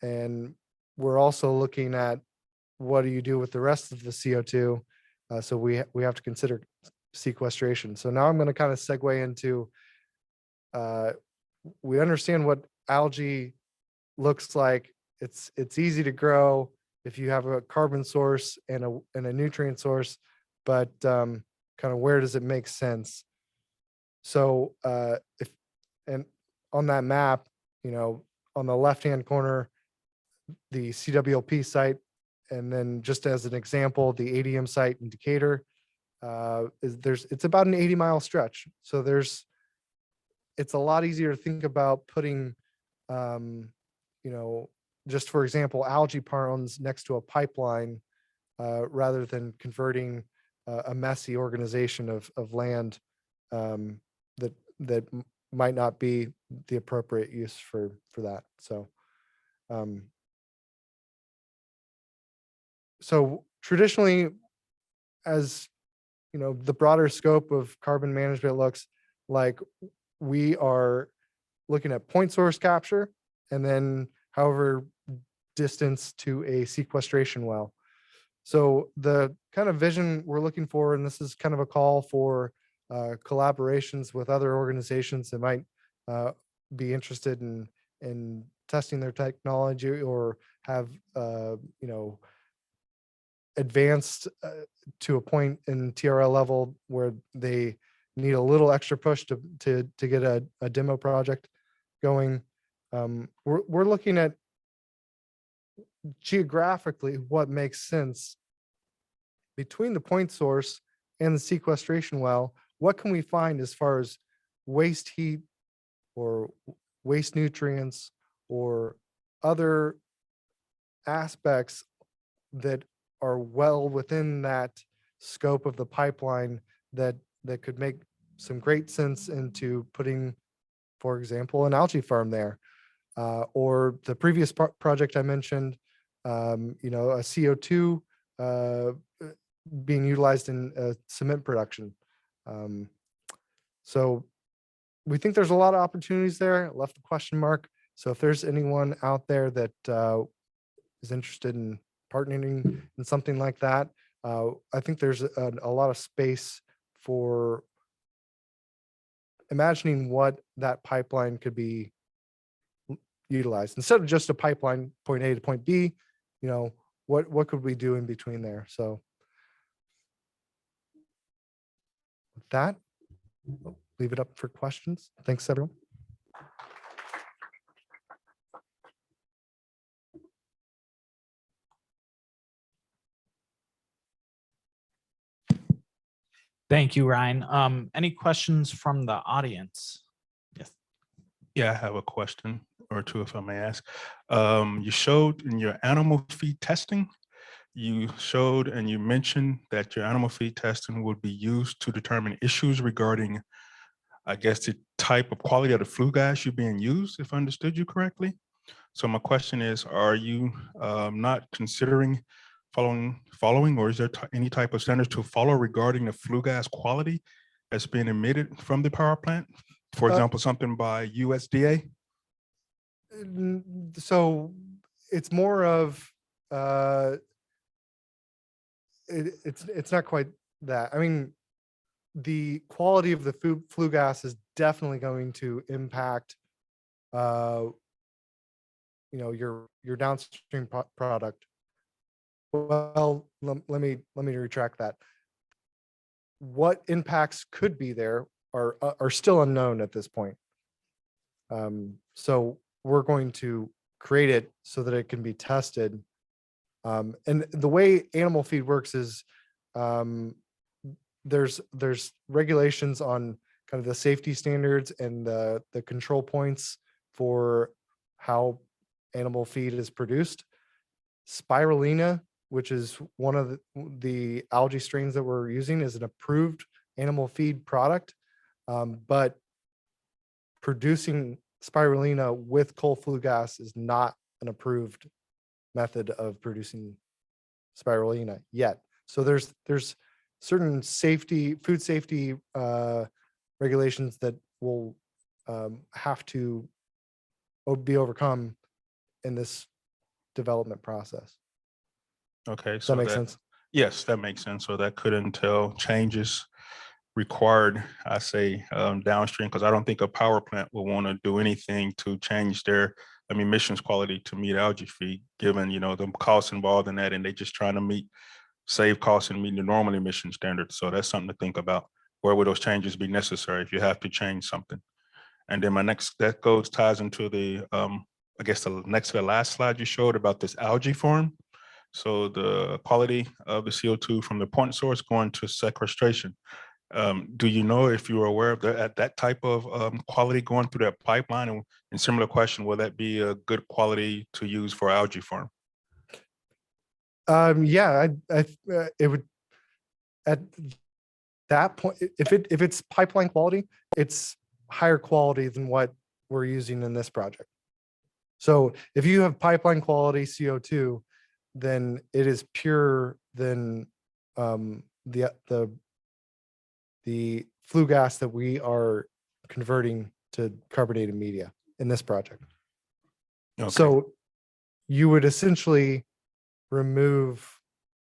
And we're also looking at what do you do with the rest of the CO2? So we have to consider sequestration. So now I'm going to kind of segue into, we understand what algae looks like. It's easy to grow if you have a carbon source and a nutrient source, but kind of where does it make sense? So and on that map, on the left-hand corner, the CWLP site, and then just as an example, the ADM site in Decatur, it's about an 80-mile stretch. So it's a lot easier to think about putting, just for example, algae ponds next to a pipeline rather than converting a messy organization of land that might not be the appropriate use for that. So traditionally, as the broader scope of carbon management looks like, we are looking at point source capture and then however distance to a sequestration well. So the kind of vision we're looking for, and this is kind of a call for collaborations with other organizations that might be interested in testing their technology or have advanced to a point in TRL level where they need a little extra push to get a demo project going. We're looking at geographically what makes sense between the point source and the sequestration well. What can we find as far as waste heat or waste nutrients or other aspects that are well within that scope of the pipeline that could make some great sense into putting, for example, an algae farm there, or the previous project I mentioned, a CO2 being utilized in cement production. So we think there's a lot of opportunities there. Left a question mark. So if there's anyone out there that is interested in partnering in something like that, I think there's a lot of space for imagining what that pipeline could be utilized instead of just a pipeline point A to point B. What could we do in between there? So with that, I'll leave it up for questions. Thanks, everyone. Thank you, Ryan. Any questions from the audience? Yes. Yeah, I have a question or two, if I may ask. You showed in your animal feed testing, you showed and you mentioned that your animal feed testing would be used to determine issues regarding, I guess, the type of quality of the flue gas you're being used, if I understood you correctly. So my question is, are you not considering following, or is there any type of standards to follow regarding the flue gas quality that's being emitted from the power plant? For example, something by USDA? So it's more of, it's not quite that. I mean, the quality of the flue gas is definitely going to impact, your downstream product. Well, let me retract that. What impacts could be there are still unknown at this point. So we're going to create it so that it can be tested. And the way animal feed works is there's regulations on kind of the safety standards and the control points for how animal feed is produced. Spirulina, which is one of the algae strains that we're using, is an approved animal feed product. But producing spirulina with coal flue gas is not an approved method of producing spirulina yet. So there's certain food safety regulations that will have to be overcome in this development process. Okay. Does that make sense? Yes, that makes sense. So that could entail changes required, I say, downstream, because I don't think a power plant will want to do anything to change their emissions quality to meet algae feed, given the costs involved in that, and they're just trying to save costs and meet the normal emission standards. So that's something to think about. Where would those changes be necessary if you have to change something? And then my next, that ties into the I guess the next to the last slide you showed about this algae form. So the quality of the CO2 from the point source going to sequestration. Do you know if you are aware of that type of quality going through that pipeline? And similar question, will that be a good quality to use for algae farm? Yeah, it would, at that point, if it's pipeline quality, it's higher quality than what we're using in this project. So if you have pipeline quality CO2, then it is pure than the flue gas that we are converting to carbonated media in this project. Okay. So you would essentially remove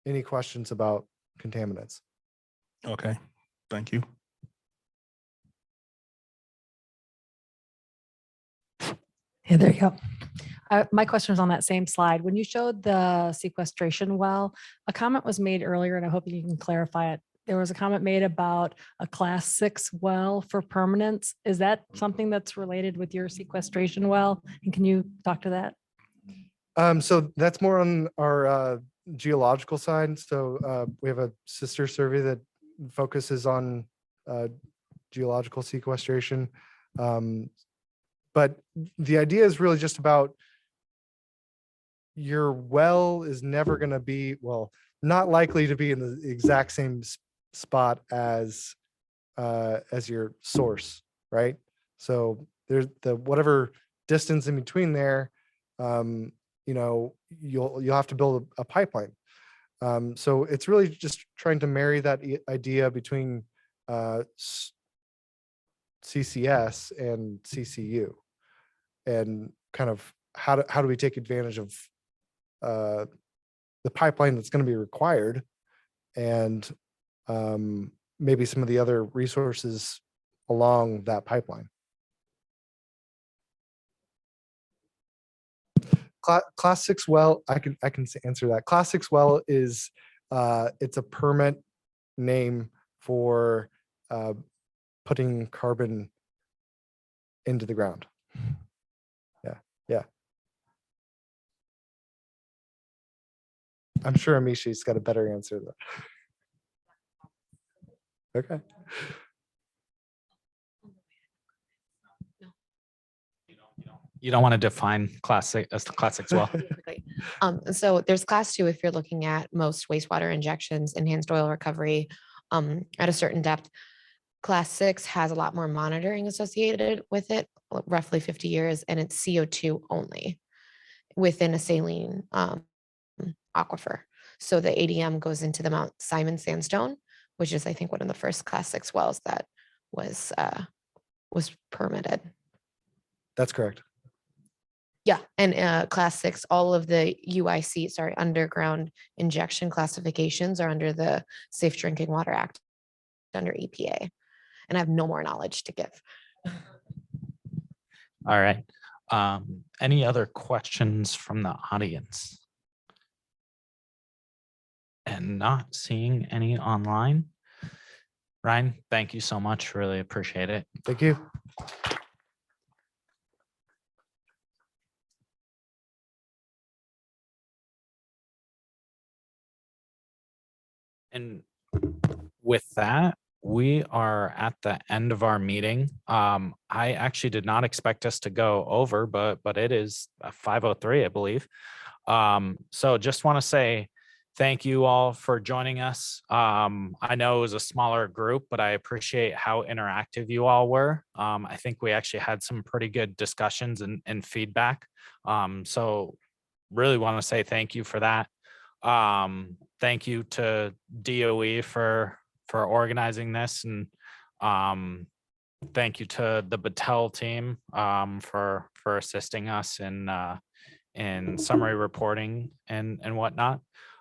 any questions about contaminants. Okay, thank you. Yeah, there you go. My question was on that same slide. When you showed the sequestration well, a comment was made earlier, and I hope you can clarify it. There was a comment made about a class 6 well for permanence. Is that something that's related with your sequestration well? And can you talk to that? So that's more on our geological side. So we have a sister survey that focuses on geological sequestration. But the idea is really just about your well is never going to be, well, not likely to be in the exact same spot as your source, right? So there's whatever distance in between there, you know, you'll have to build a pipeline. So it's really just trying to marry that idea between CCS and CCU, and kind of how do we take advantage of the pipeline that's going to be required, and maybe some of the other resources along that pipeline. Class 6 well, I can answer that. Class 6 well is it's a permit name for putting carbon into the ground. Yeah. I'm sure Amishi's got a better answer though. Okay. You don't want to define classic as classic as well. Quickly. So there's class 2 if you're looking at most wastewater injections, enhanced oil recovery at a certain depth. Class 6 has a lot more monitoring associated with it, roughly 50 years, and it's CO2 only within a saline aquifer. So the ADM goes into the Mount Simon sandstone, which is, I think, one of the first class 6 wells that was permitted. That's correct. Yeah, and class 6, all of the UIC, sorry, underground injection classifications are under the Safe Drinking Water Act under EPA. And I have no more knowledge to give. All right. Any other questions from the audience? And not seeing any online. Ryan, thank you so much. Really appreciate it. Thank you. And with that, we are at the end of our meeting. I actually did not expect us to go over, but it is 5:03, I believe. So just want to say thank you all for joining us. I know it was a smaller group, but I appreciate how interactive you all were. I think we actually had some pretty good discussions and feedback. So really want to say thank you for that. Thank you to DOE for organizing this, and thank you to the Battelle team for assisting us in summary reporting and whatnot.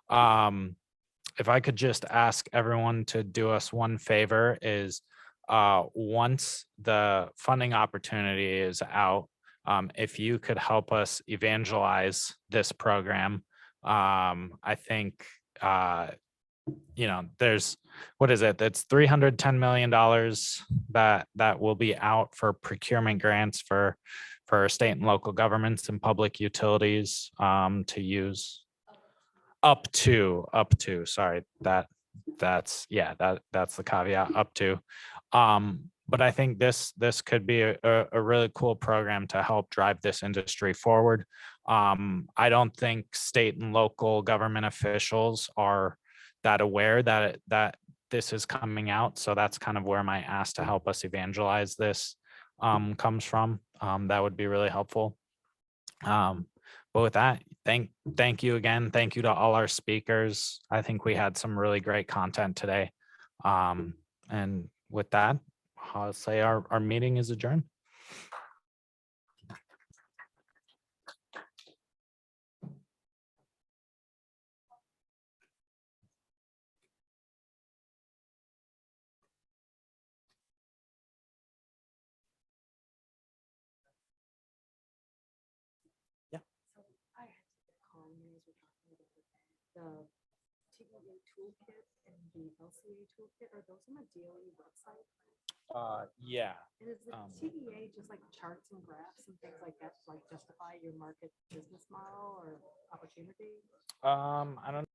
If I could just ask everyone to do us one favor, is once the funding opportunity is out, if you could help us evangelize this program. I think there's, what is it? That's $310 million that will be out for procurement grants for for state and local governments and public utilities to use up to, sorry, that's the caveat, up to. But I think this could be a really cool program to help drive this industry forward. I don't think state and local government officials are that aware that this is coming out. So that's kind of where my ask to help us evangelize this comes from. That would be really helpful. But with that, thank you again. Thank you to all our speakers. I think we had some really great content today. And with that, I'll say our meeting is adjourned. The TEA toolkit and the LCA toolkit, are those on the DOE website? Yeah. And is the TEA just like charts and graphs and things like that to like justify your market business model or opportunity? I don't